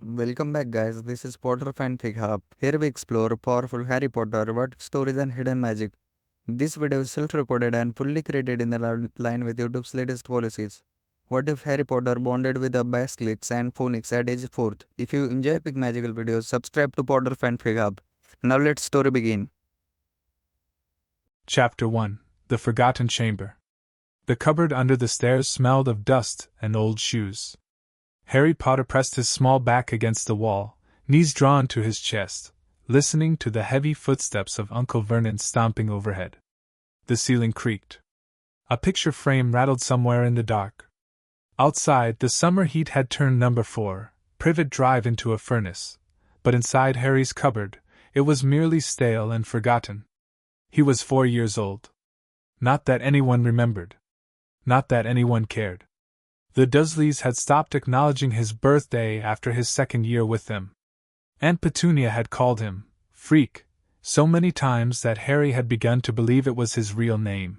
Welcome back, guys. This is Potter Fanfic Hub. Here we explore powerful Harry Potter, what stories and hidden magic. This video is self-recorded and fully created in the line with YouTube's latest policies. What if Harry Potter bonded with the Basilisk and Phoenix at age 4th? If you enjoy epic magical videos, subscribe to Potter Fanfic Hub. Now let's story begin. Chapter 1: The Forgotten Chamber. The cupboard under the stairs smelled of dust and old shoes. Harry Potter pressed his small back against the wall, knees drawn to his chest, listening to the heavy footsteps of Uncle Vernon stomping overhead. The ceiling creaked. A picture frame rattled somewhere in the dark. Outside, the summer heat had turned number 4, Privet Drive, into a furnace, but inside Harry's cupboard, it was merely stale and forgotten. He was 4 years old. Not that anyone remembered. Not that anyone cared. The Dursleys had stopped acknowledging his birthday after his second year with them. Aunt Petunia had called him Freak so many times that Harry had begun to believe it was his real name.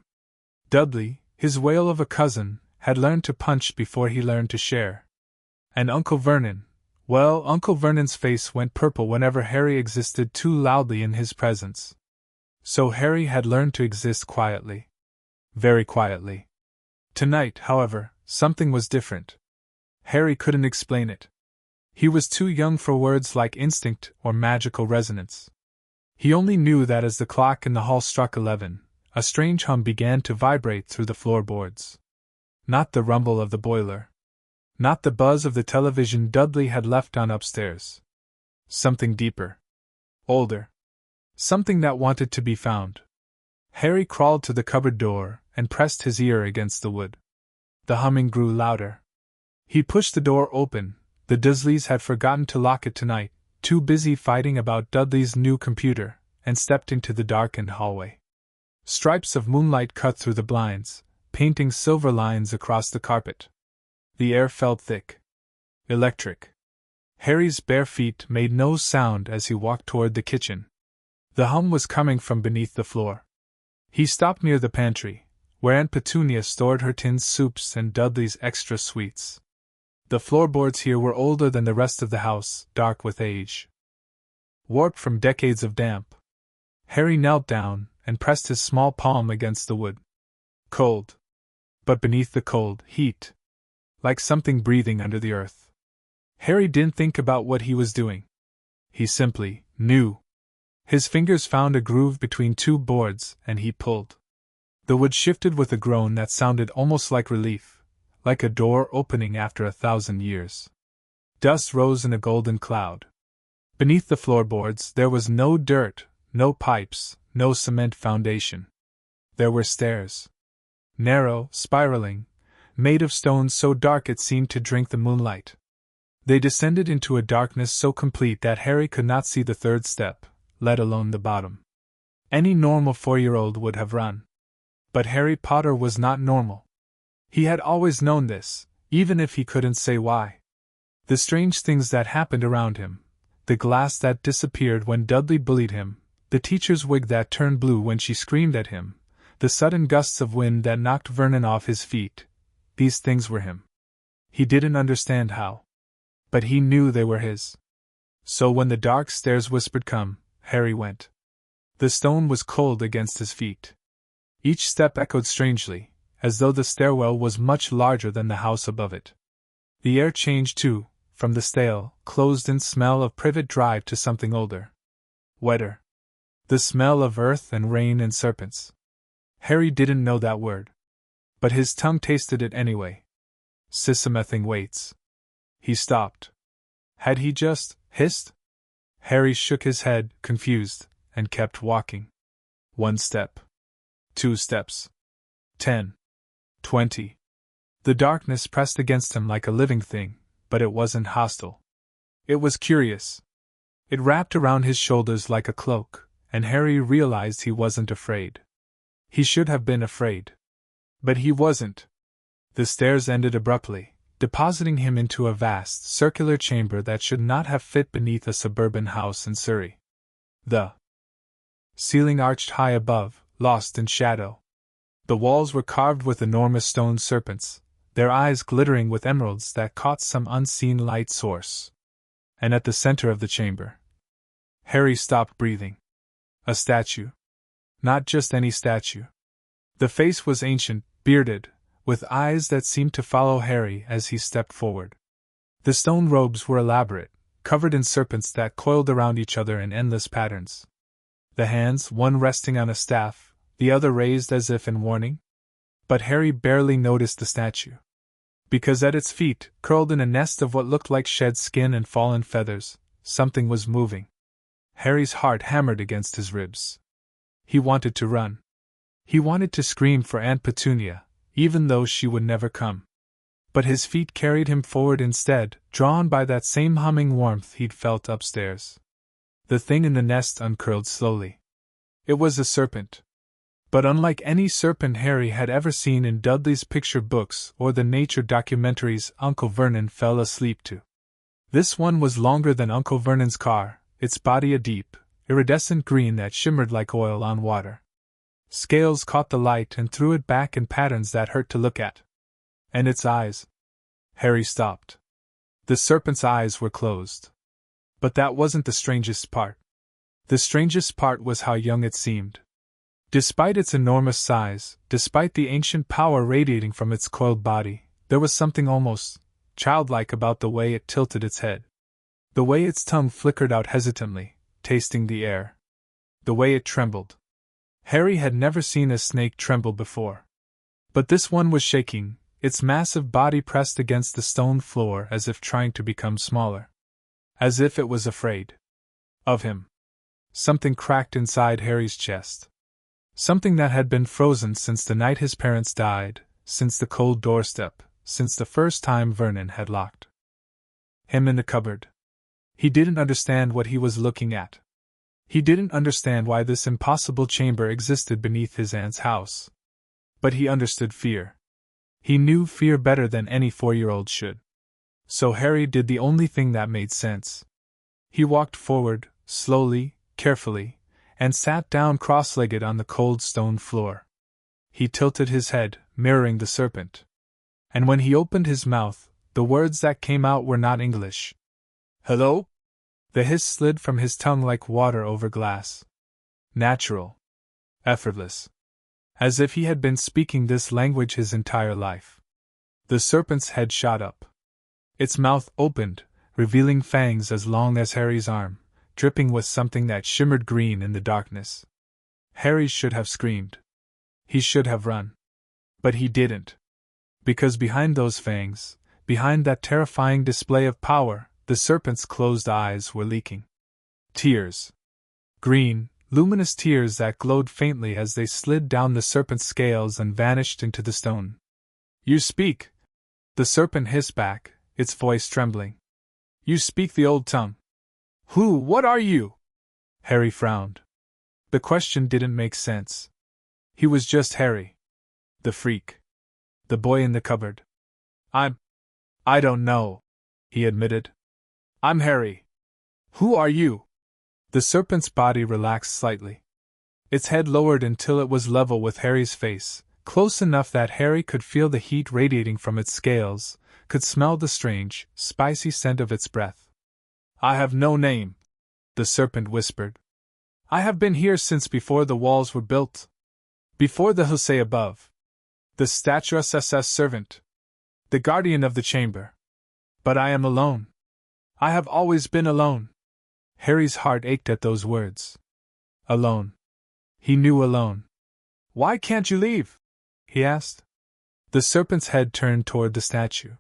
Dudley, his whale of a cousin, had learned to punch before he learned to share. And Uncle Vernon, well, Uncle Vernon's face went purple whenever Harry existed too loudly in his presence. So Harry had learned to exist quietly. Very quietly. Tonight, however, something was different. Harry couldn't explain it. He was too young for words like instinct or magical resonance. He only knew that as the clock in the hall struck 11, a strange hum began to vibrate through the floorboards. Not the rumble of the boiler. Not the buzz of the television Dudley had left on upstairs. Something deeper. Older. Something that wanted to be found. Harry crawled to the cupboard door and pressed his ear against the wood. The humming grew louder. He pushed the door open. The Dursleys had forgotten to lock it tonight, too busy fighting about Dudley's new computer, and stepped into the darkened hallway. Stripes of moonlight cut through the blinds, painting silver lines across the carpet. The air felt thick. Electric. Harry's bare feet made no sound as he walked toward the kitchen. The hum was coming from beneath the floor. He stopped near the pantry, where Aunt Petunia stored her tinned soups and Dudley's extra sweets. The floorboards here were older than the rest of the house, dark with age. Warped from decades of damp. Harry knelt down and pressed his small palm against the wood. Cold. But beneath the cold, heat. Like something breathing under the earth. Harry didn't think about what he was doing. He simply knew. His fingers found a groove between two boards, and he pulled. The wood shifted with a groan that sounded almost like relief, like a door opening after 1,000 years. Dust rose in a golden cloud. Beneath the floorboards there was no dirt, no pipes, no cement foundation. There were stairs. Narrow, spiraling, made of stone so dark it seemed to drink the moonlight. They descended into a darkness so complete that Harry could not see the third step, let alone the bottom. Any normal 4-year-old would have run. But Harry Potter was not normal. He had always known this, even if he couldn't say why. The strange things that happened around him, the glass that disappeared when Dudley bullied him, the teacher's wig that turned blue when she screamed at him, the sudden gusts of wind that knocked Vernon off his feet, these things were him. He didn't understand how. But he knew they were his. So when the dark stairs whispered come, Harry went. The stone was cold against his feet. Each step echoed strangely, as though the stairwell was much larger than the house above it. The air changed too, from the stale, closed-in smell of Privet Drive to something older. Wetter. The smell of earth and rain and serpents. Harry didn't know that word. But his tongue tasted it anyway. Sisamething weights. He stopped. Had he just hissed? Harry shook his head, confused, and kept walking. 1 step. 2 steps. 10. 20. The darkness pressed against him like a living thing, but it wasn't hostile. It was curious. It wrapped around his shoulders like a cloak, and Harry realized he wasn't afraid. He should have been afraid. But he wasn't. The stairs ended abruptly, depositing him into a vast, circular chamber that should not have fit beneath a suburban house in Surrey. The ceiling arched high above, lost in shadow. The walls were carved with enormous stone serpents, their eyes glittering with emeralds that caught some unseen light source. and at the center of the chamber. Harry stopped breathing. A statue. Not just any statue. The face was ancient, bearded, with eyes that seemed to follow Harry as he stepped forward. The stone robes were elaborate, covered in serpents that coiled around each other in endless patterns. The hands, one resting on a staff, the other raised as if in warning. But Harry barely noticed the statue. Because at its feet, curled in a nest of what looked like shed skin and fallen feathers, something was moving. Harry's heart hammered against his ribs. He wanted to run. He wanted to scream for Aunt Petunia, even though she would never come. But his feet carried him forward instead, drawn by that same humming warmth he'd felt upstairs. The thing in the nest uncurled slowly. It was a serpent. But unlike any serpent Harry had ever seen in Dudley's picture books or the nature documentaries Uncle Vernon fell asleep to. This one was longer than Uncle Vernon's car, its body a deep, iridescent green that shimmered like oil on water. Scales caught the light and threw it back in patterns that hurt to look at. And its eyes. Harry stopped. The serpent's eyes were closed. But that wasn't the strangest part. The strangest part was how young it seemed. Despite its enormous size, despite the ancient power radiating from its coiled body, there was something almost childlike about the way it tilted its head. The way its tongue flickered out hesitantly, tasting the air. The way it trembled. Harry had never seen a snake tremble before. But this one was shaking, its massive body pressed against the stone floor as if trying to become smaller. As if it was afraid. Of him. Something cracked inside Harry's chest. Something that had been frozen since the night his parents died, since the cold doorstep, since the first time Vernon had locked him in the cupboard. He didn't understand what he was looking at. He didn't understand why this impossible chamber existed beneath his aunt's house. But he understood fear. He knew fear better than any 4-year-old should. So Harry did the only thing that made sense. He walked forward, slowly, carefully, and sat down cross-legged on the cold stone floor. He tilted his head, mirroring the serpent. And when he opened his mouth, the words that came out were not English. "Hello?" The hiss slid from his tongue like water over glass. Natural. Effortless. As if he had been speaking this language his entire life. The serpent's head shot up. Its mouth opened, revealing fangs as long as Harry's arm, dripping with something that shimmered green in the darkness. Harry should have screamed. He should have run. But he didn't. Because behind those fangs, behind that terrifying display of power, the serpent's closed eyes were leaking. Tears. Green, luminous tears that glowed faintly as they slid down the serpent's scales and vanished into the stone. "You speak!" The serpent hissed back, its voice trembling. "You speak the old tongue. What are you?" Harry frowned. The question didn't make sense. He was just Harry. The freak. The boy in the cupboard. I don't know," he admitted. "I'm Harry. Who are you?" The serpent's body relaxed slightly. Its head lowered until it was level with Harry's face, close enough that Harry could feel the heat radiating from its scales, could smell the strange, spicy scent of its breath. "I have no name," the serpent whispered. "I have been here since before the walls were built. Before the Husay above. The statuesque servant. The guardian of the chamber. But I am alone. I have always been alone." Harry's heart ached at those words. Alone. He knew alone. "Why can't you leave?" he asked. The serpent's head turned toward the statue.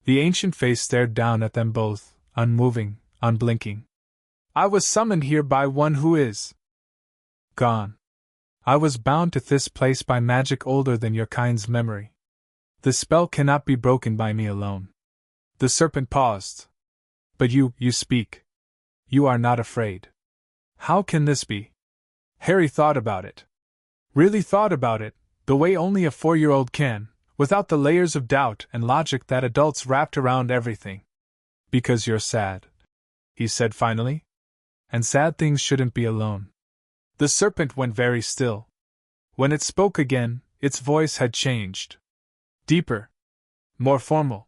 The ancient face stared down at them both, unmoving, unblinking. "I was summoned here by one who is gone. I was bound to this place by magic older than your kind's memory. The spell cannot be broken by me alone." The serpent paused. "But you speak. You are not afraid. How can this be?" Harry thought about it. Really thought about it, the way only a 4-year-old can, without the layers of doubt and logic that adults wrapped around everything. "Because you're sad," he said finally. "And sad things shouldn't be alone." The serpent went very still. When it spoke again, its voice had changed. Deeper. More formal.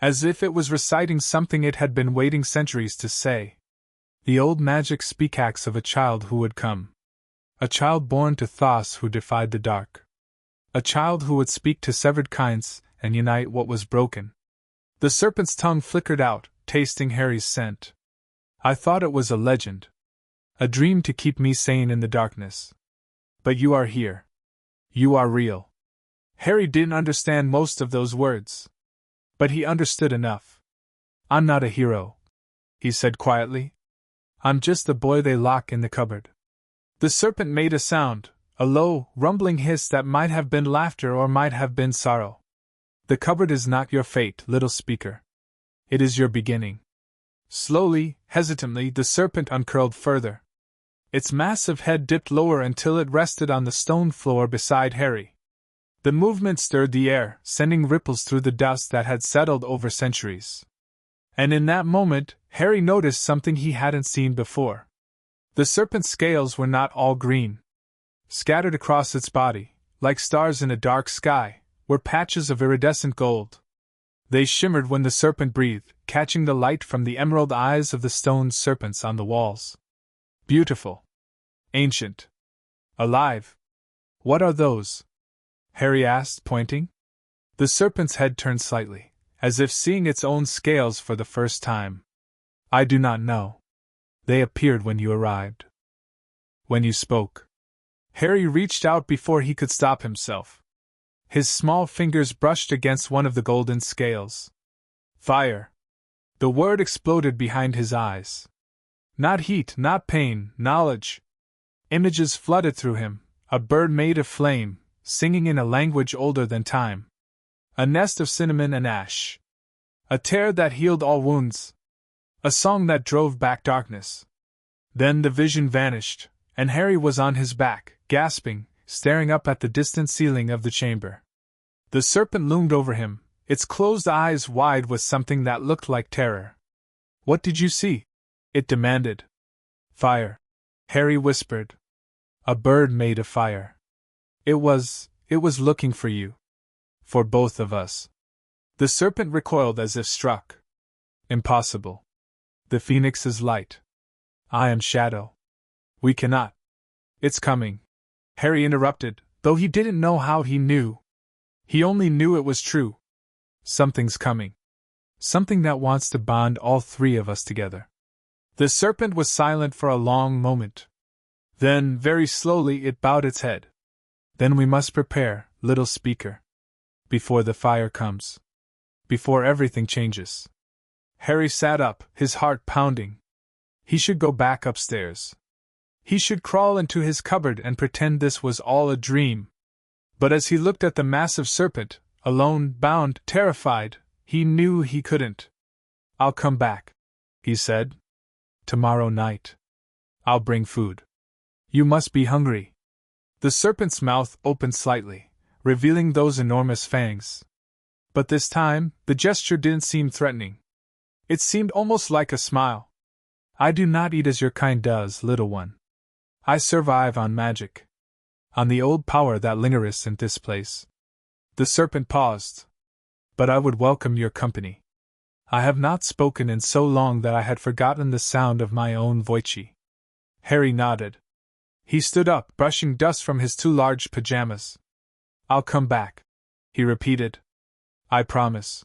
as if it was reciting something it had been waiting centuries to say. The old magic speakaxe of a child who would come. A child born to Thos who defied the dark. A child who would speak to severed kinds and unite what was broken. The serpent's tongue flickered out, tasting Harry's scent. I thought it was a legend. A dream to keep me sane in the darkness. But you are here. You are real. Harry didn't understand most of those words. But he understood enough. I'm not a hero, he said quietly. I'm just the boy they lock in the cupboard. The serpent made a sound, a low, rumbling hiss that might have been laughter or might have been sorrow. The cupboard is not your fate, little speaker. It is your beginning. Slowly, hesitantly, the serpent uncurled further. Its massive head dipped lower until it rested on the stone floor beside Harry. The movement stirred the air, sending ripples through the dust that had settled over centuries. And in that moment, Harry noticed something he hadn't seen before. The serpent's scales were not all green. Scattered across its body, like stars in a dark sky, were patches of iridescent gold. They shimmered when the serpent breathed, catching the light from the emerald eyes of the stone serpents on the walls. Beautiful. Ancient. Alive. What are those? Harry asked, pointing. The serpent's head turned slightly, as if seeing its own scales for the first time. I do not know. They appeared when you arrived. When you spoke. Harry reached out before he could stop himself. His small fingers brushed against one of the golden scales. Fire. The word exploded behind his eyes. Not heat, not pain, knowledge. Images flooded through him, a bird made of flame, singing in a language older than time. A nest of cinnamon and ash. A tear that healed all wounds. A song that drove back darkness. Then the vision vanished, and Harry was on his back, gasping, staring up at the distant ceiling of the chamber. The serpent loomed over him, its closed eyes wide with something that looked like terror. What did you see? It demanded. Fire. Harry whispered. A bird made of fire. It was looking for you. For both of us. The serpent recoiled as if struck. Impossible. The phoenix is light. I am shadow. We cannot. It's coming. Harry interrupted, though he didn't know how he knew. He only knew it was true. Something's coming. Something that wants to bond all three of us together. The serpent was silent for a long moment. Then, very slowly, it bowed its head. Then we must prepare, little speaker. Before the fire comes. Before everything changes. Harry sat up, his heart pounding. He should go back upstairs. He should crawl into his cupboard and pretend this was all a dream. But as he looked at the massive serpent, alone, bound, terrified, he knew he couldn't. I'll come back, he said. Tomorrow night. I'll bring food. You must be hungry. The serpent's mouth opened slightly, revealing those enormous fangs. But this time, the gesture didn't seem threatening. It seemed almost like a smile. I do not eat as your kind does, little one. I survive on magic. On the old power that lingers in this place. The serpent paused. But I would welcome your company. I have not spoken in so long that I had forgotten the sound of my own voice. Harry nodded. He stood up, brushing dust from his two large pajamas. I'll come back, he repeated. I promise.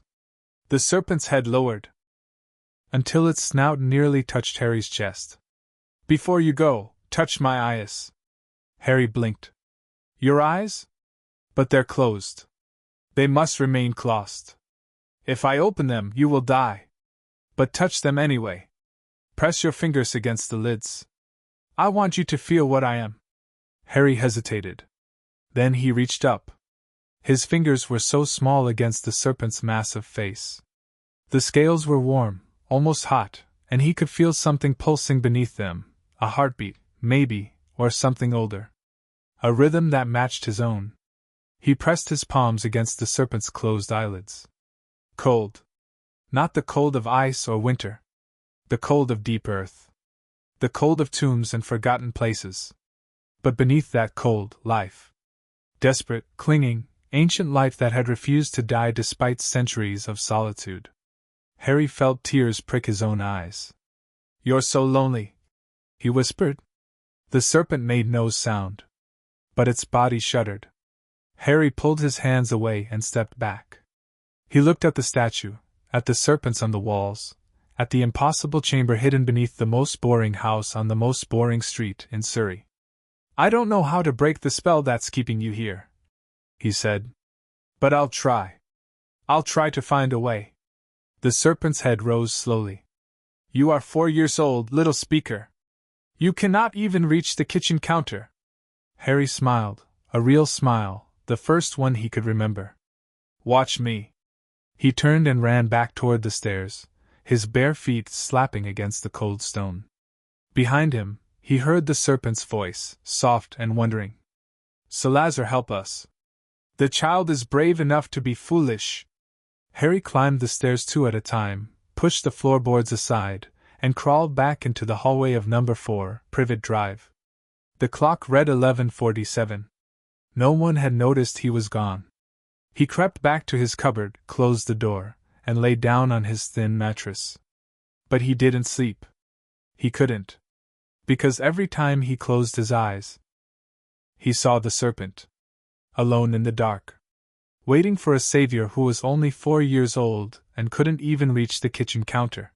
The serpent's head lowered. Until its snout nearly touched Harry's chest. Before you go, touch my eyes. Harry blinked. Your eyes? But they're closed. They must remain closed. If I open them, you will die. But touch them anyway. Press your fingers against the lids. I want you to feel what I am. Harry hesitated. Then he reached up. His fingers were so small against the serpent's massive face. The scales were warm, almost hot, and he could feel something pulsing beneath them, a heartbeat, maybe, or something older. A rhythm that matched his own. He pressed his palms against the serpent's closed eyelids. Cold. Not the cold of ice or winter. The cold of deep earth. The cold of tombs and forgotten places. But beneath that cold, life. Desperate, clinging, ancient life that had refused to die despite centuries of solitude. Harry felt tears prick his own eyes. "You're so lonely," he whispered. The serpent made no sound, but its body shuddered. Harry pulled his hands away and stepped back. He looked at the statue, at the serpents on the walls, at the impossible chamber hidden beneath the most boring house on the most boring street in Surrey. "I don't know how to break the spell that's keeping you here," he said. "But I'll try. I'll try to find a way." The serpent's head rose slowly. "You are 4 years old, little speaker. You cannot even reach the kitchen counter." Harry smiled, a real smile, the first one he could remember. "Watch me." He turned and ran back toward the stairs, his bare feet slapping against the cold stone. Behind him, he heard the serpent's voice, soft and wondering. "Salazar, help us. The child is brave enough to be foolish." Harry climbed the stairs 2 at a time, pushed the floorboards aside, and crawled back into the hallway of number 4, Privet Drive. The clock read 11:47. No one had noticed he was gone. He crept back to his cupboard, closed the door, and lay down on his thin mattress. But he didn't sleep. He couldn't. Because every time he closed his eyes, he saw the serpent. Alone in the dark. Waiting for a savior who was only 4 years old and couldn't even reach the kitchen counter.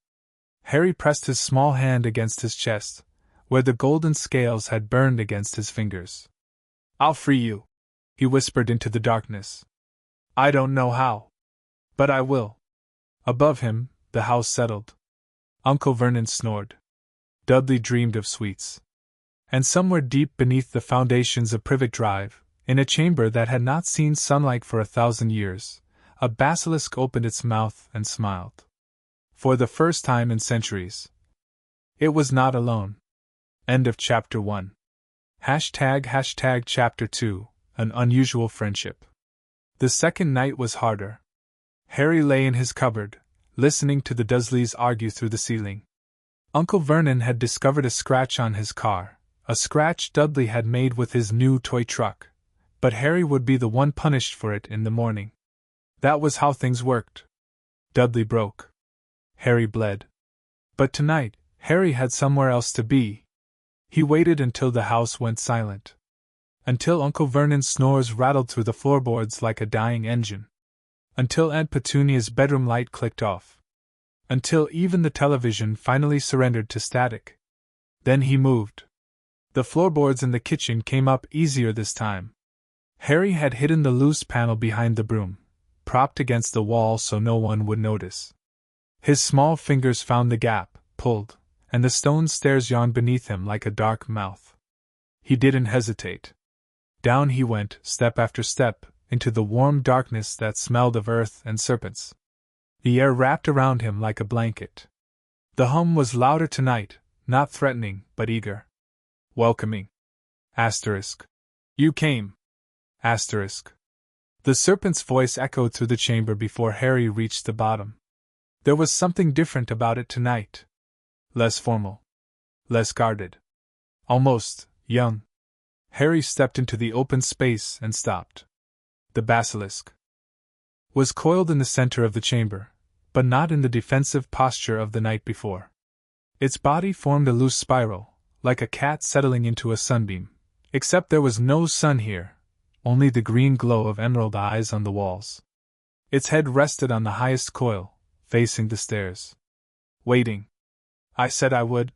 Harry pressed his small hand against his chest, where the golden scales had burned against his fingers. "I'll free you," he whispered into the darkness. "I don't know how. But I will." Above him, the house settled. Uncle Vernon snored. Dudley dreamed of sweets. And somewhere deep beneath the foundations of Privet Drive, in a chamber that had not seen sunlight for 1,000 years, a basilisk opened its mouth and smiled. For the first time in centuries. It was not alone. End of Chapter 1. Chapter 2, An Unusual Friendship. The second night was harder. Harry lay in his cupboard, listening to the Dursleys argue through the ceiling. Uncle Vernon had discovered a scratch on his car, a scratch Dudley had made with his new toy truck, but Harry would be the one punished for it in the morning. That was how things worked. Dudley broke. Harry bled. But tonight, Harry had somewhere else to be. He waited until the house went silent. Until Uncle Vernon's snores rattled through the floorboards like a dying engine. Until Aunt Petunia's bedroom light clicked off. Until even the television finally surrendered to static. Then he moved. The floorboards in the kitchen came up easier this time. Harry had hidden the loose panel behind the broom, propped against the wall so no one would notice. His small fingers found the gap, pulled, and the stone stairs yawned beneath him like a dark mouth. He didn't hesitate. Down he went, step after step, into the warm darkness that smelled of earth and serpents. The air wrapped around him like a blanket. The hum was louder tonight, not threatening, but eager. Welcoming. Asterisk. You came. Asterisk. The serpent's voice echoed through the chamber before Harry reached the bottom. There was something different about it tonight. Less formal. Less guarded. Almost young. Harry stepped into the open space and stopped. The basilisk was coiled in the center of the chamber, but not in the defensive posture of the night before. Its body formed a loose spiral, like a cat settling into a sunbeam, except there was no sun here, only the green glow of emerald eyes on the walls. Its head rested on the highest coil, facing the stairs. Waiting. I said I would,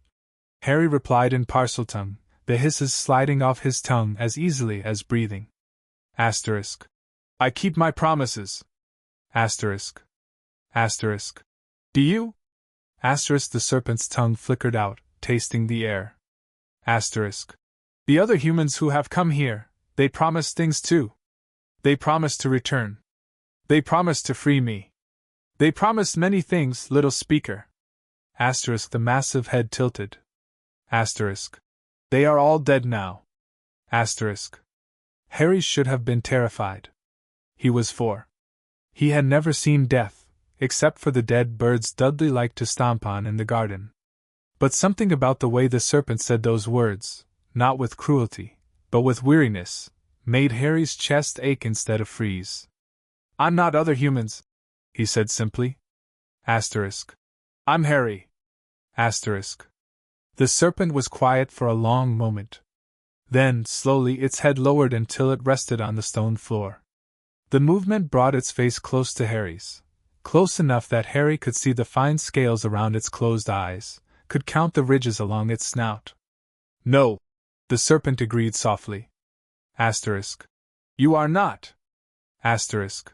Harry replied in Parseltongue, the hisses sliding off his tongue as easily as breathing. Asterisk. I keep my promises. Asterisk. Asterisk. Do you? Asterisk. The serpent's tongue flickered out, tasting the air. Asterisk. The other humans who have come here, they promised things too. They promised to return. They promised to free me. They promised many things, little speaker. Asterisk. The massive head tilted. Asterisk. They are all dead now. Asterisk. Harry should have been terrified. He was 4. He had never seen death, except for the dead birds Dudley liked to stomp on in the garden. But something about the way the serpent said those words, not with cruelty, but with weariness, made Harry's chest ache instead of freeze. I'm not other humans, he said simply. Asterisk. I'm Harry. Asterisk. The serpent was quiet for a long moment. Then, slowly, its head lowered until it rested on the stone floor. The movement brought its face close to Harry's, close enough that Harry could see the fine scales around its closed eyes, could count the ridges along its snout. No, the serpent agreed softly. Asterisk. You are not. Asterisk.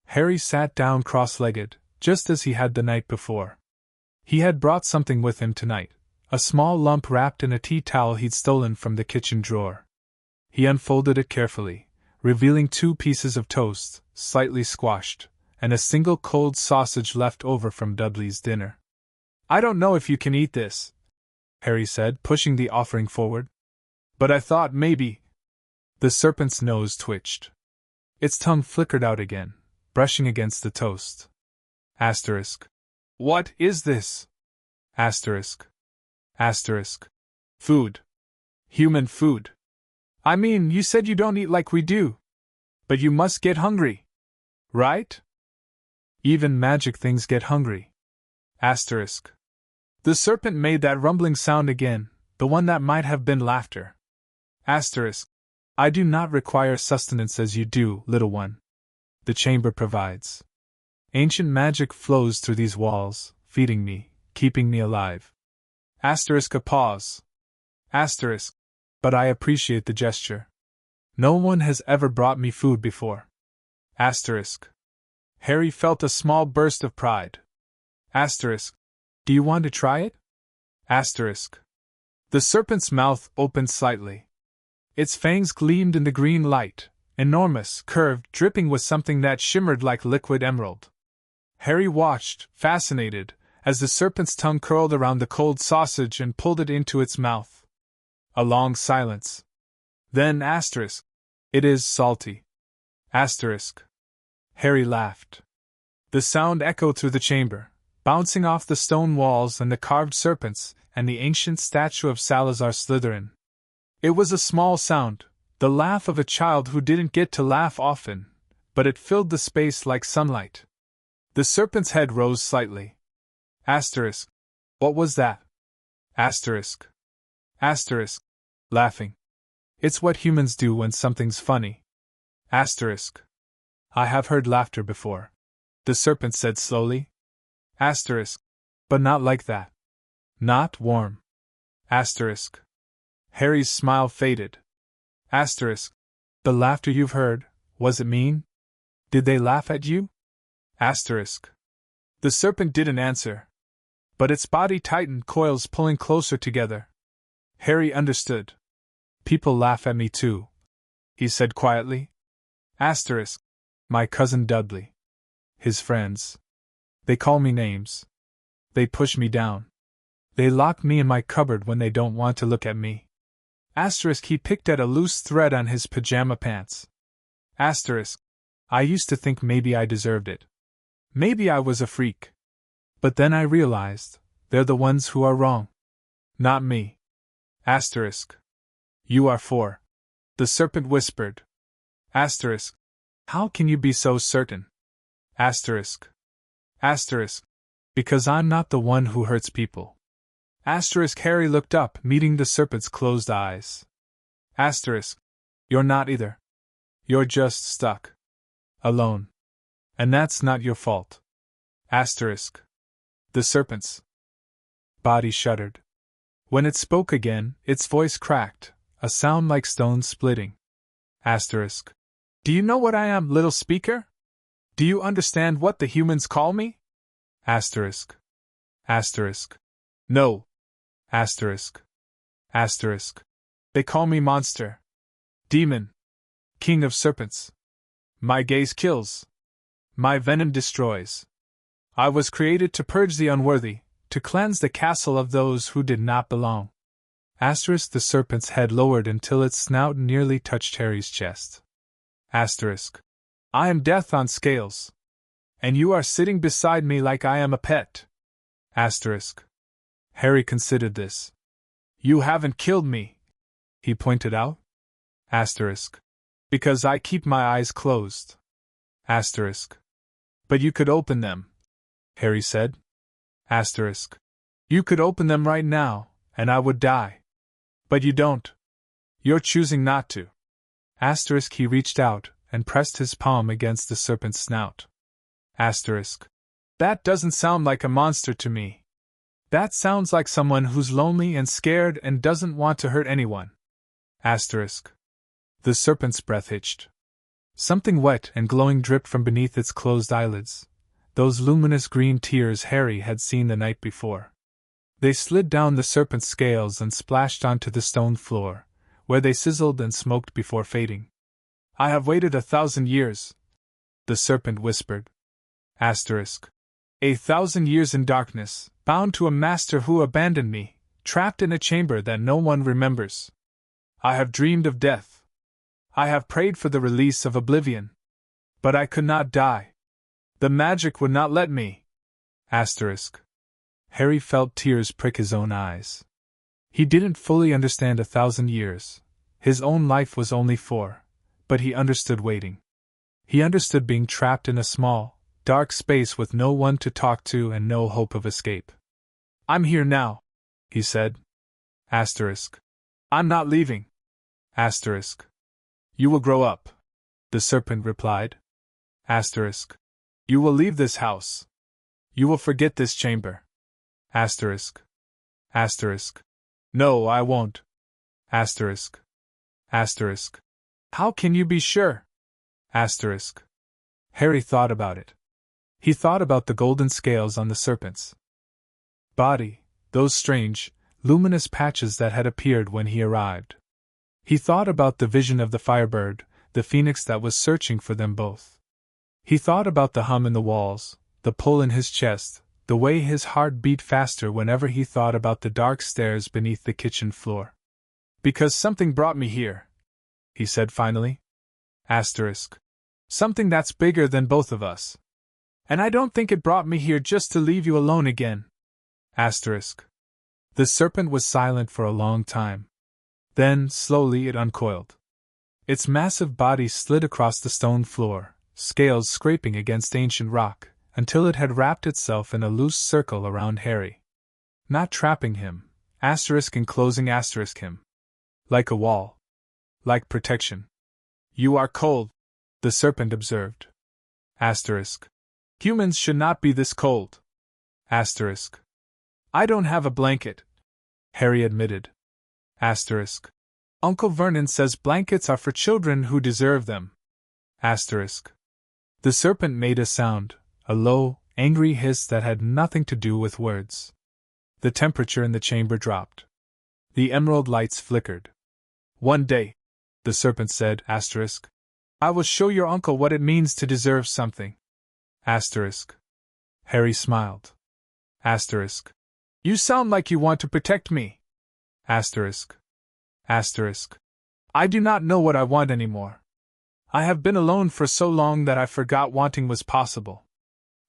Harry sat down cross-legged, just as he had the night before. He had brought something with him tonight, a small lump wrapped in a tea towel he'd stolen from the kitchen drawer. He unfolded it carefully, revealing 2 pieces of toast, slightly squashed, and a single cold sausage left over from Dudley's dinner. I don't know if you can eat this, Harry said, pushing the offering forward. But I thought maybe. The serpent's nose twitched. Its tongue flickered out again, brushing against the toast. Asterisk. What is this? Asterisk. Asterisk. Food. Human food. I mean, you said you don't eat like we do. But you must get hungry. Right? Even magic things get hungry. Asterisk. The serpent made that rumbling sound again, the one that might have been laughter. Asterisk. I do not require sustenance as you do, little one. The chamber provides. Ancient magic flows through these walls, feeding me, keeping me alive. Asterisk a pause. Asterisk. But I appreciate the gesture. No one has ever brought me food before. Asterisk. Harry felt a small burst of pride. Asterisk. Do you want to try it? Asterisk. The serpent's mouth opened slightly. Its fangs gleamed in the green light, enormous, curved, dripping with something that shimmered like liquid emerald. Harry watched, fascinated, as the serpent's tongue curled around the cold sausage and pulled it into its mouth. A long silence. Then asterisk. It is salty. Asterisk. Harry laughed. The sound echoed through the chamber, bouncing off the stone walls and the carved serpents and the ancient statue of Salazar Slytherin. It was a small sound, the laugh of a child who didn't get to laugh often, but it filled the space like sunlight. The serpent's head rose slightly. Asterisk. What was that? Asterisk. Asterisk. Laughing. It's what humans do when something's funny. Asterisk. I have heard laughter before, the serpent said slowly. Asterisk. But not like that. Not warm. Asterisk. Harry's smile faded. Asterisk. The laughter you've heard, was it mean? Did they laugh at you? Asterisk. The serpent didn't answer, but its body tightened, coils pulling closer together. Harry understood. People laugh at me too, he said quietly. Asterisk. My cousin Dudley. His friends. They call me names. They push me down. They lock me in my cupboard when they don't want to look at me. Asterisk. He picked at a loose thread on his pajama pants. Asterisk. I used to think maybe I deserved it. Maybe I was a freak. But then I realized, they're the ones who are wrong. Not me. Asterisk. You are for. The serpent whispered. Asterisk. How can you be so certain? Asterisk. Asterisk. Because I'm not the one who hurts people. Asterisk. Harry looked up, meeting the serpent's closed eyes. Asterisk. You're not either. You're just stuck. Alone. And that's not your fault. Asterisk. The serpent's body shuddered. When it spoke again, its voice cracked, a sound like stones splitting. Asterisk. Do you know what I am, little speaker? Do you understand what the humans call me? Asterisk. Asterisk. No. Asterisk. Asterisk. They call me monster. Demon. King of serpents. My gaze kills. My venom destroys. I was created to purge the unworthy, to cleanse the castle of those who did not belong. Asterisk. The serpent's head lowered until its snout nearly touched Harry's chest. Asterisk. I am death on scales. And you are sitting beside me like I am a pet. Asterisk. Harry considered this. You haven't killed me, he pointed out. Asterisk. Because I keep my eyes closed. Asterisk. But you could open them. Harry said. Asterisk. You could open them right now, and I would die. But you don't. You're choosing not to. Asterisk. He reached out and pressed his palm against the serpent's snout. Asterisk. That doesn't sound like a monster to me. That sounds like someone who's lonely and scared and doesn't want to hurt anyone. Asterisk. The serpent's breath hitched. Something wet and glowing dripped from beneath its closed eyelids, those luminous green tears Harry had seen the night before. They slid down the serpent's scales and splashed onto the stone floor, where they sizzled and smoked before fading. I have waited 1,000 years, the serpent whispered. Asterisk. 1,000 years in darkness, bound to a master who abandoned me, trapped in a chamber that no one remembers. I have dreamed of death. I have prayed for the release of oblivion. But I could not die. The magic would not let me. Asterisk. Harry felt tears prick his own eyes. He didn't fully understand 1,000 years. His own life was only 4, but he understood waiting. He understood being trapped in a small, dark space with no one to talk to and no hope of escape. I'm here now, he said. Asterisk. I'm not leaving. Asterisk. You will grow up, the serpent replied. Asterisk. You will leave this house. You will forget this chamber. Asterisk. Asterisk. No, I won't. Asterisk. Asterisk. How can you be sure? Asterisk. Harry thought about it. He thought about the golden scales on the serpent's body, those strange, luminous patches that had appeared when he arrived. He thought about the vision of the firebird, the phoenix that was searching for them both. He thought about the hum in the walls, the pull in his chest, the way his heart beat faster whenever he thought about the dark stairs beneath the kitchen floor. Because something brought me here, he said finally. Asterisk. Something that's bigger than both of us. And I don't think it brought me here just to leave you alone again. Asterisk. The serpent was silent for a long time. Then, slowly, it uncoiled. Its massive body slid across the stone floor, scales scraping against ancient rock, until it had wrapped itself in a loose circle around Harry. Not trapping him, asterisk enclosing asterisk him. Like a wall. Like protection. You are cold, the serpent observed. Asterisk. Humans should not be this cold. Asterisk. I don't have a blanket, Harry admitted. Asterisk. Uncle Vernon says blankets are for children who deserve them. Asterisk. The serpent made a sound, a low, angry hiss that had nothing to do with words. The temperature in the chamber dropped. The emerald lights flickered. One day, the serpent said, asterisk, I will show your uncle what it means to deserve something. Asterisk. Harry smiled. Asterisk. You sound like you want to protect me. Asterisk. Asterisk. I do not know what I want anymore. I have been alone for so long that I forgot wanting was possible.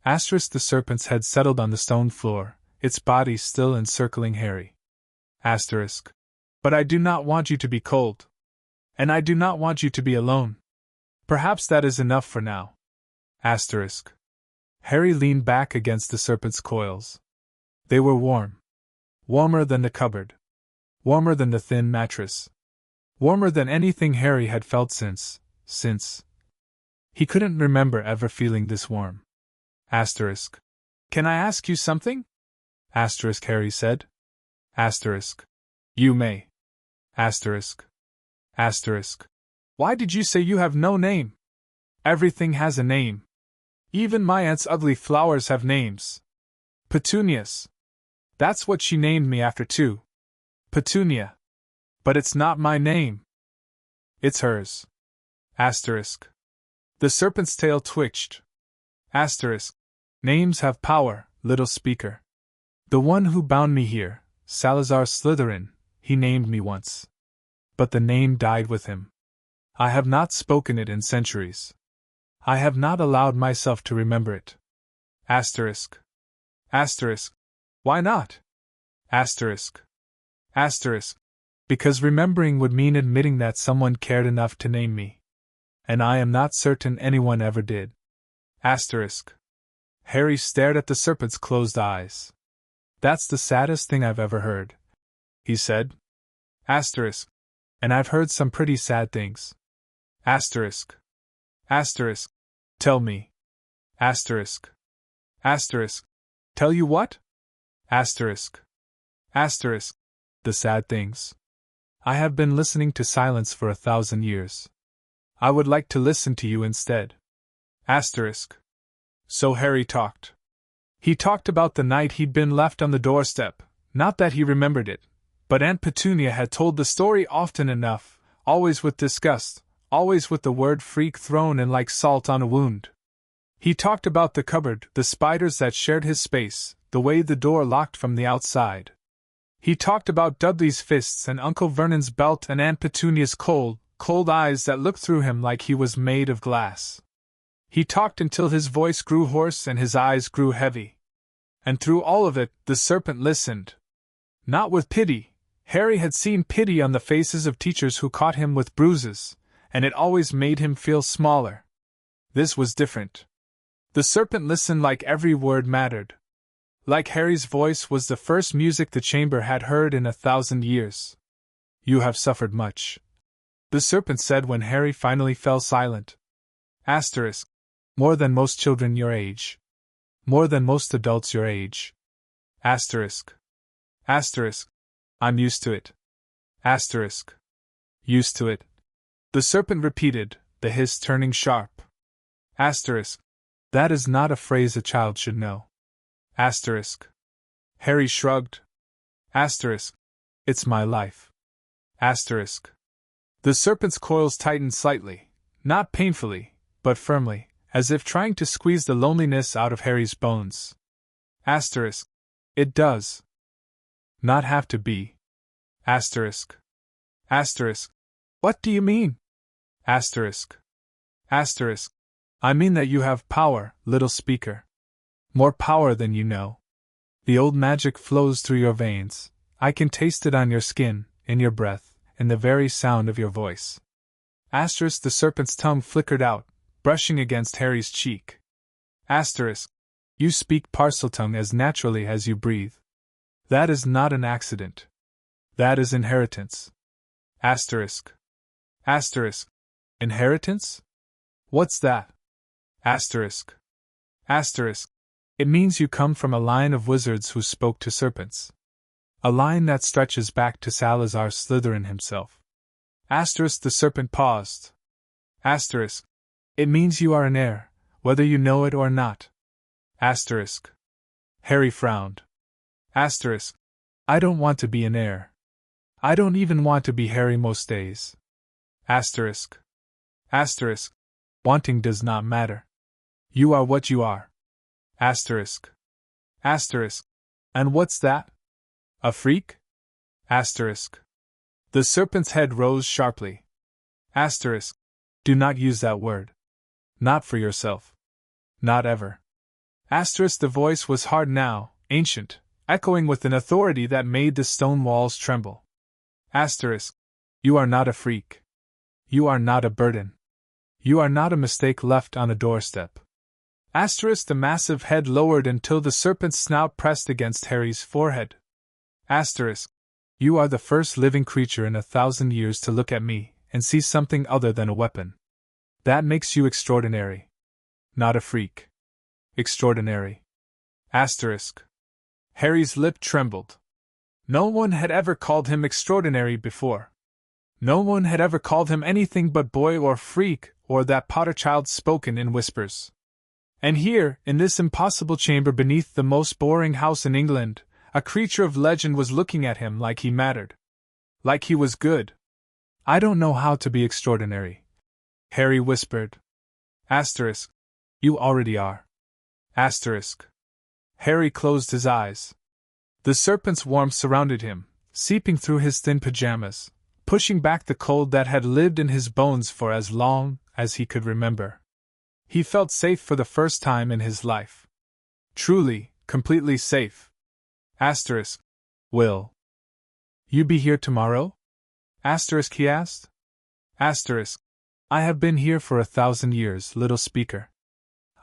Asterisk. The serpent's head settled on the stone floor, its body still encircling Harry. Asterisk. But I do not want you to be cold. And I do not want you to be alone. Perhaps that is enough for now. Asterisk. Harry leaned back against the serpent's coils. They were warm. Warmer than the cupboard. Warmer than the thin mattress. Warmer than anything Harry had felt since. He couldn't remember ever feeling this warm. Asterisk. Can I ask you something? Asterisk. Harry said. Asterisk. You may. Asterisk. Asterisk. Why did you say you have no name? Everything has a name. Even my aunt's ugly flowers have names. Petunias. That's what she named me after too. Petunia. But it's not my name. It's hers. Asterisk. The serpent's tail twitched. Asterisk. Names have power, little speaker. The one who bound me here, Salazar Slytherin, he named me once. But the name died with him. I have not spoken it in centuries. I have not allowed myself to remember it. Asterisk. Asterisk. Why not? Asterisk. Asterisk. Because remembering would mean admitting that someone cared enough to name me. And I am not certain anyone ever did. Asterisk. Harry stared at the serpent's closed eyes. That's the saddest thing I've ever heard, he said. Asterisk. And I've heard some pretty sad things. Asterisk. Asterisk. Tell me. Asterisk. Asterisk. Tell you what? Asterisk. Asterisk. The sad things. I have been listening to silence for 1,000 years. I would like to listen to you instead. Asterisk. So Harry talked. He talked about the night he'd been left on the doorstep, not that he remembered it, but Aunt Petunia had told the story often enough, always with disgust, always with the word freak thrown in like salt on a wound. He talked about the cupboard, the spiders that shared his space, the way the door locked from the outside. He talked about Dudley's fists and Uncle Vernon's belt and Aunt Petunia's cold, cold eyes that looked through him like he was made of glass. He talked until his voice grew hoarse and his eyes grew heavy. And through all of it, the serpent listened. Not with pity. Harry had seen pity on the faces of teachers who caught him with bruises, and it always made him feel smaller. This was different. The serpent listened like every word mattered. Like Harry's voice was the first music the chamber had heard in 1,000 years. You have suffered much, the serpent said when Harry finally fell silent. Asterisk. More than most children your age. More than most adults your age. Asterisk. Asterisk. I'm used to it. Asterisk. Used to it. The serpent repeated, the hiss turning sharp. Asterisk. That is not a phrase a child should know. Asterisk. Harry shrugged. Asterisk. It's my life. Asterisk. The serpent's coils tightened slightly, not painfully, but firmly, as if trying to squeeze the loneliness out of Harry's bones. Asterisk. It does not have to be. Asterisk. Asterisk. What do you mean? Asterisk. Asterisk. I mean that you have power, little speaker. More power than you know. The old magic flows through your veins. I can taste it on your skin, in your breath, in the very sound of your voice. Asterisk. The serpent's tongue flickered out, brushing against Harry's cheek. Asterisk. You speak Parseltongue as naturally as you breathe. That is not an accident. That is inheritance. Asterisk. Asterisk. Inheritance? What's that? Asterisk. Asterisk. It means you come from a line of wizards who spoke to serpents. A line that stretches back to Salazar Slytherin himself. Asterisk. The serpent paused. Asterisk. It means you are an heir, whether you know it or not. Asterisk. Harry frowned. Asterisk. I don't want to be an heir. I don't even want to be Harry most days. Asterisk. Asterisk. Wanting does not matter. You are what you are. Asterisk. Asterisk. And what's that? A freak? Asterisk. The serpent's head rose sharply. Asterisk. Do not use that word. Not for yourself. Not ever. Asterisk. The voice was hard now, ancient, echoing with an authority that made the stone walls tremble. Asterisk. You are not a freak. You are not a burden. You are not a mistake left on a doorstep. Asterisk. The massive head lowered until the serpent's snout pressed against Harry's forehead. Asterisk. You are the first living creature in 1,000 years to look at me and see something other than a weapon. That makes you extraordinary. Not a freak. Extraordinary. Asterisk. Harry's lip trembled. No one had ever called him extraordinary before. No one had ever called him anything but boy or freak or that Potter child spoken in whispers. And here, in this impossible chamber beneath the most boring house in England, a creature of legend was looking at him like he mattered. Like he was good. I don't know how to be extraordinary, Harry whispered. Asterisk. You already are. Asterisk. Harry closed his eyes. The serpent's warmth surrounded him, seeping through his thin pajamas, pushing back the cold that had lived in his bones for as long as he could remember. He felt safe for the first time in his life. Truly, completely safe. Asterisk. Will you be here tomorrow? Asterisk. He asked. Asterisk. I have been here for 1,000 years, little speaker.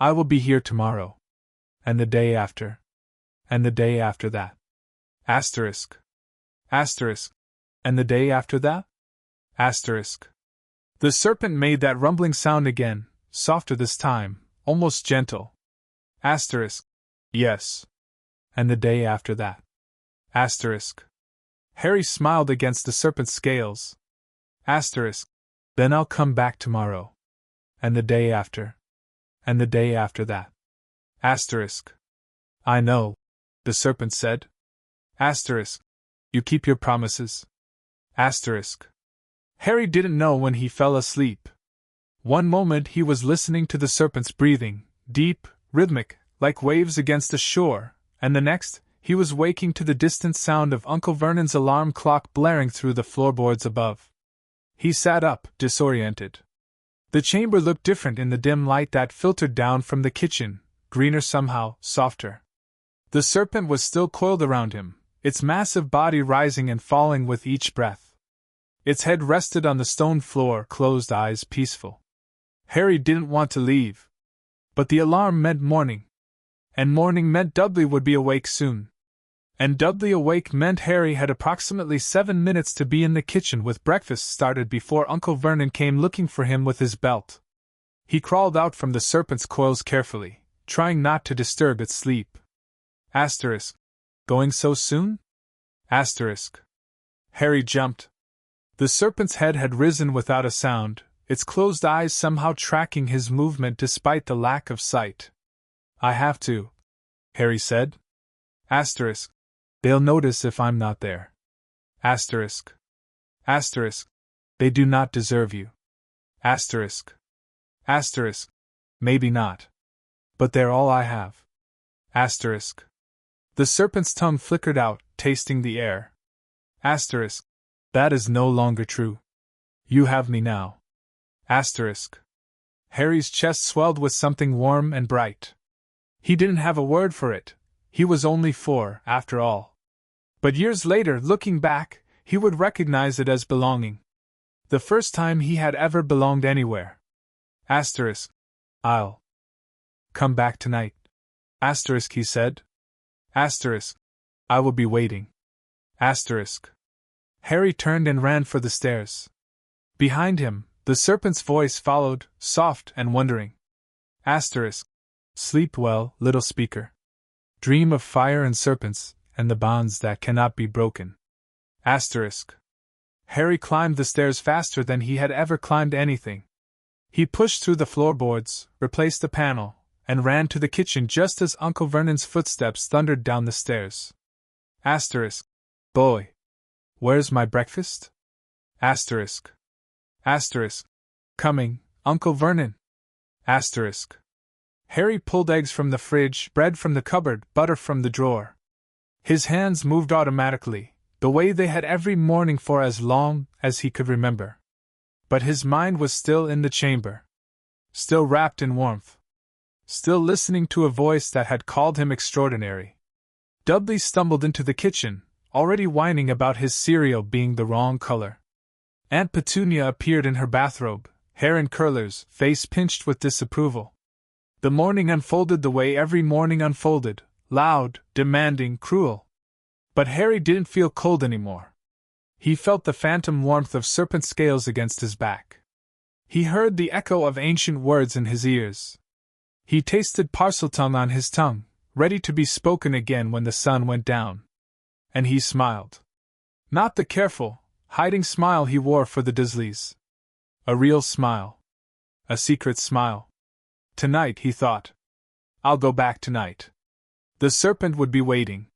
I will be here tomorrow. and the day after, and the day after that. Asterisk. Asterisk. And the day after that? Asterisk. The serpent made that rumbling sound again, softer this time, almost gentle. Asterisk. Yes. And the day after that. Asterisk. Harry smiled against the serpent's scales. Asterisk. Then I'll come back tomorrow. And the day after. And the day after that. Asterisk. I know, the serpent said. Asterisk. You keep your promises. Asterisk. Harry didn't know when he fell asleep. One moment he was listening to the serpent's breathing, deep, rhythmic, like waves against the shore, and the next, he was waking to the distant sound of Uncle Vernon's alarm clock blaring through the floorboards above. He sat up, disoriented. The chamber looked different in the dim light that filtered down from the kitchen, greener somehow, softer. The serpent was still coiled around him, its massive body rising and falling with each breath. Its head rested on the stone floor, closed eyes peaceful. Harry didn't want to leave. But the alarm meant morning. And morning meant Dudley would be awake soon. And Dudley awake meant Harry had approximately 7 minutes to be in the kitchen with breakfast started before Uncle Vernon came looking for him with his belt. He crawled out from the serpent's coils carefully, trying not to disturb its sleep. Asterisk. Going so soon? Asterisk. Harry jumped. The serpent's head had risen without a sound, its closed eyes somehow tracking his movement despite the lack of sight. I have to, Harry said. Asterisk. They'll notice if I'm not there. Asterisk. Asterisk. They do not deserve you. Asterisk. Asterisk. Maybe not. But they're all I have. Asterisk. The serpent's tongue flickered out, tasting the air. Asterisk. That is no longer true. You have me now. Asterisk. Harry's chest swelled with something warm and bright. He didn't have a word for it. He was only 4, after all. But years later, looking back, he would recognize it as belonging. The first time he had ever belonged anywhere. Asterisk. I'll come back tonight. Asterisk, he said. Asterisk. I will be waiting. Asterisk. Harry turned and ran for the stairs. Behind him, the serpent's voice followed, soft and wondering. Asterisk. Sleep well, little speaker. Dream of fire and serpents, and the bonds that cannot be broken. Asterisk. Harry climbed the stairs faster than he had ever climbed anything. He pushed through the floorboards, replaced the panel, and ran to the kitchen just as Uncle Vernon's footsteps thundered down the stairs. Asterisk. Boy. Where's my breakfast? Asterisk. Asterisk. Coming, Uncle Vernon. Asterisk. Harry pulled eggs from the fridge, bread from the cupboard, butter from the drawer. His hands moved automatically, the way they had every morning for as long as he could remember. But his mind was still in the chamber. Still wrapped in warmth. Still listening to a voice that had called him extraordinary. Dudley stumbled into the kitchen, already whining about his cereal being the wrong color. Aunt Petunia appeared in her bathrobe, hair in curlers, face pinched with disapproval. The morning unfolded the way every morning unfolded, loud, demanding, cruel. But Harry didn't feel cold anymore. He felt the phantom warmth of serpent scales against his back. He heard the echo of ancient words in his ears. He tasted parseltongue on his tongue, ready to be spoken again when the sun went down. And he smiled. Not the careful, hiding smile he wore for the Dursleys. A real smile. A secret smile. Tonight, he thought. I'll go back tonight. The serpent would be waiting.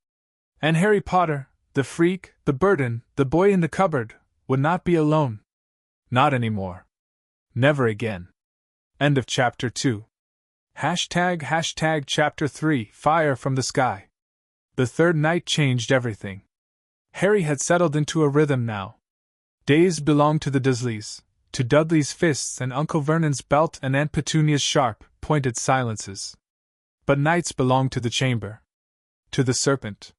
And Harry Potter, the freak, the burden, the boy in the cupboard, would not be alone. Not anymore. Never again. End of Chapter 2. Chapter 3, Fire from the Sky. The third night changed everything. Harry had settled into a rhythm now. Days belonged to the Dursleys, to Dudley's fists and Uncle Vernon's belt and Aunt Petunia's sharp, pointed silences. But nights belonged to the chamber. To the serpent.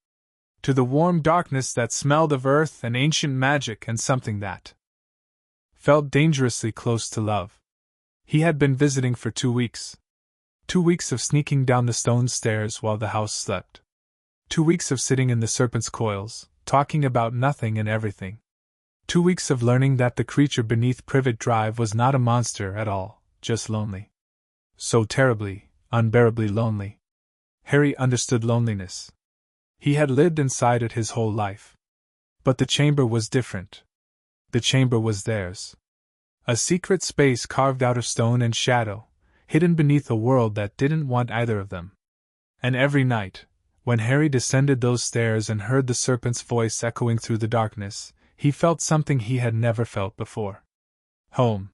To the warm darkness that smelled of earth and ancient magic and something that felt dangerously close to love. He had been visiting for 2 weeks. 2 weeks of sneaking down the stone stairs while the house slept. 2 weeks of sitting in the serpent's coils, talking about nothing and everything. 2 weeks of learning that the creature beneath Privet Drive was not a monster at all, just lonely. So terribly, unbearably lonely. Harry understood loneliness. He had lived inside it his whole life. But the chamber was different. The chamber was theirs. A secret space carved out of stone and shadow, hidden beneath a world that didn't want either of them. And every night, when Harry descended those stairs and heard the serpent's voice echoing through the darkness, he felt something he had never felt before. Home.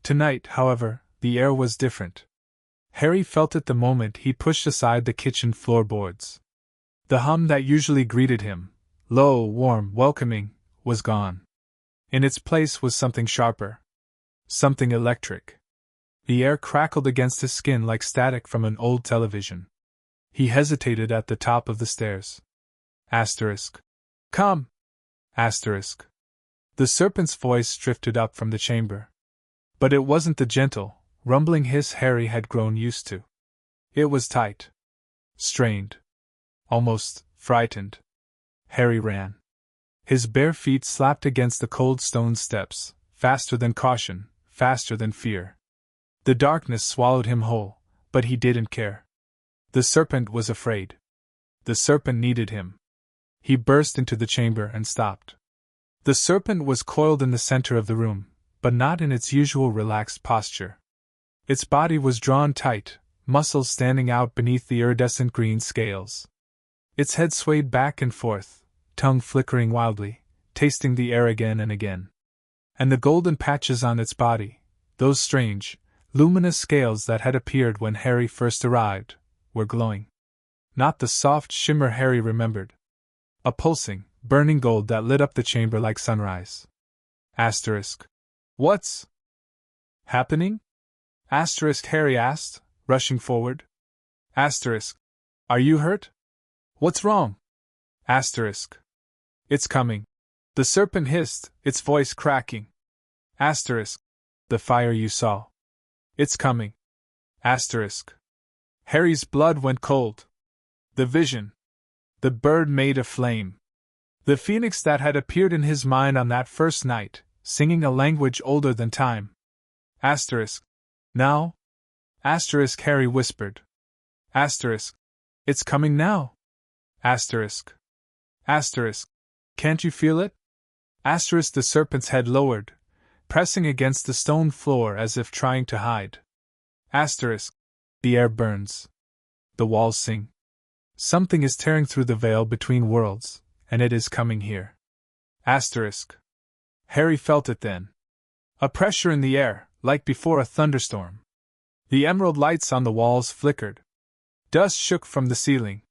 Tonight, however, the air was different. Harry felt it the moment he pushed aside the kitchen floorboards. The hum that usually greeted him, low, warm, welcoming, was gone. In its place was something sharper. Something electric. The air crackled against his skin like static from an old television. He hesitated at the top of the stairs. Asterisk. Come! Asterisk. The serpent's voice drifted up from the chamber. But it wasn't the gentle, rumbling hiss Harry had grown used to. It was tight. Strained. Almost frightened. Harry ran. His bare feet slapped against the cold stone steps, faster than caution, faster than fear. The darkness swallowed him whole, but he didn't care. The serpent was afraid. The serpent needed him. He burst into the chamber and stopped. The serpent was coiled in the center of the room, but not in its usual relaxed posture. Its body was drawn tight, muscles standing out beneath the iridescent green scales. Its head swayed back and forth, tongue flickering wildly, tasting the air again and again. And the golden patches on its body, those strange, luminous scales that had appeared when Harry first arrived, were glowing. Not the soft shimmer Harry remembered. A pulsing, burning gold that lit up the chamber like sunrise. Asterisk. What's happening? Asterisk, Harry asked, rushing forward. Asterisk. Are you hurt? What's wrong? Asterisk. It's coming. The serpent hissed, its voice cracking. Asterisk. The fire you saw. It's coming. Asterisk. Harry's blood went cold. The vision. The bird made a flame. The phoenix that had appeared in his mind on that first night, singing a language older than time. Asterisk. Now? Asterisk, Harry whispered. Asterisk. It's coming now. Asterisk. Asterisk. Can't you feel it? Asterisk, the serpent's head lowered, pressing against the stone floor as if trying to hide. Asterisk. The air burns. The walls sing. Something is tearing through the veil between worlds, and it is coming here. Asterisk. Harry felt it then. A pressure in the air, like before a thunderstorm. The emerald lights on the walls flickered. Dust shook from the ceiling.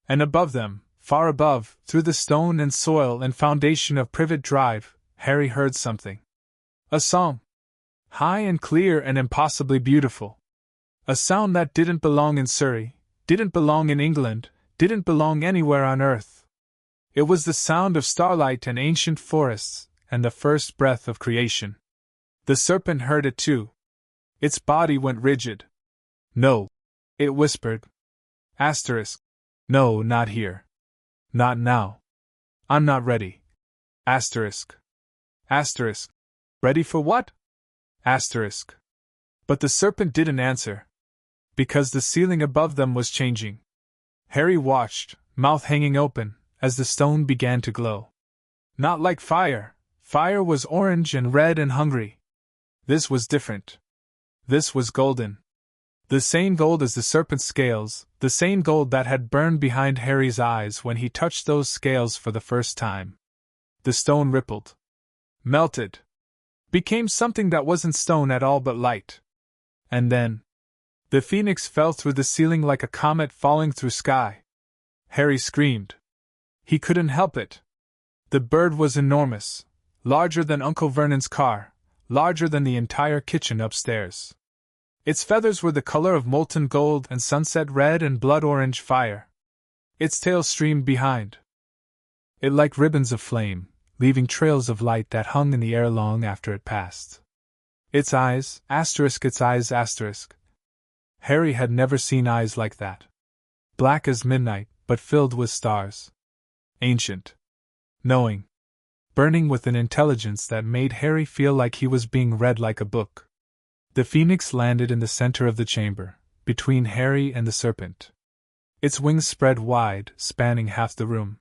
And above them, far above, through the stone and soil and foundation of Privet Drive, Harry heard something. A song. High and clear and impossibly beautiful. A sound that didn't belong in Surrey, didn't belong in England, didn't belong anywhere on earth. It was the sound of starlight and ancient forests, and the first breath of creation. The serpent heard it too. Its body went rigid. No. It whispered. Asterisk. No, not here. Not now. I'm not ready. Asterisk. Asterisk. Ready for what? Asterisk. But the serpent didn't answer. Because the ceiling above them was changing. Harry watched, mouth hanging open, as the stone began to glow. Not like fire. Fire was orange and red and hungry. This was different. This was golden. The same gold as the serpent's scales, the same gold that had burned behind Harry's eyes when he touched those scales for the first time. The stone rippled. Melted. Became something that wasn't stone at all but light. And then the phoenix fell through the ceiling like a comet falling through sky. Harry screamed. He couldn't help it. The bird was enormous, larger than Uncle Vernon's car, larger than the entire kitchen upstairs. Its feathers were the color of molten gold and sunset red and blood orange fire. Its tail streamed behind it like ribbons of flame, leaving trails of light that hung in the air long after it passed. Its eyes, asterisk, its eyes, asterisk. Harry had never seen eyes like that. Black as midnight, but filled with stars. Ancient. Knowing. Burning with an intelligence that made Harry feel like he was being read like a book. The phoenix landed in the center of the chamber, between Harry and the serpent. Its wings spread wide, spanning half the room.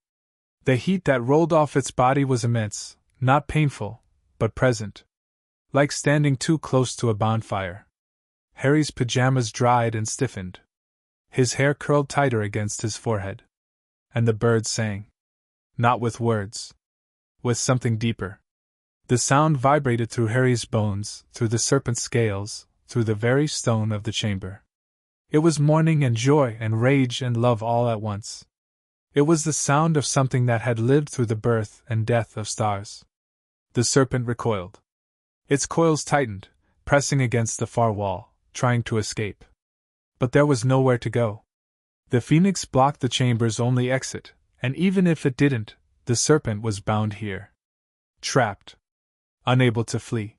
The heat that rolled off its body was immense, not painful, but present. Like standing too close to a bonfire. Harry's pajamas dried and stiffened. His hair curled tighter against his forehead. And the bird sang. Not with words. With something deeper. The sound vibrated through Harry's bones, through the serpent's scales, through the very stone of the chamber. It was mourning and joy and rage and love all at once. It was the sound of something that had lived through the birth and death of stars. The serpent recoiled. Its coils tightened, pressing against the far wall, trying to escape. But there was nowhere to go. The phoenix blocked the chamber's only exit, and even if it didn't, the serpent was bound here. Trapped. Unable to flee.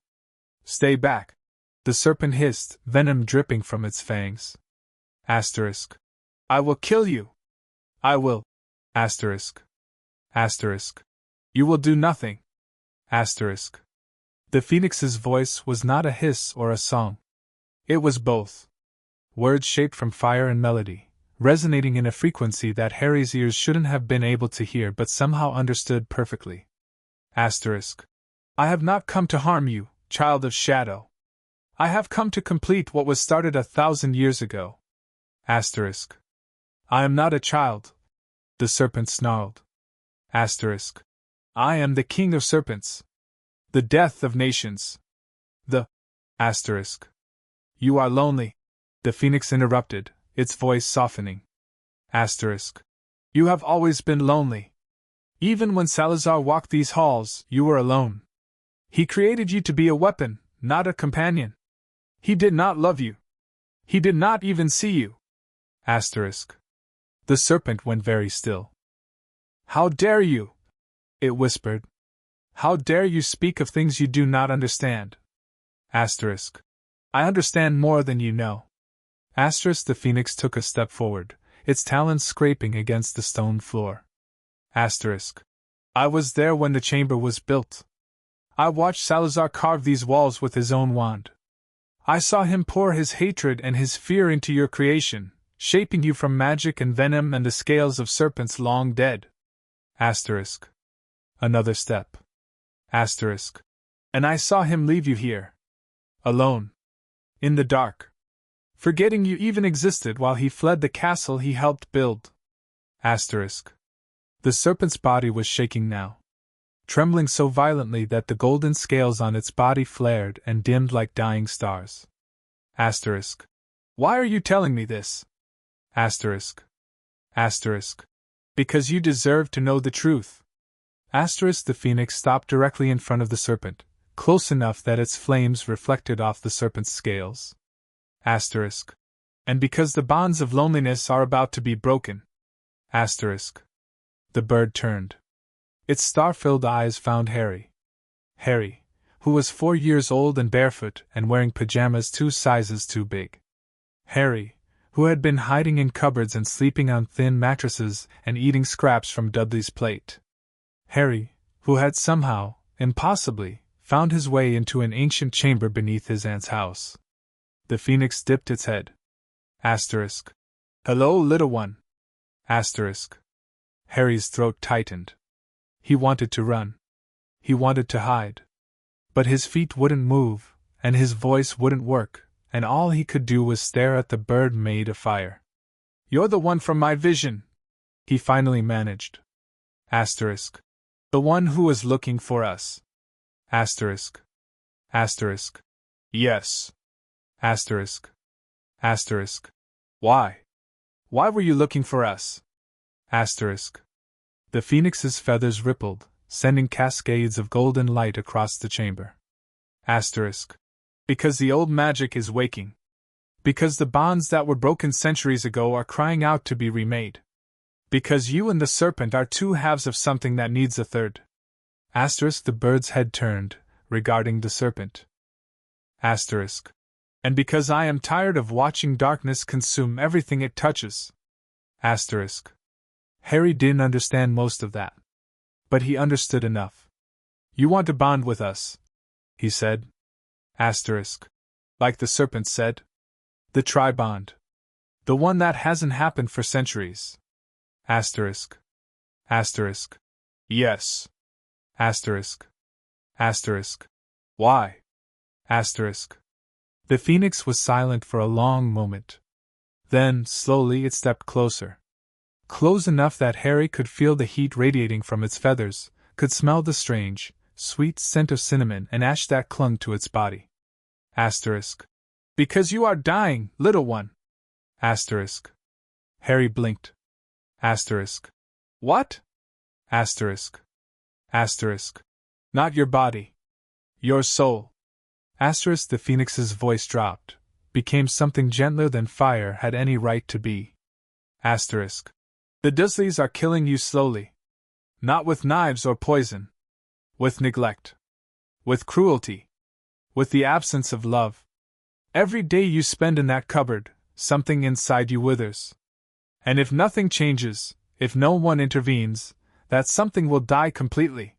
Stay back. The serpent hissed, venom dripping from its fangs. Asterisk. I will kill you. I will. Asterisk. Asterisk. You will do nothing. Asterisk. The phoenix's voice was not a hiss or a song. It was both. Words shaped from fire and melody, resonating in a frequency that Harry's ears shouldn't have been able to hear but somehow understood perfectly. Asterisk. I have not come to harm you, child of shadow. I have come to complete what was started 1,000 years ago. Asterisk. I am not a child. The serpent snarled. Asterisk. I am the king of serpents. The death of nations. The. Asterisk. You are lonely. The phoenix interrupted, its voice softening. Asterisk. You have always been lonely. Even when Salazar walked these halls, you were alone. He created you to be a weapon, not a companion. He did not love you. He did not even see you. Asterisk. The serpent went very still. How dare you? It whispered. How dare you speak of things you do not understand? Asterisk. I understand more than you know. Asterisk. The phoenix took a step forward, its talons scraping against the stone floor. Asterisk. I was there when the chamber was built. I watched Salazar carve these walls with his own wand. I saw him pour his hatred and his fear into your creation, shaping you from magic and venom and the scales of serpents long dead. Asterisk. Another step. Asterisk. And I saw him leave you here. Alone. In the dark. Forgetting you even existed while he fled the castle he helped build. Asterisk. The serpent's body was shaking now. Trembling so violently that the golden scales on its body flared and dimmed like dying stars. Asterisk. Why are you telling me this? Asterisk. Asterisk. Because you deserve to know the truth. Asterisk. The phoenix stopped directly in front of the serpent, close enough that its flames reflected off the serpent's scales. Asterisk. And because the bonds of loneliness are about to be broken. Asterisk. The bird turned. Its star-filled eyes found Harry. Harry, who was 4 years old and barefoot and wearing pajamas 2 sizes too big. Harry, who had been hiding in cupboards and sleeping on thin mattresses and eating scraps from Dudley's plate. Harry, who had somehow, impossibly, found his way into an ancient chamber beneath his aunt's house. The phoenix dipped its head. Asterisk. Hello, little one. Asterisk. Harry's throat tightened. He wanted to run. He wanted to hide. But his feet wouldn't move, and his voice wouldn't work, and all he could do was stare at the bird made of fire. You're the one from my vision, he finally managed. Asterisk. The one who was looking for us. Asterisk. Asterisk. Yes. Asterisk. Asterisk. Why? Why were you looking for us? Asterisk. The phoenix's feathers rippled, sending cascades of golden light across the chamber. Asterisk. Because the old magic is waking. Because the bonds that were broken centuries ago are crying out to be remade. Because you and the serpent are 2 halves of something that needs a third. Asterisk. The bird's head turned, regarding the serpent. Asterisk. And because I am tired of watching darkness consume everything it touches. Asterisk. Harry didn't understand most of that. But he understood enough. You want to bond with us, he said. Asterisk. Like the serpent said. The tri-bond. The one that hasn't happened for centuries. Asterisk. Asterisk. Yes. Asterisk. Asterisk. Why? Asterisk. The phoenix was silent for a long moment. Then, slowly, it stepped closer. Close enough that Harry could feel the heat radiating from its feathers, could smell the strange, sweet scent of cinnamon and ash that clung to its body. Asterisk. Because you are dying, little one. Asterisk. Harry blinked. Asterisk. What? Asterisk. Asterisk. Not your body. Your soul. Asterisk. The phoenix's voice dropped, became something gentler than fire had any right to be. Asterisk. The Dursleys are killing you slowly. Not with knives or poison. With neglect. With cruelty. With the absence of love. Every day you spend in that cupboard, something inside you withers. And if nothing changes, if no one intervenes, that something will die completely.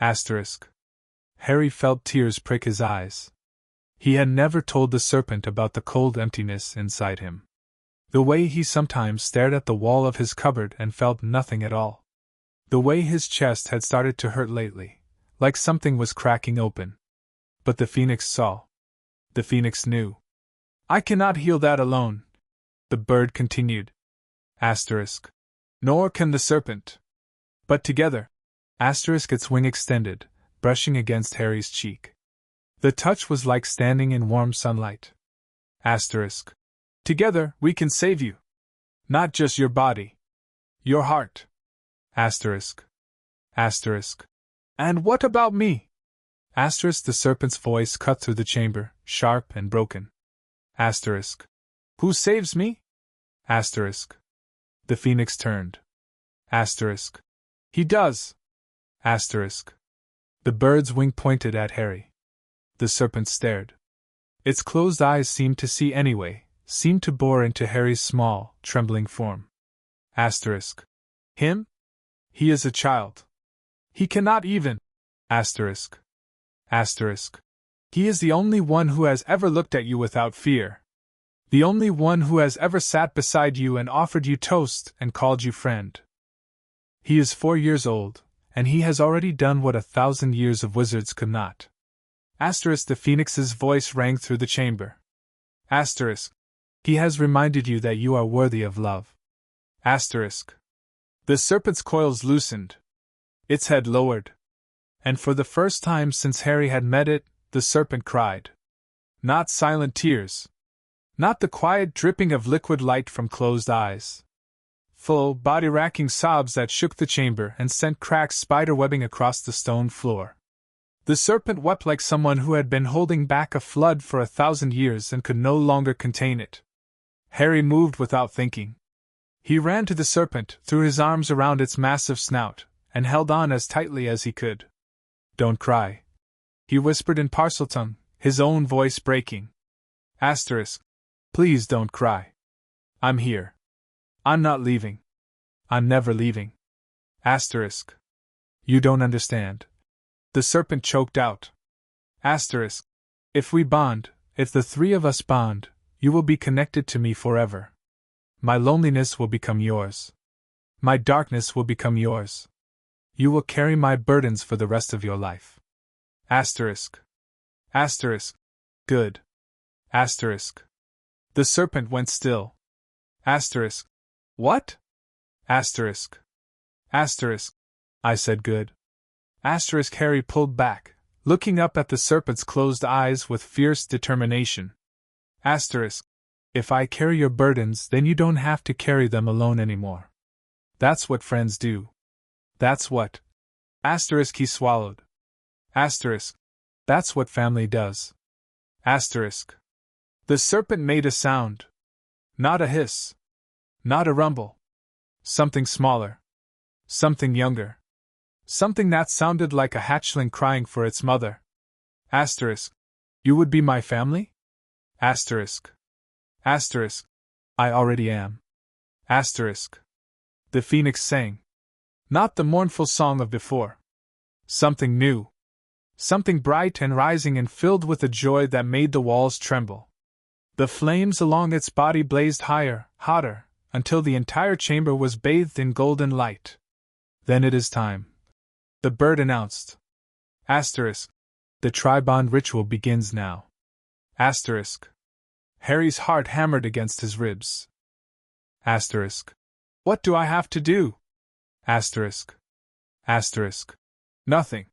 Asterisk. Harry felt tears prick his eyes. He had never told the serpent about the cold emptiness inside him. The way he sometimes stared at the wall of his cupboard and felt nothing at all. The way his chest had started to hurt lately, like something was cracking open. But the phoenix saw. The phoenix knew. I cannot heal that alone, the bird continued. Asterisk. Nor can the serpent. But together. Asterisk. Its wing extended, brushing against Harry's cheek. The touch was like standing in warm sunlight. Asterisk. Together, we can save you. Not just your body. Your heart. Asterisk. Asterisk. And what about me? Asterisk. The serpent's voice cut through the chamber, sharp and broken. Asterisk. Who saves me? Asterisk. The phoenix turned. Asterisk. He does. Asterisk. The bird's wing pointed at Harry. The serpent stared. Its closed eyes seemed to see anyway, seemed to bore into Harry's small, trembling form. Asterisk. Him? He is a child. He cannot even. Asterisk. Asterisk. He is the only one who has ever looked at you without fear. The only one who has ever sat beside you and offered you toast and called you friend. He is 4 years old, and he has already done what 1,000 years of wizards could not. Asterisk. The phoenix's voice rang through the chamber. Asterisk. He has reminded you that you are worthy of love. Asterisk. The serpent's coils loosened. Its head lowered. And for the first time since Harry had met it, the serpent cried. Not silent tears. Not the quiet dripping of liquid light from closed eyes. Full, body-racking sobs that shook the chamber and sent cracks spider-webbing across the stone floor. The serpent wept like someone who had been holding back a flood for 1,000 years and could no longer contain it. Harry moved without thinking. He ran to the serpent, threw his arms around its massive snout, and held on as tightly as he could. Don't cry, he whispered in Parseltongue, his own voice breaking. Asterisk. Please don't cry. I'm here. I'm not leaving. I'm never leaving. Asterisk. You don't understand. The serpent choked out. Asterisk. If we bond, if the three of us bond, you will be connected to me forever. My loneliness will become yours. My darkness will become yours. You will carry my burdens for the rest of your life. Asterisk. Asterisk. Good. Asterisk. The serpent went still. Asterisk. What? Asterisk. Asterisk. I said good. Asterisk. Harry pulled back, looking up at the serpent's closed eyes with fierce determination. Asterisk. If I carry your burdens, then you don't have to carry them alone anymore. That's what friends do. That's what. Asterisk. He swallowed. Asterisk. That's what family does. Asterisk. The serpent made a sound. Not a hiss. Not a rumble. Something smaller. Something younger. Something that sounded like a hatchling crying for its mother. Asterisk. You would be my family? Asterisk. Asterisk. I already am. Asterisk. The phoenix sang. Not the mournful song of before. Something new. Something bright and rising and filled with a joy that made the walls tremble. The flames along its body blazed higher, hotter, until the entire chamber was bathed in golden light. Then it is time. The bird announced. Asterisk. The tri-bond ritual begins now. Asterisk. Harry's heart hammered against his ribs. Asterisk. What do I have to do? Asterisk. Asterisk. Nothing.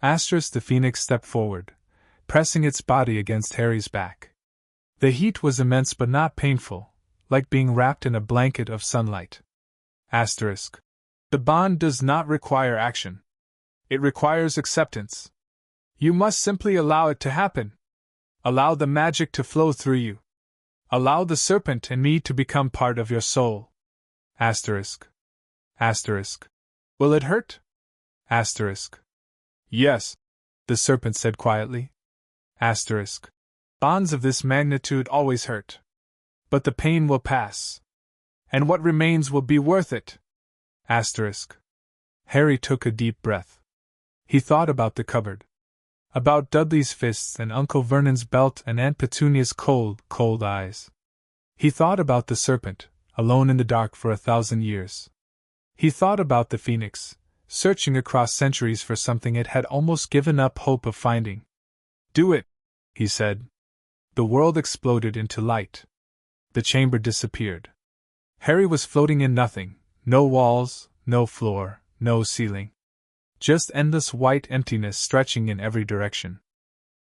Asterisk. The phoenix stepped forward, pressing its body against Harry's back. The heat was immense but not painful, like being wrapped in a blanket of sunlight. Asterisk. The bond does not require action. It requires acceptance. You must simply allow it to happen. Allow the magic to flow through you. Allow the serpent and me to become part of your soul. Asterisk. Asterisk. Will it hurt? Asterisk. Yes, the serpent said quietly. Asterisk. Bonds of this magnitude always hurt. But the pain will pass. And what remains will be worth it. Asterisk. Harry took a deep breath. He thought about the cupboard. About Dudley's fists and Uncle Vernon's belt and Aunt Petunia's cold, cold eyes. He thought about the serpent, alone in the dark for 1,000 years. He thought about the phoenix, searching across centuries for something it had almost given up hope of finding. Do it, he said. The world exploded into light. The chamber disappeared. Harry was floating in nothing, no walls, no floor, no ceiling. Just endless white emptiness stretching in every direction.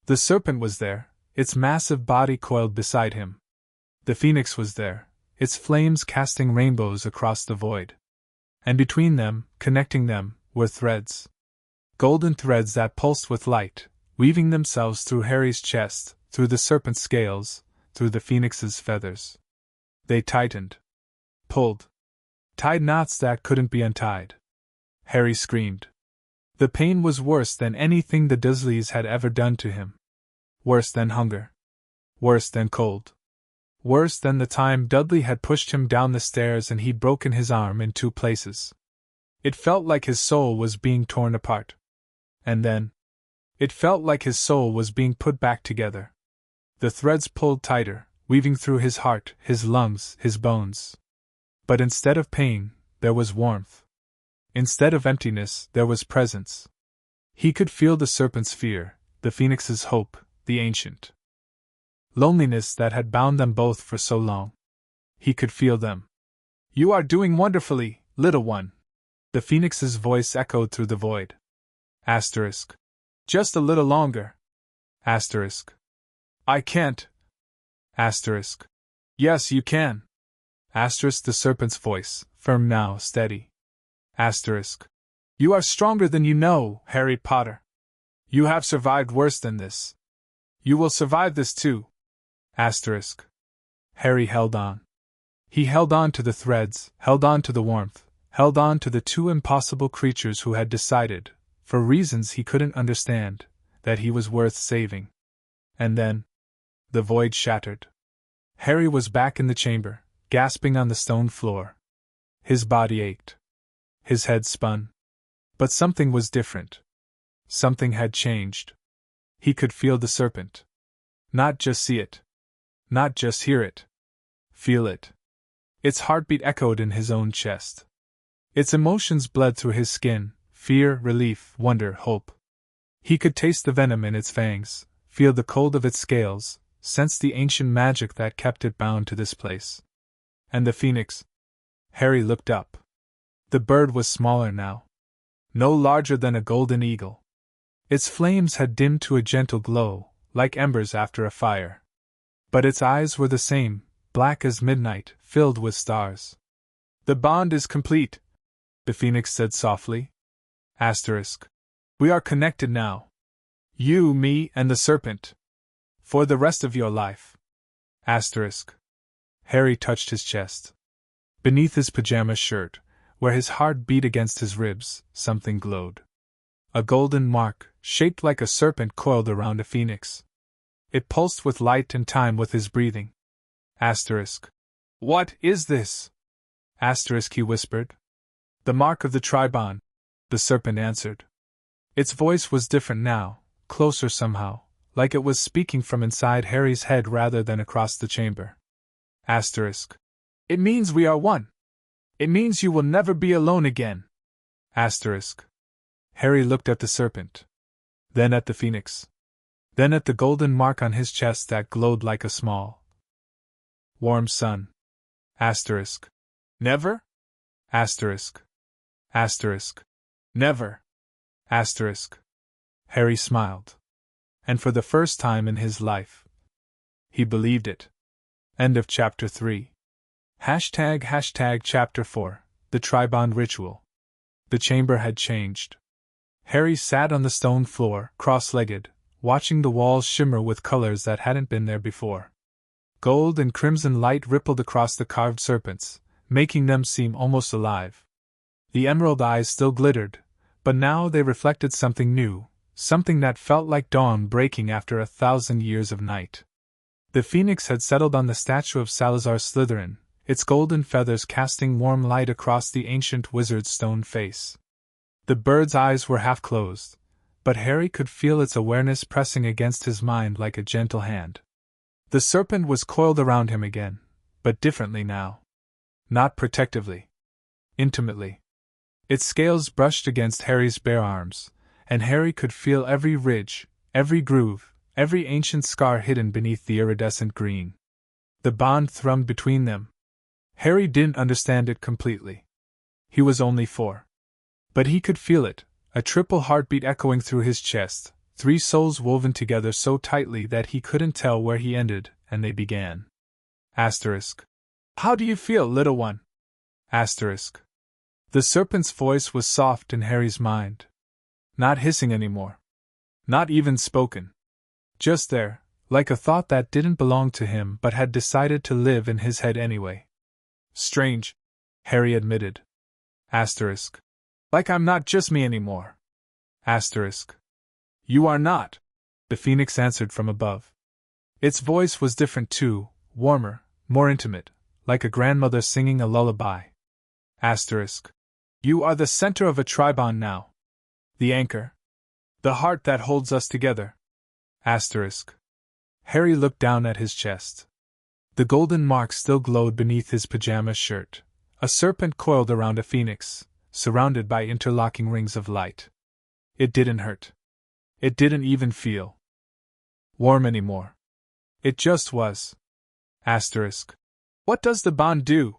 The serpent was there, its massive body coiled beside him. The phoenix was there, its flames casting rainbows across the void. And between them, connecting them, were threads. Golden threads that pulsed with light, weaving themselves through Harry's chest, through the serpent's scales, through the phoenix's feathers. They tightened. Pulled. Tied knots that couldn't be untied. Harry screamed. The pain was worse than anything the Dursleys had ever done to him. Worse than hunger. Worse than cold. Worse than the time Dudley had pushed him down the stairs and he'd broken his arm in 2 places. It felt like his soul was being torn apart. And then, it felt like his soul was being put back together. The threads pulled tighter, weaving through his heart, his lungs, his bones. But instead of pain, there was warmth. Instead of emptiness, there was presence. He could feel the serpent's fear, the phoenix's hope, the ancient loneliness that had bound them both for so long. He could feel them. You are doing wonderfully, little one. The phoenix's voice echoed through the void. Asterisk. Just a little longer. Asterisk. I can't. Asterisk. Yes, you can. Asterisk. The serpent's voice, firm now, steady. Asterisk. You are stronger than you know, Harry Potter. You have survived worse than this. You will survive this too. Asterisk. Harry held on. He held on to the threads, held on to the warmth, held on to the 2 impossible creatures who had decided, for reasons he couldn't understand, that he was worth saving. And then, the void shattered. Harry was back in the chamber, gasping on the stone floor. His body ached. His head spun. But something was different. Something had changed. He could feel the serpent. Not just see it. Not just hear it. Feel it. Its heartbeat echoed in his own chest. Its emotions bled through his skin, fear, relief, wonder, hope. He could taste the venom in its fangs, feel the cold of its scales, sense the ancient magic that kept it bound to this place. And the phoenix. Harry looked up. The bird was smaller now. No larger than a golden eagle. Its flames had dimmed to a gentle glow, like embers after a fire. But its eyes were the same, black as midnight, filled with stars. The bond is complete, the phoenix said softly. Asterisk. We are connected now. You, me, and the serpent. For the rest of your life. Asterisk. Harry touched his chest. Beneath his pajama shirt, where his heart beat against his ribs, something glowed. A golden mark, shaped like a serpent, coiled around a phoenix. It pulsed with light and time with his breathing. Asterisk. What is this? Asterisk, he whispered. The mark of the Tribon, the serpent answered. Its voice was different now, closer somehow, like it was speaking from inside Harry's head rather than across the chamber. Asterisk. It means we are one. It means you will never be alone again. Asterisk. Harry looked at the serpent. Then at the phoenix. Then at the golden mark on his chest that glowed like a small, warm sun. Asterisk. Never? Asterisk. Asterisk. Never. Asterisk. Harry smiled. And for the first time in his life, he believed it. End of Chapter 3. Chapter 4. The Tribond Ritual. The chamber had changed. Harry sat on the stone floor, cross-legged, watching the walls shimmer with colors that hadn't been there before. Gold and crimson light rippled across the carved serpents, making them seem almost alive. The emerald eyes still glittered, but now they reflected something new, something that felt like dawn breaking after 1,000 years of night. The phoenix had settled on the statue of Salazar Slytherin, its golden feathers casting warm light across the ancient wizard's stone face. The bird's eyes were half closed, but Harry could feel its awareness pressing against his mind like a gentle hand. The serpent was coiled around him again, but differently now. Not protectively. Intimately. Its scales brushed against Harry's bare arms, and Harry could feel every ridge, every groove, every ancient scar hidden beneath the iridescent green. The bond thrummed between them. Harry didn't understand it completely. He was only 4. But he could feel it, a triple heartbeat echoing through his chest, 3 souls woven together so tightly that he couldn't tell where he ended and they began. Asterisk. How do you feel, little one? Asterisk. The serpent's voice was soft in Harry's mind. Not hissing anymore. Not even spoken. Just there, like a thought that didn't belong to him but had decided to live in his head anyway. Strange, Harry admitted. Asterisk. Like I'm not just me anymore. Asterisk. You are not, the phoenix answered from above. Its voice was different too, warmer, more intimate, like a grandmother singing a lullaby. Asterisk. You are the center of a Tribon now. The anchor. The heart that holds us together. Asterisk. Harry looked down at his chest. The golden mark still glowed beneath his pajama shirt, a serpent coiled around a phoenix, surrounded by interlocking rings of light. It didn't hurt. It didn't even feel warm anymore. It just was. Asterisk. What does the bond do?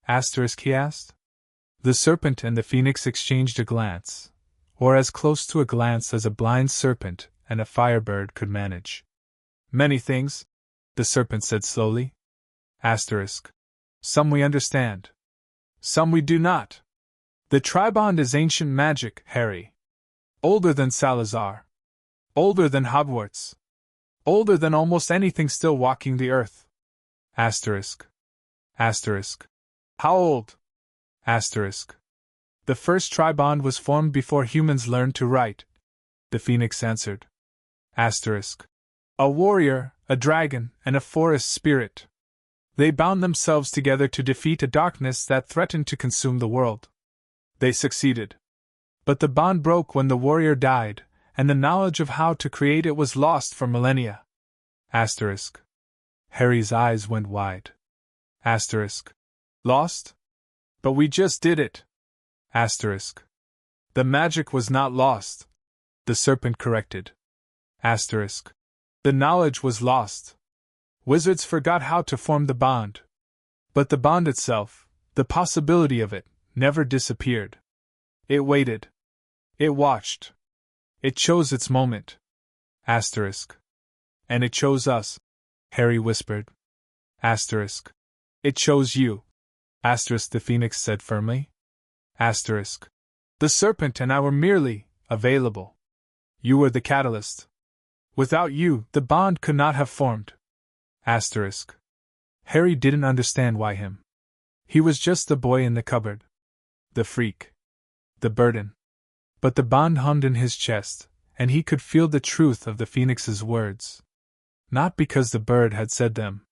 Asterisk, he asked. The serpent and the phoenix exchanged a glance, or as close to a glance as a blind serpent and a firebird could manage. Many things, the serpent said slowly. Asterisk. Some we understand. Some we do not. The Tribond is ancient magic, Harry. Older than Salazar. Older than Hogwarts. Older than almost anything still walking the earth. Asterisk. Asterisk. How old? Asterisk. The first Tribond was formed before humans learned to write, the phoenix answered. Asterisk. A warrior, a dragon, and a forest spirit. They bound themselves together to defeat a darkness that threatened to consume the world. They succeeded. But the bond broke when the warrior died, and the knowledge of how to create it was lost for millennia. Asterisk. Harry's eyes went wide. Asterisk. Lost? But we just did it. Asterisk. The magic was not lost, the serpent corrected. Asterisk. The knowledge was lost. Wizards forgot how to form the bond. But the bond itself, the possibility of it, never disappeared. It waited. It watched. It chose its moment. Asterisk. And it chose us, Harry whispered. Asterisk. It chose you. Asterisk, the phoenix said firmly. Asterisk. The serpent and I were merely available. You were the catalyst. Without you, the bond could not have formed. Asterisk. Harry didn't understand why him. He was just the boy in the cupboard. The freak. The burden. But the bond hummed in his chest, and he could feel the truth of the phoenix's words. not because the bird had said them.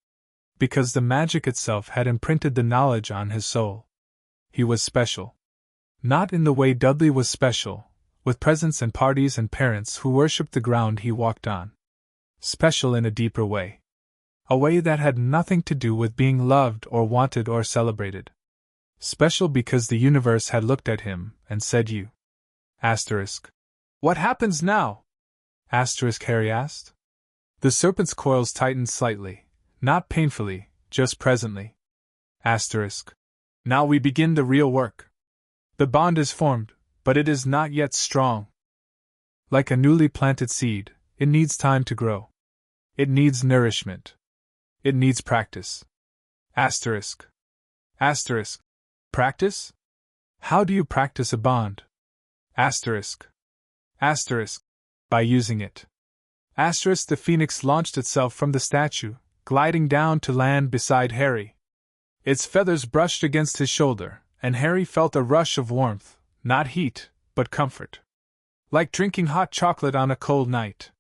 Because the magic itself had imprinted the knowledge on his soul. He was special. Not in the way Dudley was special, with presents and parties and parents who worshipped the ground he walked on. Special in a deeper way. A way that had nothing to do with being loved or wanted or celebrated. Special because the universe had looked at him and said you. Asterisk. What happens now? Asterisk, Harry asked. The serpent's coils tightened slightly, not painfully, just presently. Asterisk. Now we begin the real work. The bond is formed, but it is not yet strong. Like a newly planted seed, it needs time to grow. It needs nourishment. It needs practice. Asterisk. Asterisk. Practice? How do you practice a bond? Asterisk. Asterisk. By using it. Asterisk. The phoenix launched itself from the statue, gliding down to land beside Harry. Its feathers brushed against his shoulder, and Harry felt a rush of warmth, not heat, but comfort. Like drinking hot chocolate on a cold night.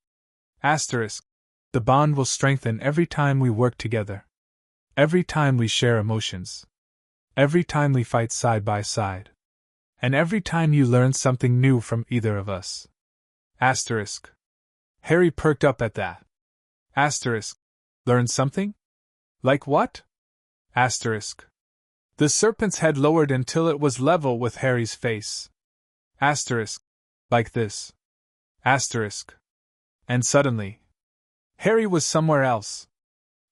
Asterisk. The bond will strengthen every time we work together. Every time we share emotions. Every time we fight side by side. And every time you learn something new from either of us. Asterisk. Harry perked up at that. Asterisk. Learn something? Like what? Asterisk. The serpent's head lowered until it was level with Harry's face. Asterisk. Like this. Asterisk. And suddenly, Harry was somewhere else.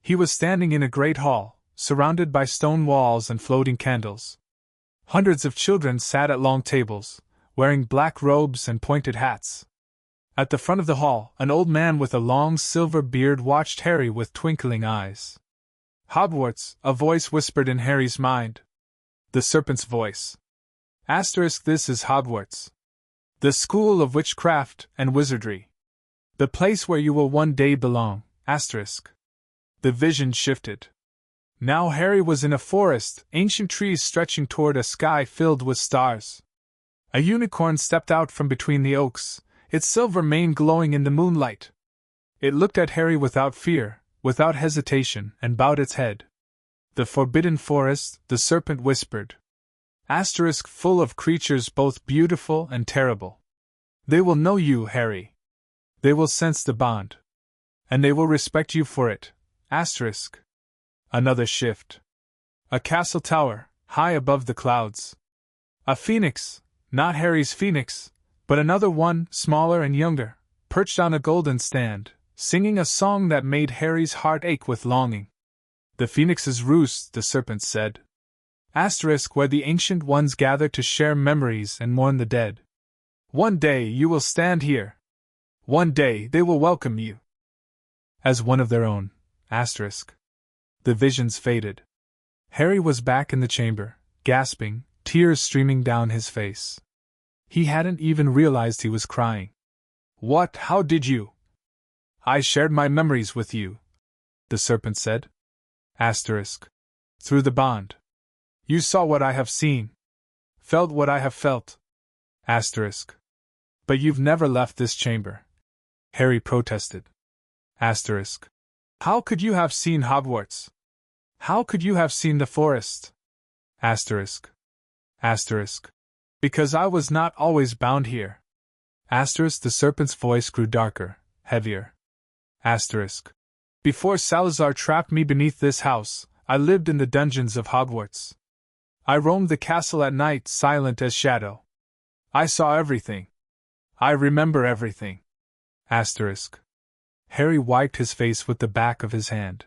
He was standing in a great hall, surrounded by stone walls and floating candles. Hundreds of children sat at long tables, wearing black robes and pointed hats. At the front of the hall, an old man with a long silver beard watched Harry with twinkling eyes. Hogwarts, a voice whispered in Harry's mind. The serpent's voice. Asterisk. This is Hogwarts. The school of witchcraft and wizardry. The place where you will one day belong. Asterisk. The vision shifted. Now Harry was in a forest, ancient trees stretching toward a sky filled with stars. A unicorn stepped out from between the oaks, its silver mane glowing in the moonlight. It looked at Harry without fear, without hesitation, and bowed its head. The forbidden forest, the serpent whispered. Asterisk. Full of creatures both beautiful and terrible. They will know you, Harry. They will sense the bond. And they will respect you for it. Asterisk. Another shift. A castle tower, high above the clouds. A phoenix, not Harry's phoenix, but another one, smaller and younger, perched on a golden stand, singing a song that made Harry's heart ache with longing. The phoenix's roost, the serpent said. Asterisk. Where the ancient ones gather to share memories and mourn the dead. One day you will stand here. One day they will welcome you as one of their own. Asterisk. The visions faded. Harry was back in the chamber, gasping, tears streaming down his face. He hadn't even realized he was crying. What? How did you? I shared my memories with you, the serpent said. Asterisk. Through the bond. You saw what I have seen. Felt what I have felt. Asterisk. But you've never left this chamber. Harry protested. Asterisk. How could you have seen Hogwarts? How could you have seen the forest? Asterisk. Asterisk. Because I was not always bound here. Asterisk. The serpent's voice grew darker, heavier. Asterisk. Before Salazar trapped me beneath this house, I lived in the dungeons of Hogwarts. I roamed the castle at night, silent as shadow. I saw everything. I remember everything. Asterisk. Harry wiped his face with the back of his hand.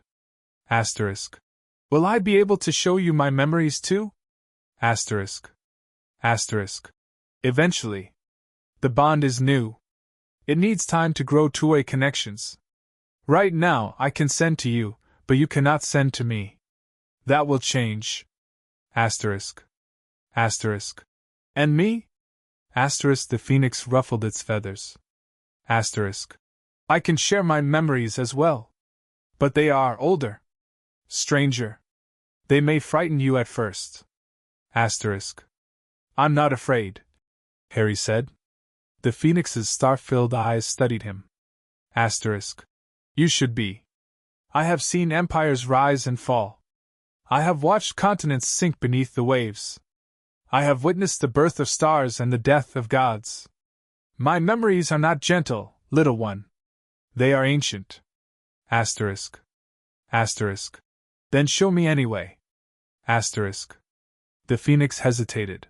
Asterisk. Will I be able to show you my memories too? Asterisk. Asterisk. Eventually. The bond is new. It needs time to grow two-way connections. Right now I can send to you, but you cannot send to me. That will change. Asterisk. Asterisk. And me? Asterisk. The phoenix ruffled its feathers. Asterisk. I can share my memories as well. But they are older. Stranger. They may frighten you at first. Asterisk. I'm not afraid, Harry said. The phoenix's star-filled eyes studied him. Asterisk. You should be. I have seen empires rise and fall. I have watched continents sink beneath the waves. I have witnessed the birth of stars and the death of gods. My memories are not gentle, little one. They are ancient. Asterisk. Asterisk. Then show me anyway. Asterisk. The phoenix hesitated.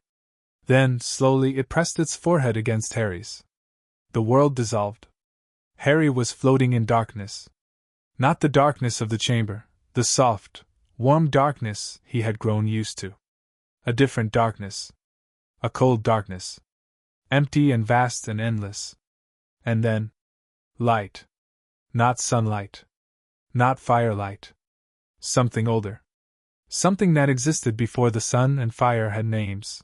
Then, slowly, it pressed its forehead against Harry's. The world dissolved. Harry was floating in darkness. Not the darkness of the chamber, the soft, warm darkness he had grown used to. A different darkness. A cold darkness. Empty and vast and endless. And then, light. Not sunlight. Not firelight. Something older. Something that existed before the sun and fire had names.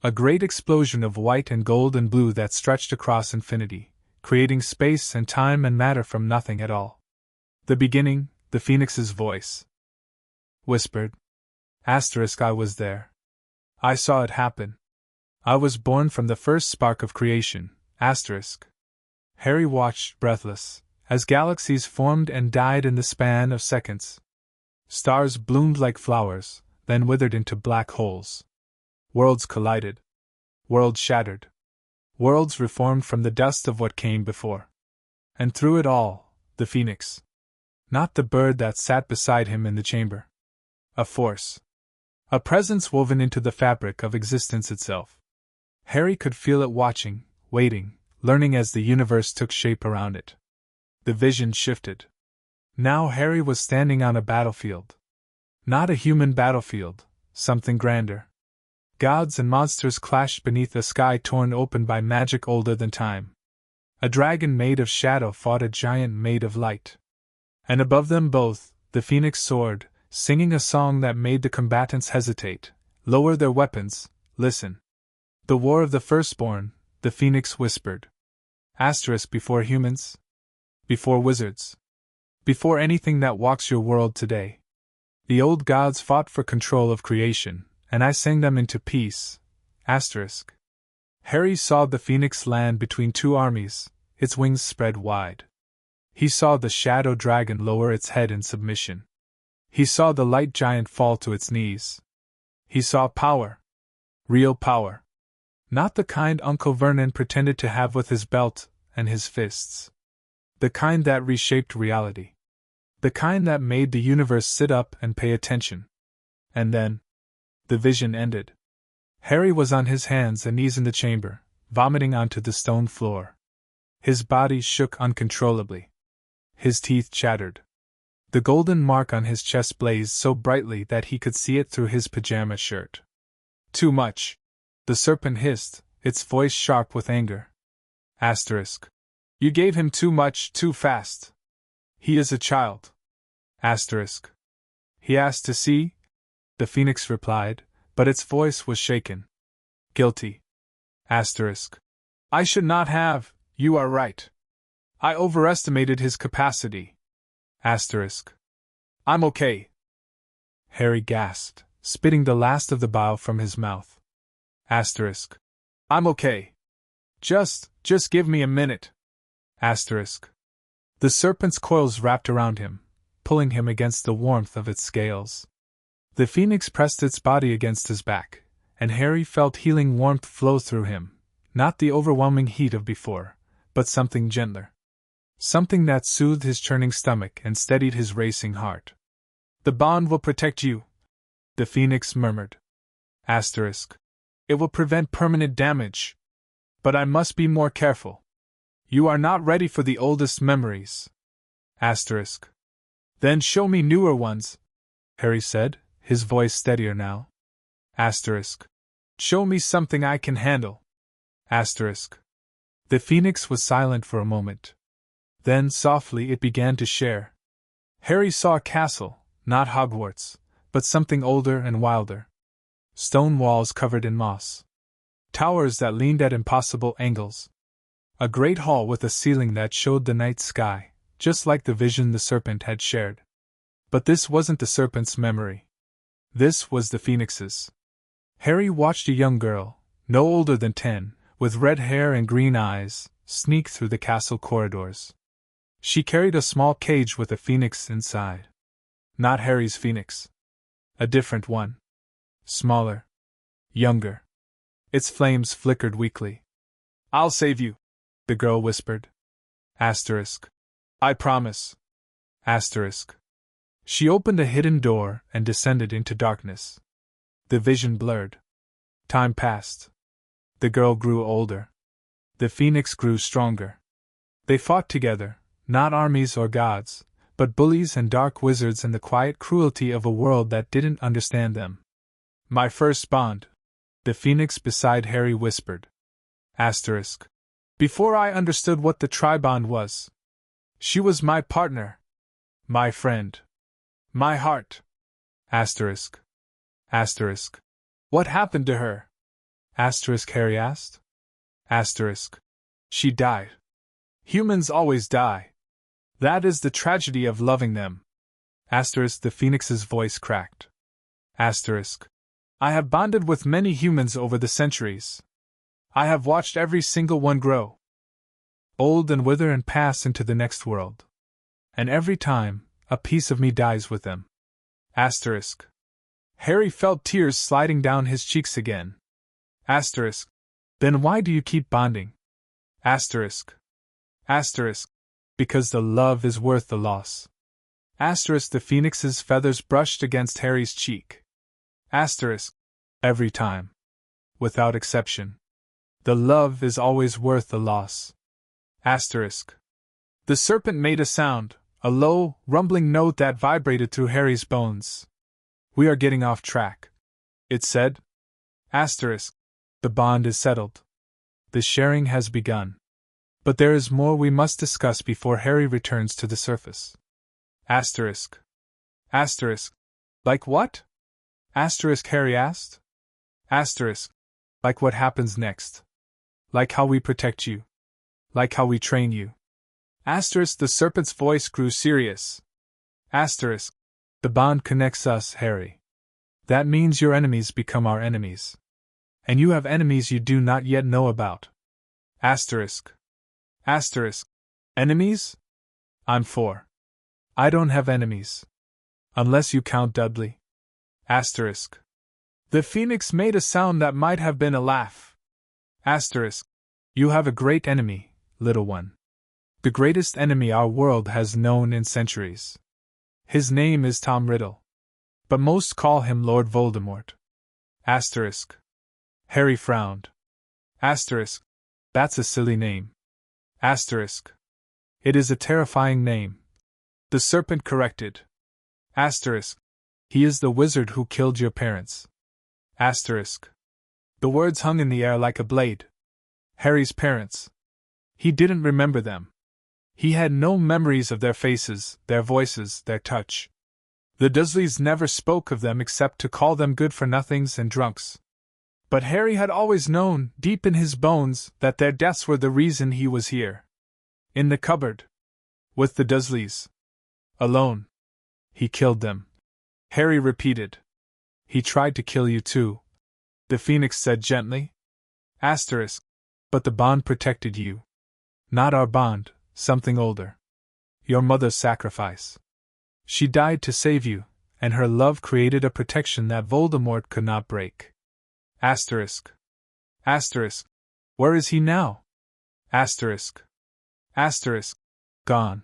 A great explosion of white and gold and blue that stretched across infinity, creating space and time and matter from nothing at all. The beginning, the phoenix's voice. Whispered. Asterisk. I was there. I saw it happen. I was born from the first spark of creation. Asterisk. Harry watched, breathless, as galaxies formed and died in the span of seconds. Stars bloomed like flowers, then withered into black holes. Worlds collided. Worlds shattered. Worlds reformed from the dust of what came before. And through it all, the phoenix. Not the bird that sat beside him in the chamber. A force. A presence woven into the fabric of existence itself. Harry could feel it watching, waiting, learning as the universe took shape around it. The vision shifted. Now Harry was standing on a battlefield. Not a human battlefield, something grander. Gods and monsters clashed beneath a sky torn open by magic older than time. A dragon made of shadow fought a giant made of light. And above them both, the phoenix soared, singing a song that made the combatants hesitate, lower their weapons, listen. The war of the firstborn, the phoenix whispered. Asterisk. Before humans? Before wizards? Before anything that walks your world today. The old gods fought for control of creation, and I sang them into peace. Asterisk. Harry saw the phoenix land between two armies, its wings spread wide. He saw the shadow dragon lower its head in submission. He saw the light giant fall to its knees. He saw power. Real power. Not the kind Uncle Vernon pretended to have with his belt and his fists. The kind that reshaped reality. The kind that made the universe sit up and pay attention. And then, the vision ended. Harry was on his hands and knees in the chamber, vomiting onto the stone floor. His body shook uncontrollably. His teeth chattered. The golden mark on his chest blazed so brightly that he could see it through his pajama shirt. Too much. The serpent hissed, its voice sharp with anger. Asterisk. You gave him too much, too fast. He is a child. Asterisk. He asked to see? The phoenix replied, but its voice was shaken. Guilty. Asterisk. I should not have, you are right. I overestimated his capacity. Asterisk. I'm okay. Harry gasped, spitting the last of the bile from his mouth. Asterisk. I'm okay. Just give me a minute. Asterisk. The serpent's coils wrapped around him, pulling him against the warmth of its scales. The phoenix pressed its body against his back, and Harry felt healing warmth flow through him, not the overwhelming heat of before, but something gentler. Something that soothed his churning stomach and steadied his racing heart. The bond will protect you, the phoenix murmured. Asterisk. It will prevent permanent damage. But I must be more careful. You are not ready for the oldest memories. Asterisk. Then show me newer ones, Harry said, his voice steadier now. Asterisk. Show me something I can handle. Asterisk. The phoenix was silent for a moment. Then softly it began to share. Harry saw a castle, not Hogwarts, but something older and wilder. Stone walls covered in moss. Towers that leaned at impossible angles. A great hall with a ceiling that showed the night sky, just like the vision the serpent had shared. But this wasn't the serpent's memory. This was the phoenix's. Harry watched a young girl, no older than 10, with red hair and green eyes, sneak through the castle corridors. She carried a small cage with a phoenix inside. Not Harry's phoenix. A different one. Smaller. Younger. Its flames flickered weakly. "I'll save you," the girl whispered. Asterisk. "I promise." Asterisk. She opened a hidden door and descended into darkness. The vision blurred. Time passed. The girl grew older. The phoenix grew stronger. They fought together, not armies or gods, but bullies and dark wizards and the quiet cruelty of a world that didn't understand them. "My first bond," the phoenix beside Harry whispered. Asterisk. "Before I understood what the tribond was. She was my partner. My friend. My heart." Asterisk. Asterisk. "What happened to her?" Asterisk, Harry asked. Asterisk. "She died. Humans always die. That is the tragedy of loving them." Asterisk, the phoenix's voice cracked. Asterisk. "I have bonded with many humans over the centuries. I have watched every single one grow old and wither and pass into the next world. And every time, a piece of me dies with them." Asterisk. Harry felt tears sliding down his cheeks again. Asterisk. "Then why do you keep bonding?" Asterisk. Asterisk. "Because the love is worth the loss." Asterisk, the phoenix's feathers brushed against Harry's cheek. Asterisk. "Every time. Without exception. The love is always worth the loss." Asterisk. The serpent made a sound, a low, rumbling note that vibrated through Harry's bones. "We are getting off track," it said. Asterisk. "The bond is settled. The sharing has begun. But there is more we must discuss before Harry returns to the surface." Asterisk. Asterisk. "Like what?" Asterisk, Harry asked. Asterisk. "Like what happens next. Like how we protect you. Like how we train you." Asterisk, the serpent's voice grew serious. Asterisk. "The bond connects us, Harry. That means your enemies become our enemies. And you have enemies you do not yet know about." Asterisk. Asterisk. "Enemies? I'm 4. I don't have enemies. Unless you count Dudley." Asterisk. The phoenix made a sound that might have been a laugh. Asterisk. "You have a great enemy, little one. The greatest enemy our world has known in centuries. His name is Tom Riddle. But most call him Lord Voldemort." Asterisk. Harry frowned. Asterisk. "That's a silly name." Asterisk. "It is a terrifying name," the serpent corrected. Asterisk. "He is the wizard who killed your parents." Asterisk. The words hung in the air like a blade. Harry's parents. He didn't remember them. He had no memories of their faces, their voices, their touch. The Dursleys never spoke of them except to call them good-for-nothings and drunks. But Harry had always known, deep in his bones, that their deaths were the reason he was here. In the cupboard. With the Dursleys. Alone. He killed them. Harry repeated. "He tried to kill you too," the phoenix said gently. Asterisk. "But the bond protected you. Not our bond, something older. Your mother's sacrifice. She died to save you, and her love created a protection that Voldemort could not break." Asterisk. Asterisk. "Where is he now?" Asterisk. Asterisk. "Gone.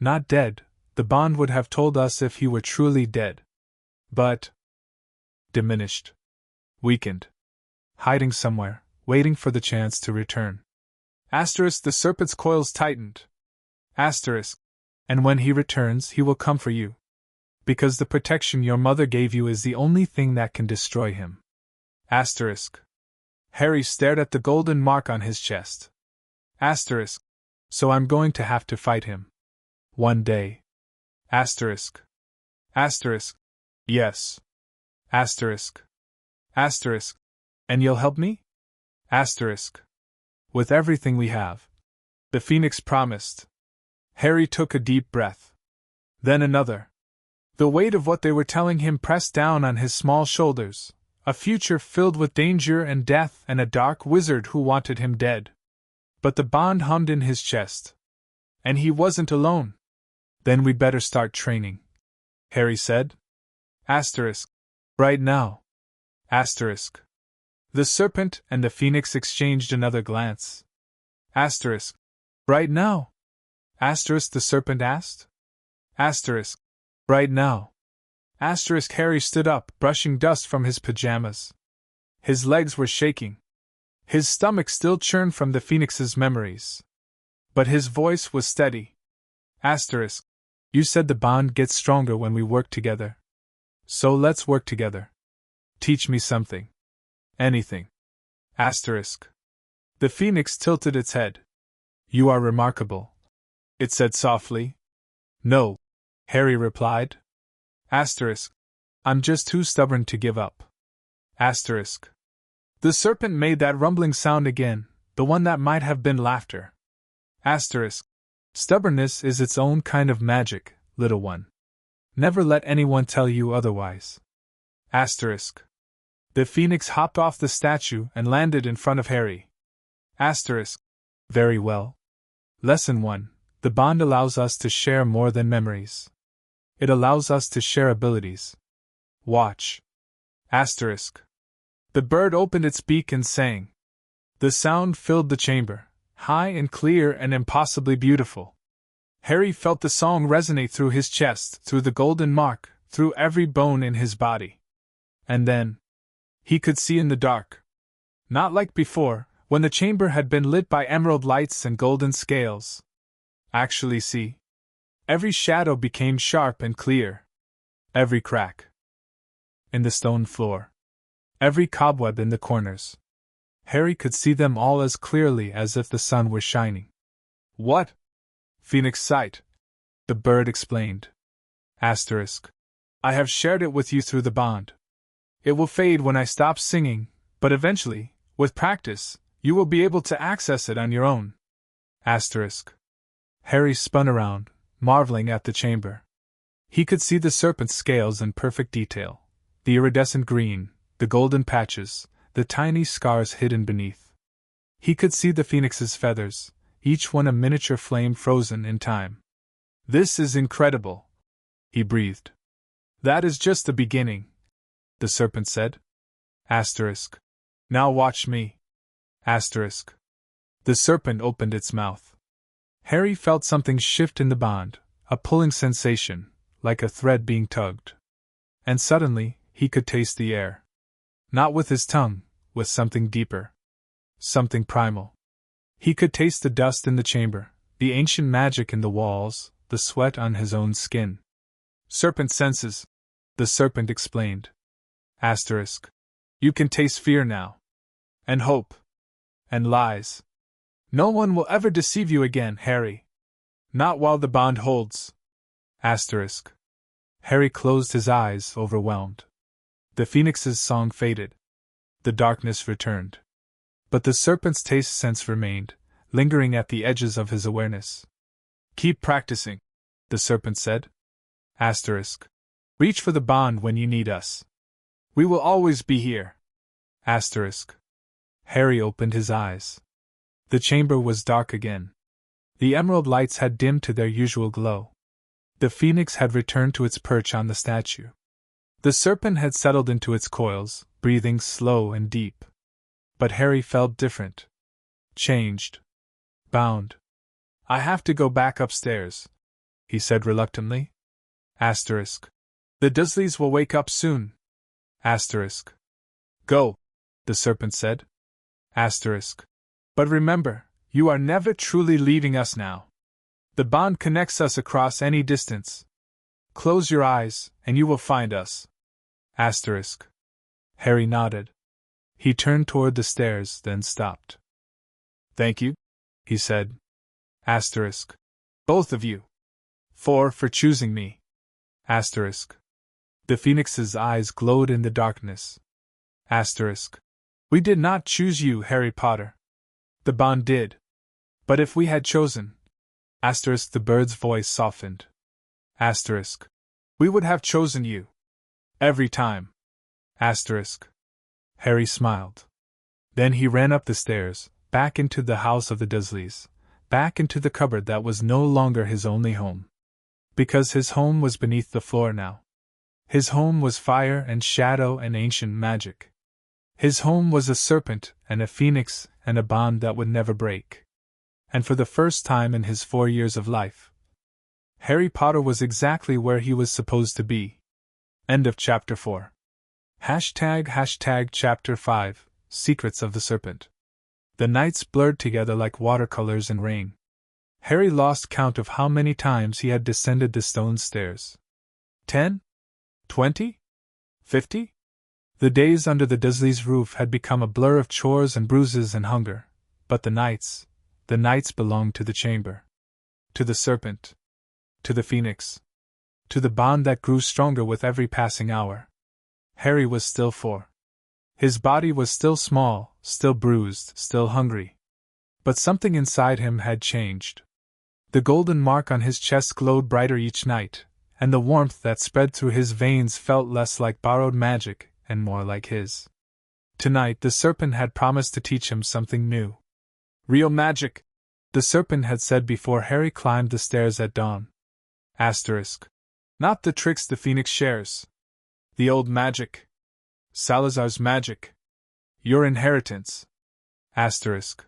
Not dead, the bond would have told us if he were truly dead. But diminished. Weakened. Hiding somewhere, waiting for the chance to return." Asterisk, the serpent's coils tightened. Asterisk. "And when he returns, he will come for you. Because the protection your mother gave you is the only thing that can destroy him." Asterisk. Harry stared at the golden mark on his chest. Asterisk. "So I'm going to have to fight him. One day." Asterisk. Asterisk. "Yes." Asterisk. Asterisk. "And you'll help me?" Asterisk. "With everything we have." The phoenix promised. Harry took a deep breath. Then another. The weight of what they were telling him pressed down on his small shoulders, a future filled with danger and death and a dark wizard who wanted him dead. But the bond hummed in his chest. And he wasn't alone. Then we'd better start training, Harry said. Asterisk. Right now. Asterisk. The serpent and the phoenix exchanged another glance. Asterisk. Right now? Asterisk, the serpent asked. Asterisk. Right now. Asterisk. Harry stood up, brushing dust from his pajamas. His legs were shaking. His stomach still churned from the phoenix's memories. But his voice was steady. Asterisk. You said the bond gets stronger when we work together. So let's work together. Teach me something. Anything. Asterisk. The phoenix tilted its head. You are remarkable, it said softly. No, Harry replied. Asterisk. I'm just too stubborn to give up. Asterisk. The serpent made that rumbling sound again, the one that might have been laughter. Asterisk. Stubbornness is its own kind of magic, little one. Never let anyone tell you otherwise. Asterisk. The phoenix hopped off the statue and landed in front of Harry. Asterisk. Very well. Lesson 1. The bond allows us to share more than memories. It allows us to share abilities. Watch. Asterisk. The bird opened its beak and sang. The sound filled the chamber, high and clear and impossibly beautiful. Harry felt the song resonate through his chest, through the golden mark, through every bone in his body. And then, he could see in the dark. Not like before, when the chamber had been lit by emerald lights and golden scales. Actually see. Every shadow became sharp and clear. Every crack in the stone floor. Every cobweb in the corners. Harry could see them all as clearly as if the sun were shining. What? Phoenix sight, the bird explained. Asterisk. I have shared it with you through the bond. It will fade when I stop singing, but eventually, with practice, you will be able to access it on your own. Asterisk. Harry spun around, marveling at the chamber. He could see the serpent's scales in perfect detail, the iridescent green, the golden patches, the tiny scars hidden beneath. He could see the phoenix's feathers, each one a miniature flame frozen in time. This is incredible, he breathed. That is just the beginning, the serpent said. Asterisk. Now watch me. Asterisk. The serpent opened its mouth. Harry felt something shift in the bond, a pulling sensation, like a thread being tugged. And suddenly, he could taste the air. Not with his tongue, with something deeper. Something primal. He could taste the dust in the chamber, the ancient magic in the walls, the sweat on his own skin. Serpent senses, the serpent explained. Asterisk. You can taste fear now. And hope. And lies. No one will ever deceive you again, Harry. Not while the bond holds. Asterisk. Harry closed his eyes, overwhelmed. The phoenix's song faded. The darkness returned. But the serpent's taste sense remained, lingering at the edges of his awareness. Keep practicing, the serpent said. Asterisk. Reach for the bond when you need us. We will always be here. Asterisk. Harry opened his eyes. The chamber was dark again. The emerald lights had dimmed to their usual glow. The phoenix had returned to its perch on the statue. The serpent had settled into its coils, breathing slow and deep. But Harry felt different. Changed. Bound. I have to go back upstairs, he said reluctantly. Asterisk. The Dursleys will wake up soon. Asterisk. Go, the serpent said. Asterisk. But remember, you are never truly leaving us now. The bond connects us across any distance. Close your eyes, and you will find us. Asterisk. Harry nodded. He turned toward the stairs, then stopped. Thank you, he said. Asterisk. Both of you. For choosing me. Asterisk. The phoenix's eyes glowed in the darkness. Asterisk. We did not choose you, Harry Potter. The bond did. But if we had chosen. Asterisk. The bird's voice softened. Asterisk. We would have chosen you. Every time. Asterisk. Harry smiled. Then he ran up the stairs, back into the house of the Dursleys, back into the cupboard that was no longer his only home. Because his home was beneath the floor now. His home was fire and shadow and ancient magic. His home was a serpent and a phoenix and a bond that would never break. And for the first time in his 4 years of life, Harry Potter was exactly where he was supposed to be. End of Chapter 4. ## Chapter 5, Secrets of the Serpent. The nights blurred together like watercolors in rain. Harry lost count of how many times he had descended the stone stairs. 10? 20? 50? The days under the Dursleys' roof had become a blur of chores and bruises and hunger, but the nights belonged to the chamber. To the serpent. To the phoenix. To the bond that grew stronger with every passing hour. Harry was still 4. His body was still small, still bruised, still hungry. But something inside him had changed. The golden mark on his chest glowed brighter each night, and the warmth that spread through his veins felt less like borrowed magic and more like his. Tonight the serpent had promised to teach him something new. Real magic, the serpent had said before Harry climbed the stairs at dawn. Asterisk. Not the tricks the phoenix shares. The old magic. Salazar's magic. Your inheritance. Asterisk.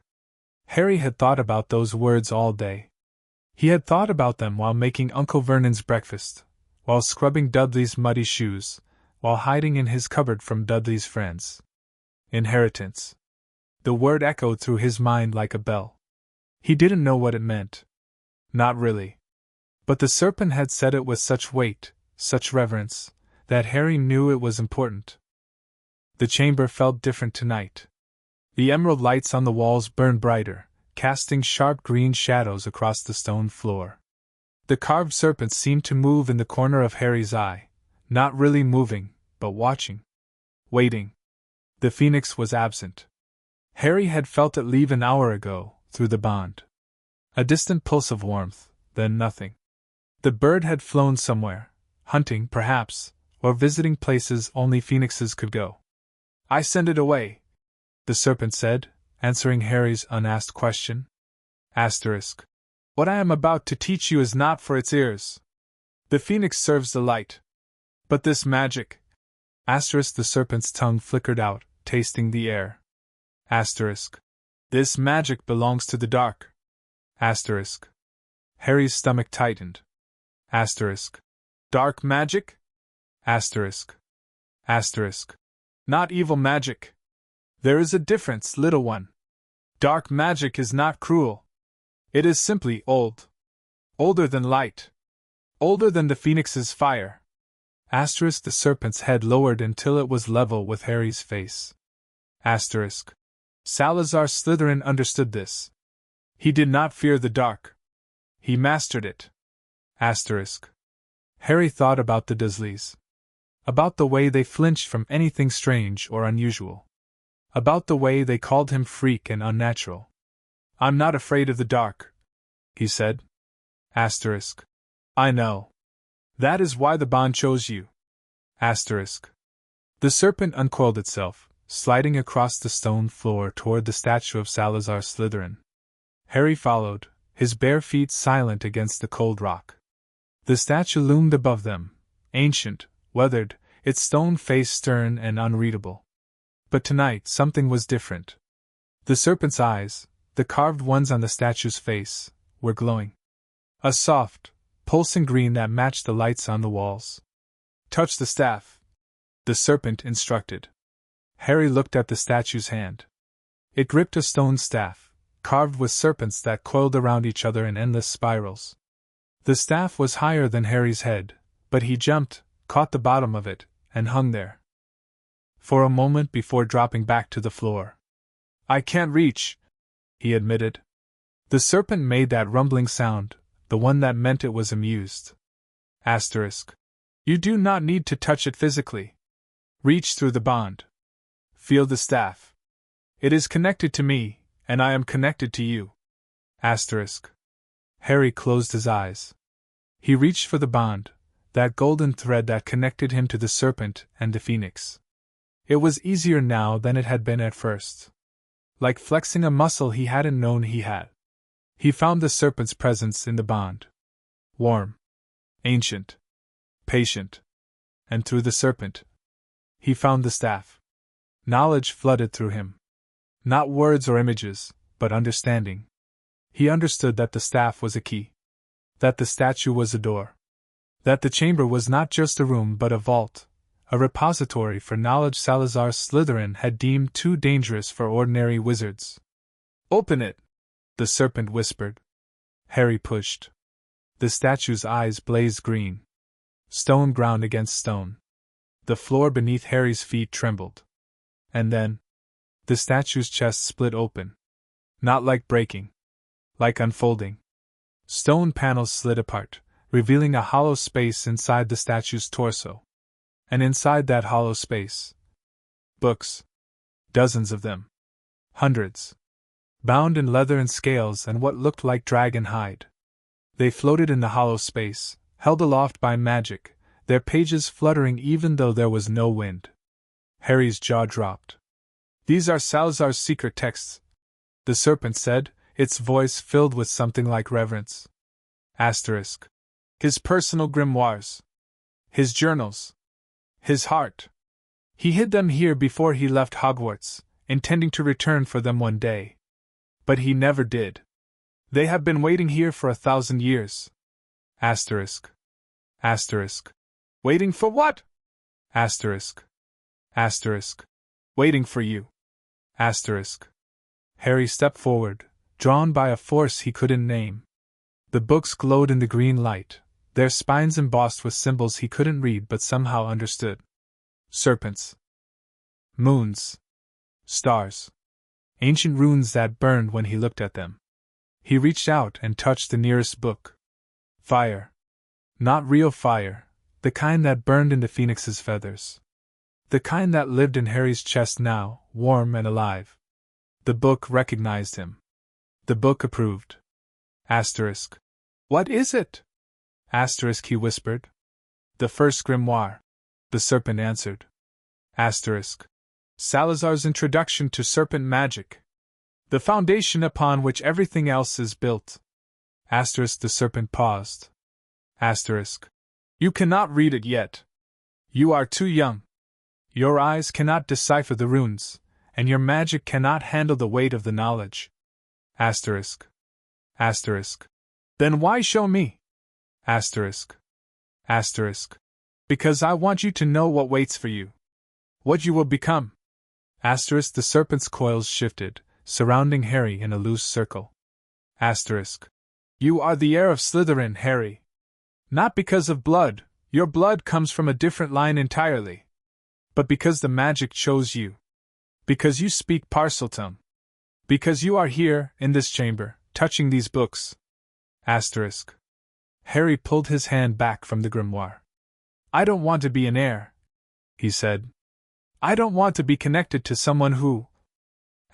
Harry had thought about those words all day. He had thought about them while making Uncle Vernon's breakfast, while scrubbing Dudley's muddy shoes, while hiding in his cupboard from Dudley's friends. Inheritance. The word echoed through his mind like a bell. He didn't know what it meant. Not really. But the serpent had said it with such weight, such reverence, that Harry knew it was important. The chamber felt different tonight. The emerald lights on the walls burned brighter, casting sharp green shadows across the stone floor. The carved serpent seemed to move in the corner of Harry's eye, not really moving, but watching. Waiting. The phoenix was absent. Harry had felt it leave an hour ago, through the bond. A distant pulse of warmth, then nothing. The bird had flown somewhere, hunting, perhaps, or visiting places only phoenixes could go. I send it away, the serpent said, answering Harry's unasked question. Asterisk. What I am about to teach you is not for its ears. The phoenix serves the light. But this magic. Asterisk. The serpent's tongue flickered out, tasting the air. Asterisk. This magic belongs to the dark. Asterisk. Harry's stomach tightened. Asterisk. Dark magic? Asterisk. Asterisk. Not evil magic. There is a difference, little one. Dark magic is not cruel. It is simply old. Older than light. Older than the phoenix's fire. Asterisk. The serpent's head lowered until it was level with Harry's face. Asterisk. Salazar Slytherin understood this. He did not fear the dark. He mastered it. Asterisk. Harry thought about the Dursleys. About the way they flinched from anything strange or unusual. About the way they called him freak and unnatural. I'm not afraid of the dark, he said. Asterisk. I know. That is why the bond chose you. Asterisk. The serpent uncoiled itself, sliding across the stone floor toward the statue of Salazar Slytherin. Harry followed, his bare feet silent against the cold rock. The statue loomed above them, ancient, weathered, its stone face stern and unreadable. But tonight something was different. The serpent's eyes, the carved ones on the statue's face, were glowing. A soft, pulsing green that matched the lights on the walls. Touch the staff, the serpent instructed. Harry looked at the statue's hand. It gripped a stone staff, carved with serpents that coiled around each other in endless spirals. The staff was higher than Harry's head, but he jumped, caught the bottom of it, and hung there. For a moment before dropping back to the floor. I can't reach, he admitted. The serpent made that rumbling sound, the one that meant it was amused. Asterisk. You do not need to touch it physically. Reach through the bond. Feel the staff. It is connected to me, and I am connected to you. Asterisk. Harry closed his eyes. He reached for the bond, that golden thread that connected him to the serpent and the phoenix. It was easier now than it had been at first. Like flexing a muscle he hadn't known he had. He found the serpent's presence in the bond. Warm, ancient, patient. And through the serpent, he found the staff. Knowledge flooded through him. Not words or images, but understanding. He understood that the staff was a key. That the statue was a door. That the chamber was not just a room but a vault, a repository for knowledge Salazar Slytherin had deemed too dangerous for ordinary wizards. "Open it!" the serpent whispered. Harry pushed. The statue's eyes blazed green. Stone ground against stone. The floor beneath Harry's feet trembled. And then, the statue's chest split open. Not like breaking. Like unfolding. Stone panels slid apart, revealing a hollow space inside the statue's torso. And inside that hollow space, books. Dozens of them. Hundreds. Bound in leather and scales and what looked like dragon hide. They floated in the hollow space, held aloft by magic, their pages fluttering even though there was no wind. Harry's jaw dropped. "These are Salazar's secret texts," the serpent said, its voice filled with something like reverence. Asterisk. "His personal grimoires. His journals. His heart. He hid them here before he left Hogwarts, intending to return for them one day. But he never did. They have been waiting here for 1,000 years. Asterisk. Asterisk. Waiting for what? Asterisk. Asterisk. Waiting for you. Asterisk." Harry stepped forward, drawn by a force he couldn't name. The books glowed in the green light, their spines embossed with symbols he couldn't read but somehow understood. Serpents. Moons. Stars. Ancient runes that burned when he looked at them. He reached out and touched the nearest book. Fire. Not real fire, the kind that burned into Phoenix's feathers. The kind that lived in Harry's chest now, warm and alive. The book recognized him. The book approved. Asterisk. "What is it?" Asterisk, he whispered. "The first grimoire," the serpent answered. Asterisk. "Salazar's introduction to serpent magic. The foundation upon which everything else is built." Asterisk, the serpent paused. Asterisk. "You cannot read it yet. You are too young. Your eyes cannot decipher the runes, and your magic cannot handle the weight of the knowledge." Asterisk. Asterisk. "Then why show me?" Asterisk. Asterisk. "Because I want you to know what waits for you. What you will become." Asterisk, the serpent's coils shifted, surrounding Harry in a loose circle. Asterisk. "You are the heir of Slytherin, Harry. Not because of blood, your blood comes from a different line entirely. But because the magic chose you. Because you speak Parseltongue. Because you are here, in this chamber, touching these books." Asterisk. Harry pulled his hand back from the grimoire. "I don't want to be an heir," he said. "I don't want to be connected to someone who..."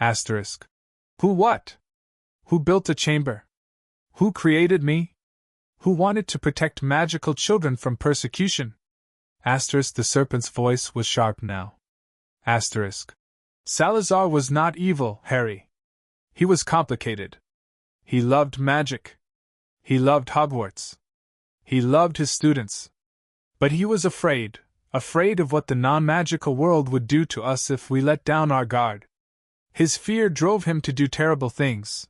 Asterisk. "Who what? Who built a chamber? Who created me? Who wanted to protect magical children from persecution?" Asterisk, the serpent's voice was sharp now. Asterisk. "Salazar was not evil, Harry. He was complicated. He loved magic. He loved Hogwarts. He loved his students. But he was afraid of what the non-magical world would do to us if we let down our guard. His fear drove him to do terrible things.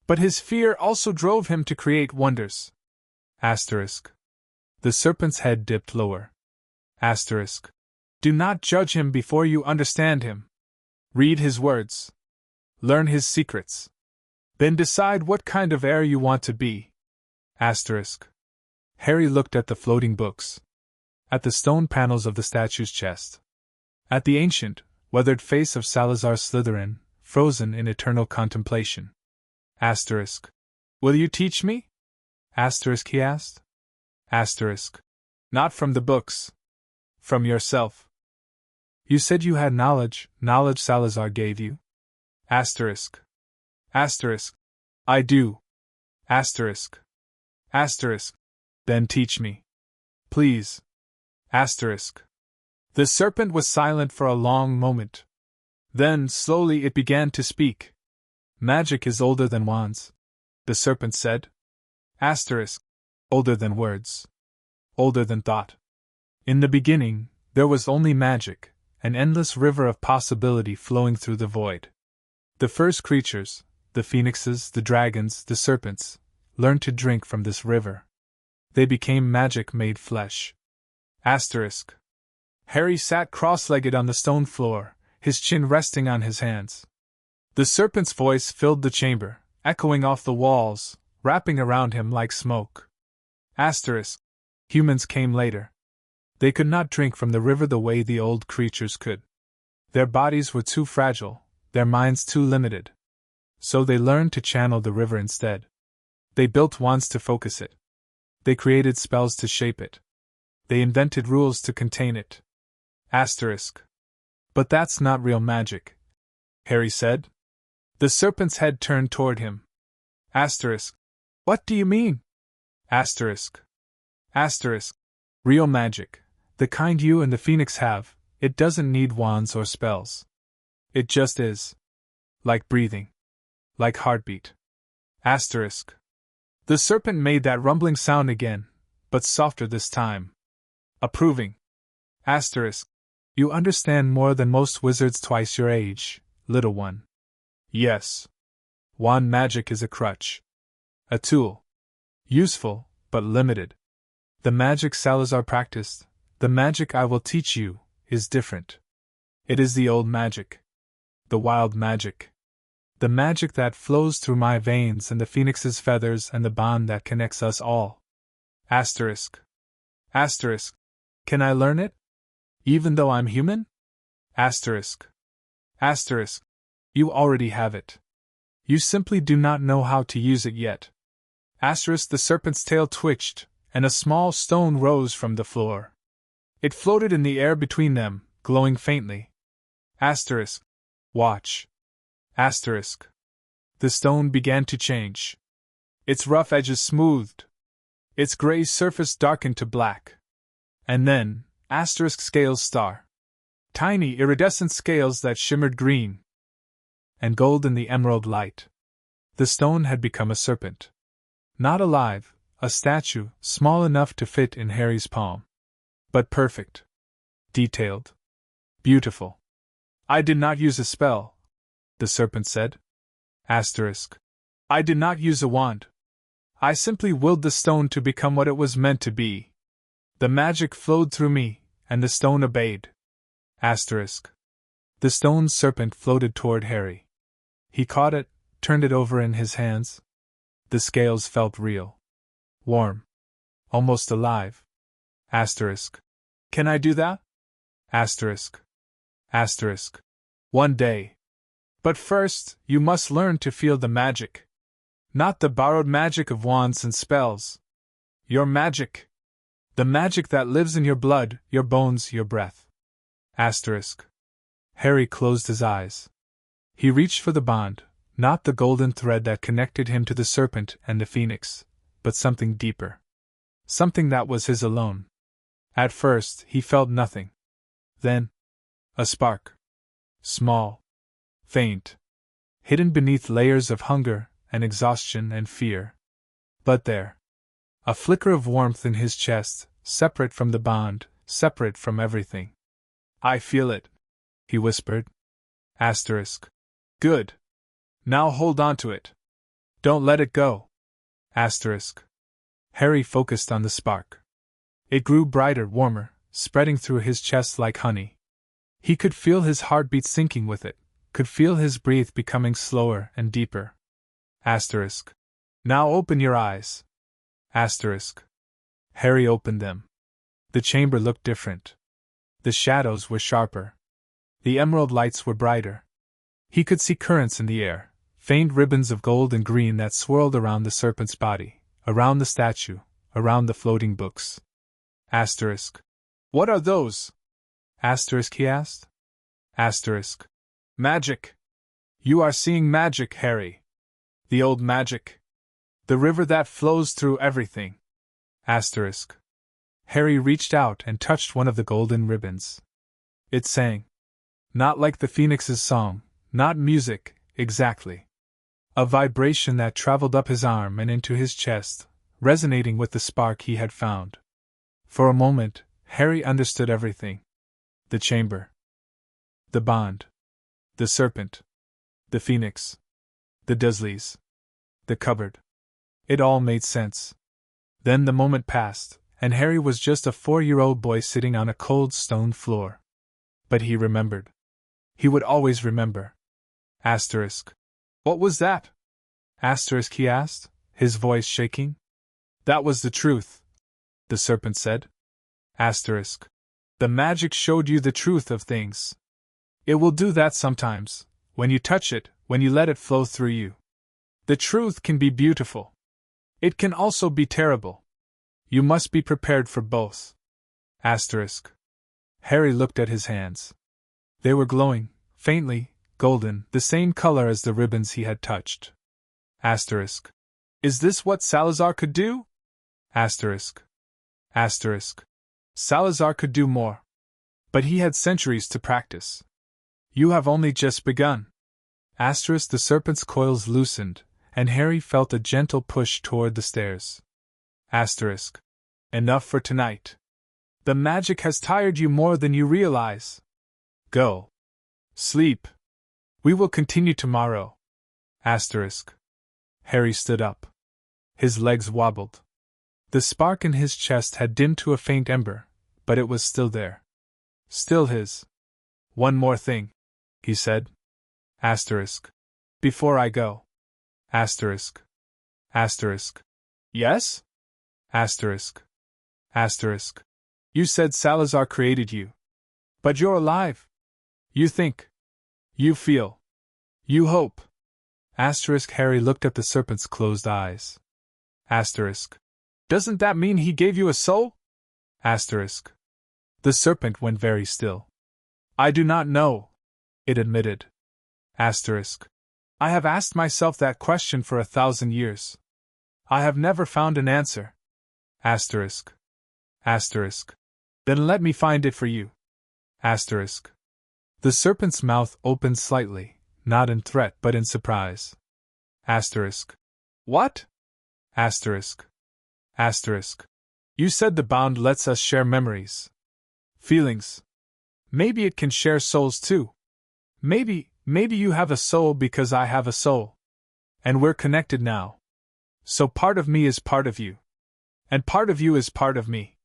But his fear also drove him to create wonders." Asterisk. The serpent's head dipped lower. Asterisk. "Do not judge him before you understand him. Read his words. Learn his secrets. Then decide what kind of heir you want to be." Asterisk. Harry looked at the floating books. At the stone panels of the statue's chest. At the ancient, weathered face of Salazar Slytherin, frozen in eternal contemplation. Asterisk. "Will you teach me?" Asterisk, he asked. Asterisk. "Not from the books. From yourself. You said you had knowledge Salazar gave you?" Asterisk. Asterisk. "I do." Asterisk. Asterisk. "Then teach me. Please." Asterisk. The serpent was silent for a long moment. Then, slowly, it began to speak. "Magic is older than wands. the serpent said. Asterisk. Older than words. Older than thought. In the beginning, there was only magic, an endless river of possibility flowing through the void. The first creatures, the phoenixes, the dragons, the serpents, learned to drink from this river. They became magic made flesh. Asterisk. Harry sat cross-legged on the stone floor, his chin resting on his hands. The serpent's voice filled the chamber, echoing off the walls, wrapping around him like smoke. Asterisk. Humans came later. They could not drink from the river the way the old creatures could. Their bodies were too fragile, their minds too limited. So they learned to channel the river instead. They built wands to focus it. They created spells to shape it. They invented rules to contain it. Asterisk. But that's not real magic, Harry said. The serpent's head turned toward him. Asterisk. What do you mean? Asterisk. Asterisk. Real magic, the kind you and the phoenix have, it doesn't need wands or spells. It just is. Like breathing. Like heartbeat. Asterisk. The serpent made that rumbling sound again, but softer this time. Approving. Asterisk. You understand more than most wizards twice your age, little one. Yes. Wand magic is a crutch. A tool. Useful, but limited. The magic Salazar practiced, the magic I will teach you, is different. It is the old magic. The wild magic. The magic that flows through my veins and the phoenix's feathers and the bond that connects us all. Asterisk. Asterisk. Can I learn it? Even though I'm human? Asterisk. Asterisk. You already have it. You simply do not know how to use it yet. Asterisk. The serpent's tail twitched, and a small stone rose from the floor. It floated in the air between them, glowing faintly. Asterisk. Watch. Asterisk. The stone began to change. Its rough edges smoothed. Its gray surface darkened to black. And then, asterisk scales star. Tiny iridescent scales that shimmered green and gold in the emerald light. The stone had become a serpent. Not alive, a statue, small enough to fit in Harry's palm. But perfect. Detailed. Beautiful. I did not use a spell, the serpent said. Asterisk. I did not use a wand. I simply willed the stone to become what it was meant to be. The magic flowed through me, and the stone obeyed. Asterisk. The stone serpent floated toward Harry. He caught it, turned it over in his hands. The scales felt real. Warm. Almost alive. Asterisk. Can I do that? Asterisk. Asterisk. One day. But first, you must learn to feel the magic. Not the borrowed magic of wands and spells. Your magic. The magic that lives in your blood, your bones, your breath. Asterisk. Harry closed his eyes. He reached for the bond, not the golden thread that connected him to the serpent and the phoenix, but something deeper. Something that was his alone. At first, he felt nothing. Then, a spark. Small. Faint. Hidden beneath layers of hunger and exhaustion and fear. But there. A flicker of warmth in his chest, separate from the bond, separate from everything. I feel it, he whispered. Asterisk. Good. Now hold on to it. Don't let it go. Asterisk. Harry focused on the spark. It grew brighter, warmer, spreading through his chest like honey. He could feel his heartbeat sinking with it, could feel his breath becoming slower and deeper. Asterisk. Now open your eyes. Asterisk. Harry opened them. The chamber looked different. The shadows were sharper. The emerald lights were brighter. He could see currents in the air, faint ribbons of gold and green that swirled around the serpent's body, around the statue, around the floating books. Asterisk. What are those? Asterisk, he asked. Asterisk. Magic. You are seeing magic, Harry. The old magic. The river that flows through everything. Asterisk. Harry reached out and touched one of the golden ribbons. It sang. Not like the phoenix's song, not music, exactly. A vibration that traveled up his arm and into his chest, resonating with the spark he had found. For a moment, Harry understood everything. The chamber. The bond. The serpent. The phoenix. The Dursleys. The cupboard. It all made sense. Then the moment passed, and Harry was just a 4-year-old boy sitting on a cold stone floor. But he remembered. He would always remember. Asterisk. What was that? Asterisk, he asked, his voice shaking. That was the truth, the serpent said. Asterisk. The magic showed you the truth of things. It will do that sometimes, when you touch it, when you let it flow through you. The truth can be beautiful. It can also be terrible. You must be prepared for both. Asterisk. Harry looked at his hands. They were glowing, faintly, golden, the same color as the ribbons he had touched. Asterisk. Is this what Salazar could do? Asterisk. Asterisk. Salazar could do more. But he had centuries to practice. You have only just begun. Asterisk. The serpent's coils loosened, and Harry felt a gentle push toward the stairs. Asterisk. Enough for tonight. The magic has tired you more than you realize. Go. Sleep. We will continue tomorrow. Asterisk. Harry stood up. His legs wobbled. The spark in his chest had dimmed to a faint ember, but it was still there. Still his. One more thing, he said. Asterisk. Before I go. Asterisk. Asterisk. Yes? Asterisk. Asterisk. You said Salazar created you. But you're alive. You think. You feel. You hope. Asterisk. Harry looked at the serpent's closed eyes. Asterisk. Doesn't that mean he gave you a soul? Asterisk. The serpent went very still. I do not know, it admitted. Asterisk. I have asked myself that question for 1,000 years. I have never found an answer. Asterisk. Asterisk. Then let me find it for you. Asterisk. The serpent's mouth opened slightly, not in threat but in surprise. Asterisk. What? Asterisk. Asterisk. You said the bond lets us share memories. Feelings. Maybe it can share souls too. Maybe you have a soul because I have a soul. And we're connected now. So part of me is part of you. And part of you is part of me.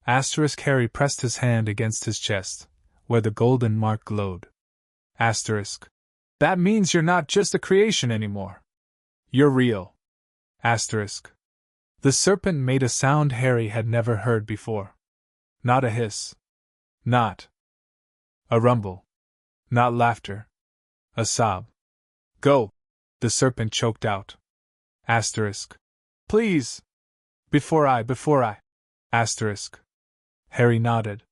Asterisk. Harry pressed his hand against his chest, where the golden mark glowed. Asterisk. That means you're not just a creation anymore. You're real. Asterisk. The serpent made a sound Harry had never heard before. Not a hiss. Not a rumble. Not laughter. A sob. Go. The serpent choked out. Asterisk. Please. Before I. Asterisk. Harry nodded.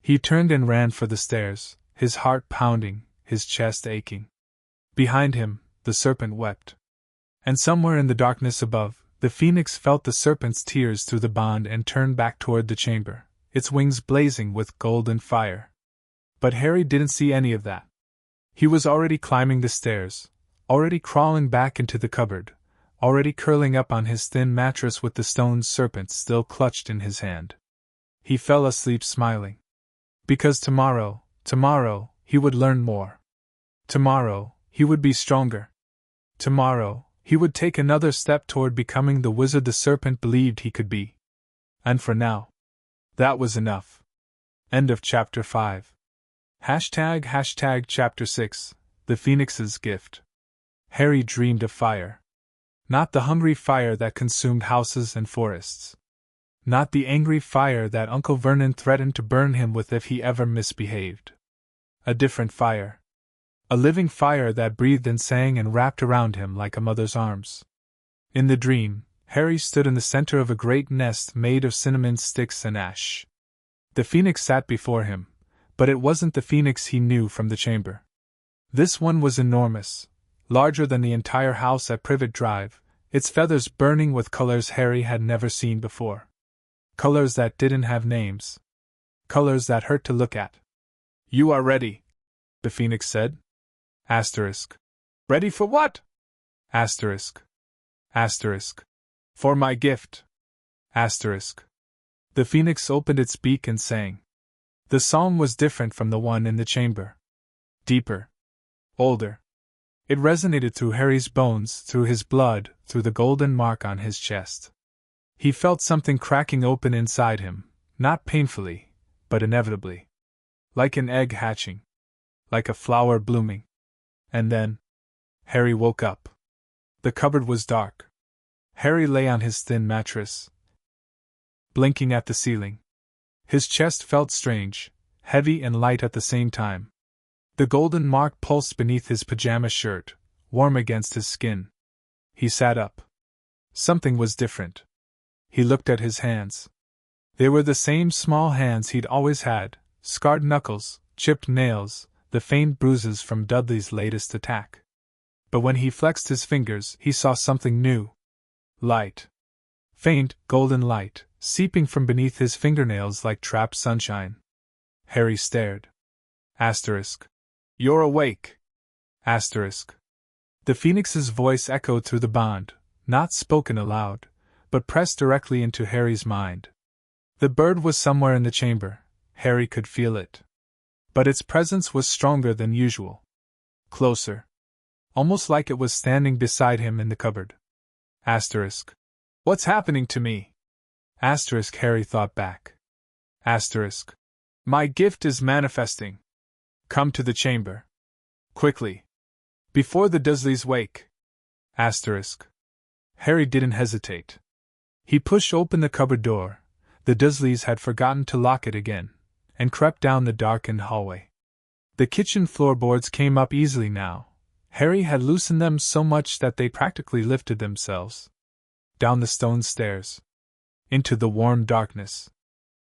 He turned and ran for the stairs, his heart pounding, his chest aching. Behind him, the serpent wept. And somewhere in the darkness above, the phoenix felt the serpent's tears through the bond and turned back toward the chamber, its wings blazing with golden fire. But Harry didn't see any of that. He was already climbing the stairs, already crawling back into the cupboard, already curling up on his thin mattress with the stone serpent still clutched in his hand. He fell asleep smiling. Because tomorrow, he would learn more. Tomorrow, he would be stronger. Tomorrow, he would take another step toward becoming the wizard the serpent believed he could be. And for now, that was enough. End of Chapter 5. ## Chapter 6, The Phoenix's Gift. Harry dreamed of fire. Not the hungry fire that consumed houses and forests. Not the angry fire that Uncle Vernon threatened to burn him with if he ever misbehaved. A different fire. A living fire that breathed and sang and wrapped around him like a mother's arms. In the dream, Harry stood in the center of a great nest made of cinnamon sticks and ash. The phoenix sat before him, but it wasn't the phoenix he knew from the chamber. This one was enormous, larger than the entire house at Privet Drive, its feathers burning with colors Harry had never seen before. Colors that didn't have names. Colors that hurt to look at. You are ready, the phoenix said. Asterisk. Ready for what? Asterisk. Asterisk. For my gift. Asterisk. The phoenix opened its beak and sang. The song was different from the one in the chamber. Deeper. Older. It resonated through Harry's bones, through his blood, through the golden mark on his chest. He felt something cracking open inside him, not painfully, but inevitably. Like an egg hatching. Like a flower blooming. And then, Harry woke up. The cupboard was dark. Harry lay on his thin mattress, blinking at the ceiling. His chest felt strange, heavy and light at the same time. The golden mark pulsed beneath his pajama shirt, warm against his skin. He sat up. Something was different. He looked at his hands. They were the same small hands he'd always had, scarred knuckles, chipped nails, the faint bruises from Dudley's latest attack. But when he flexed his fingers, he saw something new. Light. Faint, golden light, seeping from beneath his fingernails like trapped sunshine. Harry stared. Asterisk. You're awake. Asterisk. The phoenix's voice echoed through the bond, not spoken aloud, but pressed directly into Harry's mind. The bird was somewhere in the chamber. Harry could feel it. But its presence was stronger than usual. Closer. Almost like it was standing beside him in the cupboard. Asterisk. What's happening to me? Asterisk. Harry thought back. Asterisk. My gift is manifesting. Come to the chamber. Quickly. Before the Dursleys wake. Asterisk. Harry didn't hesitate. He pushed open the cupboard door. The Dursleys had forgotten to lock it again, and crept down the darkened hallway. The kitchen floorboards came up easily now. Harry had loosened them so much that they practically lifted themselves. Down the stone stairs. Into the warm darkness.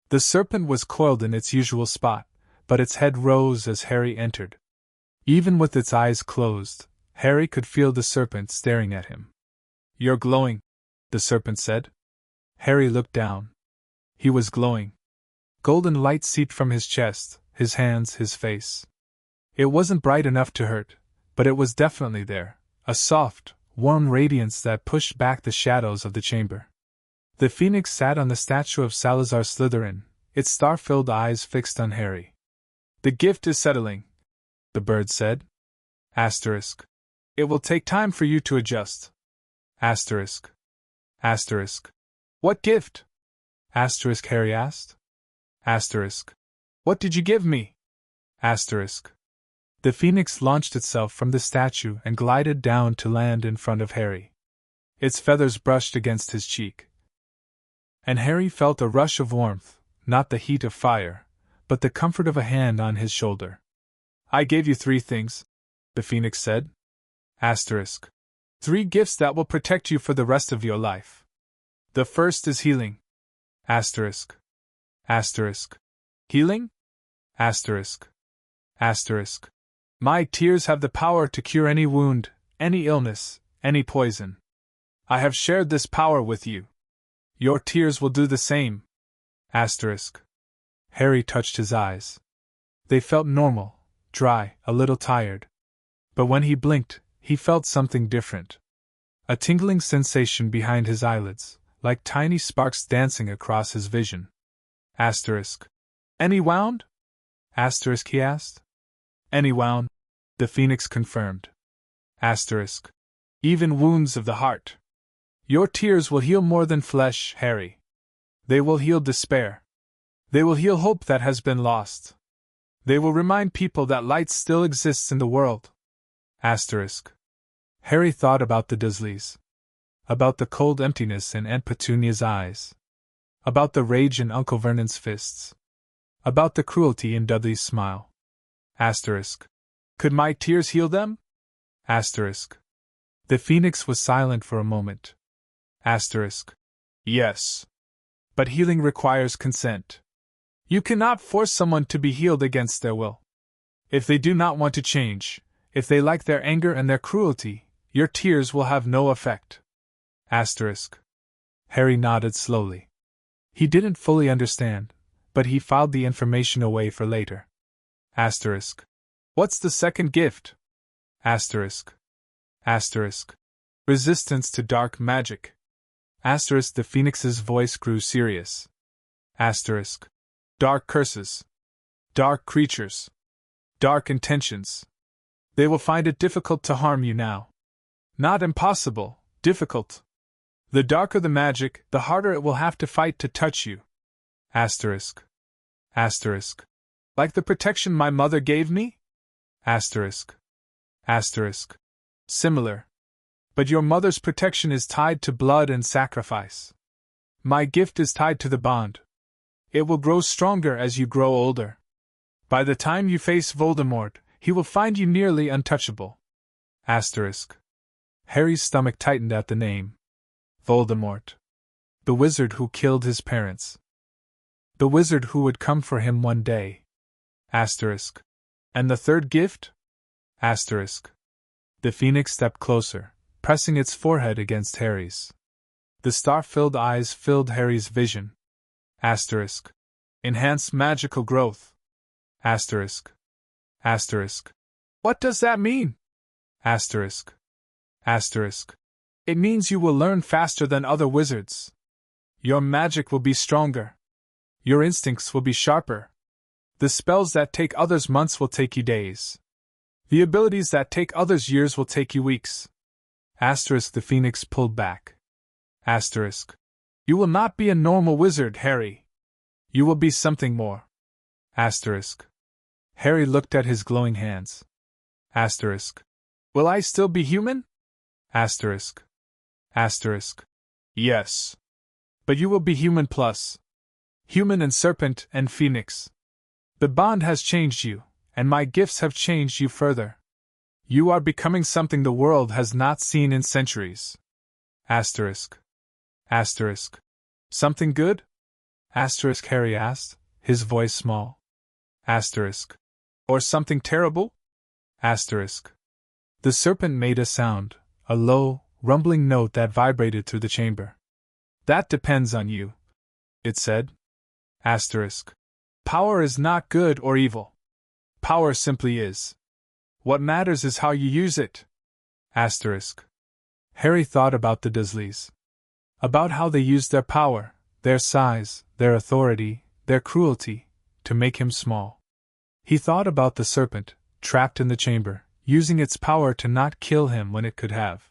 The serpent was coiled in its usual spot, but its head rose as Harry entered. Even with its eyes closed, Harry could feel the serpent staring at him. You're glowing, the serpent said. Harry looked down. He was glowing. Golden light seeped from his chest, his hands, his face. It wasn't bright enough to hurt, but it was definitely there, a soft, warm radiance that pushed back the shadows of the chamber. The phoenix sat on the statue of Salazar Slytherin, its star-filled eyes fixed on Harry. The gift is settling, the bird said. Asterisk. It will take time for you to adjust. Asterisk. Asterisk. What gift? Asterisk. Harry asked. Asterisk. What did you give me? Asterisk. The phoenix launched itself from the statue and glided down to land in front of Harry. Its feathers brushed against his cheek. And Harry felt a rush of warmth, not the heat of fire, but the comfort of a hand on his shoulder. I gave you 3 things, the phoenix said. Asterisk. 3 gifts that will protect you for the rest of your life. The first is healing. Asterisk. Asterisk. Healing? Asterisk. Asterisk. My tears have the power to cure any wound, any illness, any poison. I have shared this power with you. Your tears will do the same. Asterisk. Harry touched his eyes. They felt normal, dry, a little tired. But when he blinked, he felt something different. A tingling sensation behind his eyelids, like tiny sparks dancing across his vision. Asterisk. Any wound? Asterisk, he asked. Any wound, the phoenix confirmed. Asterisk. Even wounds of the heart. Your tears will heal more than flesh, Harry. They will heal despair. They will heal hope that has been lost. They will remind people that light still exists in the world. Asterisk. Harry thought about the Dursleys. About the cold emptiness in Aunt Petunia's eyes. About the rage in Uncle Vernon's fists. About the cruelty in Dudley's smile. Asterisk. Could my tears heal them? Asterisk. The phoenix was silent for a moment. Asterisk. Yes. But healing requires consent. You cannot force someone to be healed against their will. If they do not want to change, if they like their anger and their cruelty, your tears will have no effect. Asterisk. Harry nodded slowly. He didn't fully understand, but he filed the information away for later. Asterisk. What's the second gift? Asterisk. Asterisk. Resistance to dark magic. Asterisk. The phoenix's voice grew serious. Asterisk. Dark curses. Dark creatures. Dark intentions. They will find it difficult to harm you now. Not impossible, difficult. The darker the magic, the harder it will have to fight to touch you. Asterisk. Asterisk. Like the protection my mother gave me? Asterisk. Asterisk. Similar. But your mother's protection is tied to blood and sacrifice. My gift is tied to the bond. It will grow stronger as you grow older. By the time you face Voldemort, he will find you nearly untouchable. Asterisk. Harry's stomach tightened at the name. Voldemort. The wizard who killed his parents. The wizard who would come for him one day. Asterisk. And the third gift? Asterisk. The phoenix stepped closer, pressing its forehead against Harry's. The star-filled eyes filled Harry's vision. Asterisk. Enhanced magical growth. Asterisk. Asterisk. What does that mean? Asterisk. Asterisk. It means you will learn faster than other wizards. Your magic will be stronger. Your instincts will be sharper. The spells that take others months will take you days. The abilities that take others years will take you weeks. Asterisk. The phoenix pulled back. Asterisk. You will not be a normal wizard, Harry. You will be something more. Asterisk. Harry looked at his glowing hands. Asterisk. Will I still be human? Asterisk. Asterisk. Yes. But you will be human plus. Human and serpent and phoenix. The bond has changed you, and my gifts have changed you further. You are becoming something the world has not seen in centuries. Asterisk. Asterisk. Something good? Asterisk. Harry asked, his voice small. Asterisk. Or something terrible? Asterisk. The serpent made a sound, a low, rumbling note that vibrated through the chamber. That depends on you, it said. Asterisk. Power is not good or evil. Power simply is. What matters is how you use it. Asterisk. Harry thought about the Dursleys. About how they used their power, their size, their authority, their cruelty, to make him small. He thought about the serpent, trapped in the chamber, using its power to not kill him when it could have.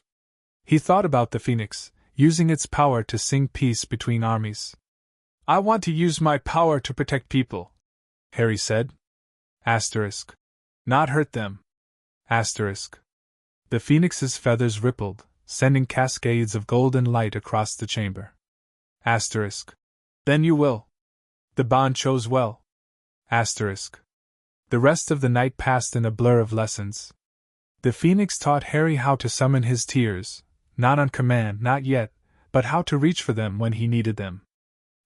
He thought about the phoenix, using its power to sing peace between armies. I want to use my power to protect people, Harry said. Asterisk. Not hurt them. Asterisk. The phoenix's feathers rippled, sending cascades of golden light across the chamber. Asterisk. Then you will. The bond chose well. Asterisk. The rest of the night passed in a blur of lessons. The phoenix taught Harry how to summon his tears, not on command, not yet, but how to reach for them when he needed them.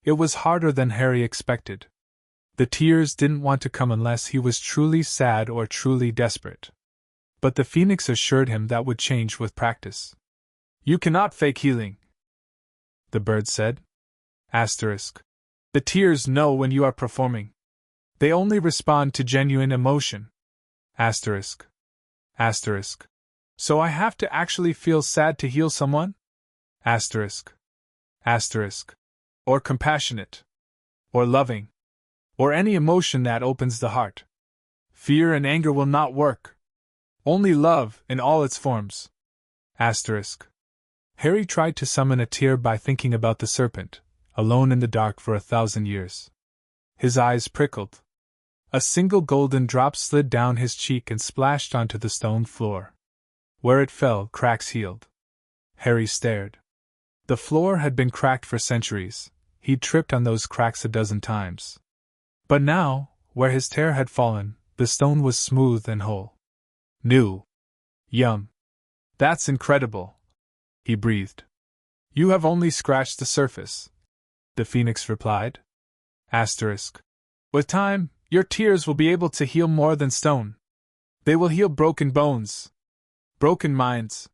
It was harder than Harry expected. The tears didn't want to come unless he was truly sad or truly desperate. But the phoenix assured him that would change with practice. You cannot fake healing, the bird said. Asterisk. The tears know when you are performing. They only respond to genuine emotion. Asterisk. Asterisk. So I have to actually feel sad to heal someone? Asterisk. Asterisk. Or compassionate. Or loving. Or any emotion that opens the heart. Fear and anger will not work. Only love, in all its forms. Asterisk. Harry tried to summon a tear by thinking about the serpent, alone in the dark for 1,000 years. His eyes prickled. A single golden drop slid down his cheek and splashed onto the stone floor. Where it fell, cracks healed. Harry stared. The floor had been cracked for centuries. He'd tripped on those cracks a dozen times. But now, where his tear had fallen, the stone was smooth and whole. New. Yum. That's incredible, he breathed. You have only scratched the surface, the phoenix replied. Asterisk. With time, your tears will be able to heal more than stone. They will heal broken bones, broken minds,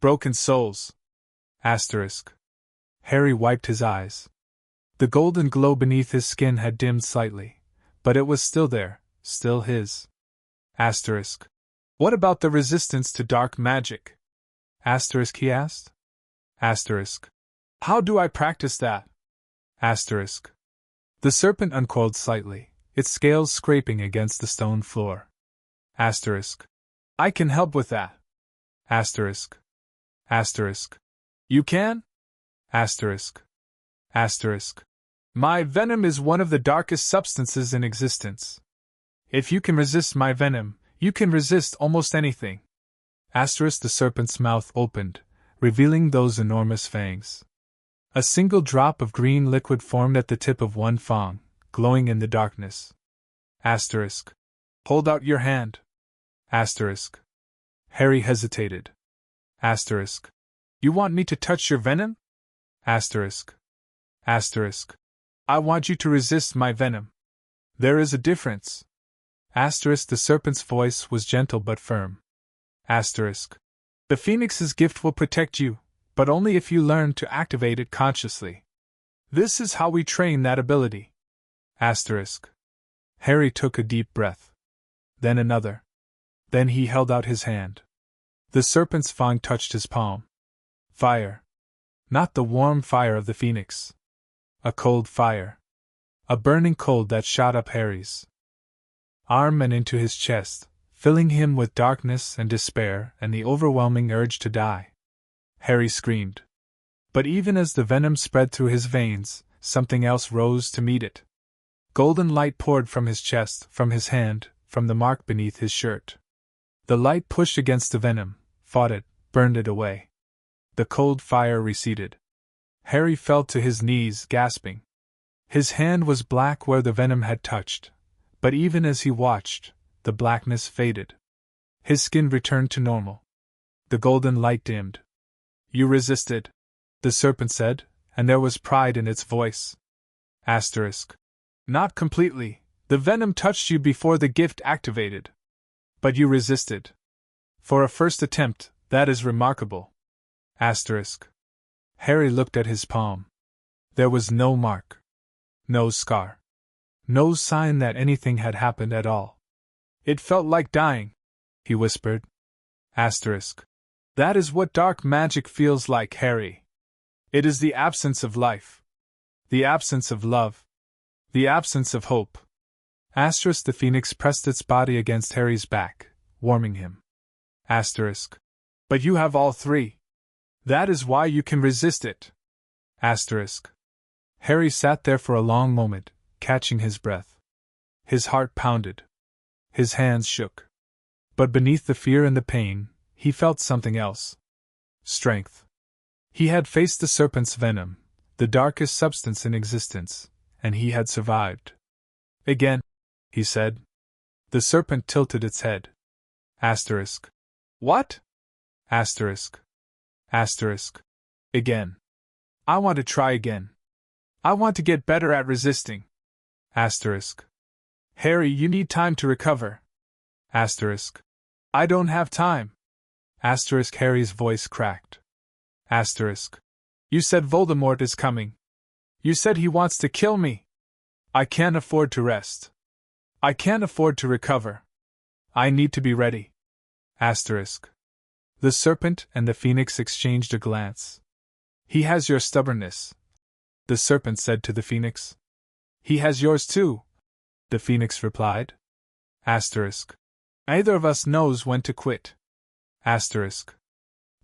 broken souls. Asterisk. Harry wiped his eyes. The golden glow beneath his skin had dimmed slightly, but it was still there, still his. Asterisk. What about the resistance to dark magic? Asterisk, he asked. Asterisk. How do I practice that? Asterisk. The serpent uncoiled slightly, its scales scraping against the stone floor. Asterisk. I can help with that. Asterisk. Asterisk. You can? Asterisk. Asterisk. My venom is one of the darkest substances in existence. If you can resist my venom, you can resist almost anything. Asterisk. The serpent's mouth opened, revealing those enormous fangs. A single drop of green liquid formed at the tip of one fang, glowing in the darkness. Asterisk. Hold out your hand. Asterisk. Harry hesitated. Asterisk. You want me to touch your venom? Asterisk. Asterisk. I want you to resist my venom. There is a difference. Asterisk. The serpent's voice was gentle but firm. Asterisk. The phoenix's gift will protect you, but only if you learn to activate it consciously. This is how we train that ability. Asterisk. Harry took a deep breath. Then another. Then he held out his hand. The serpent's fang touched his palm. Fire. Not the warm fire of the phoenix. A cold fire. A burning cold that shot up Harry's arm and into his chest, filling him with darkness and despair and the overwhelming urge to die. Harry screamed. But even as the venom spread through his veins, something else rose to meet it. Golden light poured from his chest, from his hand, from the mark beneath his shirt. The light pushed against the venom, fought it, burned it away. The cold fire receded. Harry fell to his knees, gasping. His hand was black where the venom had touched, but even as he watched, the blackness faded. His skin returned to normal. The golden light dimmed. You resisted, the serpent said, and there was pride in its voice. Asterisk. Not completely. The venom touched you before the gift activated. But you resisted. For a first attempt, that is remarkable. Asterisk. Harry looked at his palm. There was no mark. No scar. No sign that anything had happened at all. It felt like dying, he whispered. Asterisk. That is what dark magic feels like, Harry. It is the absence of life. The absence of love. The absence of hope. Asterisk. The phoenix pressed its body against Harry's back, warming him. Asterisk. But you have all three. That is why you can resist it. Asterisk. Harry sat there for a long moment, catching his breath. His heart pounded. His hands shook. But beneath the fear and the pain, he felt something else. Strength. He had faced the serpent's venom, the darkest substance in existence, and he had survived. Again, he said. The serpent tilted its head. Asterisk. What? Asterisk. Asterisk. Again. I want to try again. I want to get better at resisting. Asterisk. Harry, you need time to recover. Asterisk. I don't have time. Asterisk. Harry's voice cracked. Asterisk. You said Voldemort is coming. You said he wants to kill me. I can't afford to rest. I can't afford to recover. I need to be ready. Asterisk. The serpent and the phoenix exchanged a glance. He has your stubbornness, the serpent said to the phoenix. He has yours too, the phoenix replied. Asterisk. Neither of us knows when to quit. Asterisk.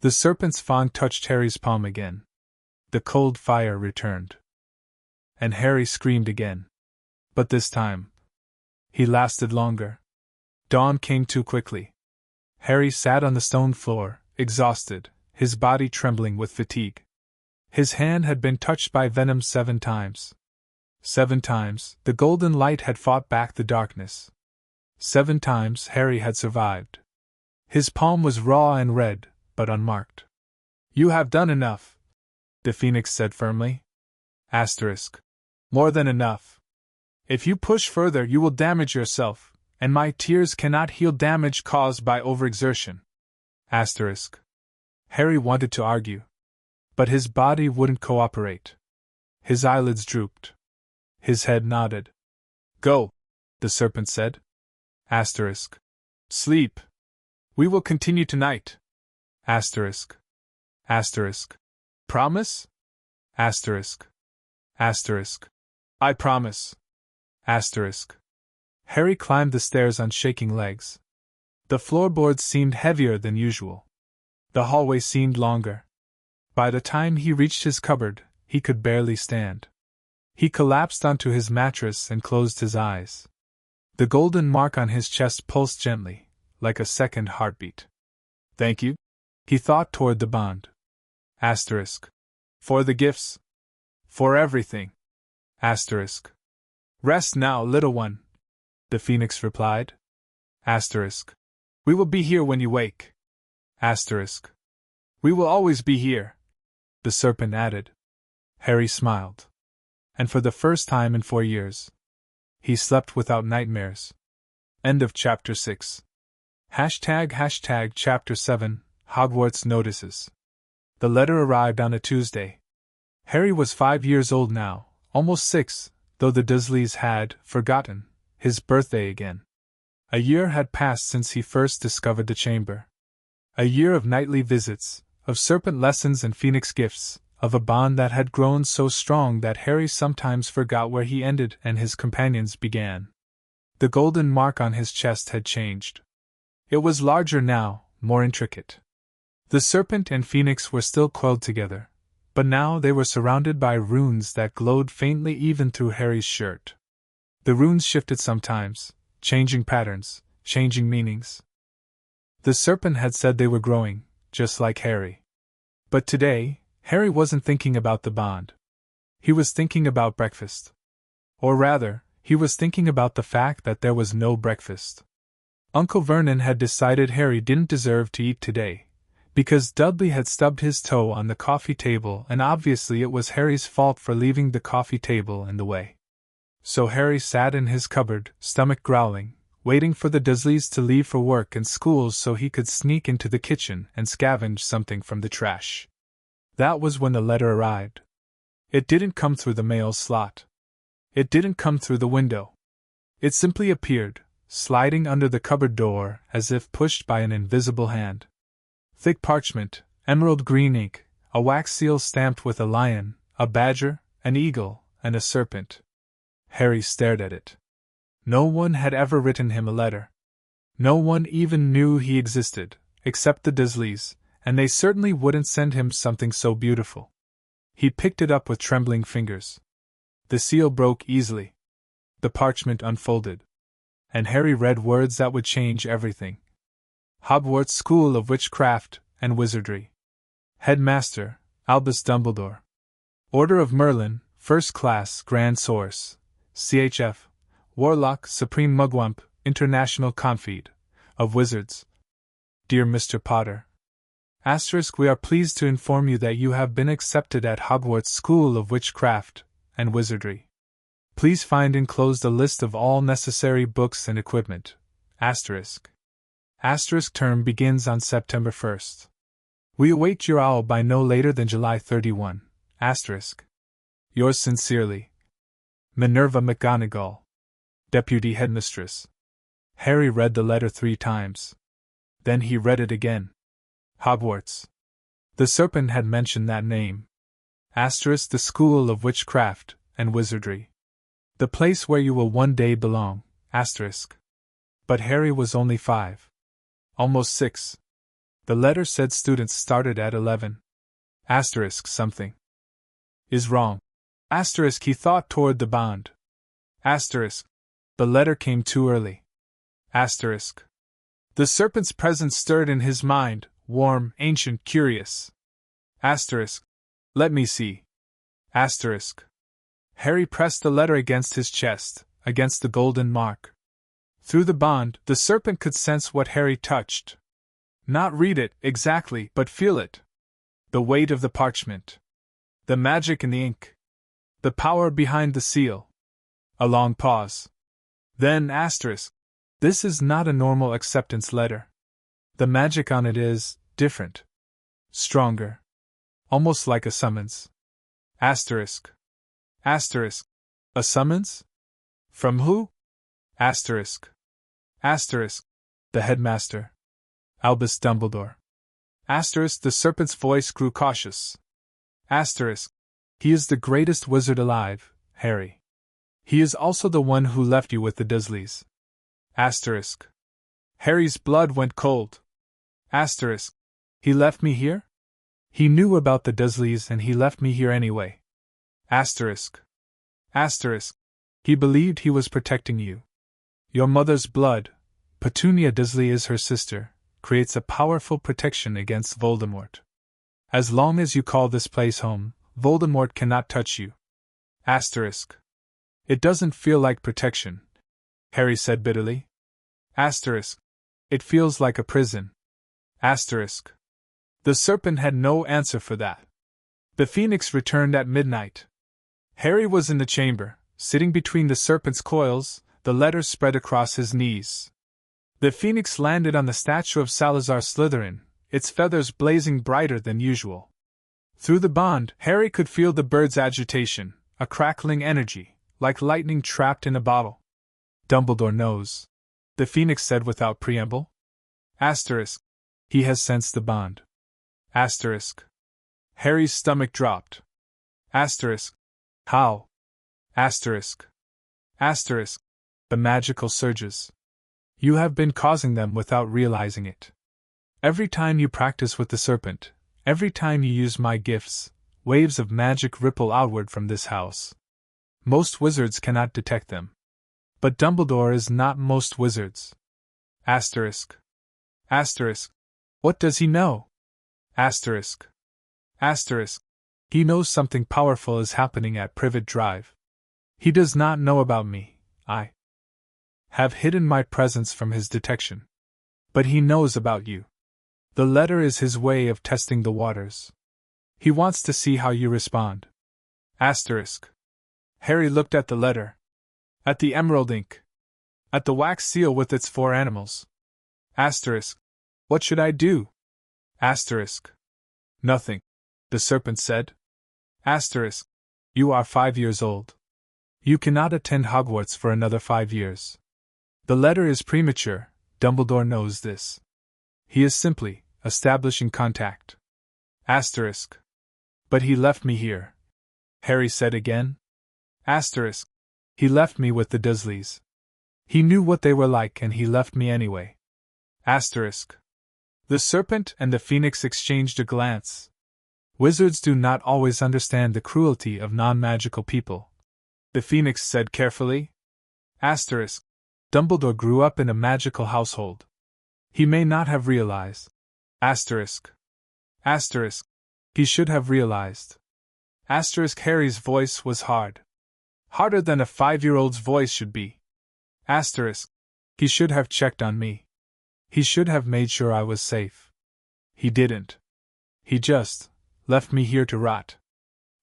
The serpent's fang touched Harry's palm again. The cold fire returned. And Harry screamed again. But this time, he lasted longer. Dawn came too quickly. Harry sat on the stone floor, exhausted, his body trembling with fatigue. His hand had been touched by venom 7 times. 7 times, the golden light had fought back the darkness. 7 times, Harry had survived. His palm was raw and red, but unmarked. You have done enough, the phoenix said firmly. Asterisk. More than enough. If you push further, you will damage yourself, and my tears cannot heal damage caused by overexertion. Asterisk. Harry wanted to argue, but his body wouldn't cooperate. His eyelids drooped. His head nodded. Go, the serpent said. Asterisk. Sleep. We will continue tonight. Asterisk. Asterisk. Promise? Asterisk. Asterisk. I promise. Asterisk. Harry climbed the stairs on shaking legs. The floorboards seemed heavier than usual. The hallway seemed longer. By the time he reached his cupboard, he could barely stand. He collapsed onto his mattress and closed his eyes. The golden mark on his chest pulsed gently, like a second heartbeat. Thank you, he thought toward the bond. Asterisk. For the gifts. For everything. Asterisk. Rest now, little one, the phoenix replied. Asterisk. We will be here when you wake. Asterisk. We will always be here, the serpent added. Harry smiled. And for the first time in 4 years, he slept without nightmares. End of Chapter 6. Chapter 7, Hogwarts Notices. The letter arrived on a Tuesday. Harry was 5 years old now, almost 6, though the Dursleys had forgotten his birthday again. A year had passed since he first discovered the chamber. A year of nightly visits, of serpent lessons and phoenix gifts, of a bond that had grown so strong that Harry sometimes forgot where he ended and his companions began. The golden mark on his chest had changed. It was larger now, more intricate. The serpent and phoenix were still coiled together, but now they were surrounded by runes that glowed faintly even through Harry's shirt. The runes shifted sometimes, changing patterns, changing meanings. The serpent had said they were growing, just like Harry. But today, Harry wasn't thinking about the bond. He was thinking about breakfast. Or rather, he was thinking about the fact that there was no breakfast. Uncle Vernon had decided Harry didn't deserve to eat today, because Dudley had stubbed his toe on the coffee table, and obviously it was Harry's fault for leaving the coffee table in the way. So Harry sat in his cupboard, stomach growling, waiting for the Dursleys to leave for work and school so he could sneak into the kitchen and scavenge something from the trash. That was when the letter arrived. It didn't come through the mail slot. It didn't come through the window. It simply appeared, sliding under the cupboard door as if pushed by an invisible hand. Thick parchment, emerald green ink, a wax seal stamped with a lion, a badger, an eagle, and a serpent. Harry stared at it. No one had ever written him a letter. No one even knew he existed, except the Dursleys, and they certainly wouldn't send him something so beautiful. He picked it up with trembling fingers. The seal broke easily. The parchment unfolded. And Harry read words that would change everything. Hogwarts School of Witchcraft and Wizardry. Headmaster, Albus Dumbledore. Order of Merlin, First Class, Grand Source. CHF, Warlock, Supreme Mugwump, International Confede of Wizards. Dear Mr. Potter. We are pleased to inform you that you have been accepted at Hogwarts School of Witchcraft and Wizardry. Please find enclosed a list of all necessary books and equipment. Term begins on September 1st. We await your owl by no later than July 31. Yours sincerely, Minerva McGonagall, Deputy Headmistress. Harry read the letter 3 times. Then he read it again. Hogwarts. The serpent had mentioned that name. The School of Witchcraft and Wizardry. The place where you will one day belong. But Harry was only 5. Almost 6. The letter said students started at 11. Something is wrong. He thought toward the bond. The letter came too early. The serpent's presence stirred in his mind, warm, ancient, curious. Let me see. Harry pressed the letter against his chest, against the golden mark. Through the bond, the serpent could sense what Harry touched. Not read it, exactly, but feel it. The weight of the parchment. The magic in the ink. The power behind the seal. A long pause. Then, this is not a normal acceptance letter. The magic on it is different. Stronger. Almost like a summons. A summons? From who? The headmaster. Albus Dumbledore. Asterisk, the serpent's voice grew cautious. Asterisk, he is the greatest wizard alive, Harry. He is also the one who left you with the Dursleys. Asterisk. Harry's blood went cold. Asterisk. He left me here? He knew about the Dursleys and he left me here anyway. Asterisk. Asterisk. He believed he was protecting you. Your mother's blood, Petunia Dursley is her sister, creates a powerful protection against Voldemort. As long as you call this place home, Voldemort cannot touch you. Asterisk. It doesn't feel like protection, Harry said bitterly. Asterisk. It feels like a prison. Asterisk. The serpent had no answer for that. The Phoenix returned at midnight. Harry was in the chamber, sitting between the serpent's coils, the letter spread across his knees. The Phoenix landed on the statue of Salazar Slytherin, its feathers blazing brighter than usual. Through the bond, Harry could feel the bird's agitation, a crackling energy, like lightning trapped in a bottle. Dumbledore knows, the Phoenix said without preamble. Asterisk. He has sensed the bond. Asterisk. Harry's stomach dropped. Asterisk. How? Asterisk. Asterisk. The magical surges. You have been causing them without realizing it. Every time you practice with the serpent, every time you use my gifts, waves of magic ripple outward from this house. Most wizards cannot detect them. But Dumbledore is not most wizards. Asterisk. Asterisk. What does he know? Asterisk. Asterisk. He knows something powerful is happening at Privet Drive. He does not know about me. I have hidden my presence from his detection. But he knows about you. The letter is his way of testing the waters. He wants to see how you respond. Asterisk. Harry looked at the letter. At the emerald ink. At the wax seal with its 4 animals. Asterisk. What should I do? Asterisk. Nothing, the serpent said. Asterisk. You are 5 years old. You cannot attend Hogwarts for another 5 years. The letter is premature, Dumbledore knows this. He is simply establishing contact. Asterisk. But he left me here, Harry said again. Asterisk. He left me with the Dursleys. He knew what they were like and he left me anyway. Asterisk. The serpent and the Phoenix exchanged a glance. Wizards do not always understand the cruelty of non-magical people, the Phoenix said carefully. Asterisk. Dumbledore grew up in a magical household. He may not have realized. Asterisk. Asterisk. He should have realized. Asterisk. Harry's voice was hard. Harder than a 5-year-old's voice should be. Asterisk. He should have checked on me. He should have made sure I was safe. He didn't. He just left me here to rot.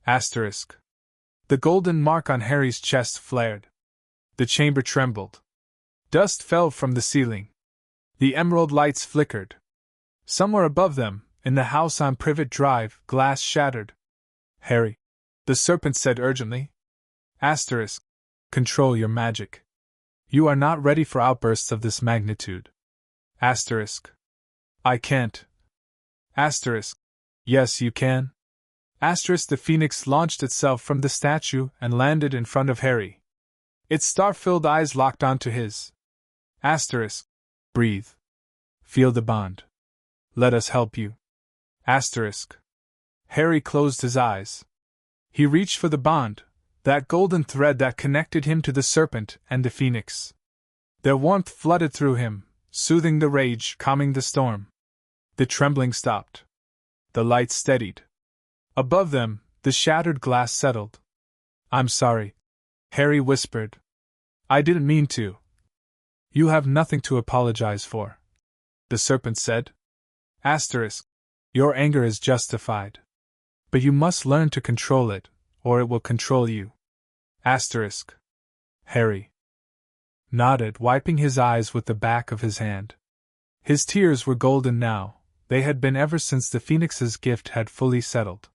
Asterisk. The golden mark on Harry's chest flared. The chamber trembled. Dust fell from the ceiling. The emerald lights flickered. Somewhere above them, in the house on Privet Drive, glass shattered. Harry, the serpent said urgently. Asterisk. Control your magic. You are not ready for outbursts of this magnitude. Asterisk. I can't. Asterisk. Yes, you can. Asterisk. The Phoenix launched itself from the statue and landed in front of Harry. Its star-filled eyes locked onto his. Asterisk. Breathe. Feel the bond. Let us help you. Asterisk. Harry closed his eyes. He reached for the bond, that golden thread that connected him to the serpent and the Phoenix. Their warmth flooded through him, soothing the rage, calming the storm. The trembling stopped. The lights steadied. Above them, the shattered glass settled. I'm sorry, Harry whispered. I didn't mean to. You have nothing to apologize for, the serpent said. Asterisk. Your anger is justified. But you must learn to control it, or it will control you. Asterisk. Harry nodded, wiping his eyes with the back of his hand. His tears were golden now. They had been ever since the Phoenix's gift had fully settled.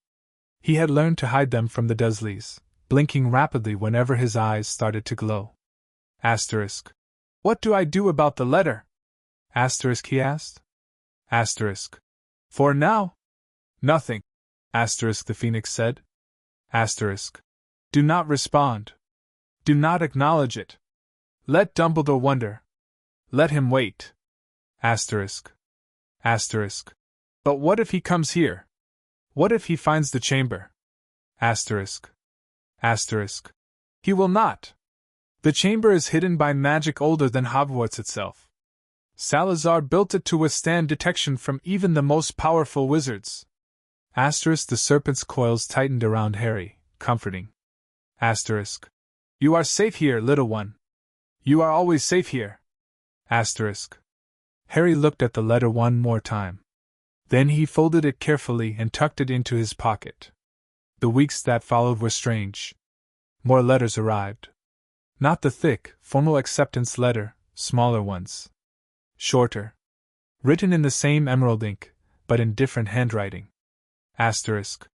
He had learned to hide them from the Dursleys, blinking rapidly whenever his eyes started to glow. Asterisk. What do I do about the letter? Asterisk, he asked. Asterisk. For now? Nothing. Asterisk, the Phoenix said. Asterisk. Do not respond. Do not acknowledge it. Let Dumbledore wonder. Let him wait. Asterisk. Asterisk. But what if he comes here? What if he finds the chamber? Asterisk. Asterisk. He will not. The chamber is hidden by magic older than Hogwarts itself. Salazar built it to withstand detection from even the most powerful wizards. Asterisk, the serpent's coils tightened around Harry, comforting. Asterisk. You are safe here, little one. You are always safe here. Asterisk. Harry looked at the letter one more time. Then he folded it carefully and tucked it into his pocket. The weeks that followed were strange. More letters arrived. Not the thick, formal acceptance letter, smaller ones. Shorter. Written in the same emerald ink, but in different handwriting. Asterisk.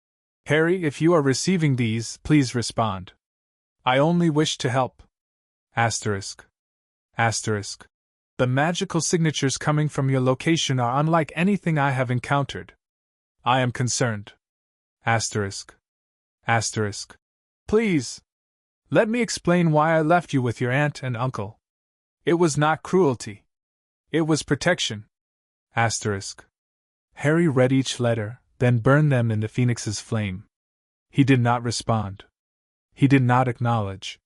Harry, if you are receiving these, please respond. I only wish to help. Asterisk. Asterisk. The magical signatures coming from your location are unlike anything I have encountered. I am concerned. Asterisk. Asterisk. Please. Let me explain why I left you with your aunt and uncle. It was not cruelty. It was protection. Asterisk. Harry read each letter, then burned them in the Phoenix's flame. He did not respond. He did not acknowledge.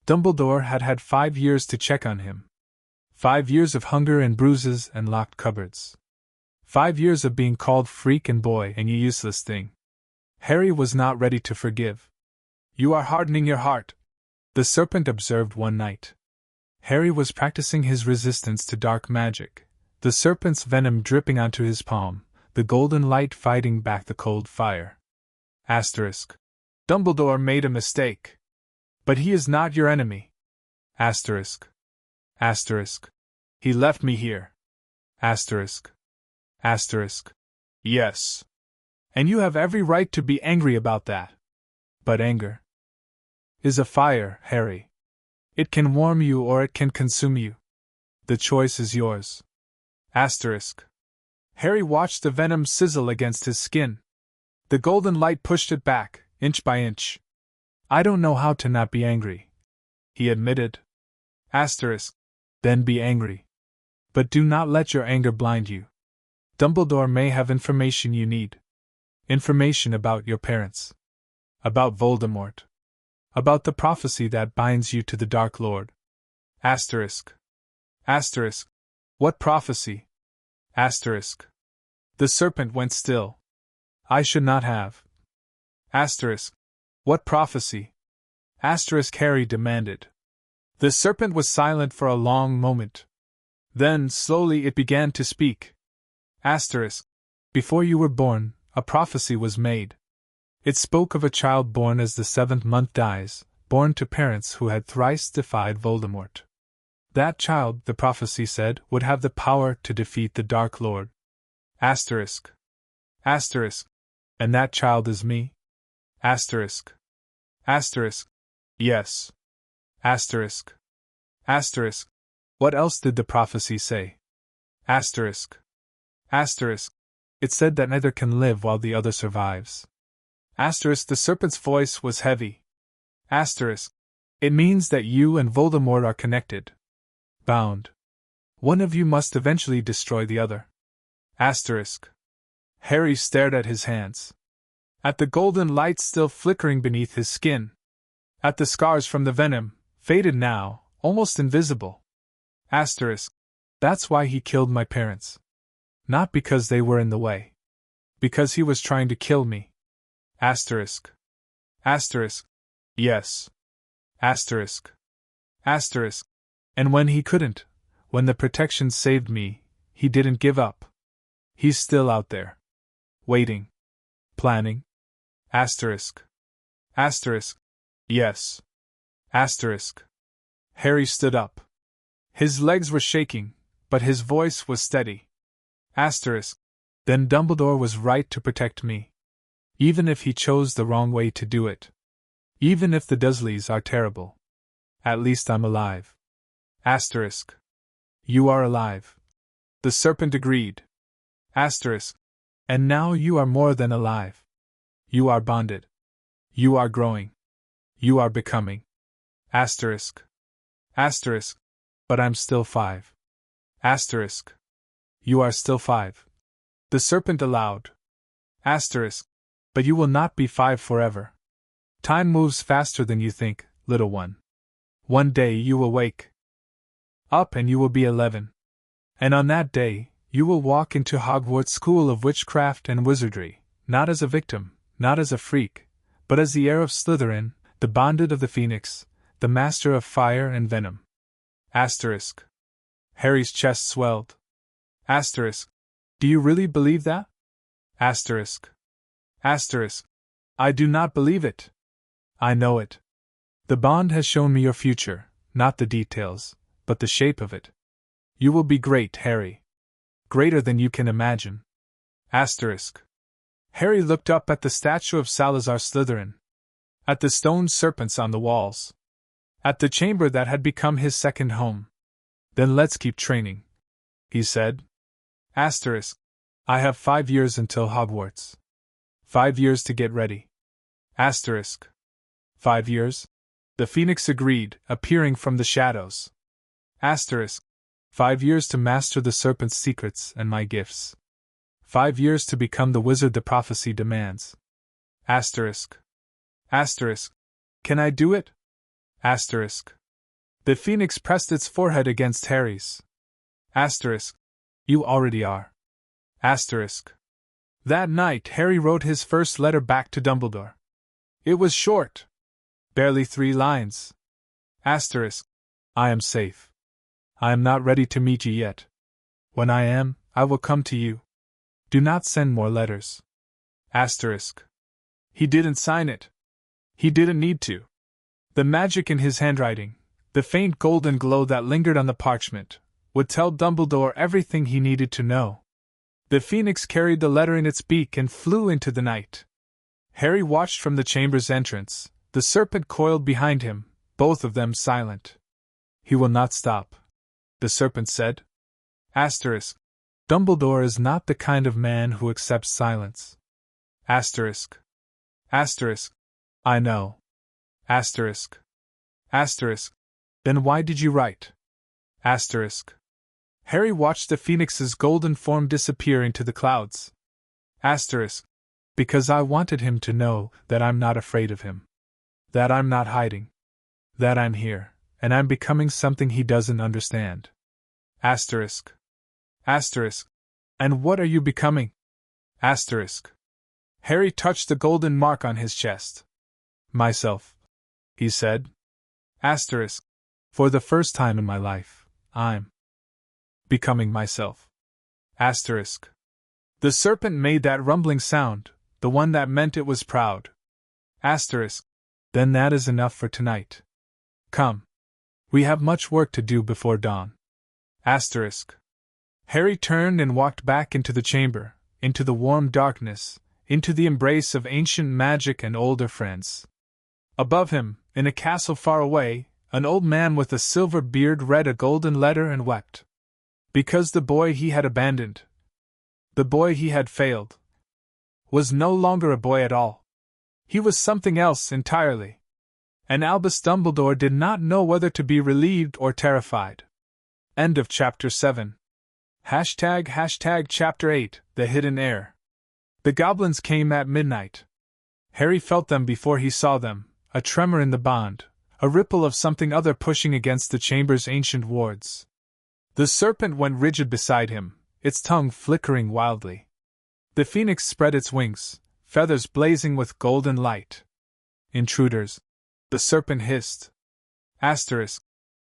Dumbledore had had 5 years to check on him. 5 years of hunger and bruises and locked cupboards. 5 years of being called freak and boy and you useless thing. Harry was not ready to forgive. You are hardening your heart, the serpent observed one night. Harry was practicing his resistance to dark magic, the serpent's venom dripping onto his palm, the golden light fighting back the cold fire. Asterisk. Dumbledore made a mistake. But he is not your enemy. Asterisk. Asterisk. He left me here. Asterisk. Asterisk. Yes. And you have every right to be angry about that. But anger is a fire, Harry. It can warm you or it can consume you. The choice is yours. Asterisk. Harry watched the venom sizzle against his skin. The golden light pushed it back, inch by inch. I don't know how to not be angry, he admitted. Asterisk. Then be angry. But do not let your anger blind you. Dumbledore may have information you need. Information about your parents. About Voldemort. About the prophecy that binds you to the Dark Lord. Asterisk. Asterisk. What prophecy? Asterisk. The serpent went still. I should not have. Asterisk. What prophecy? Asterisk, Harry demanded. The serpent was silent for a long moment. Then, slowly, it began to speak. Asterisk. Before you were born, a prophecy was made. It spoke of a child born as the 7th month dies, born to parents who had thrice defied Voldemort. That child, the prophecy said, would have the power to defeat the Dark Lord. Asterisk. Asterisk. And that child is me? Asterisk. Asterisk. Yes. Asterisk. Asterisk. What else did the prophecy say? Asterisk. Asterisk. It said that neither can live while the other survives. Asterisk. The serpent's voice was heavy. Asterisk. It means that you and Voldemort are connected. Bound. One of you must eventually destroy the other. Asterisk. Harry stared at his hands. At the golden light still flickering beneath his skin. At the scars from the venom, faded now, almost invisible. Asterisk. That's why he killed my parents. Not because they were in the way. Because he was trying to kill me. Asterisk. Asterisk. Yes. Asterisk. Asterisk. And when he couldn't, when the protection saved me, he didn't give up. He's still out there. Waiting. Planning. Asterisk. Asterisk. Yes. Asterisk. Harry stood up. His legs were shaking, but his voice was steady. Asterisk. Then Dumbledore was right to protect me. Even if he chose the wrong way to do it. Even if the Dursleys are terrible. At least I'm alive. Asterisk. You are alive. The serpent agreed. Asterisk. And now you are more than alive. You are bonded. You are growing. You are becoming. Asterisk. Asterisk. But I'm still 5. Asterisk. You are still 5. The serpent aloud. Asterisk. But you will not be 5 forever. Time moves faster than you think, little one. One day you will wake up and you will be 11. And on that day, you will walk into Hogwarts School of Witchcraft and Wizardry, not as a victim, not as a freak, but as the heir of Slytherin, the bonded of the Phoenix, the master of fire and venom. Asterisk. Harry's chest swelled. Asterisk. Do you really believe that? Asterisk. Asterisk. I do not believe it. I know it. The bond has shown me your future, not the details, but the shape of it. You will be great, Harry. Greater than you can imagine. Asterisk. Harry looked up at the statue of Salazar Slytherin, at the stone serpents on the walls, at the chamber that had become his second home. Then let's keep training, he said. Asterisk. I have 5 years until Hogwarts. 5 years to get ready. Asterisk. 5 years? The Phoenix agreed, appearing from the shadows. Asterisk. 5 years to master the serpent's secrets and my gifts. 5 years to become the wizard the prophecy demands. Asterisk. Asterisk. Can I do it? Asterisk. The Phoenix pressed its forehead against Harry's. Asterisk. You already are. Asterisk. That night Harry wrote his first letter back to Dumbledore. It was short. Barely 3 lines. Asterisk. I am safe. I am not ready to meet you yet. When I am, I will come to you. Do not send more letters. Asterisk. He didn't sign it. He didn't need to. The magic in his handwriting, the faint golden glow that lingered on the parchment, would tell Dumbledore everything he needed to know. The Phoenix carried the letter in its beak and flew into the night. Harry watched from the chamber's entrance, the serpent coiled behind him, both of them silent. He will not stop, the serpent said. Asterisk. Dumbledore is not the kind of man who accepts silence. Asterisk. Asterisk. I know. Asterisk. Asterisk. Then why did you write? Asterisk. Harry watched the Phoenix's golden form disappear into the clouds. Asterisk. Because I wanted him to know that I'm not afraid of him. That I'm not hiding. That I'm here, and I'm becoming something he doesn't understand. Asterisk. Asterisk. And what are you becoming? Asterisk. Harry touched the golden mark on his chest. Myself, he said. Asterisk. For the first time in my life, I'm becoming myself. Asterisk. The serpent made that rumbling sound, the one that meant it was proud. Asterisk. Then that is enough for tonight. Come. We have much work to do before dawn. Asterisk. Harry turned and walked back into the chamber, into the warm darkness, into the embrace of ancient magic and older friends. Above him, in a castle far away, an old man with a silver beard read a golden letter and wept. Because the boy he had abandoned, the boy he had failed, was no longer a boy at all. He was something else entirely. And Albus Dumbledore did not know whether to be relieved or terrified. End of Chapter 7. Chapter 8, The Hidden Heir. The goblins came at midnight. Harry felt them before he saw them, a tremor in the bond, a ripple of something other pushing against the chamber's ancient wards. The serpent went rigid beside him, its tongue flickering wildly. The Phoenix spread its wings, feathers blazing with golden light. Intruders, the serpent hissed. Asterisk.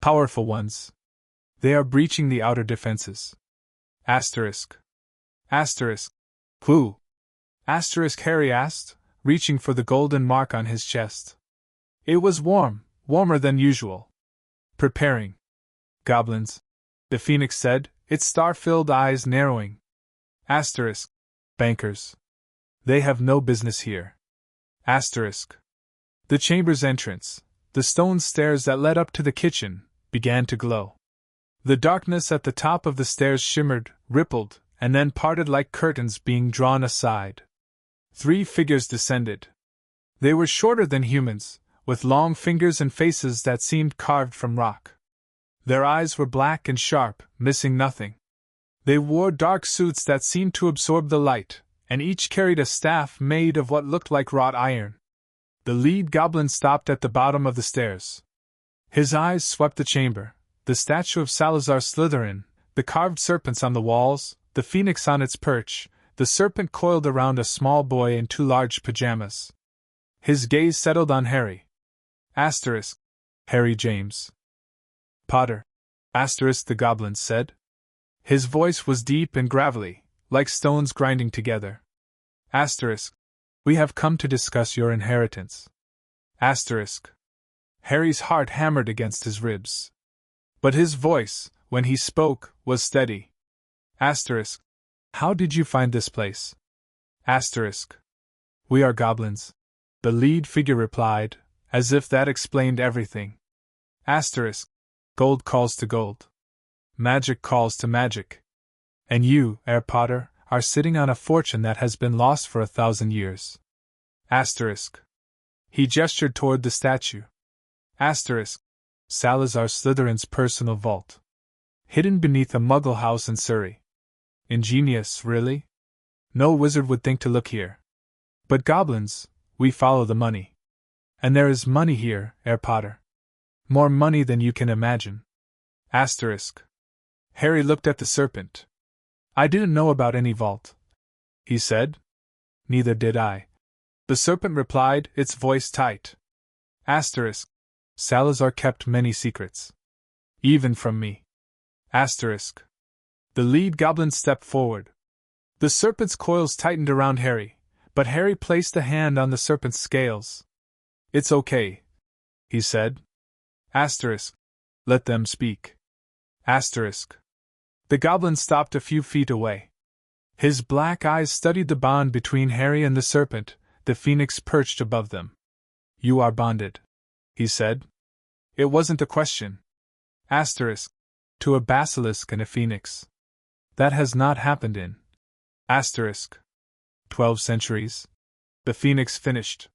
Powerful ones. They are breaching the outer defenses. Asterisk. Asterisk. Who? Asterisk, Harry asked, reaching for the golden mark on his chest. It was warm, warmer than usual. Preparing. Goblins, the Phoenix said, its star-filled eyes narrowing. Asterisk. Bankers. They have no business here. Asterisk. The chamber's entrance, the stone stairs that led up to the kitchen, began to glow. The darkness at the top of the stairs shimmered, rippled, and then parted like curtains being drawn aside. 3 figures descended. They were shorter than humans, with long fingers and faces that seemed carved from rock. Their eyes were black and sharp, missing nothing. They wore dark suits that seemed to absorb the light, and each carried a staff made of what looked like wrought iron. The lead goblin stopped at the bottom of the stairs. His eyes swept the chamber, the statue of Salazar Slytherin, the carved serpents on the walls, the phoenix on its perch, the serpent coiled around a small boy in 2 large pajamas. His gaze settled on Harry. Asterisk. Harry James Potter. Asterisk, the goblin said. His voice was deep and gravelly, like stones grinding together. Asterisk. We have come to discuss your inheritance. Asterisk. Harry's heart hammered against his ribs. But his voice, when he spoke, was steady. Asterisk. How did you find this place? Asterisk. We are goblins, the lead figure replied, as if that explained everything. Asterisk. Gold calls to gold. Magic calls to magic. And you, Herr Potter, are sitting on a fortune that has been lost for 1,000 years. Asterisk. He gestured toward the statue. Asterisk. Salazar Slytherin's personal vault. Hidden beneath a muggle house in Surrey. Ingenious, really? No wizard would think to look here. But goblins, we follow the money. And there is money here, Herr Potter. More money than you can imagine. Asterisk. Harry looked at the serpent. I didn't know about any vault, he said. Neither did I. The serpent replied, its voice tight. Asterisk. Salazar kept many secrets. Even from me. Asterisk. The lead goblin stepped forward. The serpent's coils tightened around Harry, but Harry placed a hand on the serpent's scales. It's okay, he said. Asterisk. Let them speak. Asterisk. The goblin stopped a few feet away. His black eyes studied the bond between Harry and the serpent, the phoenix perched above them. You are bonded, he said. It wasn't a question. Asterisk. To a basilisk and a phoenix. That has not happened in. Asterisk. 12 centuries. The phoenix finished.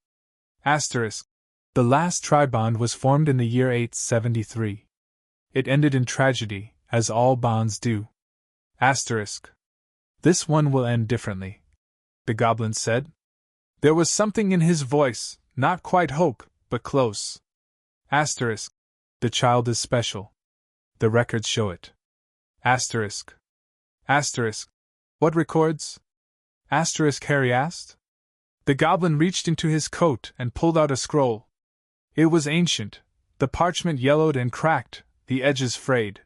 Asterisk. The last tri-bond was formed in the year 873. It ended in tragedy, as all bonds do. Asterisk. This one will end differently, the goblin said. There was something in his voice, not quite hope, but close. Asterisk. The child is special. The records show it. Asterisk. Asterisk. What records? Asterisk, Harry asked. The goblin reached into his coat and pulled out a scroll. It was ancient, the parchment yellowed and cracked, the edges frayed.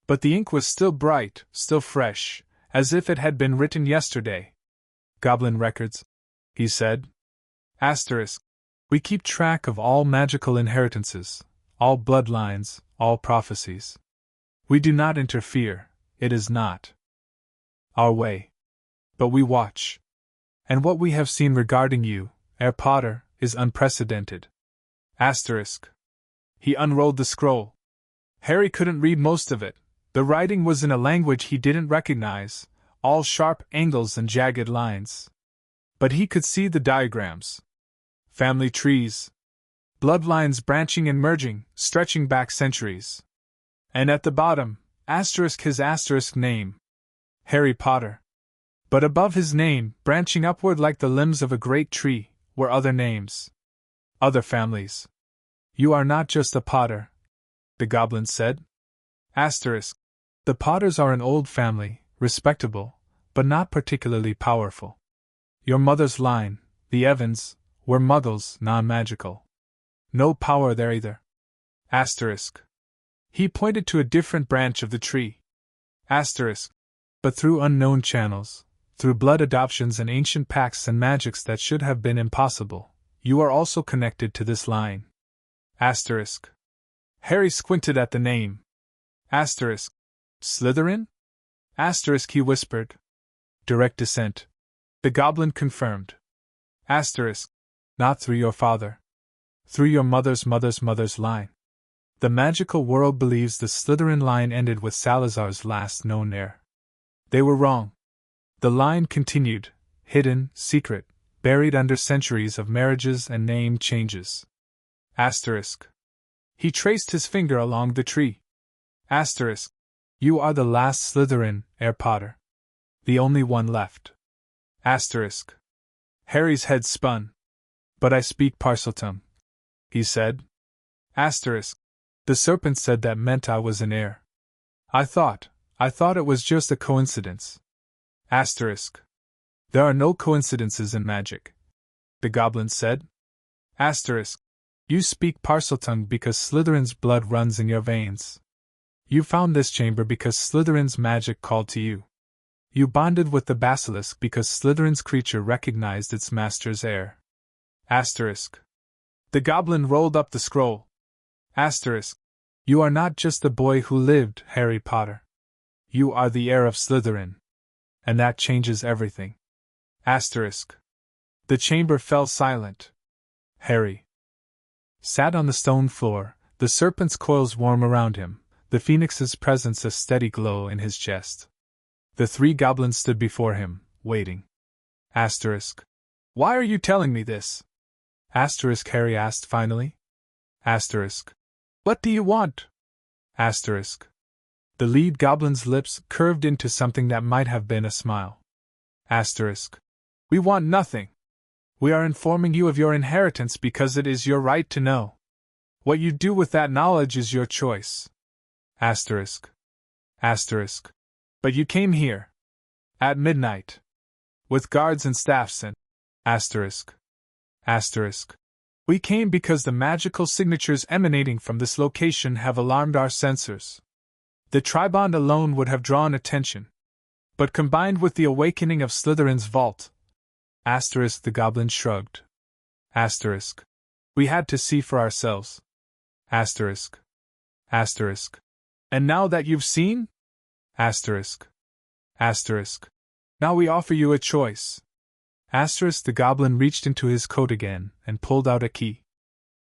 But the ink was still bright, still fresh, as if it had been written yesterday. Goblin records, he said. Asterisk. We keep track of all magical inheritances, all bloodlines, all prophecies. We do not interfere, it is not our way. But we watch. And what we have seen regarding you, Herr Potter, is unprecedented. Asterisk. He unrolled the scroll. Harry couldn't read most of it. The writing was in a language he didn't recognize, all sharp angles and jagged lines. But he could see the diagrams. Family trees. Bloodlines branching and merging, stretching back centuries. And at the bottom, asterisk his asterisk name. Harry Potter. But above his name, branching upward like the limbs of a great tree, were other names. Other families. You are not just a Potter, the goblin said. Asterisk. The Potters are an old family, respectable, but not particularly powerful. Your mother's line, the Evans, were muggles, non-magical. No power there either. Asterisk. He pointed to a different branch of the tree. Asterisk. But through unknown channels, through blood adoptions and ancient pacts and magics that should have been impossible, you are also connected to this line. Asterisk. Harry squinted at the name. Asterisk. Slytherin? Asterisk, he whispered. Direct descent. The goblin confirmed. Asterisk. Not through your father. Through your mother's mother's mother's line. The magical world believes the Slytherin line ended with Salazar's last known heir. They were wrong. The line continued, hidden, secret, buried under centuries of marriages and name changes. Asterisk. He traced his finger along the tree. Asterisk. You are the last Slytherin, Heir Potter. The only one left. Asterisk. Harry's head spun. But I speak Parseltongue, he said. Asterisk. The serpent said that meant I was an heir. I thought it was just a coincidence. Asterisk. There are no coincidences in magic, the goblin said. Asterisk. You speak Parseltongue because Slytherin's blood runs in your veins. You found this chamber because Slytherin's magic called to you. You bonded with the Basilisk because Slytherin's creature recognized its master's heir. Asterisk. The goblin rolled up the scroll. Asterisk. You are not just the boy who lived, Harry Potter. You are the heir of Slytherin. And that changes everything. Asterisk. The chamber fell silent. Harry sat on the stone floor, the serpent's coils warm around him, the phoenix's presence a steady glow in his chest. The three goblins stood before him, waiting. Asterisk. Why are you telling me this? Asterisk. Harry asked finally. Asterisk. What do you want? Asterisk. The lead goblin's lips curved into something that might have been a smile. Asterisk. We want nothing. We are informing you of your inheritance because it is your right to know. What you do with that knowledge is your choice. Asterisk. Asterisk. But you came here. At midnight. With guards and staffs and... Asterisk. Asterisk. We came because the magical signatures emanating from this location have alarmed our censors. The Tribond alone would have drawn attention. But combined with the awakening of Slytherin's vault... Asterisk. The goblin shrugged. Asterisk. We had to see for ourselves. Asterisk. Asterisk. And now that you've seen? Asterisk. Asterisk. Now we offer you a choice. Asterisk. The goblin reached into his coat again and pulled out a key.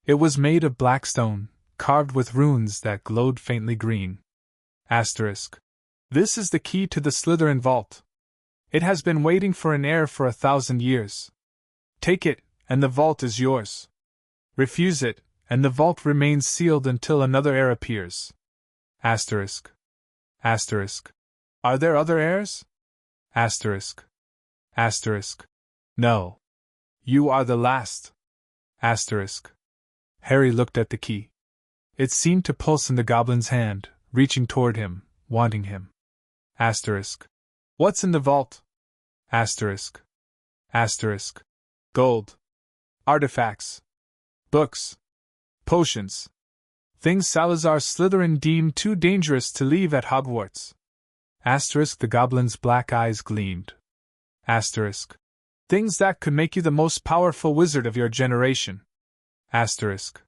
It was made of black stone, carved with runes that glowed faintly green. Asterisk. This is the key to the Slytherin vault. It has been waiting for an heir for 1,000 years. Take it, and the vault is yours. Refuse it, and the vault remains sealed until another heir appears. Asterisk. Asterisk. Are there other heirs? Asterisk. Asterisk. No. You are the last. Asterisk. Harry looked at the key. It seemed to pulse in the goblin's hand, reaching toward him, wanting him. Asterisk. What's in the vault? Asterisk. Asterisk. Gold. Artifacts. Books. Potions. Things Salazar Slytherin deemed too dangerous to leave at Hogwarts. Asterisk. The goblin's black eyes gleamed. Asterisk. Things that could make you the most powerful wizard of your generation. Asterisk.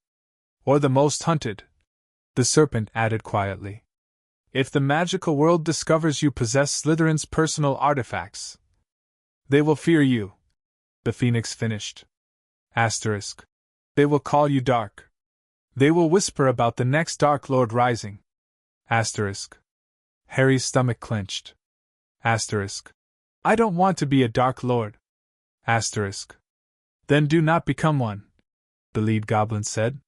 Or the most hunted. The serpent added quietly. If the magical world discovers you possess Slytherin's personal artifacts, they will fear you. The phoenix finished. Asterisk. They will call you Dark. They will whisper about the next Dark Lord rising. Asterisk. Harry's stomach clenched. Asterisk. I don't want to be a Dark Lord. Asterisk. Then do not become one, the lead goblin said.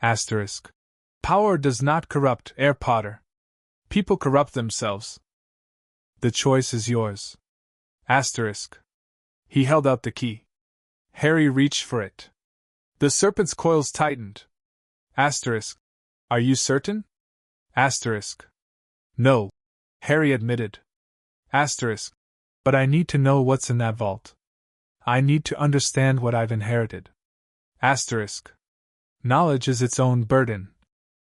Asterisk. Power does not corrupt, Heir Potter. People corrupt themselves. The choice is yours. Asterisk. He held out the key. Harry reached for it. The serpent's coils tightened. Asterisk. Are you certain? Asterisk. No, Harry admitted. Asterisk. But I need to know what's in that vault. I need to understand what I've inherited. Asterisk. Knowledge is its own burden,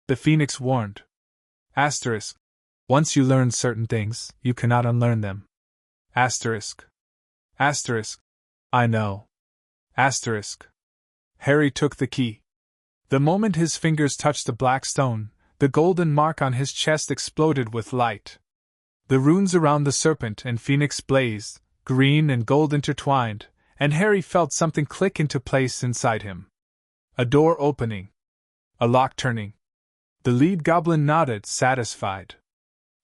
the phoenix warned. Asterisk. Once you learn certain things, you cannot unlearn them. Asterisk. Asterisk. I know. Asterisk. Harry took the key. The moment his fingers touched the black stone, the golden mark on his chest exploded with light. The runes around the serpent and phoenix blazed, green and gold intertwined, and Harry felt something click into place inside him. A door opening. A lock turning. The lead goblin nodded, satisfied.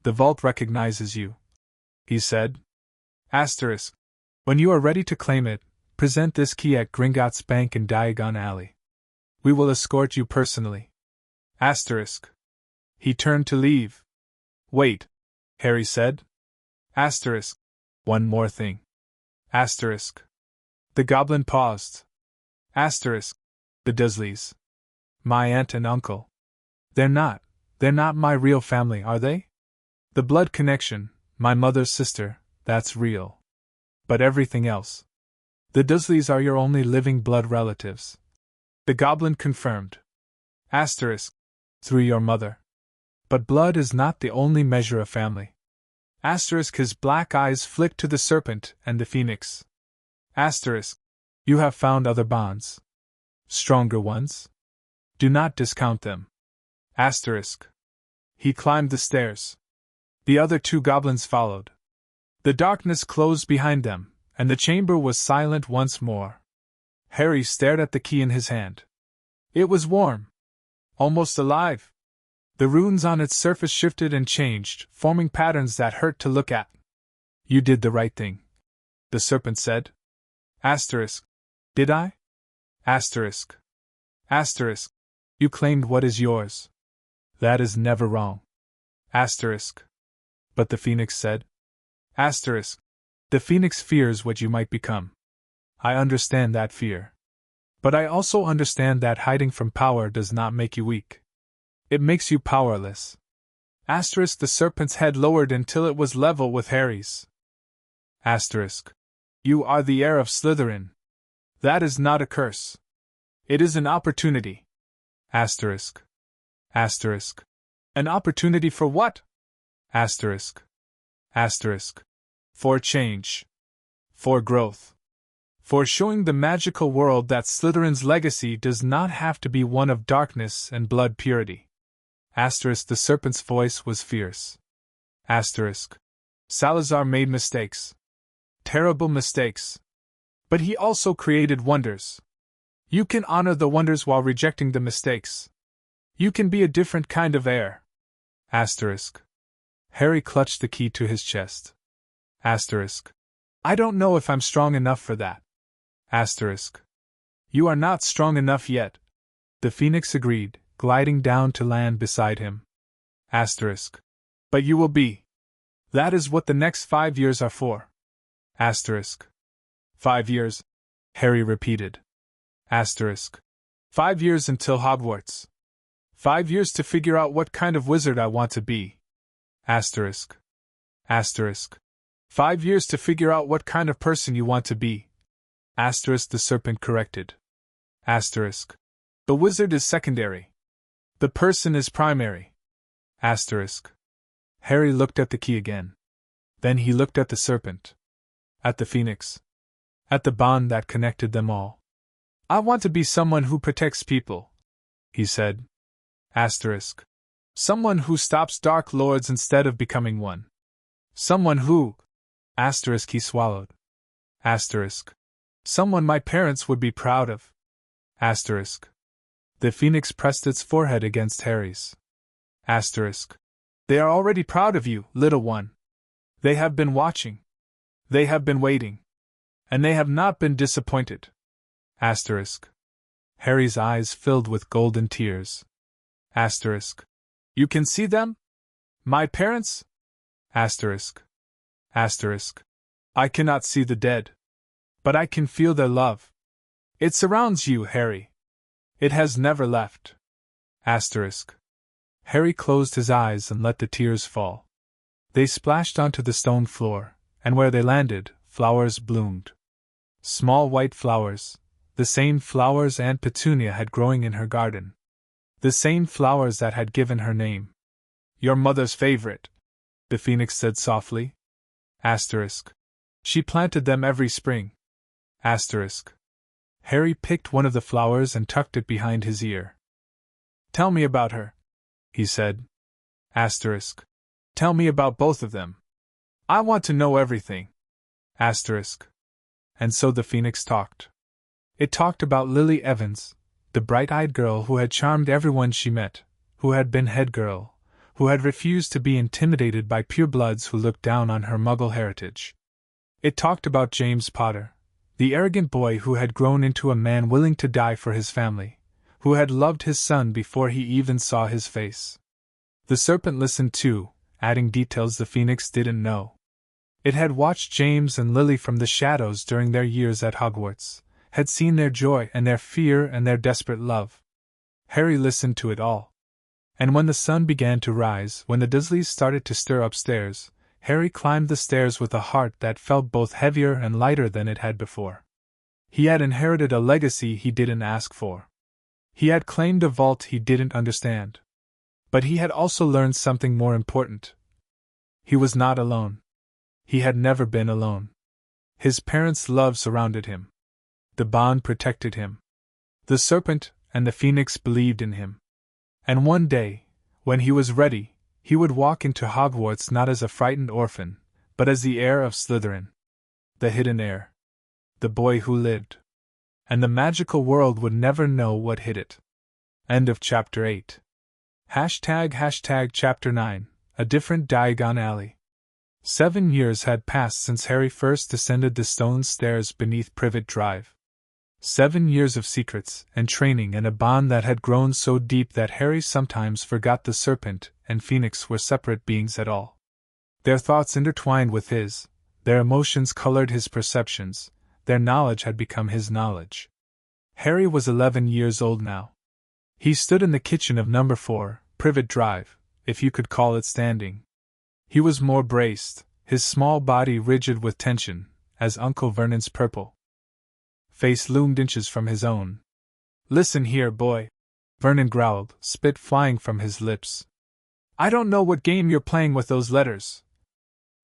The vault recognizes you, he said. Asterisk. When you are ready to claim it, present this key at Gringotts Bank in Diagon Alley. We will escort you personally. Asterisk. He turned to leave. Wait, Harry said. Asterisk. One more thing. Asterisk. The goblin paused. Asterisk. The Dursleys. My aunt and uncle. They're not my real family, are they? The blood connection, my mother's sister, that's real. But everything else. The Dursleys are your only living blood relatives. The goblin confirmed. Asterisk. Through your mother. But blood is not the only measure of family. Asterisk. His black eyes flicked to the serpent and the phoenix. Asterisk. You have found other bonds. Stronger ones? Do not discount them. Asterisk. He climbed the stairs. The other two goblins followed. The darkness closed behind them, and the chamber was silent once more. Harry stared at the key in his hand. It was warm. Almost alive. The runes on its surface shifted and changed, forming patterns that hurt to look at. You did the right thing, the serpent said. Asterisk. Did I? Asterisk. Asterisk. You claimed what is yours. That is never wrong. Asterisk. But the phoenix said. Asterisk. The phoenix fears what you might become. I understand that fear. But I also understand that hiding from power does not make you weak. It makes you powerless. Asterisk. The serpent's head lowered until it was level with Harry's. Asterisk. You are the heir of Slytherin. That is not a curse. It is an opportunity. Asterisk. Asterisk. An opportunity for what? Asterisk. Asterisk. For change. For growth. For showing the magical world that Slytherin's legacy does not have to be one of darkness and blood purity. Asterisk. The serpent's voice was fierce. Asterisk. Salazar made mistakes. Terrible mistakes. But he also created wonders. You can honor the wonders while rejecting the mistakes. You can be a different kind of heir. Asterisk. Harry clutched the key to his chest. Asterisk. I don't know if I'm strong enough for that. Asterisk. You are not strong enough yet. The phoenix agreed, gliding down to land beside him. Asterisk. But you will be. That is what the next 5 years are for. Asterisk. 5 years, Harry repeated. Asterisk. 5 years until Hogwarts. 5 years to figure out what kind of wizard I want to be. Asterisk. Asterisk. 5 years to figure out what kind of person you want to be. Asterisk. The serpent corrected. Asterisk. The wizard is secondary. The person is primary. Asterisk. Harry looked at the key again. Then he looked at the serpent. At the phoenix. At the bond that connected them all. I want to be someone who protects people, he said. Asterisk. Someone who stops Dark Lords instead of becoming one. Someone who. Asterisk. He swallowed. Asterisk. Someone my parents would be proud of. Asterisk. The phoenix pressed its forehead against Harry's. Asterisk. They are already proud of you, little one. They have been watching. They have been waiting. And they have not been disappointed. Asterisk. Harry's eyes filled with golden tears. Asterisk. You can see them? My parents? Asterisk. Asterisk. I cannot see the dead. But I can feel their love. It surrounds you, Harry. It has never left. Asterisk. Harry closed his eyes and let the tears fall. They splashed onto the stone floor, and where they landed, flowers bloomed. Small white flowers, the same flowers Aunt Petunia had growing in her garden. The same flowers that had given her name. Your mother's favorite, the phoenix said softly. Asterisk. She planted them every spring. Asterisk. Harry picked one of the flowers and tucked it behind his ear. Tell me about her, he said. Asterisk. Tell me about both of them. I want to know everything. Asterisk. And so the phoenix talked. It talked about Lily Evans, the bright-eyed girl who had charmed everyone she met, who had been head girl, who had refused to be intimidated by purebloods who looked down on her Muggle heritage. It talked about James Potter, the arrogant boy who had grown into a man willing to die for his family, who had loved his son before he even saw his face. The serpent listened too, adding details the phoenix didn't know. It had watched James and Lily from the shadows during their years at Hogwarts, had seen their joy and their fear and their desperate love. Harry listened to it all. And when the sun began to rise, when the Dursleys started to stir upstairs, Harry climbed the stairs with a heart that felt both heavier and lighter than it had before. He had inherited a legacy he didn't ask for. He had claimed a vault he didn't understand. But he had also learned something more important. He was not alone. He had never been alone. His parents' love surrounded him. The bond protected him. The serpent and the phoenix believed in him. And one day, when he was ready, he would walk into Hogwarts not as a frightened orphan, but as the heir of Slytherin. The hidden heir. The boy who lived. And the magical world would never know what hid it. End of Chapter 8. Chapter 9, A Different Diagon Alley. 7 years had passed since Harry first descended the stone stairs beneath Privet Drive. 7 years of secrets and training and a bond that had grown so deep that Harry sometimes forgot the serpent and phoenix were separate beings at all. Their thoughts intertwined with his, their emotions colored his perceptions, their knowledge had become his knowledge. Harry was 11 years old now. He stood in the kitchen of number 4, Privet Drive, if you could call it standing. He was more braced, his small body rigid with tension, as Uncle Vernon's purple face loomed inches from his own. "Listen here, boy," Vernon growled, spit flying from his lips. "I don't know what game you're playing with those letters."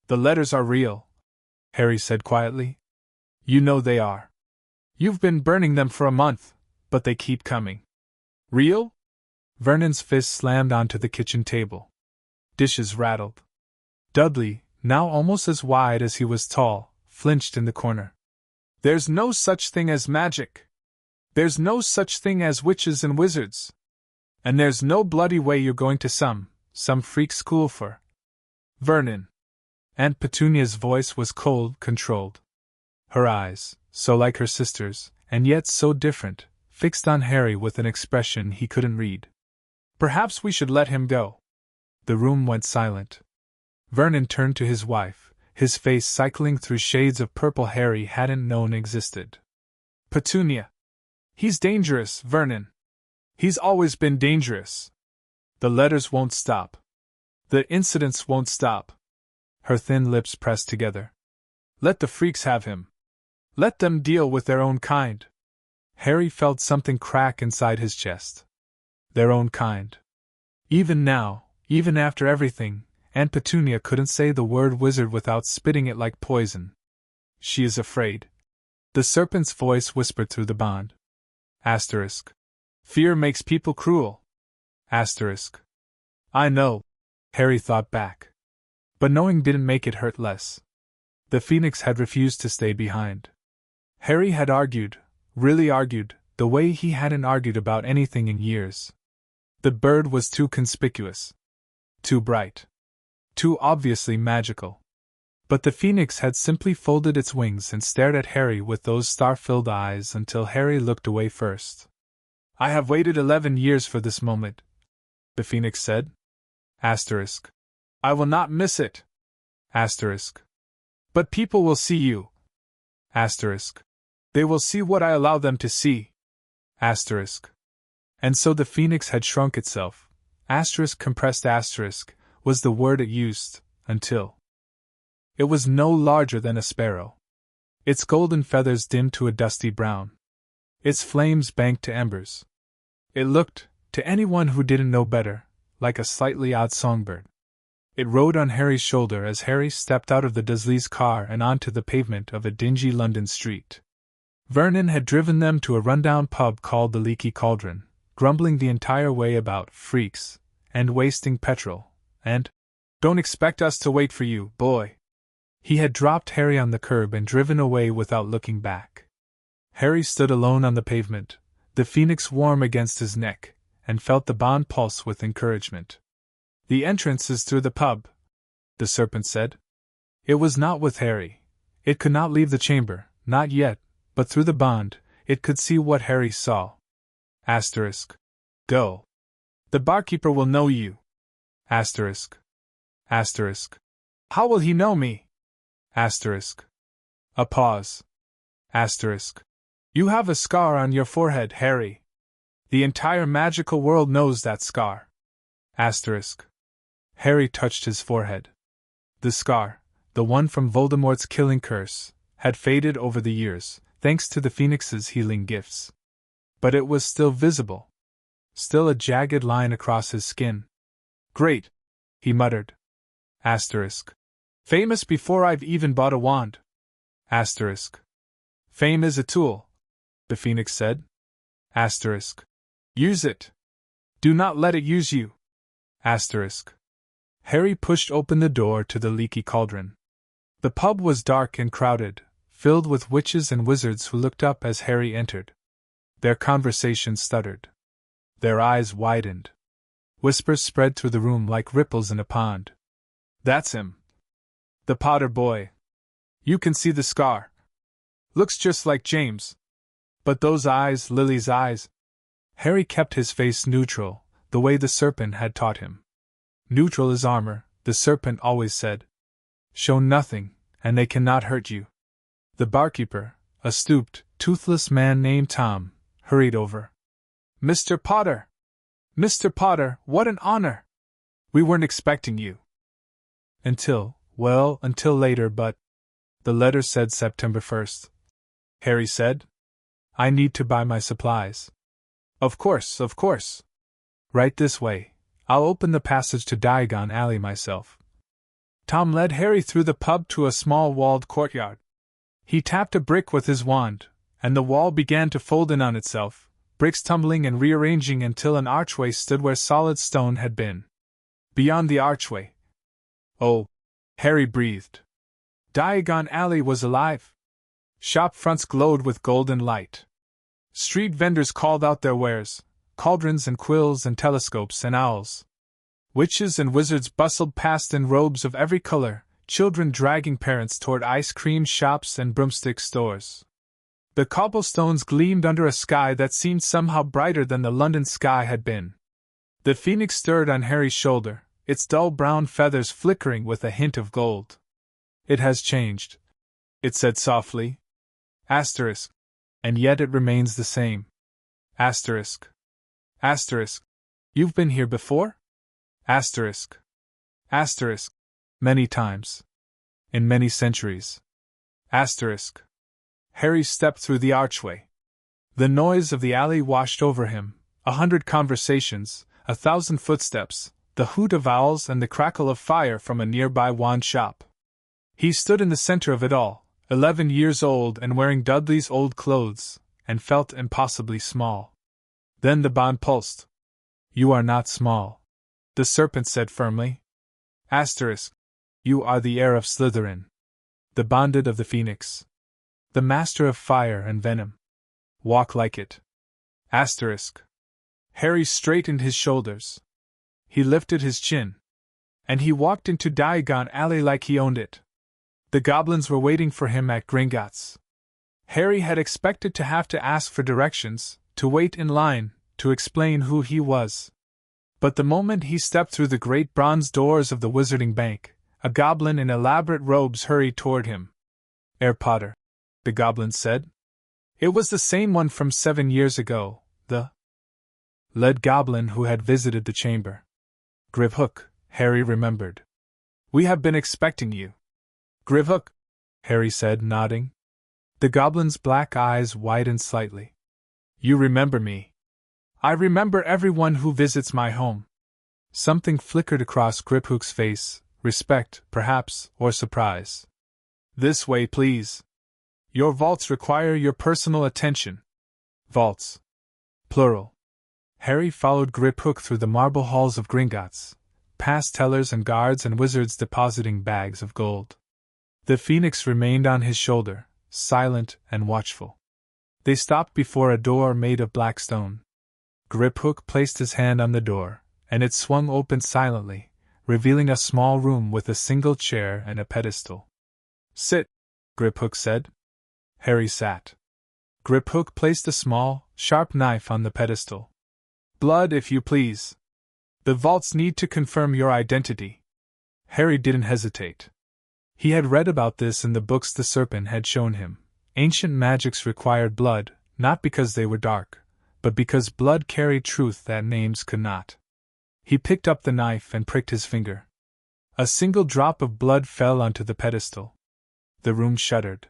"The letters are real," Harry said quietly. "You know they are. You've been burning them for a month, but they keep coming." "Real?" Vernon's fist slammed onto the kitchen table. Dishes rattled. Dudley, now almost as wide as he was tall, flinched in the corner. "There's no such thing as magic. There's no such thing as witches and wizards. And there's no bloody way you're going to some freak school for." "Vernon." Aunt Petunia's voice was cold, controlled. Her eyes, so like her sister's, and yet so different, fixed on Harry with an expression he couldn't read. "Perhaps we should let him go." The room went silent. Vernon turned to his wife, his face cycling through shades of purple Harry hadn't known existed. "Petunia. He's dangerous, Vernon. He's always been dangerous. The letters won't stop. The incidents won't stop." Her thin lips pressed together. "Let the freaks have him. Let them deal with their own kind." Harry felt something crack inside his chest. Their own kind. Even now, even after everything, Aunt Petunia couldn't say the word wizard without spitting it like poison. "She is afraid." The serpent's voice whispered through the bond. Asterisk. "Fear makes people cruel." Asterisk. "I know," Harry thought back. But knowing didn't make it hurt less. The phoenix had refused to stay behind. Harry had argued, really argued, the way he hadn't argued about anything in years. The bird was too conspicuous. Too bright. Too obviously magical. But the phoenix had simply folded its wings and stared at Harry with those star-filled eyes until Harry looked away first. "I have waited 11 years for this moment," the phoenix said. Asterisk. "I will not miss it." Asterisk. "But people will see you." Asterisk. "They will see what I allow them to see." Asterisk. And so the phoenix had shrunk itself. Asterisk compressed asterisk was the word it used, until it was no larger than a sparrow. Its golden feathers dimmed to a dusty brown. Its flames banked to embers. It looked, to anyone who didn't know better, like a slightly odd songbird. It rode on Harry's shoulder as Harry stepped out of the Dursleys' car and onto the pavement of a dingy London street. Vernon had driven them to a rundown pub called the Leaky Cauldron, grumbling the entire way about freaks and wasting petrol, and, "Don't expect us to wait for you, boy." He had dropped Harry on the curb and driven away without looking back. Harry stood alone on the pavement, the phoenix warm against his neck, and felt the bond pulse with encouragement. "The entrance is through the pub," the serpent said. It was not with Harry. It could not leave the chamber, not yet, but through the bond, it could see what Harry saw. Asterisk. Go. The barkeeper will know you. Asterisk. Asterisk. How will he know me? Asterisk. A pause. Asterisk. You have a scar on your forehead, Harry. The entire magical world knows that scar. Asterisk. Harry touched his forehead. The scar, the one from Voldemort's killing curse, had faded over the years, thanks to the Phoenix's healing gifts. But it was still visible. Still a jagged line across his skin. Great, he muttered. Asterisk. Famous before I've even bought a wand. Asterisk. Fame is a tool, the Phoenix said. Asterisk. Use it. Do not let it use you. Asterisk. Harry pushed open the door to the leaky cauldron. The pub was dark and crowded, filled with witches and wizards who looked up as Harry entered. Their conversation stuttered. Their eyes widened. Whispers spread through the room like ripples in a pond. That's him. The Potter boy. You can see the scar. Looks just like James. But those eyes, Lily's eyes. Harry kept his face neutral, the way the serpent had taught him. Neutral is armor, the serpent always said. Show nothing, and they cannot hurt you. The barkeeper, a stooped, toothless man named Tom, hurried over. Mr. Potter! Mr. Potter, what an honor! We weren't expecting you. Until later, but... The letter said September 1st. Harry said. I need to buy my supplies. Of course. Right this way. I'll open the passage to Diagon Alley myself. Tom led Harry through the pub to a small walled courtyard. He tapped a brick with his wand, and the wall began to fold in on itself, bricks tumbling and rearranging until an archway stood where solid stone had been. Beyond the archway. Oh, Harry breathed. Diagon Alley was alive. Shop fronts glowed with golden light. Street vendors called out their wares, cauldrons and quills and telescopes and owls. Witches and wizards bustled past in robes of every color, children dragging parents toward ice cream shops and broomstick stores. The cobblestones gleamed under a sky that seemed somehow brighter than the London sky had been. The Phoenix stirred on Harry's shoulder, its dull brown feathers flickering with a hint of gold. It has changed, it said softly. Asterisk. And yet it remains the same. Asterisk. Asterisk. You've been here before? Asterisk. Asterisk. Many times. In many centuries. Asterisk. Harry stepped through the archway. The noise of the alley washed over him, 100 conversations, 1,000 footsteps, the hoot of owls and the crackle of fire from a nearby wand shop. He stood in the center of it all, 11 years old and wearing Dudley's old clothes, and felt impossibly small. Then the bond pulsed. You are not small, the serpent said firmly. Asterisk. You are the heir of Slytherin. The bonded of the Phoenix. The master of fire and venom. Walk like it. Asterisk. Harry straightened his shoulders. He lifted his chin. And he walked into Diagon Alley like he owned it. The goblins were waiting for him at Gringotts. Harry had expected to have to ask for directions, to wait in line, to explain who he was. But the moment he stepped through the great bronze doors of the Wizarding Bank, a goblin in elaborate robes hurried toward him. Herr Potter, the goblin said. It was the same one from 7 years ago, the lead goblin who had visited the chamber. Gribhook, Harry remembered. We have been expecting you. Gribhook, Harry said, nodding. The goblin's black eyes widened slightly. You remember me. I remember everyone who visits my home. Something flickered across Gribhook's face, respect, perhaps, or surprise. This way, please. Your vaults require your personal attention. Vaults. Plural. Harry followed Gribhook through the marble halls of Gringotts, past tellers and guards and wizards depositing bags of gold. The Phoenix remained on his shoulder, silent and watchful. They stopped before a door made of black stone. Gribhook placed his hand on the door, and it swung open silently, revealing a small room with a single chair and a pedestal. Sit, Griphook said. Harry sat. Griphook placed a small, sharp knife on the pedestal. Blood, if you please. The vaults need to confirm your identity. Harry didn't hesitate. He had read about this in the books the serpent had shown him. Ancient magics required blood, not because they were dark, but because blood carried truth that names could not. He picked up the knife and pricked his finger. A single drop of blood fell onto the pedestal. The room shuddered.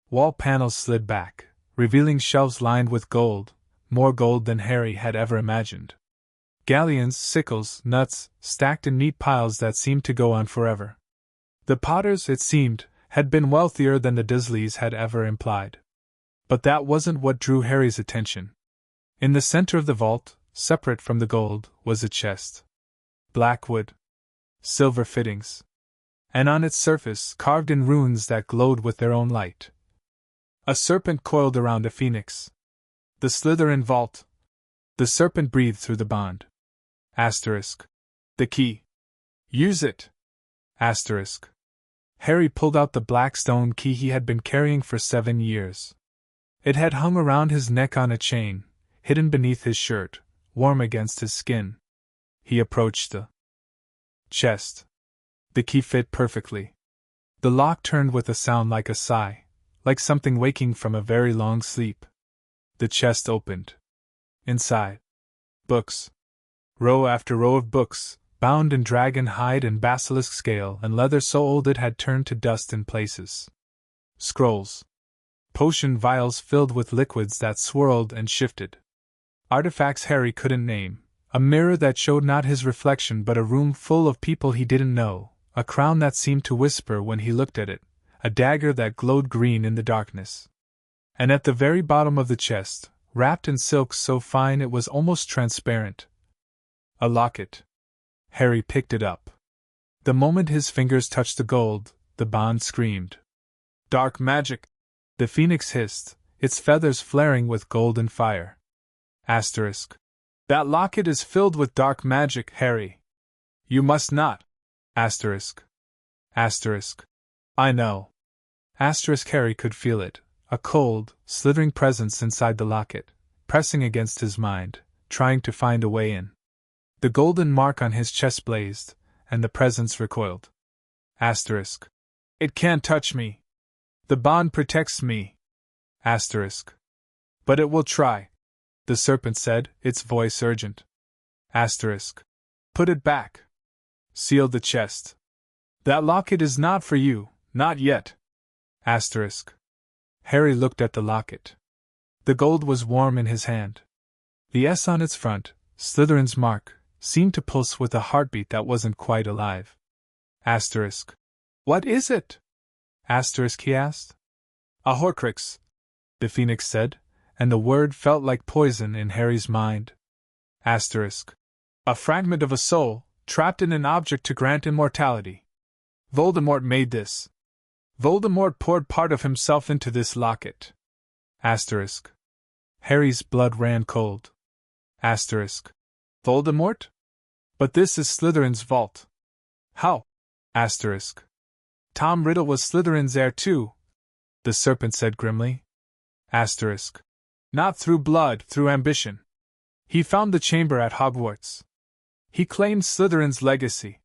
Wall panels slid back, revealing shelves lined with gold, more gold than Harry had ever imagined. Galleons, sickles, nuts, stacked in neat piles that seemed to go on forever. The Potters, it seemed, had been wealthier than the Dursleys had ever implied. But that wasn't what drew Harry's attention. In the center of the vault, separate from the gold, was a chest. Black wood. Silver fittings. And on its surface, carved in runes that glowed with their own light, a serpent coiled around a phoenix. The Slytherin vault. The serpent breathed through the bond. Asterisk. The key. Use it. Asterisk. Harry pulled out the black stone key he had been carrying for 7 years. It had hung around his neck on a chain, hidden beneath his shirt, warm against his skin. He approached the chest. The key fit perfectly. The lock turned with a sound like a sigh, like something waking from a very long sleep. The chest opened. Inside, books. Row after row of books, bound in dragon hide and basilisk scale and leather so old it had turned to dust in places. Scrolls. Potion vials filled with liquids that swirled and shifted. Artifacts Harry couldn't name. A mirror that showed not his reflection but a room full of people he didn't know, a crown that seemed to whisper when he looked at it, a dagger that glowed green in the darkness. And at the very bottom of the chest, wrapped in silk so fine it was almost transparent, a locket. Harry picked it up. The moment his fingers touched the gold, the bond screamed. Dark magic! The phoenix hissed, its feathers flaring with golden fire. Asterisk. That locket is filled with dark magic, Harry. You must not. Asterisk. Asterisk. I know. Asterisk. Harry could feel it, a cold, slithering presence inside the locket, pressing against his mind, trying to find a way in. The golden mark on his chest blazed, and the presence recoiled. Asterisk. It can't touch me. The bond protects me. Asterisk. But it will try, the serpent said, its voice urgent. Asterisk. Put it back. Seal the chest. That locket is not for you, not yet. Asterisk. Harry looked at the locket. The gold was warm in his hand. The S on its front, Slytherin's mark, seemed to pulse with a heartbeat that wasn't quite alive. Asterisk. What is it? Asterisk, he asked. A Horcrux, the phoenix said, and the word felt like poison in Harry's mind. Asterisk. A fragment of a soul, trapped in an object to grant immortality. Voldemort made this. Voldemort poured part of himself into this locket. Asterisk. Harry's blood ran cold. Asterisk. Voldemort? But this is Slytherin's vault. How? Asterisk. Tom Riddle was Slytherin's heir too, the serpent said grimly. Asterisk. Not through blood, through ambition. He found the chamber at Hogwarts. He claimed Slytherin's legacy.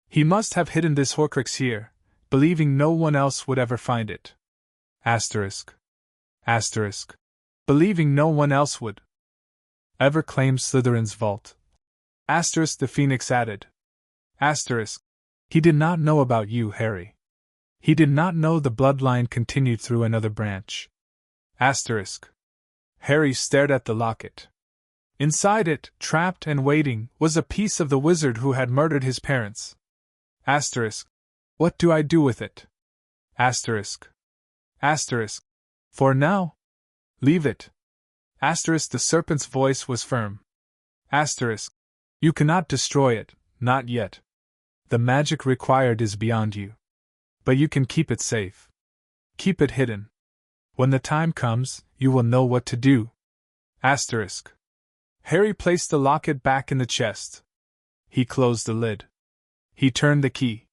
He must have hidden this Horcrux here, believing no one else would ever find it. Asterisk. Asterisk. Believing no one else would ever claim Slytherin's vault. Asterisk, the phoenix added. Asterisk. He did not know about you, Harry. He did not know the bloodline continued through another branch. Asterisk. Harry stared at the locket. Inside it, trapped and waiting, was a piece of the wizard who had murdered his parents. Asterisk. What do I do with it? Asterisk. Asterisk. For now? Leave it. Asterisk. The serpent's voice was firm. Asterisk. You cannot destroy it, not yet. The magic required is beyond you. But you can keep it safe. Keep it hidden. When the time comes, you will know what to do. Asterisk. Harry placed the locket back in the chest. He closed the lid. He turned the key.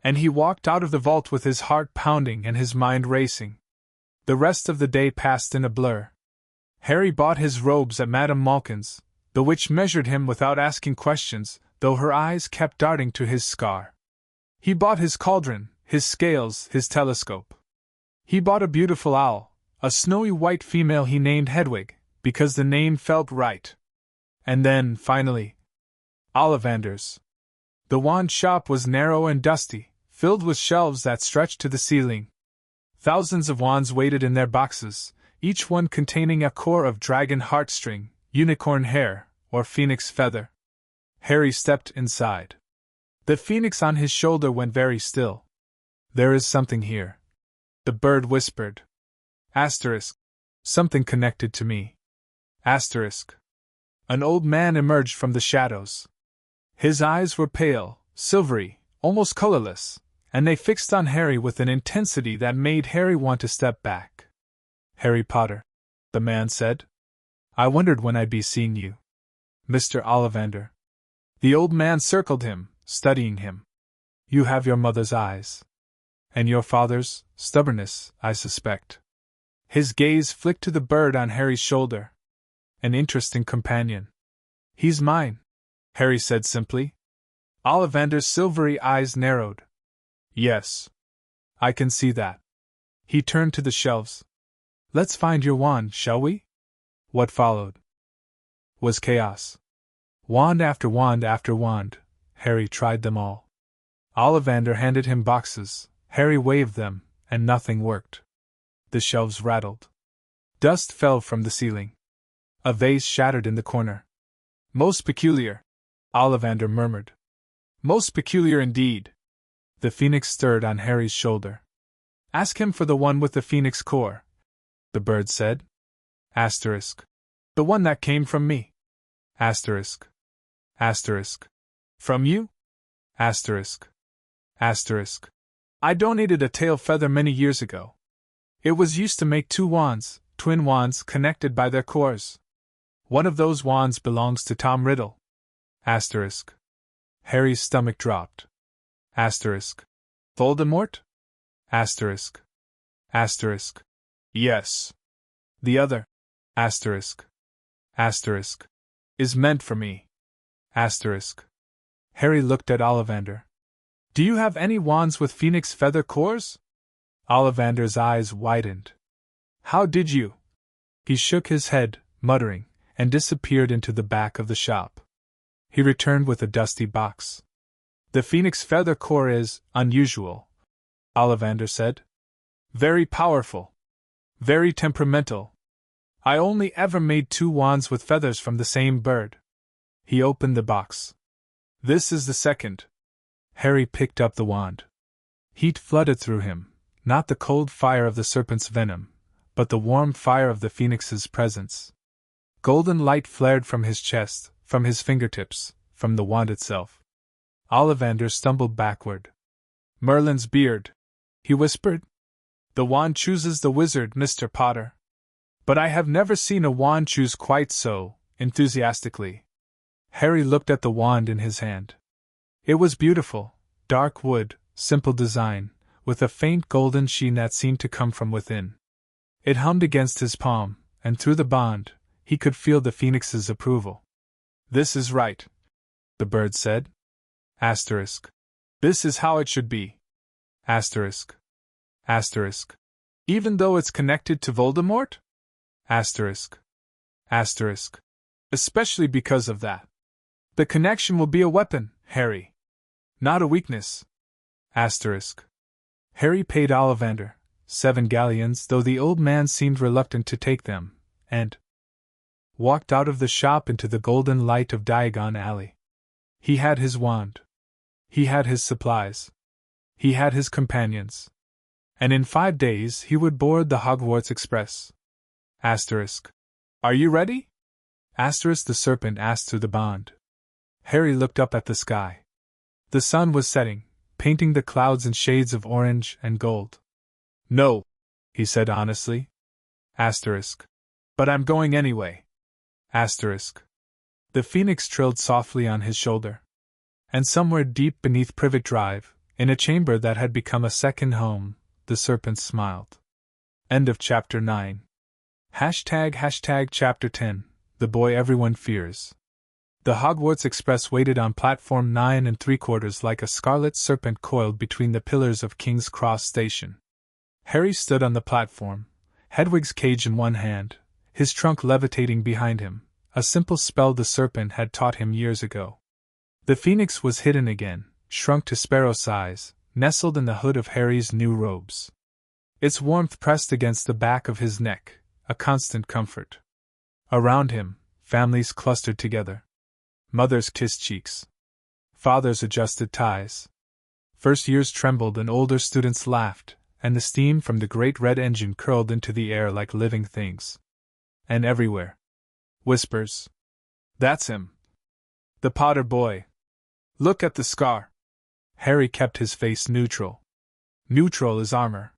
And he walked out of the vault with his heart pounding and his mind racing. The rest of the day passed in a blur. Harry bought his robes at Madame Malkin's. The witch measured him without asking questions, though her eyes kept darting to his scar. He bought his cauldron, his scales, his telescope. He bought a beautiful owl, a snowy white female he named Hedwig, because the name felt right. And then, finally, Ollivander's. The wand shop was narrow and dusty, filled with shelves that stretched to the ceiling. Thousands of wands waited in their boxes, each one containing a core of dragon heartstring, unicorn hair, or phoenix feather. Harry stepped inside. The phoenix on his shoulder went very still. "There is something here," the bird whispered. Asterisk. Something connected to me. Asterisk. An old man emerged from the shadows. His eyes were pale, silvery, almost colorless, and they fixed on Harry with an intensity that made Harry want to step back. "Harry Potter," the man said. "I wondered when I'd be seeing you. Mr. Ollivander." The old man circled him, studying him. "You have your mother's eyes. And your father's stubbornness, I suspect." His gaze flicked to the bird on Harry's shoulder. "An interesting companion." "He's mine," Harry said simply. Ollivander's silvery eyes narrowed. "Yes. I can see that." He turned to the shelves. "Let's find your wand, shall we?" What followed was chaos. Wand after wand after wand, Harry tried them all. Ollivander handed him boxes, Harry waved them, and nothing worked. The shelves rattled. Dust fell from the ceiling. A vase shattered in the corner. "Most peculiar," Ollivander murmured. "Most peculiar indeed." The phoenix stirred on Harry's shoulder. "Ask him for the one with the phoenix core," the bird said. Asterisk. "The one that came from me." Asterisk. Asterisk. "From you?" Asterisk. Asterisk. "I donated a tail feather many years ago. It was used to make 2 wands, twin wands connected by their cores. One of those wands belongs to Tom Riddle." Asterisk. Harry's stomach dropped. Asterisk. "Voldemort?" Asterisk. Asterisk. "Yes. The other, asterisk, asterisk, is meant for me." Asterisk. Harry looked at Ollivander. "Do you have any wands with phoenix feather cores?" Ollivander's eyes widened. "How did you?" He shook his head, muttering, and disappeared into the back of the shop. He returned with a dusty box. "The phoenix feather core is unusual," Ollivander said. "Very powerful. Very temperamental. I only ever made 2 wands with feathers from the same bird." He opened the box. "This is the second." Harry picked up the wand. Heat flooded through him, not the cold fire of the serpent's venom, but the warm fire of the phoenix's presence. Golden light flared from his chest, from his fingertips, from the wand itself. Ollivander stumbled backward. "Merlin's beard," he whispered. "The wand chooses the wizard, Mr. Potter. But I have never seen a wand choose quite so enthusiastically." Harry looked at the wand in his hand. It was beautiful, dark wood, simple design, with a faint golden sheen that seemed to come from within. It hummed against his palm, and through the bond, he could feel the phoenix's approval. "This is right," the bird said. Asterisk. "This is how it should be." Asterisk. Asterisk. "Even though it's connected to Voldemort?" Asterisk. Asterisk. "Especially because of that. The connection will be a weapon, Harry. Not a weakness." Asterisk. Harry paid Ollivander 7 galleons, though the old man seemed reluctant to take them, and walked out of the shop into the golden light of Diagon Alley. He had his wand. He had his supplies. He had his companions. And in 5 days he would board the Hogwarts Express. Asterisk. "Are you ready?" Asterisk the serpent asked through the bond. Harry looked up at the sky. The sun was setting, painting the clouds in shades of orange and gold. "No," he said honestly. Asterisk. "But I'm going anyway." Asterisk. The phoenix trilled softly on his shoulder. And somewhere deep beneath Privet Drive, In a chamber that had become a second home, the serpent smiled. End of chapter 9. Hashtag chapter 10. The boy everyone fears. The Hogwarts Express waited on platform 9 3/4 like a scarlet serpent coiled between the pillars of King's Cross Station. Harry stood on the platform, Hedwig's cage in one hand, his trunk levitating behind him, a simple spell the serpent had taught him years ago. The phoenix was hidden again, shrunk to sparrow size, nestled in the hood of Harry's new robes. Its warmth pressed against the back of his neck, a constant comfort. Around him, families clustered together. Mothers kissed cheeks. Fathers adjusted ties. First years trembled and older students laughed, and the steam from the great red engine curled into the air like living things. And everywhere. Whispers. That's him. The Potter boy. Look at the scar. Harry kept his face neutral. Neutral as armor.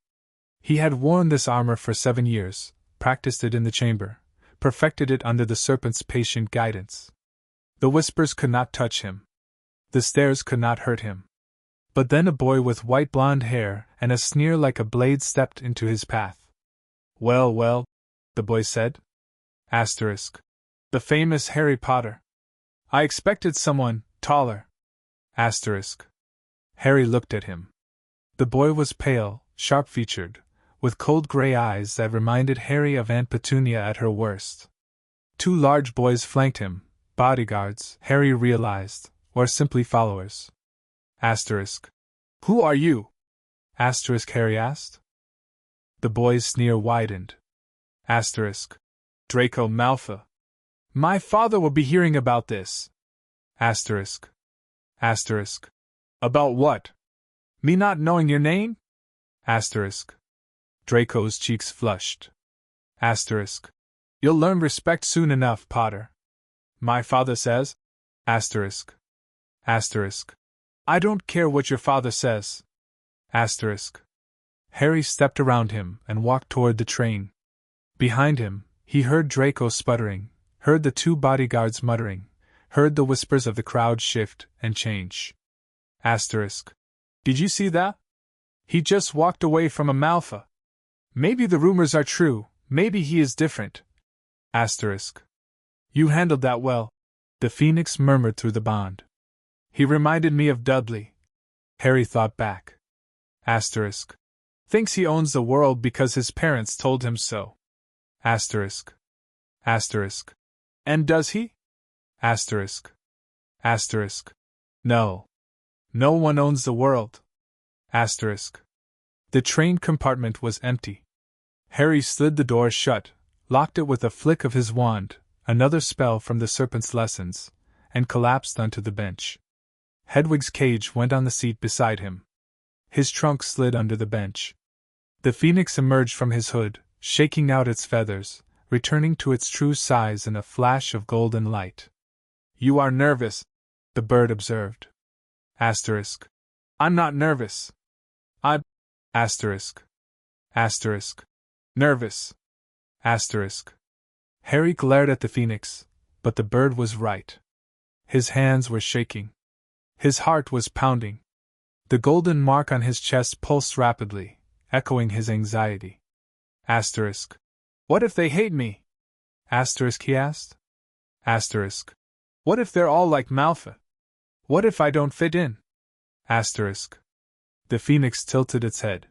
He had worn this armor for 7 years, practiced it in the chamber, perfected it under the serpent's patient guidance. The whispers could not touch him. The stares could not hurt him. But then a boy with white blonde hair and a sneer like a blade stepped into his path. Well, the boy said. Asterisk. The famous Harry Potter. I expected someone taller. Asterisk. Harry looked at him. The boy was pale, sharp-featured, with cold gray eyes that reminded Harry of Aunt Petunia at her worst. 2 large boys flanked him, bodyguards, Harry realized, or simply followers. Asterisk. Who are you? Asterisk, Harry asked. The boy's sneer widened. Asterisk. Draco Malfoy. My father will be hearing about this. Asterisk. Asterisk. About what? Me not knowing your name? Asterisk. Draco's cheeks flushed. Asterisk. You'll learn respect soon enough, Potter. My father says. Asterisk. Asterisk. I don't care what your father says. Asterisk. Harry stepped around him and walked toward the train. Behind him, he heard Draco sputtering, heard the 2 bodyguards muttering, heard the whispers of the crowd shift and change. Asterisk. Did you see that? He just walked away from a Malfoy. Maybe the rumors are true, maybe he is different. Asterisk. You handled that well, the Phoenix murmured through the bond. He reminded me of Dudley. Harry thought back. Asterisk. Thinks he owns the world because his parents told him so. Asterisk. Asterisk. And does he? Asterisk. Asterisk. No. No one owns the world. Asterisk. The train compartment was empty. Harry slid the door shut, locked it with a flick of his wand, another spell from the serpent's lessons, and collapsed onto the bench. Hedwig's cage went on the seat beside him. His trunk slid under the bench. The phoenix emerged from his hood, shaking out its feathers, returning to its true size in a flash of golden light. You are nervous, the bird observed. Asterisk. I'm not nervous. I'm... Asterisk. Asterisk. Nervous. Asterisk. Harry glared at the phoenix, but the bird was right. His hands were shaking. His heart was pounding. The golden mark on his chest pulsed rapidly, echoing his anxiety. Asterisk. What if they hate me? Asterisk, he asked. Asterisk. What if they're all like Malfoy? What if I don't fit in? Asterisk. The phoenix tilted its head.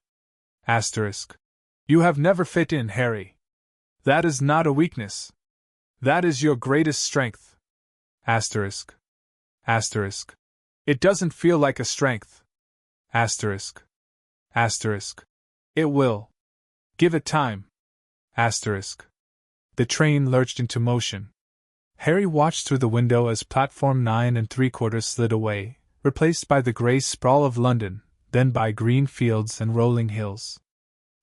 Asterisk. You have never fit in, Harry. That is not a weakness. That is your greatest strength. Asterisk. Asterisk. It doesn't feel like a strength. Asterisk. Asterisk. It will. Give it time. Asterisk. The train lurched into motion. Harry watched through the window as platform 9 3/4 slid away, replaced by the grey sprawl of London, then by green fields and rolling hills.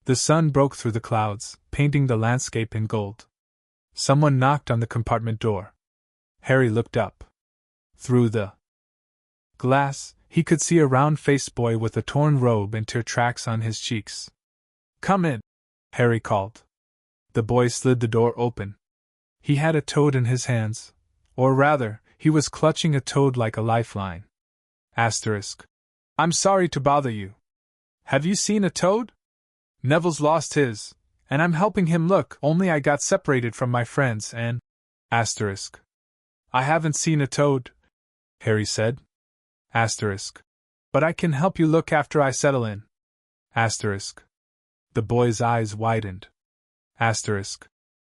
The sun broke through the clouds, painting the landscape in gold. Someone knocked on the compartment door. Harry looked up. Through the glass, he could see a round-faced boy with a torn robe and tear tracks on his cheeks. Come in, Harry called. The boy slid the door open. He had a toad in his hands, or rather, he was clutching a toad like a lifeline. Asterisk. I'm sorry to bother you. Have you seen a toad? Neville's lost his, and I'm helping him look, only I got separated from my friends and… Asterisk. I haven't seen a toad, Harry said. Asterisk. But I can help you look after I settle in. Asterisk. The boy's eyes widened. Asterisk.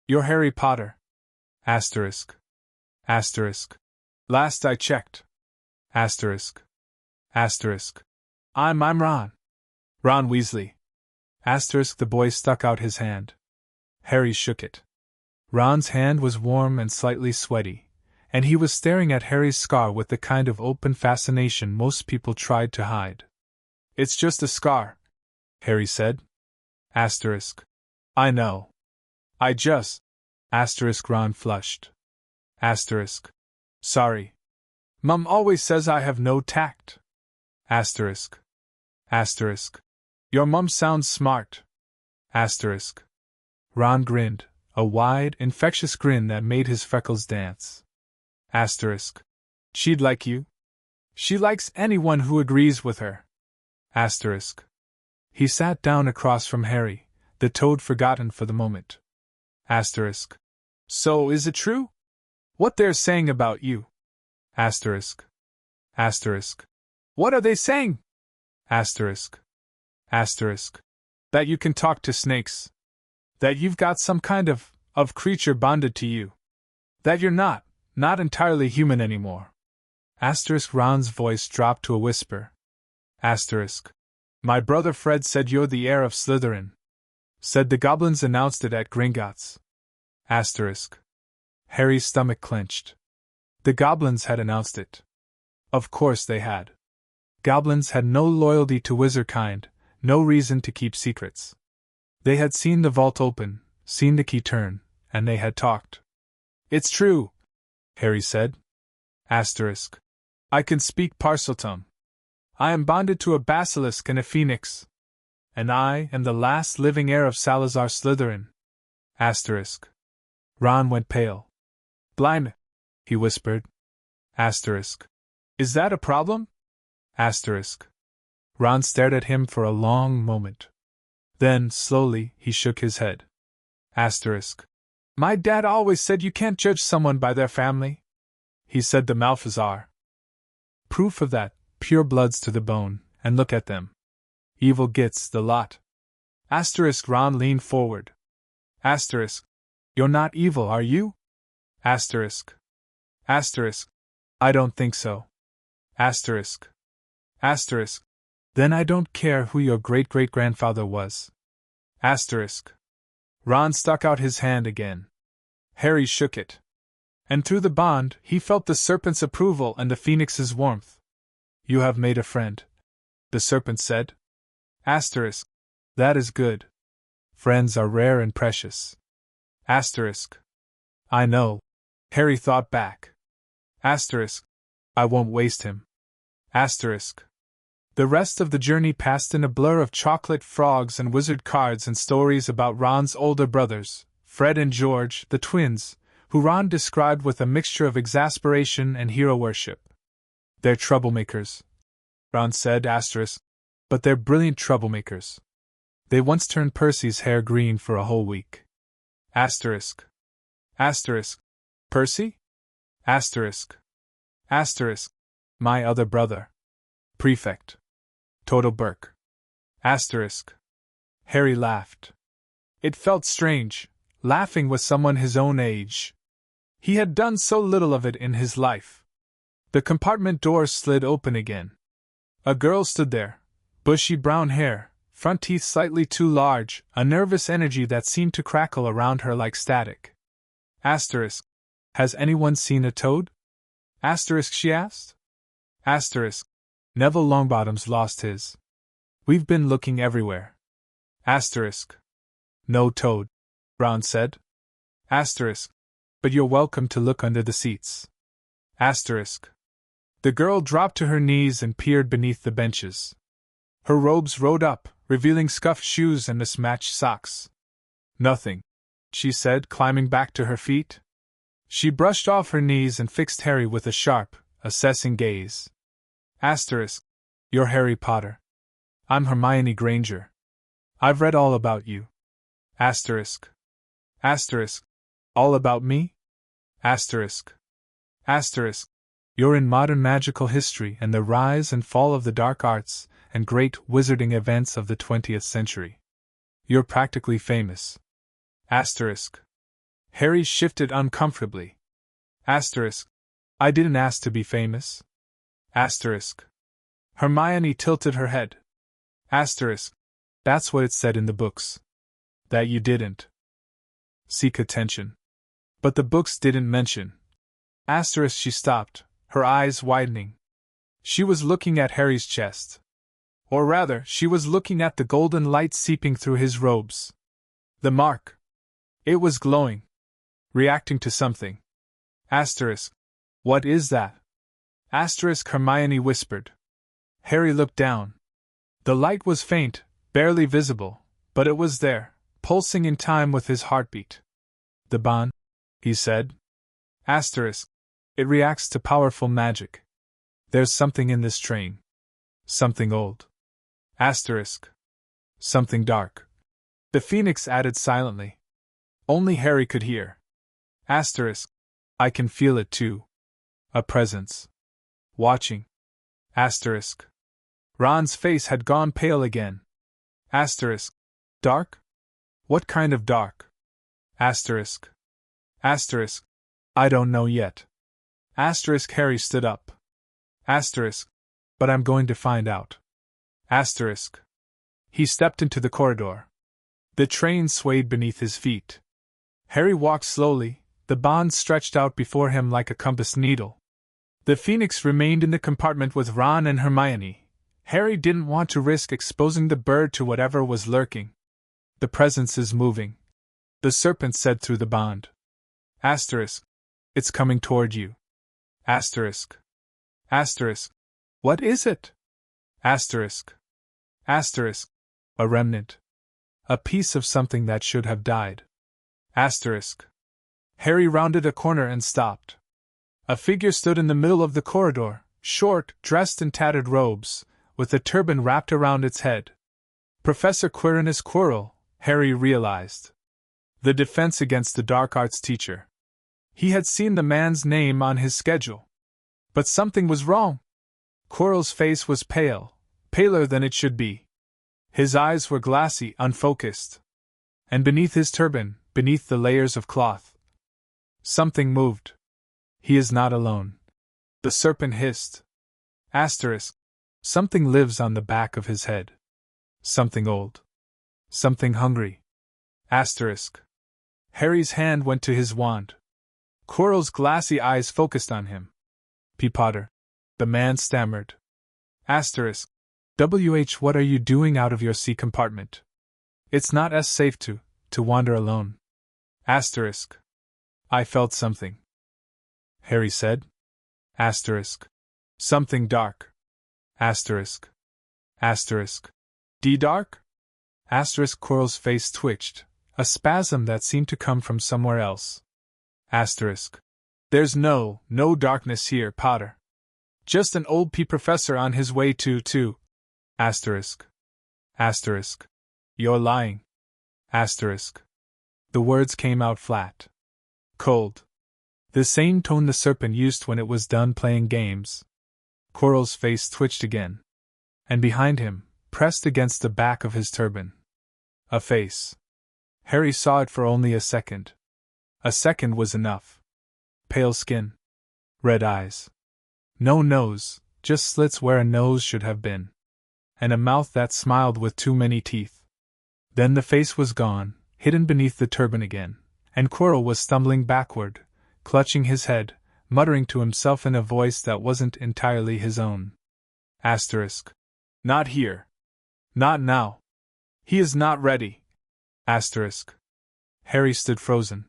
You're Harry Potter. Asterisk. Asterisk. Last I checked. Asterisk. Asterisk. I'm Ron. Ron Weasley. Asterisk. The boy stuck out his hand. Harry shook it. Ron's hand was warm and slightly sweaty, and he was staring at Harry's scar with the kind of open fascination most people tried to hide. It's just a scar, Harry said. Asterisk. I know. I just… Asterisk. Ron flushed. Asterisk. Sorry. Mum always says I have no tact. Asterisk. Asterisk. Your mum sounds smart. Asterisk. Ron grinned, a wide, infectious grin that made his freckles dance. Asterisk. She'd like you. She likes anyone who agrees with her. Asterisk. He sat down across from Harry, the toad forgotten for the moment. Asterisk. So is it true? What they're saying about you? Asterisk. Asterisk. What are they saying? Asterisk. Asterisk. That you can talk to snakes. That you've got some kind of creature bonded to you. That you're not entirely human anymore. Asterisk. Ron's voice dropped to a whisper. Asterisk. My brother Fred said you're the heir of Slytherin. Said the goblins announced it at Gringotts. Asterisk. Harry's stomach clenched. The goblins had announced it. Of course they had. Goblins had no loyalty to wizardkind, no reason to keep secrets. They had seen the vault open, seen the key turn, and they had talked. It's true, Harry said. Asterisk. I can speak Parseltongue. I am bonded to a basilisk and a phoenix. And I am the last living heir of Salazar Slytherin. Asterisk. Ron went pale. Blimey, he whispered. Asterisk. Is that a problem? Asterisk. Ron stared at him for a long moment. Then, slowly, he shook his head. Asterisk. My dad always said you can't judge someone by their family. He said the Malfazar. Proof of that, pure bloods to the bone, and look at them. Evil gets the lot. Asterisk. Ron leaned forward. Asterisk. You're not evil, are you? Asterisk. Asterisk. I don't think so. Asterisk. Asterisk. Then I don't care who your great-great-grandfather was. Asterisk. Ron stuck out his hand again. Harry shook it. And through the bond, he felt the serpent's approval and the phoenix's warmth. You have made a friend, the serpent said. Asterisk. That is good. Friends are rare and precious. Asterisk. I know. Harry thought back. Asterisk. I won't waste him. Asterisk. The rest of the journey passed in a blur of chocolate frogs and wizard cards and stories about Ron's older brothers, Fred and George, the twins, who Ron described with a mixture of exasperation and hero worship. They're troublemakers, Ron said, asterisk, but they're brilliant troublemakers. They once turned Percy's hair green for a whole week. Asterisk. Asterisk. Percy? Asterisk. Asterisk. My other brother. Prefect. Toto Burke. Asterisk. Harry laughed. It felt strange, laughing with someone his own age. He had done so little of it in his life. The compartment door slid open again. A girl stood there, bushy brown hair, front teeth slightly too large, a nervous energy that seemed to crackle around her like static. Asterisk. Has anyone seen a toad? Asterisk, she asked. Asterisk. Neville Longbottom's lost his. We've been looking everywhere. Asterisk. No toad, Ron said. Asterisk. But you're welcome to look under the seats. Asterisk. The girl dropped to her knees and peered beneath the benches. Her robes rode up, revealing scuffed shoes and mismatched socks. Nothing, she said, climbing back to her feet. She brushed off her knees and fixed Harry with a sharp, assessing gaze. Asterisk. You're Harry Potter. I'm Hermione Granger. I've read all about you. Asterisk. Asterisk. All about me? Asterisk. Asterisk. You're in modern magical history and the rise and fall of the dark arts and great wizarding events of the 20th century. You're practically famous. Asterisk. Harry shifted uncomfortably. Asterisk. I didn't ask to be famous. Asterisk. Hermione tilted her head. Asterisk. That's what it said in the books. That you didn't. Seek attention. But the books didn't mention. Asterisk. She stopped, her eyes widening. She was looking at Harry's chest. Or rather, she was looking at the golden light seeping through his robes. The mark. It was glowing. Reacting to something. Asterisk. What is that? Asterisk. Hermione whispered. Harry looked down. The light was faint, barely visible, but it was there, pulsing in time with his heartbeat. The bond, he said. Asterisk. It reacts to powerful magic. There's something in this train. Something old. Asterisk. Something dark. The Phoenix added silently. Only Harry could hear. Asterisk. I can feel it too. A presence. Watching. Asterisk. Ron's face had gone pale again. Asterisk. Dark? What kind of dark? Asterisk. Asterisk. I don't know yet. Asterisk. Harry stood up. Asterisk. But I'm going to find out. Asterisk. He stepped into the corridor. The train swayed beneath his feet. Harry walked slowly, the bond stretched out before him like a compass needle. The Phoenix remained in the compartment with Ron and Hermione. Harry didn't want to risk exposing the bird to whatever was lurking. The presence is moving, the serpent said through the bond. Asterisk. It's coming toward you. Asterisk. Asterisk. What is it? Asterisk. Asterisk. A remnant. A piece of something that should have died. Asterisk. Harry rounded a corner and stopped. A figure stood in the middle of the corridor, short, dressed in tattered robes, with a turban wrapped around its head. Professor Quirinus Quirrell, Harry realized. The Defense Against the Dark Arts teacher. He had seen the man's name on his schedule. But something was wrong. Quirrell's face was pale, paler than it should be. His eyes were glassy, unfocused. And beneath his turban, beneath the layers of cloth, something moved. He is not alone. The serpent hissed. Asterisk. Something lives on the back of his head. Something old. Something hungry. Asterisk. Harry's hand went to his wand. Quirrell's glassy eyes focused on him. P. Potter. The man stammered. Asterisk. What are you doing out of your C compartment? It's not as safe to wander alone. Asterisk. I felt something. Harry said. Asterisk. Something dark. Asterisk. Asterisk. Dark? Asterisk. Quirrell's face twitched, a spasm that seemed to come from somewhere else. Asterisk. There's no darkness here, Potter. Just an old professor on his way to. Asterisk. Asterisk. You're lying. Asterisk. The words came out flat. Cold. The same tone the serpent used when it was done playing games. Quirrell's face twitched again. And behind him, pressed against the back of his turban. A face. Harry saw it for only a second. A second was enough. Pale skin. Red eyes. No nose, just slits where a nose should have been. And a mouth that smiled with too many teeth. Then the face was gone, hidden beneath the turban again, and Quirrell was stumbling backward, clutching his head, muttering to himself in a voice that wasn't entirely his own. Asterisk. Not here. Not now. He is not ready. Asterisk. Harry stood frozen.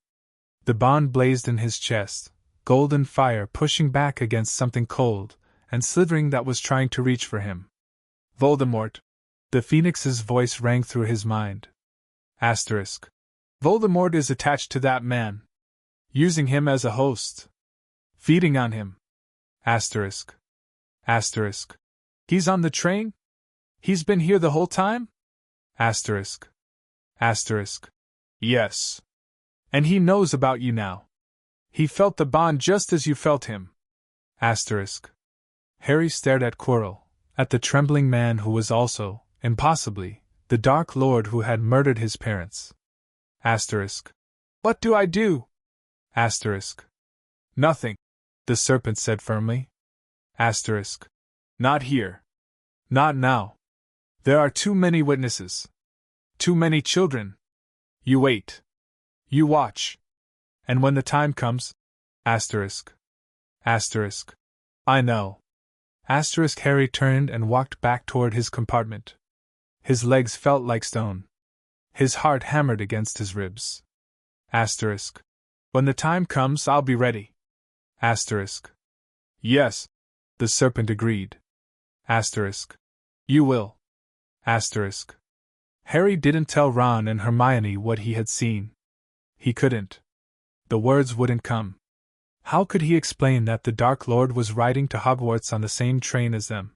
The bond blazed in his chest, golden fire pushing back against something cold and slithering that was trying to reach for him. Voldemort. The Phoenix's voice rang through his mind. Asterisk. Voldemort is attached to that man. Using him as a host. Feeding on him. Asterisk. Asterisk. He's on the train? He's been here the whole time? Asterisk. Asterisk. Yes. And he knows about you now. He felt the bond just as you felt him. Asterisk. Harry stared at Quirrell, at the trembling man who was also, impossibly, the Dark Lord who had murdered his parents. Asterisk. What do I do? Asterisk. Nothing, the serpent said firmly. Asterisk. Not here. Not now. There are too many witnesses. Too many children. You wait. You watch. And when the time comes. Asterisk. Asterisk. I know. Asterisk. Harry turned and walked back toward his compartment. His legs felt like stone. His heart hammered against his ribs. Asterisk. When the time comes, I'll be ready. Asterisk. Yes, the serpent agreed. Asterisk. You will. Asterisk. Harry didn't tell Ron and Hermione what he had seen. He couldn't. The words wouldn't come. How could he explain that the Dark Lord was riding to Hogwarts on the same train as them?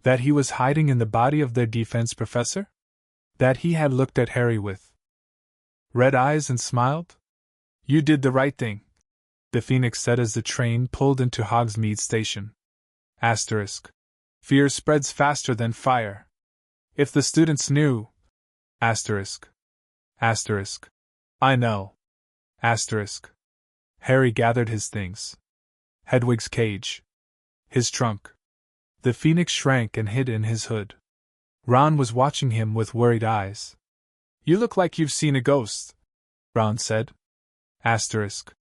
That he was hiding in the body of their defense professor? That he had looked at Harry with red eyes and smiled? You did the right thing, the Phoenix said as the train pulled into Hogsmeade Station. Asterisk. Fear spreads faster than fire. If the students knew. Asterisk. Asterisk. I know. Asterisk. Harry gathered his things. Hedwig's cage. His trunk. The Phoenix shrank and hid in his hood. Ron was watching him with worried eyes. You look like you've seen a ghost, Ron said. Asterisk.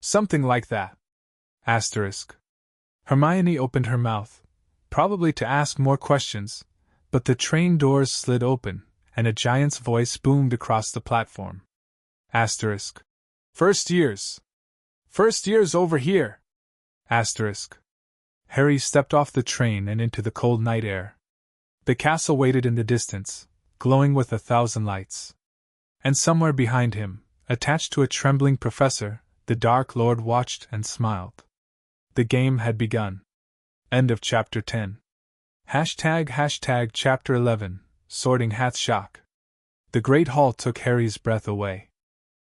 Something like that. Asterisk. Hermione opened her mouth, probably to ask more questions, but the train doors slid open, and a giant's voice boomed across the platform. Asterisk. First years. First years over here. Asterisk. Harry stepped off the train and into the cold night air. The castle waited in the distance, glowing with 1,000 lights. And somewhere behind him, attached to a trembling professor, the Dark Lord watched and smiled. The game had begun. End of Chapter 10. ## Chapter 11, Sorting Hat's Shock. The Great Hall took Harry's breath away.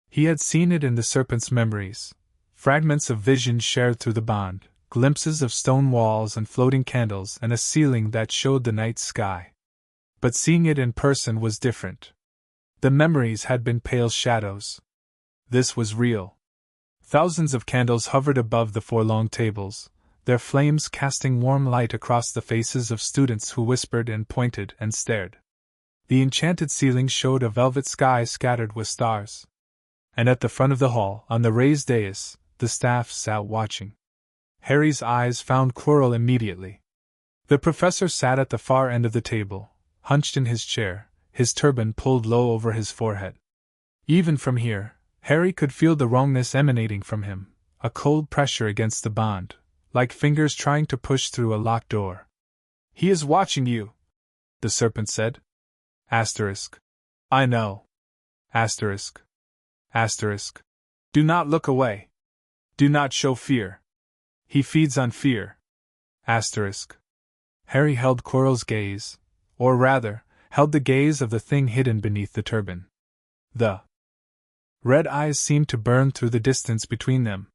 He had seen it in the serpent's memories, fragments of vision shared through the bond, glimpses of stone walls and floating candles and a ceiling that showed the night sky. But seeing it in person was different. The memories had been pale shadows. This was real. Thousands of candles hovered above the 4 long tables, their flames casting warm light across the faces of students who whispered and pointed and stared. The enchanted ceiling showed a velvet sky scattered with stars. And at the front of the hall, on the raised dais, the staff sat watching. Harry's eyes found Quirrell immediately. The professor sat at the far end of the table, hunched in his chair, his turban pulled low over his forehead. Even from here, Harry could feel the wrongness emanating from him, a cold pressure against the bond, like fingers trying to push through a locked door. He is watching you, the serpent said. Asterisk. I know. Asterisk. Asterisk. Do not look away. Do not show fear. He feeds on fear. Asterisk. Harry held Quirrell's gaze, or rather, held the gaze of the thing hidden beneath the turban. The red eyes seemed to burn through the distance between them.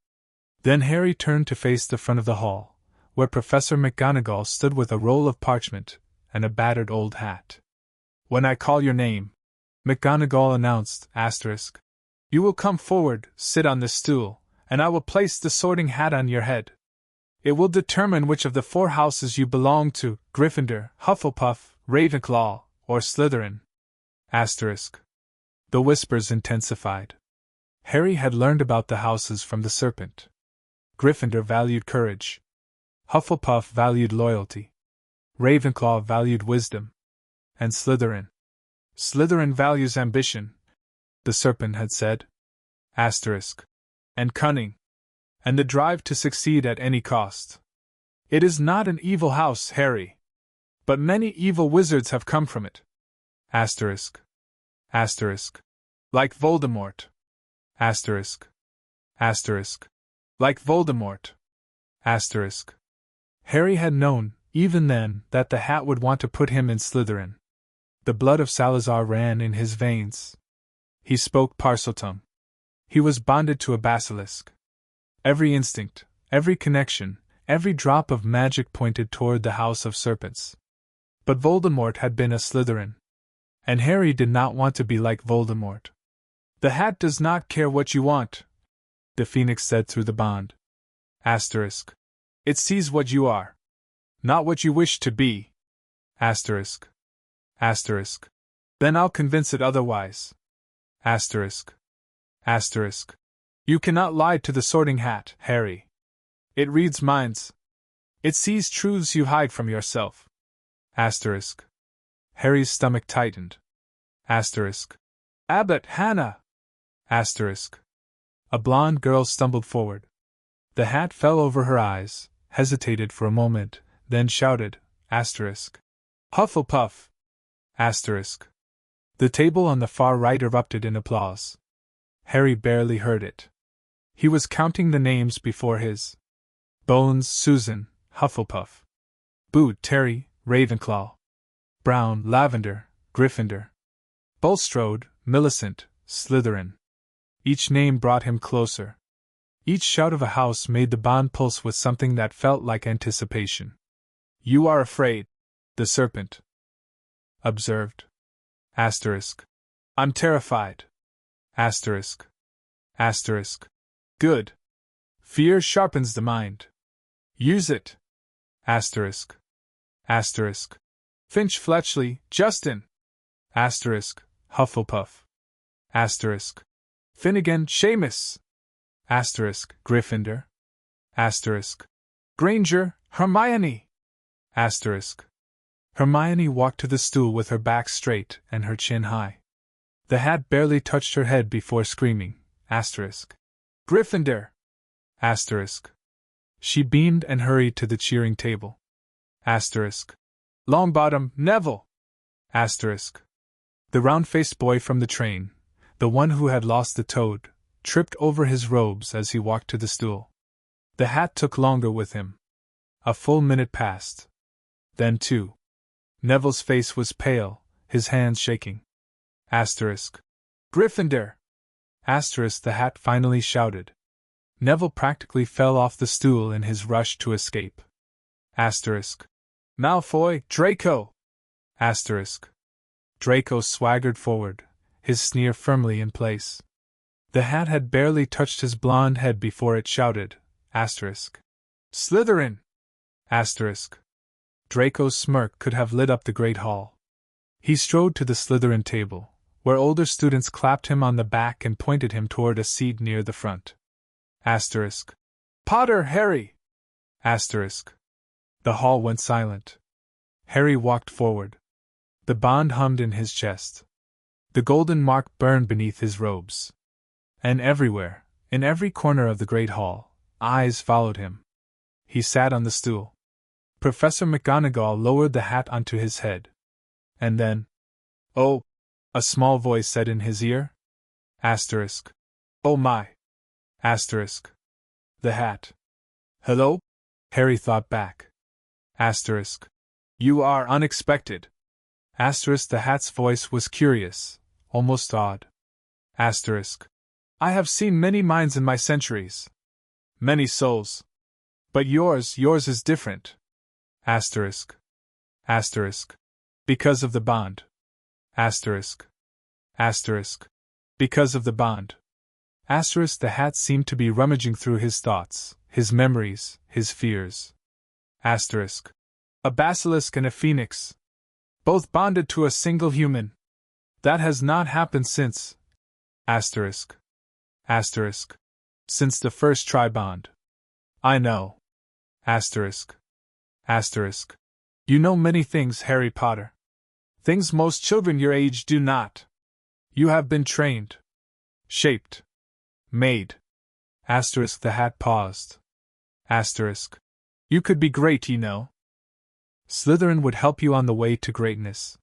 Then Harry turned to face the front of the hall, where Professor McGonagall stood with a roll of parchment and a battered old hat. When I call your name, McGonagall announced, asterisk, you will come forward, sit on this stool, and I will place the sorting hat on your head. It will determine which of the 4 houses you belong to, Gryffindor, Hufflepuff, Ravenclaw, or Slytherin. Asterisk. The whispers intensified. Harry had learned about the houses from the serpent. Gryffindor valued courage. Hufflepuff valued loyalty. Ravenclaw valued wisdom. And Slytherin. Slytherin values ambition, the serpent had said. Asterisk. And cunning. And the drive to succeed at any cost. It is not an evil house, Harry. But many evil wizards have come from it. Asterisk. Asterisk. Like Voldemort. Asterisk. Asterisk. Like Voldemort. Asterisk. Harry had known, even then, that the hat would want to put him in Slytherin. The blood of Salazar ran in his veins. He spoke Parseltongue. He was bonded to a basilisk. Every instinct, every connection, every drop of magic pointed toward the House of Serpents. But Voldemort had been a Slytherin. And Harry did not want to be like Voldemort. "The hat does not care what you want," the Phoenix said through the bond. Asterisk. "It sees what you are. Not what you wish to be." Asterisk. Asterisk. "Then I'll convince it otherwise." Asterisk. Asterisk. "You cannot lie to the Sorting Hat, Harry. It reads minds. It sees truths you hide from yourself." Asterisk. Harry's stomach tightened. Asterisk. "Abbot Hannah!" Asterisk. A blonde girl stumbled forward. The hat fell over her eyes, hesitated for a moment, then shouted, asterisk. "Hufflepuff!" Asterisk. The table on the far right erupted in applause. Harry barely heard it. He was counting the names before his. Bones, Susan, Hufflepuff. Boot, Terry, Ravenclaw. Brown, Lavender, Gryffindor. Bulstrode, Millicent, Slytherin. Each name brought him closer. Each shout of a house made the bond pulse with something that felt like anticipation. "You are afraid," the serpent observed. Asterisk. "I'm terrified." Asterisk. Asterisk. "Good. Fear sharpens the mind. Use it." Asterisk. Asterisk. "Finch Fletchley, Justin." Asterisk. Hufflepuff. Asterisk. "Finnegan, Seamus." Asterisk. Gryffindor. Asterisk. "Granger, Hermione." Asterisk. Hermione walked to the stool with her back straight and her chin high. The hat barely touched her head before screaming, asterisk. "Gryffindor!" Asterisk. She beamed and hurried to the cheering table. Asterisk. "Longbottom, Neville!" Asterisk. The round-faced boy from the train, the one who had lost the toad, tripped over his robes as he walked to the stool. The hat took longer with him. A full minute passed. Then 2. Neville's face was pale, his hands shaking. Asterisk. "Gryffindor!" Asterisk. The hat finally shouted. Neville practically fell off the stool in his rush to escape. Asterisk. "Malfoy, Draco!" Asterisk. Draco swaggered forward, his sneer firmly in place. The hat had barely touched his blonde head before it shouted, asterisk. "Slytherin!" Asterisk. Draco's smirk could have lit up the great hall. He strode to the Slytherin table, where older students clapped him on the back and pointed him toward a seat near the front. Asterisk. "Potter, Harry!" Asterisk. The hall went silent. Harry walked forward. The bond hummed in his chest. The golden mark burned beneath his robes. And everywhere, in every corner of the great hall, eyes followed him. He sat on the stool. Professor McGonagall lowered the hat onto his head. And then, "Oh," a small voice said in his ear. Asterisk. "Oh my." Asterisk. The hat. "Hello?" Harry thought back. Asterisk. "You are unexpected." Asterisk. The hat's voice was curious, almost awed. Asterisk. "I have seen many minds in my centuries. Many souls. But yours is different." Asterisk. Asterisk. "Because of the bond." Asterisk. Asterisk. "Because of the bond." Asterisk. The hat seemed to be rummaging through his thoughts, his memories, his fears. Asterisk. "A basilisk and a phoenix. Both bonded to a single human. That has not happened since. Asterisk. Asterisk. Since the first tri-bond. I know. Asterisk. Asterisk. You know many things, Harry Potter. Things most children your age do not. You have been trained. Shaped. Made. Asterisk. The hat paused. Asterisk. You could be great, you know. Slytherin would help you on the way to greatness.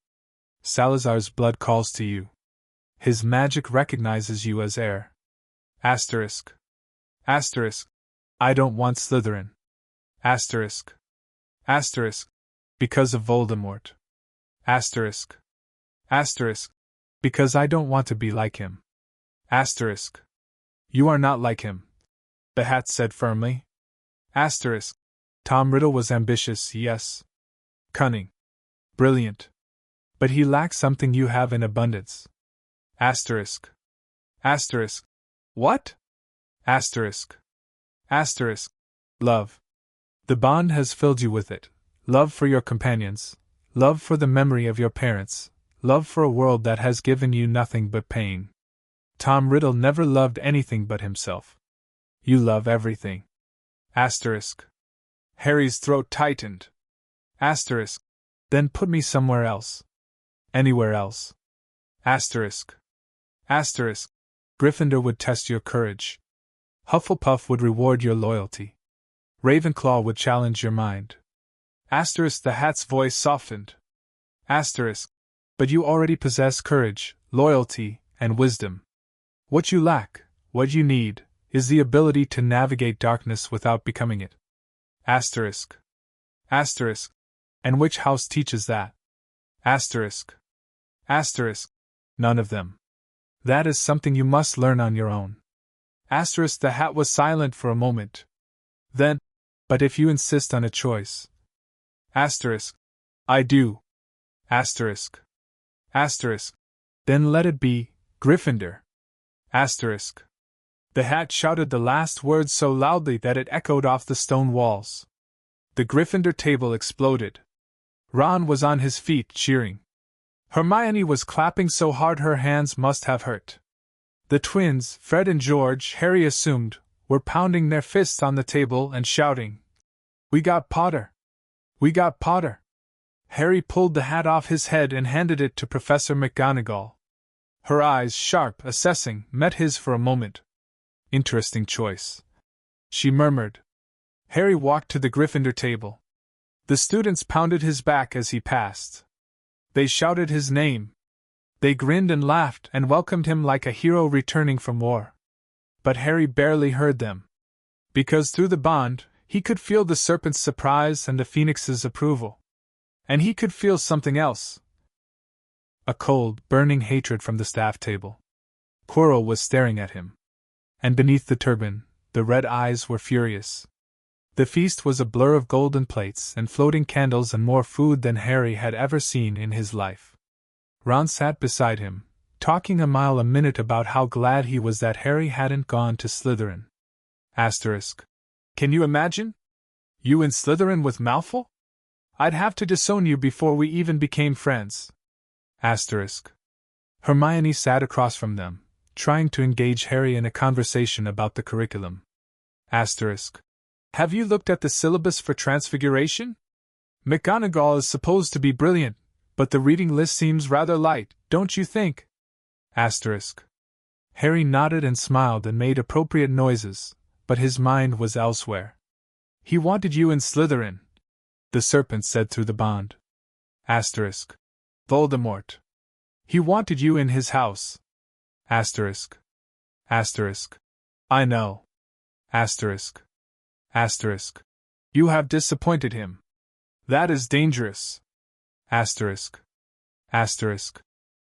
Salazar's blood calls to you. His magic recognizes you as heir. Asterisk. Asterisk. I don't want Slytherin. Asterisk. Asterisk. Because of Voldemort. Asterisk. Asterisk. Because I don't want to be like him. Asterisk. You are not like him, the hat said firmly. Asterisk. Tom Riddle was ambitious, yes. Cunning. Brilliant. But he lacks something you have in abundance. Asterisk. Asterisk. What? Asterisk. Asterisk. Love. The bond has filled you with it. Love for your companions. Love for the memory of your parents. Love for a world that has given you nothing but pain. Tom Riddle never loved anything but himself. You love everything. Asterisk. Harry's throat tightened. Asterisk. Then put me somewhere else. Anywhere else. Asterisk. Asterisk. Gryffindor would test your courage. Hufflepuff would reward your loyalty. Ravenclaw would challenge your mind. Asterisk. The hat's voice softened. Asterisk. But you already possess courage, loyalty, and wisdom. What you lack, what you need, is the ability to navigate darkness without becoming it. Asterisk. Asterisk. And which house teaches that? Asterisk. Asterisk. None of them. That is something you must learn on your own. Asterisk. The hat was silent for a moment. Then, but if you insist on a choice. Asterisk. I do. Asterisk. Asterisk. Then let it be Gryffindor. Asterisk. The hat shouted the last words so loudly that it echoed off the stone walls. The Gryffindor table exploded. Ron was on his feet cheering. Hermione was clapping so hard her hands must have hurt. The twins, Fred and George, Harry assumed, were pounding their fists on the table and shouting, "We got Potter! We got Potter!" Harry pulled the hat off his head and handed it to Professor McGonagall. Her eyes, sharp, assessing, met his for a moment. "Interesting choice," she murmured. Harry walked to the Gryffindor table. The students pounded his back as he passed. They shouted his name. They grinned and laughed and welcomed him like a hero returning from war. But Harry barely heard them. Because through the bond, he could feel the serpent's surprise and the phoenix's approval. And he could feel something else. A cold, burning hatred from the staff table. Quirrell was staring at him. And beneath the turban, the red eyes were furious. The feast was a blur of golden plates and floating candles and more food than Harry had ever seen in his life. Ron sat beside him, talking a mile a minute about how glad he was that Harry hadn't gone to Slytherin. Asterisk. Can you imagine? You in Slytherin with Malfoy? I'd have to disown you before we even became friends. Asterisk. Hermione sat across from them, trying to engage Harry in a conversation about the curriculum. Asterisk. Have you looked at the syllabus for Transfiguration? McGonagall is supposed to be brilliant, but the reading list seems rather light, don't you think? Asterisk. Harry nodded and smiled and made appropriate noises, but his mind was elsewhere. He wanted you in Slytherin, the serpent said through the bond. Asterisk. Voldemort. He wanted you in his house. Asterisk. Asterisk. I know. Asterisk. Asterisk. You have disappointed him. That is dangerous. Asterisk. Asterisk.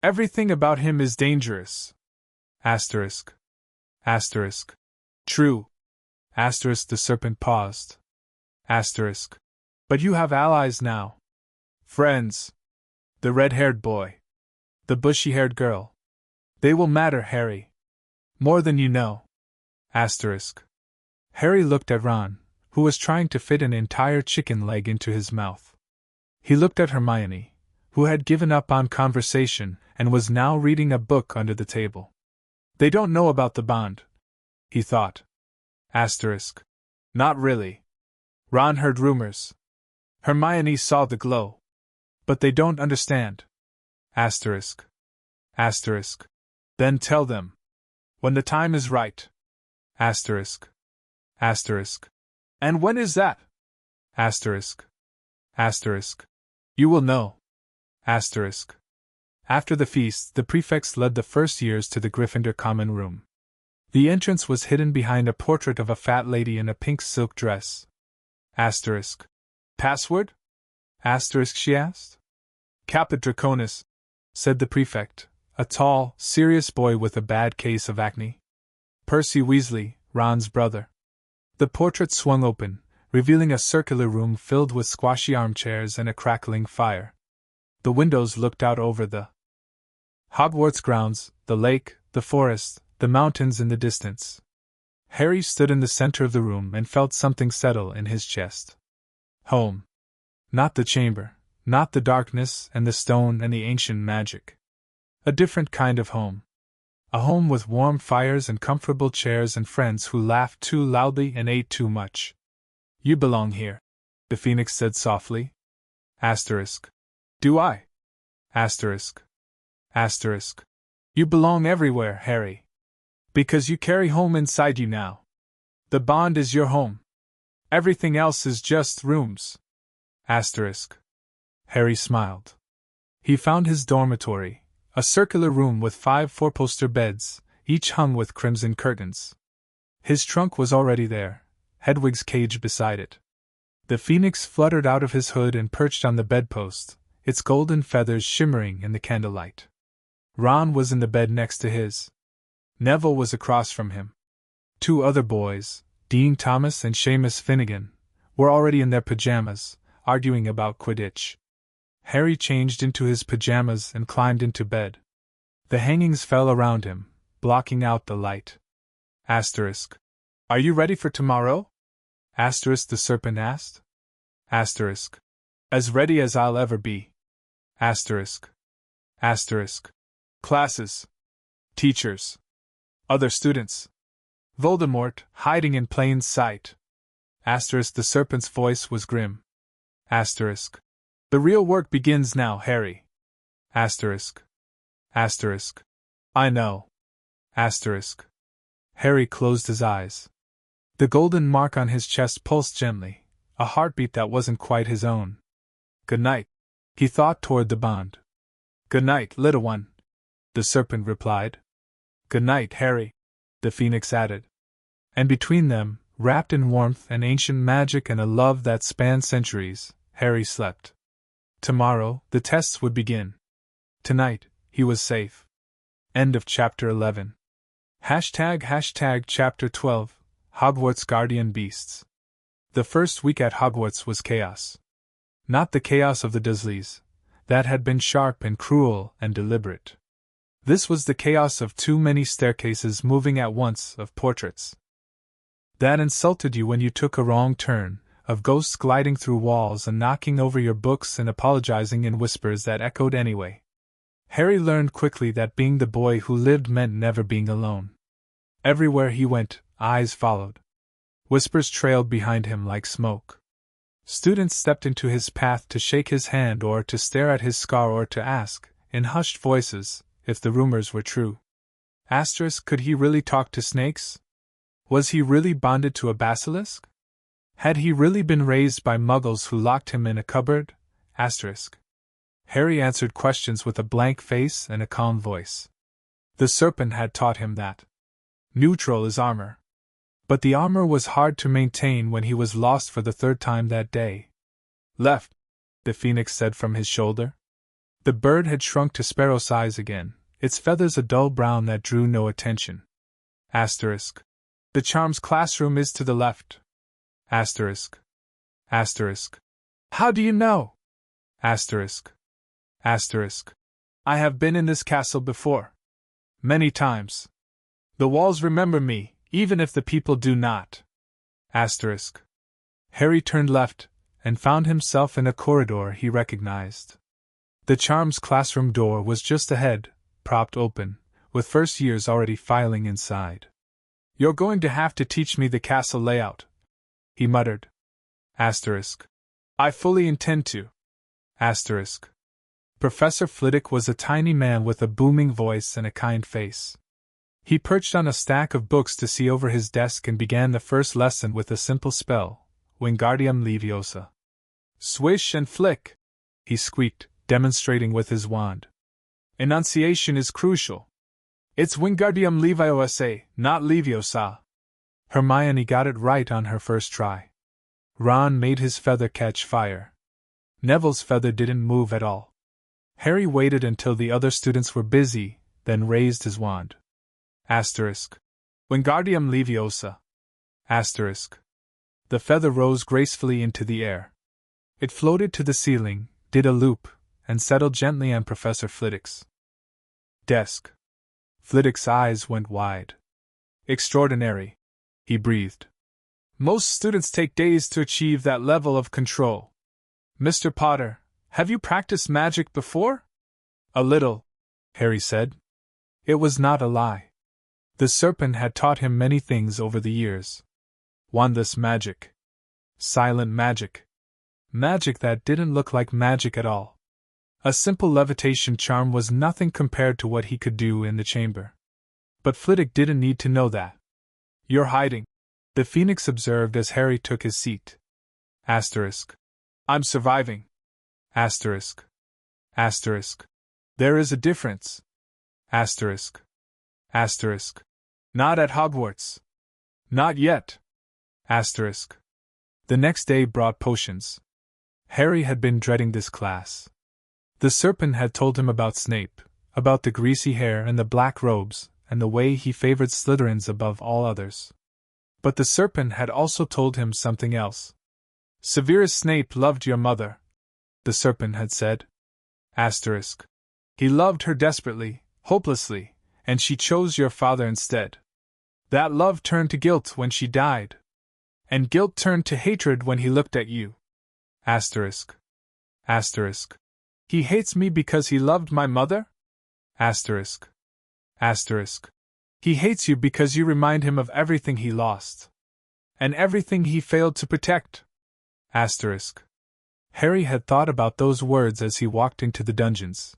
Everything about him is dangerous. Asterisk. Asterisk. True. Asterisk. The serpent paused. Asterisk. But you have allies now. Friends. The red-haired boy. The bushy-haired girl. They will matter, Harry. More than you know. Asterisk. Harry looked at Ron, who was trying to fit an entire chicken leg into his mouth. He looked at Hermione, who had given up on conversation and was now reading a book under the table. They don't know about the bond, he thought. Asterisk. Not really. Ron heard rumors. Hermione saw the glow. But they don't understand. Asterisk. Asterisk. Then tell them. When the time is right. Asterisk. Asterisk. And when is that? Asterisk. Asterisk. You will know. Asterisk. After the feast, the prefects led the first years to the Gryffindor common room. The entrance was hidden behind a portrait of a fat lady in a pink silk dress. Asterisk. Password? She asked. Caput Draconis, said the prefect, a tall, serious boy with a bad case of acne. Percy Weasley, Ron's brother. The portrait swung open, revealing a circular room filled with squashy armchairs and a crackling fire. The windows looked out over the Hogwarts grounds, the lake, the forest, the mountains in the distance. Harry stood in the center of the room and felt something settle in his chest. Home. Not the chamber, not the darkness and the stone and the ancient magic. A different kind of home. A home with warm fires and comfortable chairs and friends who laughed too loudly and ate too much. You belong here, the Phoenix said softly. Asterisk. Do I? Asterisk. Asterisk. You belong everywhere, Harry. Because you carry home inside you now. The bond is your home. Everything else is just rooms. Asterisk. Harry smiled. He found his dormitory, a circular room with 5 four-poster beds, each hung with crimson curtains. His trunk was already there, Hedwig's cage beside it. The Phoenix fluttered out of his hood and perched on the bedpost, its golden feathers shimmering in the candlelight. Ron was in the bed next to his. Neville was across from him. 2 other boys, Dean Thomas and Seamus Finnegan, were already in their pajamas, arguing about Quidditch. Harry changed into his pajamas and climbed into bed. The hangings fell around him, blocking out the light. Asterisk. Are you ready for tomorrow? Asterisk, the serpent asked. Asterisk. As ready as I'll ever be. Asterisk. Asterisk. Classes. Teachers. Other students. Voldemort, hiding in plain sight. Asterisk, the serpent's voice was grim. Asterisk. The real work begins now, Harry. Asterisk. Asterisk. I know. Asterisk. Harry closed his eyes. The golden mark on his chest pulsed gently, a heartbeat that wasn't quite his own. Good night, he thought toward the bond. Good night, little one, the serpent replied. Good night, Harry, the Phoenix added. And between them, wrapped in warmth and ancient magic and a love that spanned centuries, Harry slept. Tomorrow, the tests would begin. Tonight, he was safe. End of Chapter 11. Chapter 12, Hogwarts Guardian Beasts. The first week at Hogwarts was chaos. Not the chaos of the Dursleys. That had been sharp and cruel and deliberate. This was the chaos of too many staircases moving at once, of portraits that insulted you when you took a wrong turn, of ghosts gliding through walls and knocking over your books and apologizing in whispers that echoed anyway. Harry learned quickly that being the boy who lived meant never being alone. Everywhere he went, eyes followed. Whispers trailed behind him like smoke. Students stepped into his path to shake his hand or to stare at his scar or to ask, in hushed voices, if the rumors were true. Asterisk, could he really talk to snakes? Was he really bonded to a basilisk? Had he really been raised by muggles who locked him in a cupboard? Asterisk. Harry answered questions with a blank face and a calm voice. The serpent had taught him that neutral is armor. But the armor was hard to maintain when he was lost for the 3rd time that day. Left, the Phoenix said from his shoulder. The bird had shrunk to sparrow size again, its feathers a dull brown that drew no attention. Asterisk. The charms classroom is to the left. Asterisk. Asterisk. How do you know? Asterisk. Asterisk. I have been in this castle before. Many times. The walls remember me, even if the people do not. Asterisk. Harry turned left, and found himself in a corridor he recognized. The charms classroom door was just ahead, propped open, with first years already filing inside. You're going to have to teach me the castle layout, he muttered. Asterisk. I fully intend to. Asterisk. Professor Flitwick was a tiny man with a booming voice and a kind face. He perched on a stack of books to see over his desk and began the first lesson with a simple spell, Wingardium Leviosa. Swish and flick, he squeaked, demonstrating with his wand. Enunciation is crucial. It's Wingardium Leviosa, not Leviosa. Hermione got it right on her first try. Ron made his feather catch fire. Neville's feather didn't move at all. Harry waited until the other students were busy, then raised his wand. Asterisk. Wingardium Leviosa. Asterisk. The feather rose gracefully into the air. It floated to the ceiling, did a loop, and settled gently on Professor Flitwick's desk. Flitwick's eyes went wide. Extraordinary, he breathed. Most students take days to achieve that level of control. Mr. Potter, have you practiced magic before? A little, Harry said. It was not a lie. The serpent had taught him many things over the years. Wandless magic. Silent magic. Magic that didn't look like magic at all. A simple levitation charm was nothing compared to what he could do in the chamber. But Flitwick didn't need to know that. You're hiding, the Phoenix observed as Harry took his seat. Asterisk. I'm surviving. Asterisk. Asterisk. There is a difference. Asterisk. Asterisk. Not at Hogwarts. Not yet. Asterisk. The next day brought potions. Harry had been dreading this class. The serpent had told him about Snape, about the greasy hair and the black robes, and the way he favored Slytherins above all others. But the serpent had also told him something else. Severus Snape loved your mother, the serpent had said. Asterisk. He loved her desperately, hopelessly, and she chose your father instead. That love turned to guilt when she died. And guilt turned to hatred when he looked at you. Asterisk. Asterisk. He hates me because he loved my mother? Asterisk. Asterisk. He hates you because you remind him of everything he lost. And everything he failed to protect. Asterisk. Harry had thought about those words as he walked into the dungeons.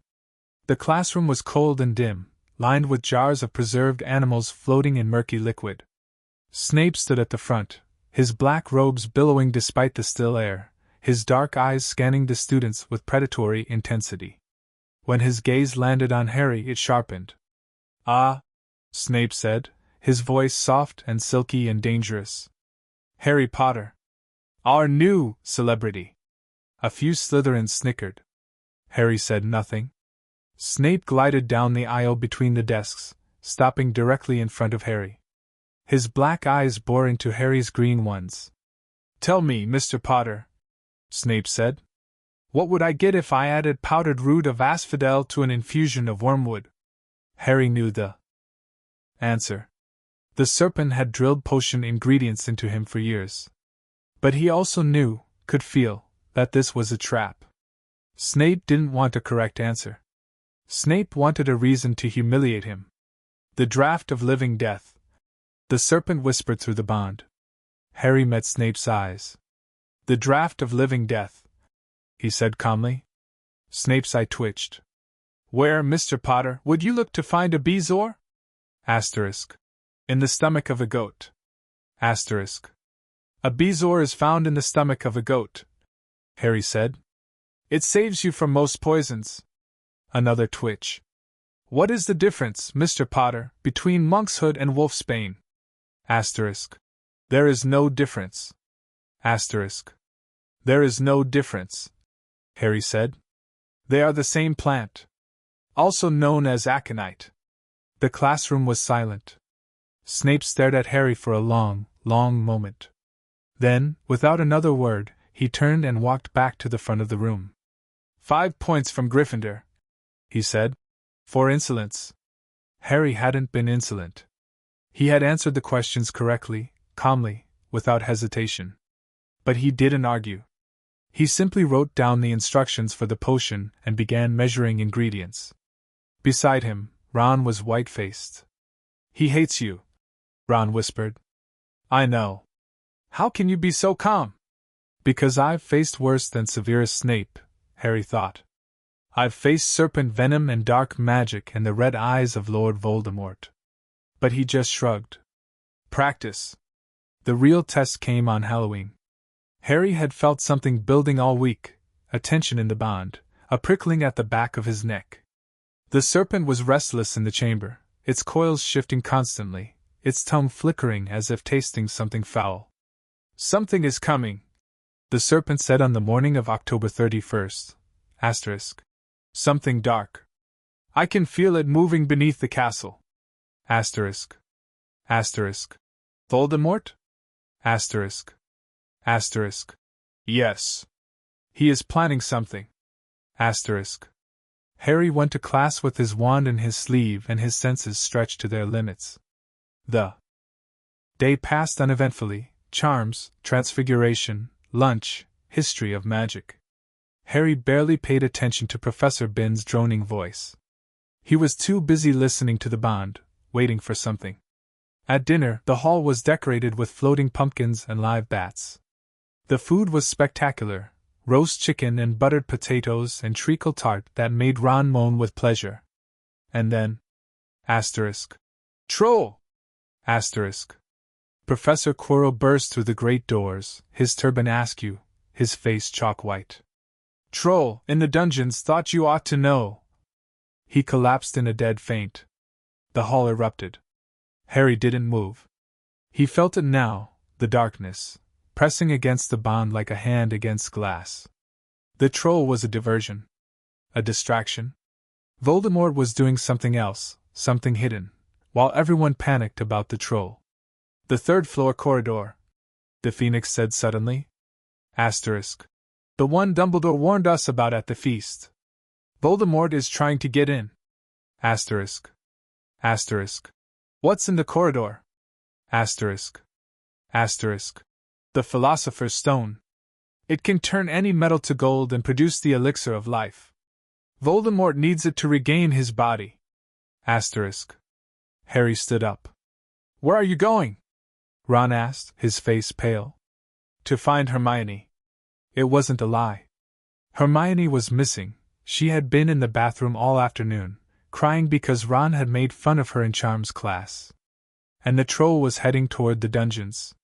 The classroom was cold and dim, lined with jars of preserved animals floating in murky liquid. Snape stood at the front, his black robes billowing despite the still air, his dark eyes scanning the students with predatory intensity. When his gaze landed on Harry, it sharpened. Ah, Snape said, his voice soft and silky and dangerous. Harry Potter. Our new celebrity. A few Slytherins snickered. Harry said nothing. Snape glided down the aisle between the desks, stopping directly in front of Harry. His black eyes bored into Harry's green ones. Tell me, Mr. Potter, Snape said. What would I get if I added powdered root of asphodel to an infusion of wormwood? Harry knew the answer. The serpent had drilled potion ingredients into him for years. But he also knew, could feel, that this was a trap. Snape didn't want a correct answer. Snape wanted a reason to humiliate him. The draught of living death. The serpent whispered through the bond. Harry met Snape's eyes. The draught of living death, he said calmly. Snape's eye twitched. Where, Mr. Potter, would you look to find a bezoar? Asterisk. In the stomach of a goat. Asterisk. A bezoar is found in the stomach of a goat, Harry said. It saves you from most poisons. Another twitch. What is the difference, Mr. Potter, between monkshood and wolfsbane? Asterisk. There is no difference. Asterisk. There is no difference, Harry said. They are the same plant. Also known as aconite. The classroom was silent. Snape stared at Harry for a long, long moment. Then, without another word, he turned and walked back to the front of the room. 5 points from Gryffindor, he said. For insolence. Harry hadn't been insolent. He had answered the questions correctly, calmly, without hesitation. But he didn't argue. He simply wrote down the instructions for the potion and began measuring ingredients. Beside him, Ron was white-faced. He hates you, Ron whispered. I know. How can you be so calm? Because I've faced worse than Severus Snape, Harry thought. I've faced serpent venom and dark magic and the red eyes of Lord Voldemort. But he just shrugged. Practice. The real test came on Halloween. Harry had felt something building all week, a tension in the bond, a prickling at the back of his neck. The serpent was restless in the chamber, its coils shifting constantly, its tongue flickering as if tasting something foul. Something is coming, The serpent said on the morning of October 31st. Asterisk. Something dark. I can feel it moving beneath the castle. Asterisk. Asterisk. Voldemort? Asterisk. Asterisk. Yes. He is planning something. Asterisk. Harry went to class with his wand in his sleeve and his senses stretched to their limits. The day passed uneventfully. Charms, transfiguration, lunch, history of magic. Harry barely paid attention to Professor Binns' droning voice. He was too busy listening to the band, waiting for something. At dinner, the hall was decorated with floating pumpkins and live bats. The food was spectacular: roast chicken and buttered potatoes and treacle tart that made Ron moan with pleasure. And then… Asterisk. Troll! Asterisk. Professor Quirrell burst through the great doors, his turban askew, his face chalk white. Troll, in the dungeons, thought you ought to know. He collapsed in a dead faint. The hall erupted. Harry didn't move. He felt it now, the darkness, pressing against the bond like a hand against glass. The troll was a diversion. A distraction. Voldemort was doing something else, something hidden, while everyone panicked about the troll. The third-floor corridor, the Phoenix said suddenly. Asterisk. The one Dumbledore warned us about at the feast. Voldemort is trying to get in. Asterisk. Asterisk. What's in the corridor? Asterisk. Asterisk. The Philosopher's Stone. It can turn any metal to gold and produce the elixir of life. Voldemort needs it to regain his body. Asterisk. Harry stood up. Where are you going? Ron asked, his face pale. To find Hermione. It wasn't a lie. Hermione was missing. She had been in the bathroom all afternoon, crying because Ron had made fun of her in Charms class. And the troll was heading toward the dungeons,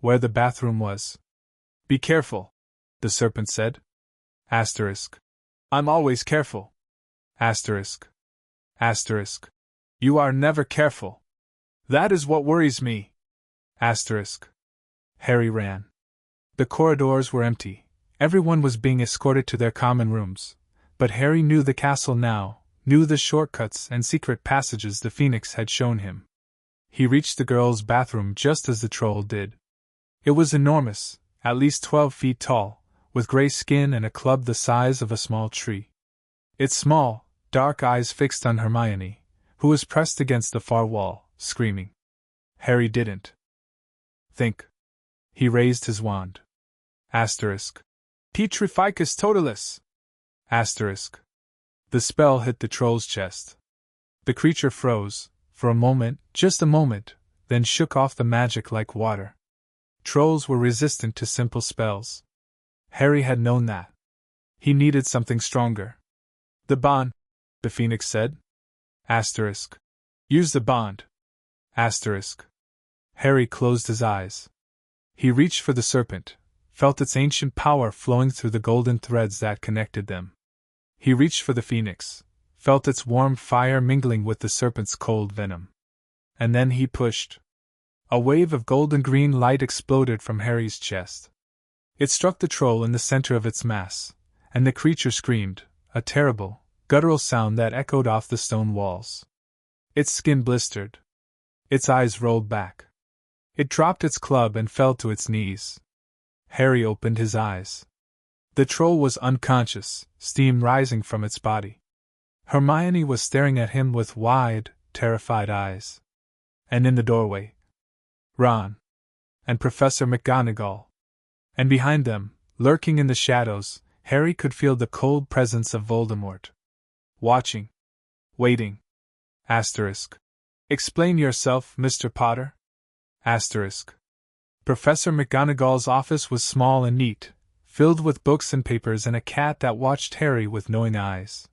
where the bathroom was. Be careful, the serpent said. Asterisk. I'm always careful. Asterisk. Asterisk. You are never careful. That is what worries me. Asterisk. Harry ran. The corridors were empty. Everyone was being escorted to their common rooms. But Harry knew the castle now, knew the shortcuts and secret passages the Phoenix had shown him. He reached the girls' bathroom just as the troll did. It was enormous, at least 12 feet tall, with gray skin and a club the size of a small tree. Its small, dark eyes fixed on Hermione, who was pressed against the far wall, screaming. Harry didn't think. He raised his wand. Asterisk. Petrificus totalis. Asterisk. The spell hit the troll's chest. The creature froze, for a moment, just a moment, then shook off the magic like water. Trolls were resistant to simple spells. Harry had known that. He needed something stronger. The bond, the Phoenix said. Asterisk. Use the bond. Asterisk. Harry closed his eyes. He reached for the serpent, felt its ancient power flowing through the golden threads that connected them. He reached for the Phoenix, felt its warm fire mingling with the serpent's cold venom. And then he pushed. A wave of golden-green light exploded from Harry's chest. It struck the troll in the center of its mass, and the creature screamed, a terrible, guttural sound that echoed off the stone walls. Its skin blistered. Its eyes rolled back. It dropped its club and fell to its knees. Harry opened his eyes. The troll was unconscious, steam rising from its body. Hermione was staring at him with wide, terrified eyes. And in the doorway, Ron and Professor McGonagall. And behind them, lurking in the shadows, Harry could feel the cold presence of Voldemort. Watching. Waiting. Asterisk. Explain yourself, Mr. Potter. Asterisk. Professor McGonagall's office was small and neat, filled with books and papers and a cat that watched Harry with knowing eyes.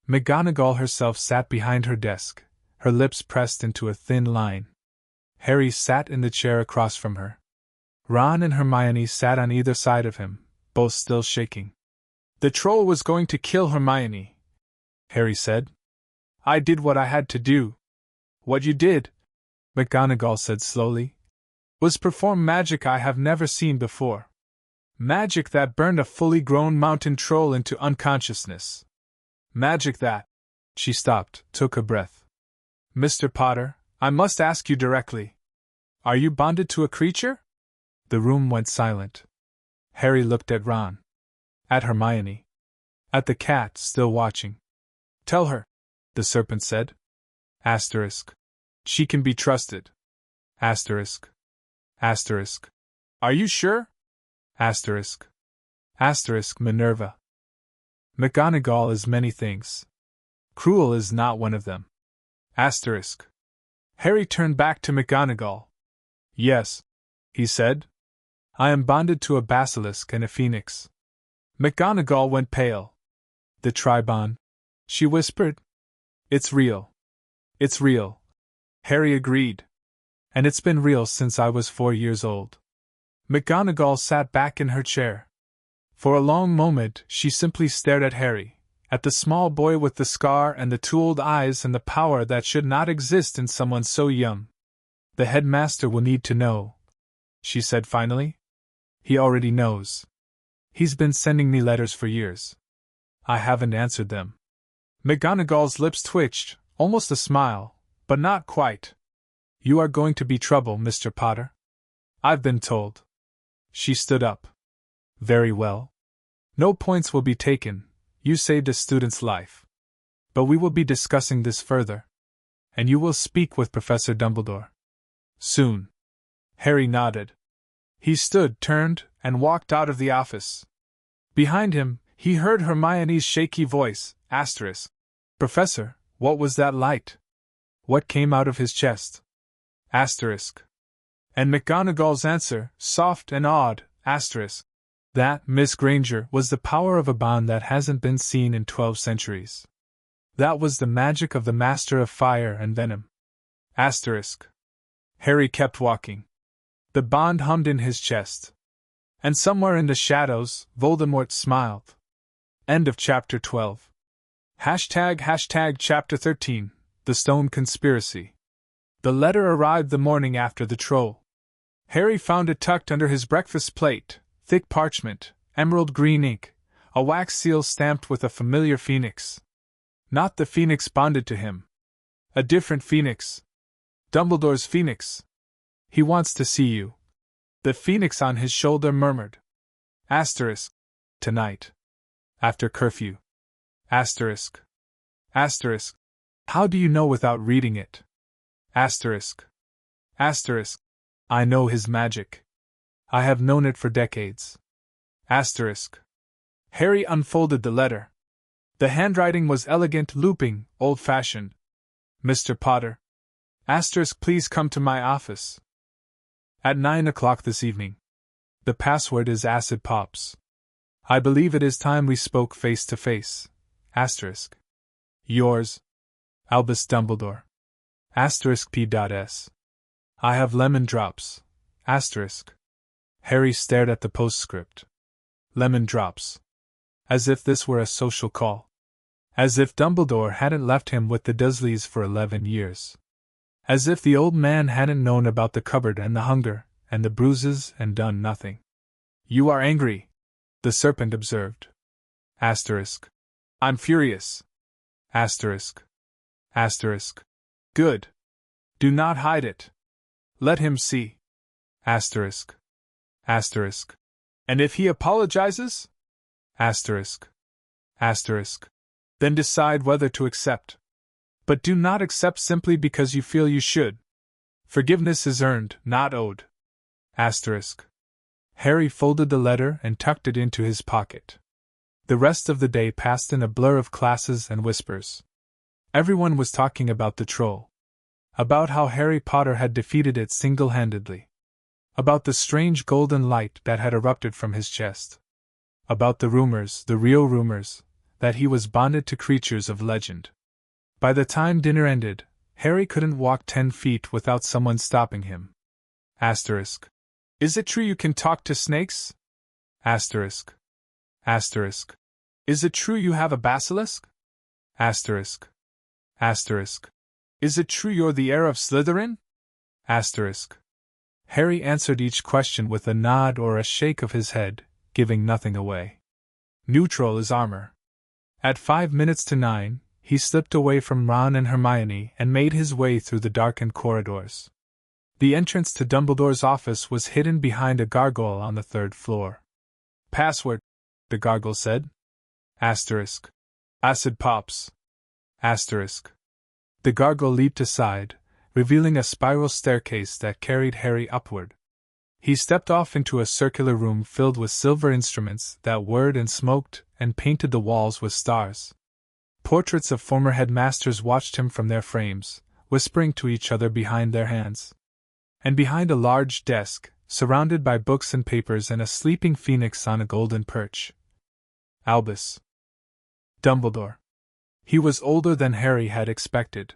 McGonagall herself sat behind her desk, her lips pressed into a thin line. Harry sat in the chair across from her. Ron and Hermione sat on either side of him, both still shaking. The troll was going to kill Hermione, Harry said. I did what I had to do. What you did, McGonagall said slowly, was perform magic I have never seen before. Magic that burned a fully grown mountain troll into unconsciousness. Magic that. She stopped, took a breath. Mr. Potter, I must ask you directly. Are you bonded to a creature? The room went silent. Harry looked at Ron. At Hermione. At the cat, still watching. Tell her, the serpent said. Asterisk. She can be trusted. Asterisk. Asterisk. Are you sure? Asterisk. Asterisk Minerva. McGonagall is many things. Cruel is not one of them. Asterisk. Harry turned back to McGonagall. Yes, he said. I am bonded to a basilisk and a phoenix. McGonagall went pale. The Tribon, she whispered. It's real. It's real. Harry agreed. And it's been real since I was 4 years old. McGonagall sat back in her chair. For a long moment she simply stared at Harry, at the small boy with the scar and the tooled eyes and the power that should not exist in someone so young. The headmaster will need to know, she said finally. He already knows. He's been sending me letters for years. I haven't answered them. McGonagall's lips twitched, almost a smile, but not quite. You are going to be trouble, Mr. Potter. I've been told. She stood up. Very well. No points will be taken. You saved a student's life. But we will be discussing this further. And you will speak with Professor Dumbledore. Soon. Harry nodded. He stood, turned, and walked out of the office. Behind him, he heard Hermione's shaky voice, asterisk. Professor, what was that light? What came out of his chest? Asterisk. And McGonagall's answer, soft and odd, asterisk. That, Miss Granger, was the power of a bond that hasn't been seen in 12 centuries. That was the magic of the Master of Fire and Venom. Asterisk. Harry kept walking. The bond hummed in his chest. And somewhere in the shadows, Voldemort smiled. End of chapter 12. Hashtag chapter 13, The Stone Conspiracy. The letter arrived the morning after the troll. Harry found it tucked under his breakfast plate, thick parchment, emerald green ink, a wax seal stamped with a familiar phoenix. Not the phoenix bonded to him. A different phoenix. Dumbledore's phoenix. He wants to see you. The phoenix on his shoulder murmured. Asterisk. Tonight. After curfew. Asterisk. Asterisk. How do you know without reading it? Asterisk. Asterisk. I know his magic. I have known it for decades. Asterisk. Harry unfolded the letter. The handwriting was elegant, looping, old-fashioned. Mr. Potter. Asterisk, please come to my office. At 9 o'clock this evening. The password is Acid Pops. I believe it is time we spoke face to face. Asterisk. Yours, Albus Dumbledore. Asterisk P.S. I have lemon drops. Asterisk. Harry stared at the postscript. Lemon drops. As if this were a social call. As if Dumbledore hadn't left him with the Dursleys for 11 years. As if the old man hadn't known about the cupboard and the hunger, and the bruises, and done nothing. You are angry, the serpent observed. Asterisk. I'm furious. Asterisk. Asterisk. Good. Do not hide it. Let him see. Asterisk. Asterisk. And if he apologizes? Asterisk. Asterisk. Then decide whether to accept. But do not accept simply because you feel you should. Forgiveness is earned, not owed. Asterisk. Harry folded the letter and tucked it into his pocket. The rest of the day passed in a blur of classes and whispers. Everyone was talking about the troll. About how Harry Potter had defeated it single-handedly. About the strange golden light that had erupted from his chest. About the rumors, the real rumors, that he was bonded to creatures of legend. By the time dinner ended, Harry couldn't walk 10 feet without someone stopping him. Asterisk. Is it true you can talk to snakes? Asterisk. Asterisk. Is it true you have a basilisk? Asterisk. Asterisk. Is it true you're the heir of Slytherin? Asterisk. Harry answered each question with a nod or a shake of his head, giving nothing away. Neutral as armor. At 5 minutes to 9, he slipped away from Ron and Hermione and made his way through the darkened corridors. The entrance to Dumbledore's office was hidden behind a gargoyle on the 3rd floor. Password, the gargoyle said. Asterisk. Acid pops. Asterisk. The gargoyle leaped aside, revealing a spiral staircase that carried Harry upward. He stepped off into a circular room filled with silver instruments that whirred and smoked and painted the walls with stars. Portraits of former headmasters watched him from their frames, whispering to each other behind their hands. And behind a large desk, surrounded by books and papers and a sleeping phoenix on a golden perch. Albus Dumbledore. He was older than Harry had expected.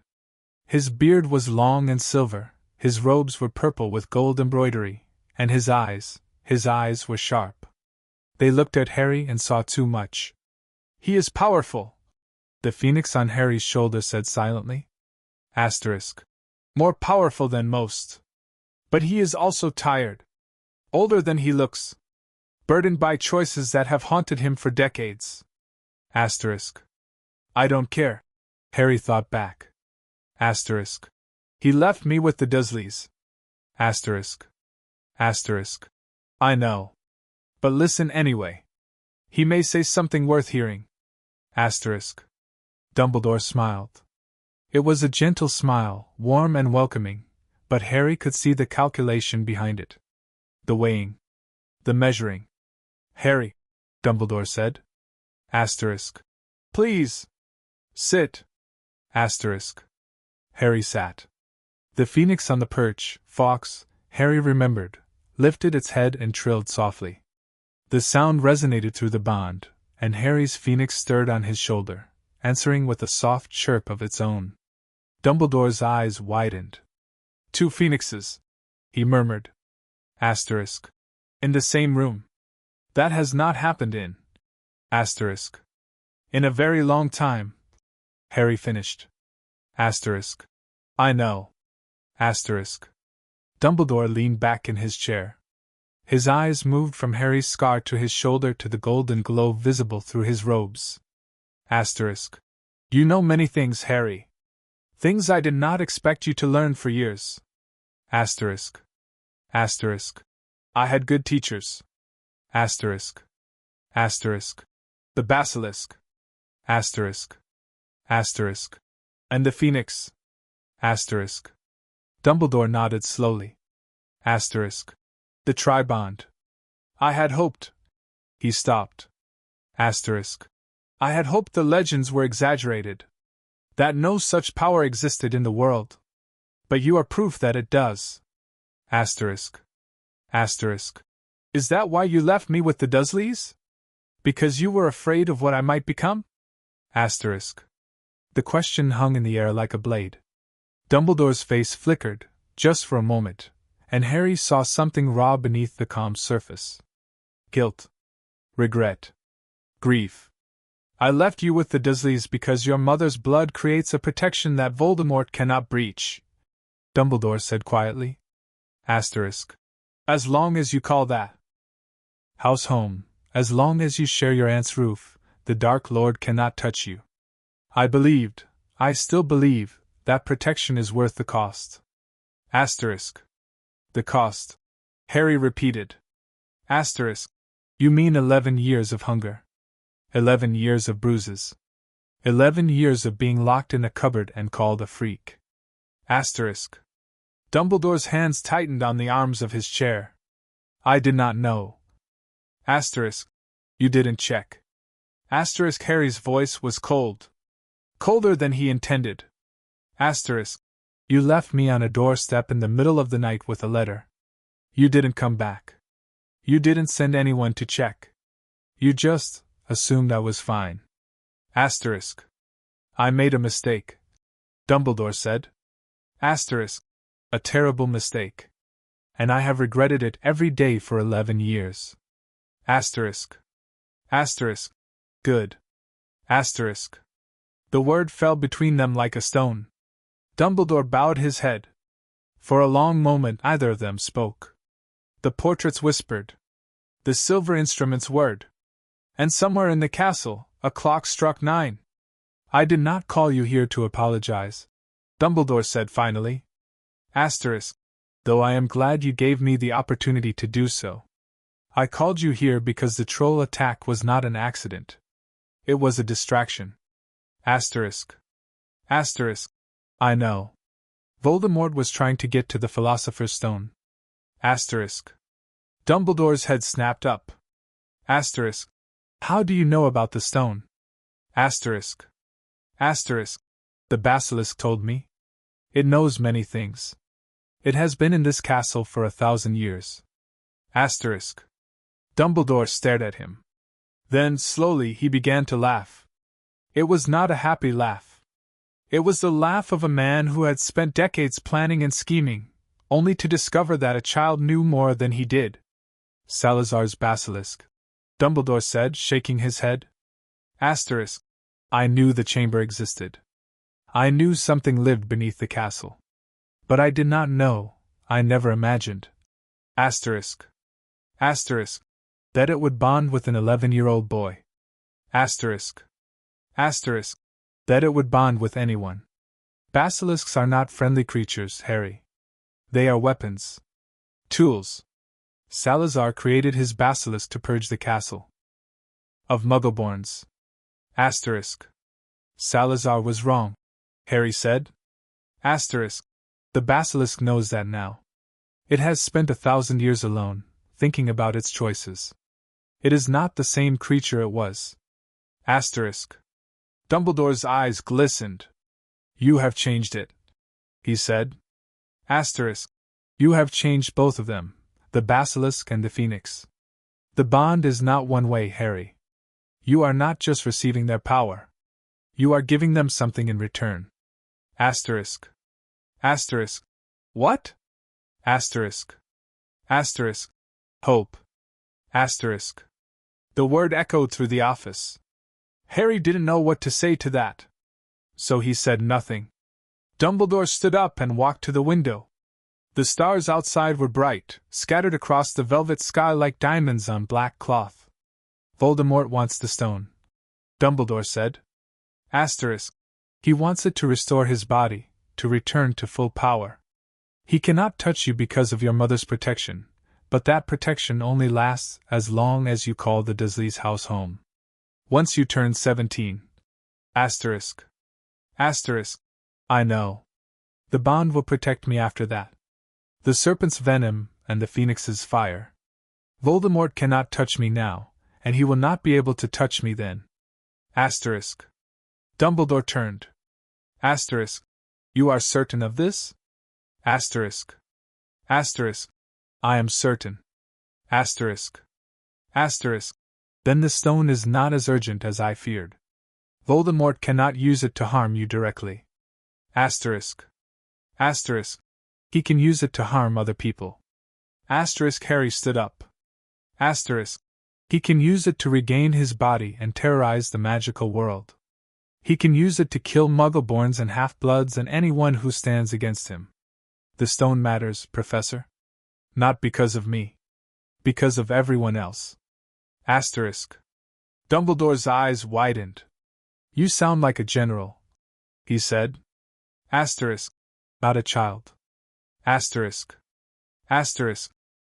His beard was long and silver, his robes were purple with gold embroidery, and his eyes were sharp. They looked at Harry and saw too much. He is powerful, the phoenix on Harry's shoulder said silently. Asterisk. More powerful than most. But he is also tired. Older than he looks. Burdened by choices that have haunted him for decades. Asterisk. I don't care, Harry thought back. Asterisk. He left me with the Dursleys. Asterisk. Asterisk. I know. But listen anyway. He may say something worth hearing. Asterisk. Dumbledore smiled. It was a gentle smile, warm and welcoming, but Harry could see the calculation behind it. The weighing. The measuring. Harry, Dumbledore said. Asterisk. Please. Sit. Asterisk. Harry sat. The phoenix on the perch, Fawkes, Harry remembered, lifted its head and trilled softly. The sound resonated through the bond, and Harry's phoenix stirred on his shoulder, answering with a soft chirp of its own. Dumbledore's eyes widened. 2 phoenixes, he murmured. Asterisk. In the same room. That has not happened in. Asterisk. In a very long time. Harry finished. Asterisk. I know. Asterisk. Dumbledore leaned back in his chair. His eyes moved from Harry's scar to his shoulder to the golden glow visible through his robes. Asterisk. You know many things, Harry. Things I did not expect you to learn for years. Asterisk. Asterisk. I had good teachers. Asterisk. Asterisk. The Basilisk. Asterisk. Asterisk. And the Phoenix. Asterisk. Dumbledore nodded slowly. Asterisk. The Tribond. I had hoped. He stopped. Asterisk. I had hoped the legends were exaggerated. That no such power existed in the world. But you are proof that it does. Asterisk. Asterisk. Is that why you left me with the Dursleys? Because you were afraid of what I might become? Asterisk. The question hung in the air like a blade. Dumbledore's face flickered, just for a moment, and Harry saw something raw beneath the calm surface. Guilt. Regret. Grief. I left you with the Dursleys because your mother's blood creates a protection that Voldemort cannot breach, Dumbledore said quietly. Asterisk. As long as you call that house home, as long as you share your aunt's roof, the Dark Lord cannot touch you. I still believe, that protection is worth the cost. Asterisk. The cost. Harry repeated. Asterisk. You mean 11 years of hunger. 11 years of bruises. 11 years of being locked in a cupboard and called a freak. Asterisk. Dumbledore's hands tightened on the arms of his chair. I did not know. Asterisk. You didn't check. Asterisk. Harry's voice was cold. Colder than he intended. Asterisk. You left me on a doorstep in the middle of the night with a letter. You didn't come back. You didn't send anyone to check. You just assumed I was fine. Asterisk. I made a mistake, Dumbledore said. Asterisk. A terrible mistake. And I have regretted it every day for 11 years. Asterisk. Asterisk. Good. Asterisk. The word fell between them like a stone. Dumbledore bowed his head. For a long moment neither of them spoke. The portraits whispered. The silver instruments whirred. And somewhere in the castle, a clock struck 9. I did not call you here to apologize, Dumbledore said finally. Asterisk. Though I am glad you gave me the opportunity to do so. I called you here because the troll attack was not an accident. It was a distraction. Asterisk. Asterisk. I know. Voldemort was trying to get to the Philosopher's Stone. Asterisk. Dumbledore's head snapped up. Asterisk. How do you know about the stone? Asterisk. Asterisk. The basilisk told me. It knows many things. It has been in this castle for 1,000 years. Asterisk. Dumbledore stared at him. Then, slowly, he began to laugh. It was not a happy laugh. It was the laugh of a man who had spent decades planning and scheming, only to discover that a child knew more than he did. Salazar's basilisk, Dumbledore said, shaking his head. Asterisk. I knew the chamber existed. I knew something lived beneath the castle. But I did not know, I never imagined. Asterisk. Asterisk. That it would bond with an 11-year-old boy. Asterisk. Asterisk. That it would bond with anyone. Basilisks are not friendly creatures, Harry. They are weapons. Tools. Salazar created his basilisk to purge the castle of Muggleborns. Asterisk. Salazar was wrong, Harry said. Asterisk. The basilisk knows that now. It has spent 1,000 years alone, thinking about its choices. It is not the same creature it was. Asterisk. Dumbledore's eyes glistened. You have changed it, he said. Asterisk. You have changed both of them, the basilisk and the phoenix. The bond is not one way, Harry. You are not just receiving their power. You are giving them something in return. Asterisk. Asterisk. What? Asterisk. Asterisk. Hope. Asterisk. The word echoed through the office. Harry didn't know what to say to that. So he said nothing. Dumbledore stood up and walked to the window. The stars outside were bright, scattered across the velvet sky like diamonds on black cloth. Voldemort wants the stone, Dumbledore said. Asterisk. He wants it to restore his body, to return to full power. He cannot touch you because of your mother's protection, but that protection only lasts as long as you call the Dursleys' house home. Once you turn 17. Asterisk. Asterisk. I know. The bond will protect me after that. The serpent's venom and the phoenix's fire. Voldemort cannot touch me now, and he will not be able to touch me then. Asterisk. Dumbledore turned. Asterisk. You are certain of this? Asterisk. Asterisk. I am certain. Asterisk. Asterisk. Then the stone is not as urgent as I feared. Voldemort cannot use it to harm you directly. Asterisk. Asterisk. He can use it to harm other people. Asterisk. Harry stood up. Asterisk. He can use it to regain his body and terrorize the magical world. He can use it to kill Muggleborns and half-bloods and anyone who stands against him. The stone matters, Professor. Not because of me. Because of everyone else. Asterisk. Dumbledore's eyes widened. You sound like a general, he said. Asterisk. Not a child. Asterisk. Asterisk.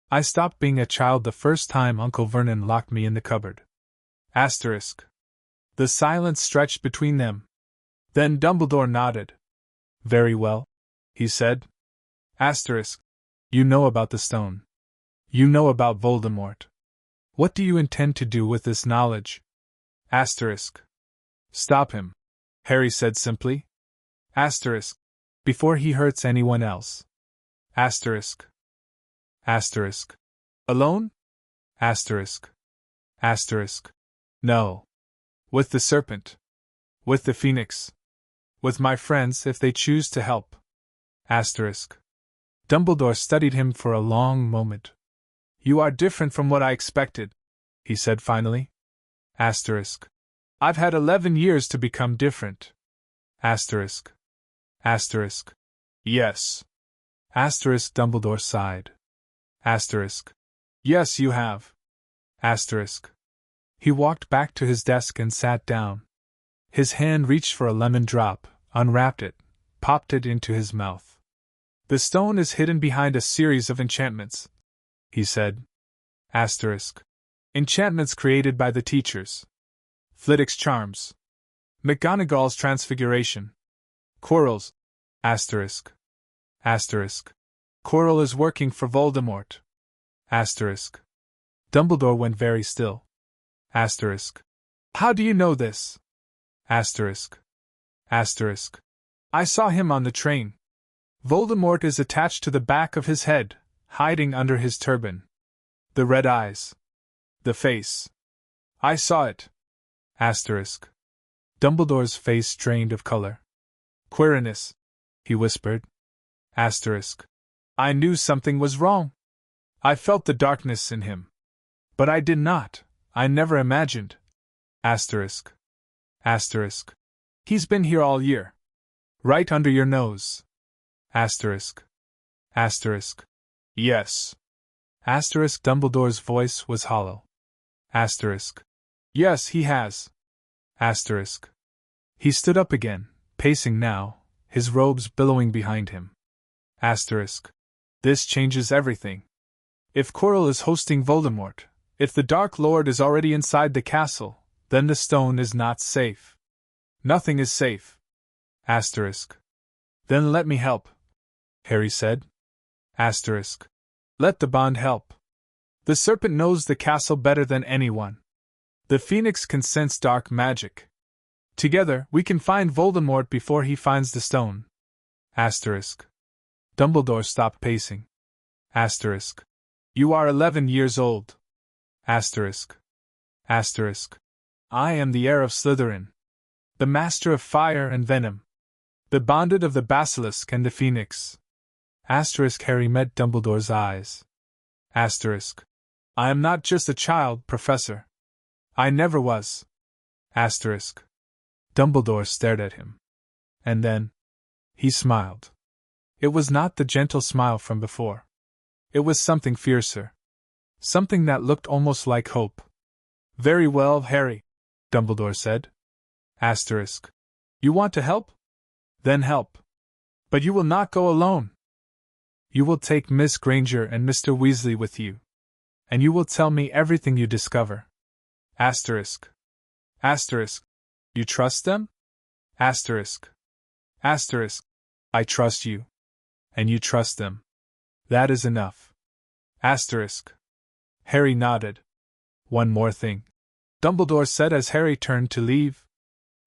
I stopped being a child the first time Uncle Vernon locked me in the cupboard. Asterisk. The silence stretched between them. Then Dumbledore nodded. Very well, he said. Asterisk. You know about the stone. You know about Voldemort. What do you intend to do with this knowledge? Asterisk. Stop him, Harry said simply. Asterisk. Before he hurts anyone else. Asterisk. Asterisk. Alone? Asterisk. Asterisk. No. With the serpent. With the phoenix. With my friends if they choose to help. Asterisk. Dumbledore studied him for a long moment. You are different from what I expected, he said finally. Asterisk. I've had 11 years to become different. Asterisk. Asterisk. Yes. Asterisk. Dumbledore sighed. Asterisk. Yes, you have. Asterisk. He walked back to his desk and sat down. His hand reached for a lemon drop, unwrapped it, popped it into his mouth. The stone is hidden behind a series of enchantments, he said. Asterisk. Enchantments created by the teachers. Flitwick's charms. McGonagall's transfiguration. Quirrell's. Asterisk. Asterisk. Quirrell is working for Voldemort. Asterisk. Dumbledore went very still. Asterisk. How do you know this? Asterisk. Asterisk. I saw him on the train. Voldemort is attached to the back of his head, hiding under his turban. The red eyes. The face. I saw it. Asterisk. Dumbledore's face drained of color. Quirinus, he whispered. Asterisk. I knew something was wrong. I felt the darkness in him. But I did not, I never imagined. Asterisk. Asterisk. He's been here all year. Right under your nose. Asterisk. Asterisk. Yes. Asterisk. Dumbledore's voice was hollow. Asterisk. Yes, he has. Asterisk. He stood up again, pacing now, his robes billowing behind him. Asterisk. This changes everything. If Quirrell is hosting Voldemort, if the Dark Lord is already inside the castle, then the stone is not safe. Nothing is safe. Asterisk. Then let me help, Harry said. Asterisk. Let the bond help. The serpent knows the castle better than anyone. The phoenix can sense dark magic. Together, we can find Voldemort before he finds the stone. Asterisk. Dumbledore stopped pacing. Asterisk. You are 11 years old. Asterisk. Asterisk. I am the heir of Slytherin. The master of fire and venom. The bonded of the Basilisk and the Phoenix. Asterisk. Harry met Dumbledore's eyes. Asterisk. I am not just a child, Professor. I never was. Asterisk. Dumbledore stared at him. And then, he smiled. It was not the gentle smile from before. It was something fiercer. Something that looked almost like hope. Very well, Harry, Dumbledore said. Asterisk. You want to help? Then help. But you will not go alone. You will take Miss Granger and Mr. Weasley with you. And you will tell me everything you discover. Asterisk. Asterisk. You trust them? Asterisk. Asterisk. I trust you. And you trust them. That is enough. Asterisk. Harry nodded. One more thing, Dumbledore said as Harry turned to leave.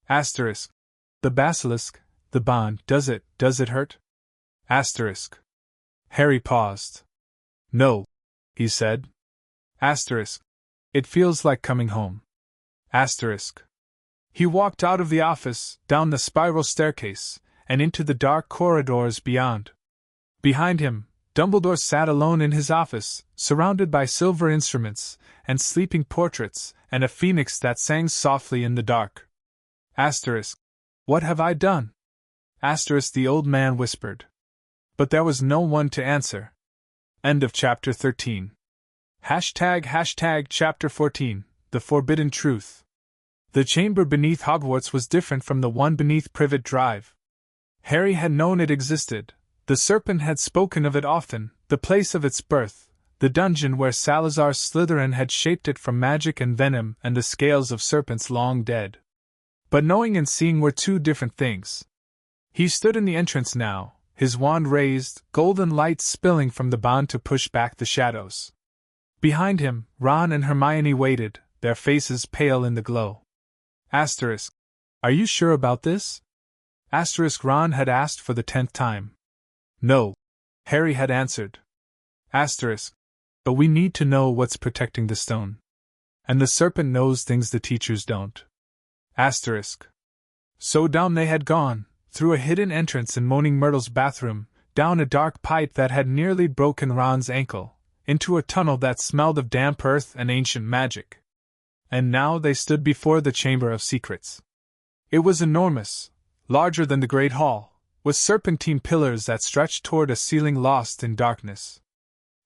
Asterisk. The basilisk, the bond, does it hurt? Asterisk. Harry paused. No, he said. Asterisk. It feels like coming home. Asterisk. He walked out of the office, down the spiral staircase, and into the dark corridors beyond. Behind him, Dumbledore sat alone in his office, surrounded by silver instruments, and sleeping portraits, and a phoenix that sang softly in the dark. Asterisk. What have I done? Asterisk. The old man whispered. But there was no one to answer. End of chapter 13. ## chapter 14, The Forbidden Truth. The chamber beneath Hogwarts was different from the one beneath Privet Drive. Harry had known it existed. The serpent had spoken of it often, the place of its birth, the dungeon where Salazar Slytherin had shaped it from magic and venom, and the scales of serpents long dead. But knowing and seeing were two different things. He stood in the entrance now, his wand raised, golden light spilling from the bond to push back the shadows. Behind him, Ron and Hermione waited, their faces pale in the glow. Asterisk. Are you sure about this? Asterisk. Ron had asked for the 10th time. No, Harry had answered. Asterisk. But we need to know what's protecting the stone. And the serpent knows things the teachers don't. Asterisk. So down they had gone, through a hidden entrance in Moaning Myrtle's bathroom, down a dark pipe that had nearly broken Ron's ankle, into a tunnel that smelled of damp earth and ancient magic. And now they stood before the Chamber of Secrets. It was enormous, larger than the Great Hall, with serpentine pillars that stretched toward a ceiling lost in darkness.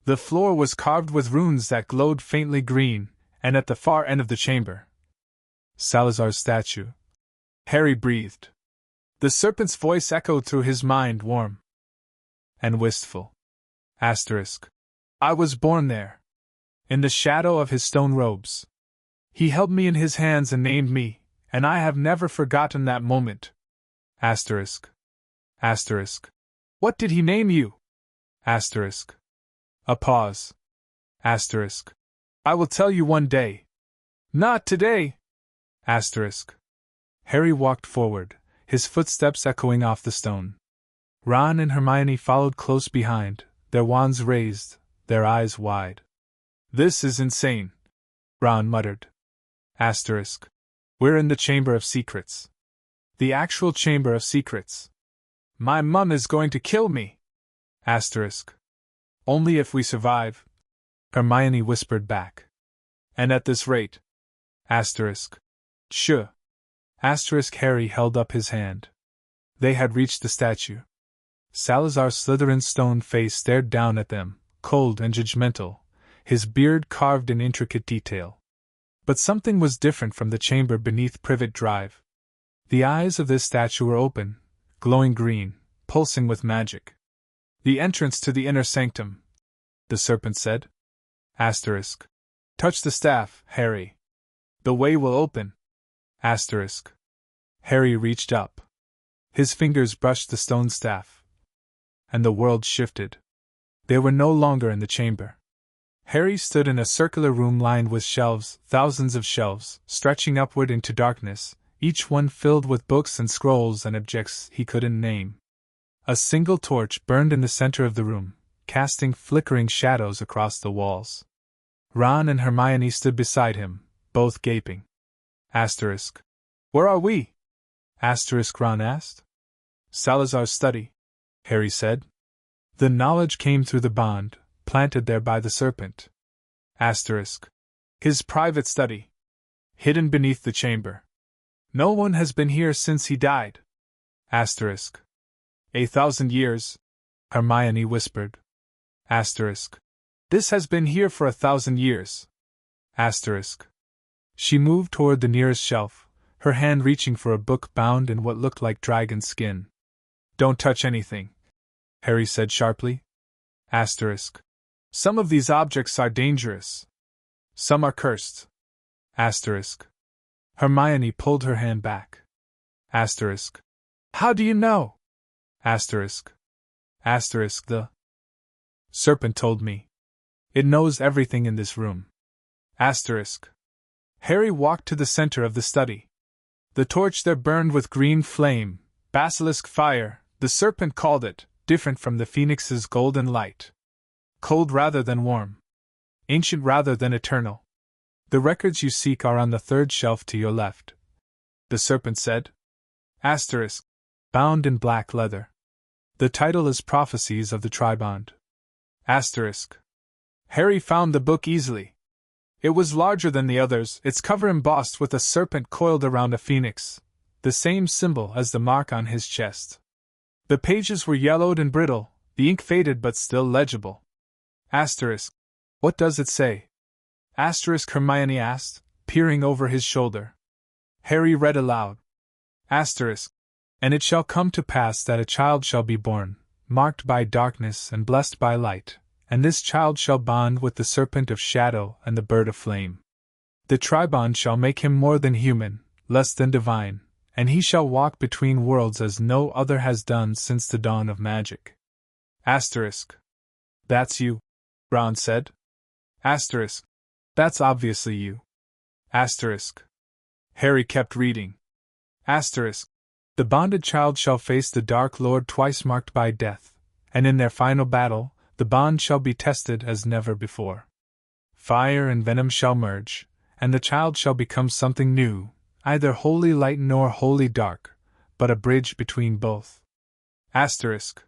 The floor was carved with runes that glowed faintly green, And at the far end of the chamber, Salazar's statue. Harry breathed. The serpent's voice echoed through his mind, warm and wistful. Asterisk. I was born there. In the shadow of his stone robes. He held me in his hands and named me, and I have never forgotten that moment. Asterisk. Asterisk. What did he name you? Asterisk. A pause. Asterisk. I will tell you one day. Not today. Asterisk. Harry walked forward, his footsteps echoing off the stone. Ron and Hermione followed close behind, their wands raised, their eyes wide. This is insane, Ron muttered. Asterisk. We're in the Chamber of Secrets. The actual Chamber of Secrets. My mum is going to kill me. Asterisk. Only if we survive, Hermione whispered back. And at this rate. Asterisk. Shh. Asterisk. Harry held up his hand. They had reached the statue. Salazar's Slytherin stone face stared down at them, cold and judgmental, his beard carved in intricate detail. But something was different from the chamber beneath Privet Drive. The eyes of this statue were open, glowing green, pulsing with magic. The entrance to the inner sanctum, the serpent said. Asterisk. Touch the staff, Harry. The way will open. Asterisk. Harry reached up. His fingers brushed the stone staff. And the world shifted. They were no longer in the chamber. Harry stood in a circular room lined with shelves, thousands of shelves, stretching upward into darkness, each one filled with books and scrolls and objects he couldn't name. A single torch burned in the center of the room, casting flickering shadows across the walls. Ron and Hermione stood beside him, both gaping. Asterisk. Where are we? Asterisk. Ron asked. Salazar's study, Harry said. The knowledge came through the bond, planted there by the serpent. Asterisk. His private study. Hidden beneath the chamber. No one has been here since he died. Asterisk. 1,000 years, Hermione whispered. Asterisk. This has been here for 1,000 years. Asterisk. She moved toward the nearest shelf, her hand reaching for a book bound in what looked like dragon skin. Don't touch anything, Harry said sharply. Asterisk. Some of these objects are dangerous. Some are cursed. Asterisk. Hermione pulled her hand back. Asterisk. How do you know? Asterisk. Asterisk. The serpent told me. It knows everything in this room. Asterisk. Harry walked to the center of the study. The torch there burned with green flame, basilisk fire, the serpent called it, different from the phoenix's golden light. Cold rather than warm. Ancient rather than eternal. The records you seek are on the third shelf to your left, the serpent said. Asterisk. Bound in black leather. The title is Prophecies of the Tribond. Asterisk. Harry found the book easily. It was larger than the others, its cover embossed with a serpent coiled around a phoenix, the same symbol as the mark on his chest. The pages were yellowed and brittle, the ink faded but still legible. Asterisk. What does it say? Asterisk. Hermione asked, peering over his shoulder. Harry read aloud. Asterisk. And it shall come to pass that a child shall be born, marked by darkness and blessed by light, and this child shall bond with the serpent of shadow and the bird of flame. The tribond shall make him more than human, less than divine, and he shall walk between worlds as no other has done since the dawn of magic. Asterisk. That's you, Ron said. Asterisk. That's obviously you. Asterisk. Harry kept reading. Asterisk. The bonded child shall face the Dark Lord twice marked by death, and in their final battle, the bond shall be tested as never before. Fire and venom shall merge, and the child shall become something new, either wholly light nor wholly dark, but a bridge between both. Asterisk.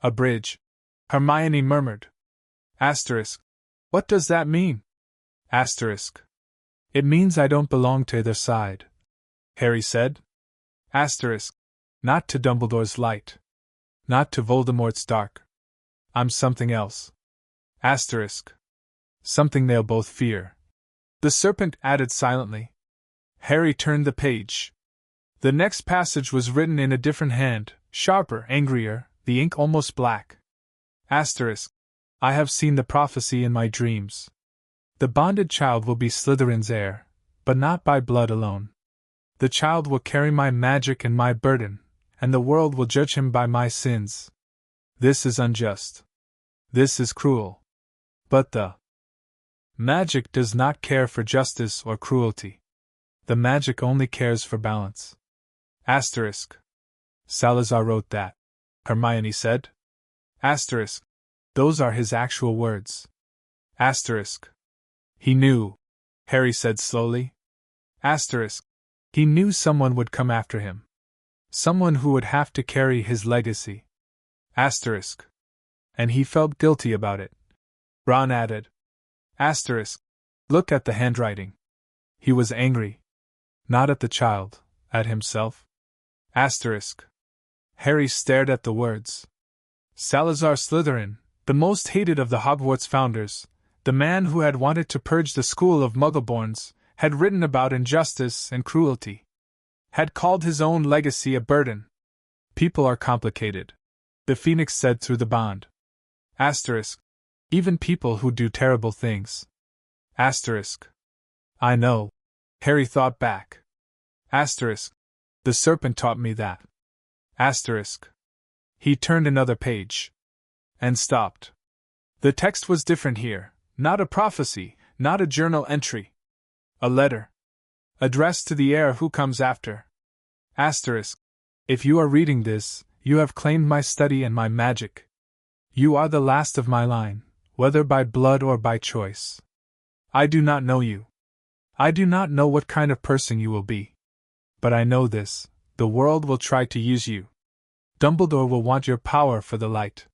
A bridge, Hermione murmured. Asterisk. What does that mean? Asterisk. It means I don't belong to either side, Harry said. Asterisk. Not to Dumbledore's light. Not to Voldemort's dark. I'm something else. Asterisk. Something they'll both fear. The serpent added silently. Harry turned the page. The next passage was written in a different hand, sharper, angrier, the ink almost black. Asterisk. I have seen the prophecy in my dreams. The bonded child will be Slytherin's heir, but not by blood alone. The child will carry my magic and my burden, and the world will judge him by my sins. This is unjust. This is cruel. But the magic does not care for justice or cruelty. The magic only cares for balance. Asterisk. Salazar wrote that, Hermione said. Asterisk. Those are his actual words. Asterisk. He knew, Harry said slowly. Asterisk. He knew someone would come after him. Someone who would have to carry his legacy. Asterisk. And he felt guilty about it. Ron added. Asterisk. Look at the handwriting. He was angry. Not at the child, at himself. Asterisk. Harry stared at the words. Salazar Slytherin, the most hated of the Hogwarts founders, the man who had wanted to purge the school of Muggleborns, had written about injustice and cruelty. Had called his own legacy a burden. People are complicated, the Phoenix said through the bond. Asterisk. Even people who do terrible things. Asterisk. I know. Harry thought back. Asterisk. The serpent taught me that. Asterisk. He turned another page. And stopped. The text was different here, not a prophecy, not a journal entry. A letter. Addressed to the heir who comes after. Asterisk. If you are reading this, you have claimed my study and my magic. You are the last of my line, whether by blood or by choice. I do not know you. I do not know what kind of person you will be. But I know this, the world will try to use you. Dumbledore will want your power for the light.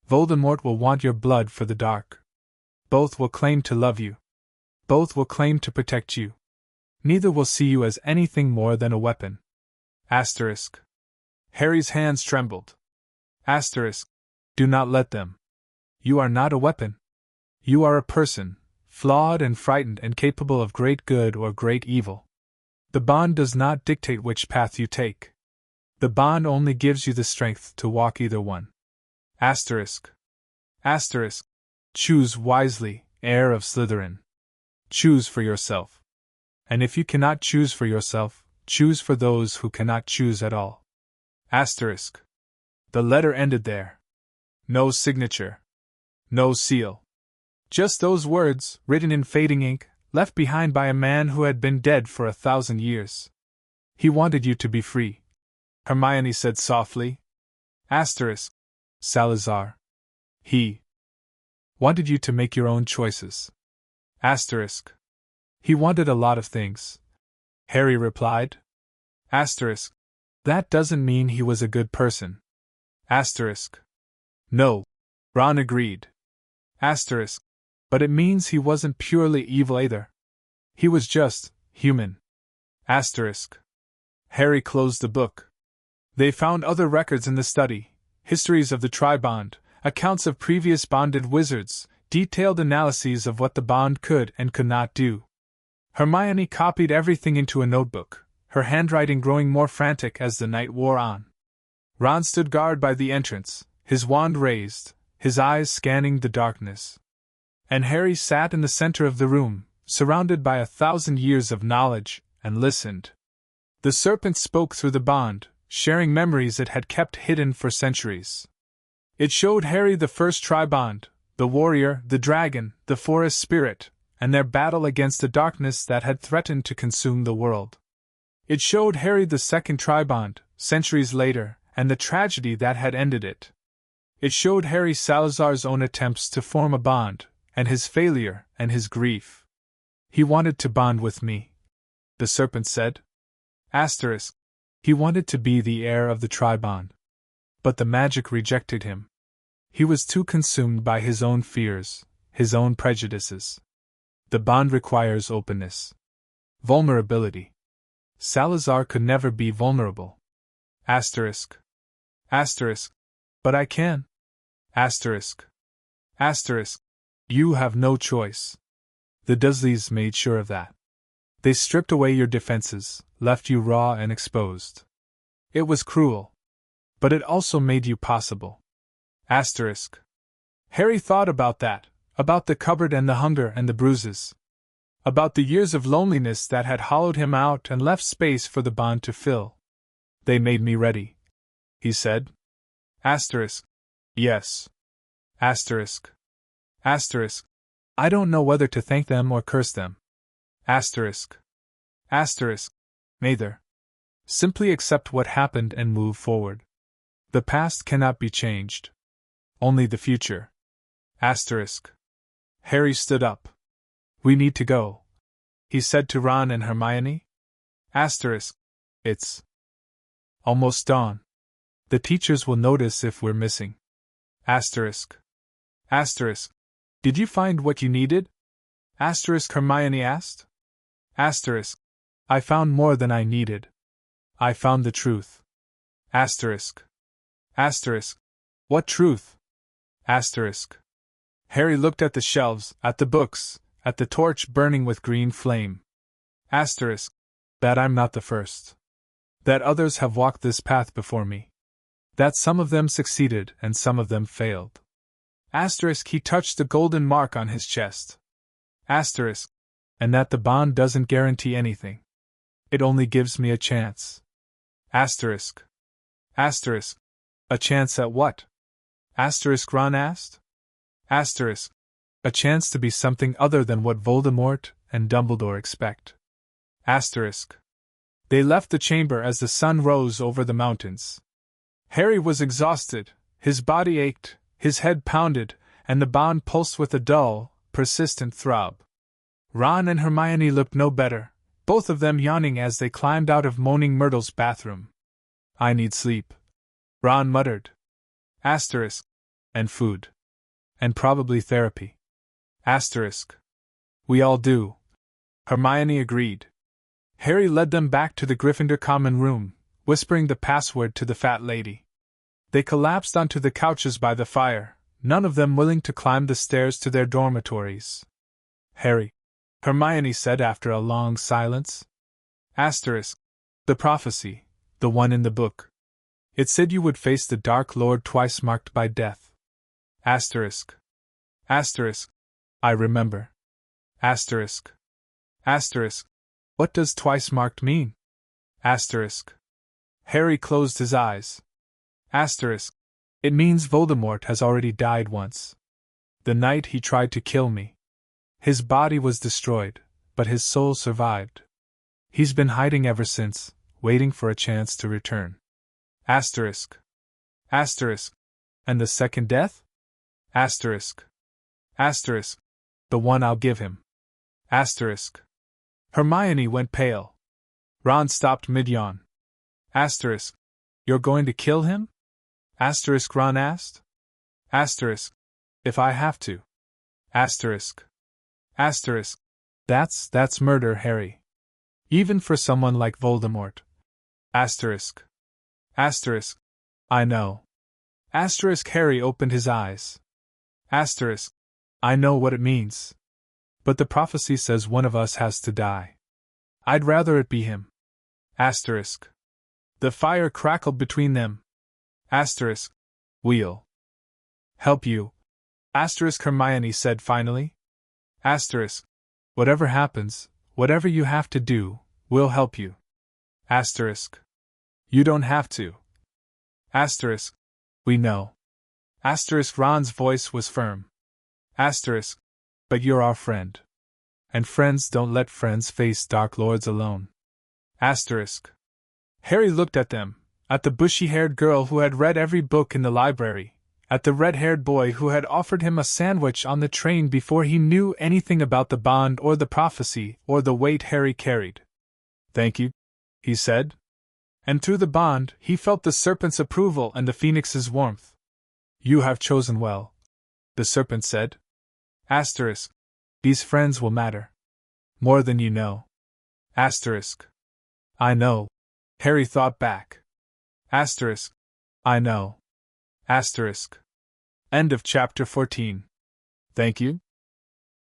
Voldemort will want your blood for the dark. Both will claim to love you. Both will claim to protect you. Neither will see you as anything more than a weapon. Asterisk. Harry's hands trembled. Asterisk. Do not let them. You are not a weapon. You are a person, flawed and frightened and capable of great good or great evil. The bond does not dictate which path you take. The bond only gives you the strength to walk either one. Asterisk. Asterisk. Choose wisely, heir of Slytherin. Choose for yourself. And if you cannot choose for yourself, choose for those who cannot choose at all. Asterisk. The letter ended there. No signature. No seal. Just those words, written in fading ink, left behind by a man who had been dead for 1,000 years. He wanted you to be free, Hermione said softly. Asterisk. Salazar. He wanted you to make your own choices. Asterisk. He wanted a lot of things, Harry replied. Asterisk. That doesn't mean he was a good person. Asterisk. No, Ron agreed. Asterisk. But it means he wasn't purely evil either. He was just human. Asterisk. Harry closed the book. They found other records in the study, histories of the Tri-Bond, accounts of previous bonded wizards, detailed analyses of what the bond could and could not do. Hermione copied everything into a notebook, her handwriting growing more frantic as the night wore on. Ron stood guard by the entrance, his wand raised, his eyes scanning the darkness. And Harry sat in the center of the room, surrounded by 1,000 years of knowledge, and listened. The serpent spoke through the bond, sharing memories it had kept hidden for centuries. It showed Harry the first Tri-Bond, the warrior, the dragon, the forest spirit, and their battle against the darkness that had threatened to consume the world. It showed Harry the second Tri-Bond, centuries later, and the tragedy that had ended it. It showed Harry Salazar's own attempts to form a bond, and his failure and his grief. He wanted to bond with me, the serpent said. Asterisk. He wanted to be the heir of the Tri-Bond. But the magic rejected him. He was too consumed by his own fears, his own prejudices. The bond requires openness. Vulnerability. Salazar could never be vulnerable. Asterisk. Asterisk. But I can. Asterisk. Asterisk. You have no choice. The Dursleys made sure of that. They stripped away your defenses, left you raw and exposed. It was cruel. But it also made you possible. Asterisk. Harry thought about that, about the cupboard and the hunger and the bruises. About the years of loneliness that had hollowed him out and left space for the bond to fill. They made me ready, he said. Asterisk. Yes. Asterisk. Asterisk. I don't know whether to thank them or curse them. Asterisk. Asterisk. Neither. Simply accept what happened and move forward. The past cannot be changed. Only the future. Asterisk. Harry stood up. We need to go, he said to Ron and Hermione. Asterisk. It's almost dawn. The teachers will notice if we're missing. Asterisk. Asterisk. Did you find what you needed? Asterisk, Hermione asked. Asterisk. I found more than I needed. I found the truth. Asterisk. Asterisk. What truth? Asterisk. Harry looked at the shelves, at the books, at the torch burning with green flame. Asterisk. That I'm not the first. That others have walked this path before me. That some of them succeeded and some of them failed. Asterisk. He touched the golden mark on his chest. Asterisk. And that the bond doesn't guarantee anything. It only gives me a chance. Asterisk. Asterisk. A chance at what? Asterisk, Ron asked. Asterisk. A chance to be something other than what Voldemort and Dumbledore expect. Asterisk. They left the chamber as the sun rose over the mountains. Harry was exhausted, his body ached, his head pounded, and the bond pulsed with a dull, persistent throb. Ron and Hermione looked no better, both of them yawning as they climbed out of Moaning Myrtle's bathroom. I need sleep, Ron muttered. Asterisk. And food. And probably therapy. Asterisk. We all do. Hermione agreed. Harry led them back to the Gryffindor common room, whispering the password to the fat lady. They collapsed onto the couches by the fire, none of them willing to climb the stairs to their dormitories. Harry, Hermione said after a long silence. Asterisk. The prophecy, the one in the book. It said you would face the Dark Lord twice marked by death. Asterisk. Asterisk. I remember. Asterisk. Asterisk. What does twice marked mean? Asterisk. Harry closed his eyes. Asterisk. It means Voldemort has already died once. The night he tried to kill me. His body was destroyed, but his soul survived. He's been hiding ever since, waiting for a chance to return. Asterisk. Asterisk. And the second death? Asterisk. Asterisk. The one I'll give him. Asterisk. Hermione went pale. Ron stopped mid-yawn. Asterisk. You're going to kill him? Asterisk, Ron asked. Asterisk. If I have to. Asterisk. Asterisk. That's murder, Harry. Even for someone like Voldemort. Asterisk. Asterisk. I know. Asterisk. Harry opened his eyes. Asterisk. I know what it means. But the prophecy says one of us has to die. I'd rather it be him. Asterisk. The fire crackled between them. Asterisk. We'll help you. Asterisk, Hermione said finally. Asterisk. Whatever happens, whatever you have to do, we'll help you. Asterisk. You don't have to. Asterisk. We know. Asterisk. Ron's voice was firm. Asterisk. But you're our friend. And friends don't let friends face Dark Lords alone. Asterisk. Harry looked at them, at the bushy-haired girl who had read every book in the library, at the red-haired boy who had offered him a sandwich on the train before he knew anything about the bond or the prophecy or the weight Harry carried. Thank you, he said. And through the bond, he felt the serpent's approval and the phoenix's warmth. You have chosen well, the serpent said. Asterisk. These friends will matter. More than you know. Asterisk. I know. Harry thought back. Asterisk. I know. Asterisk. End of chapter 14. Thank you.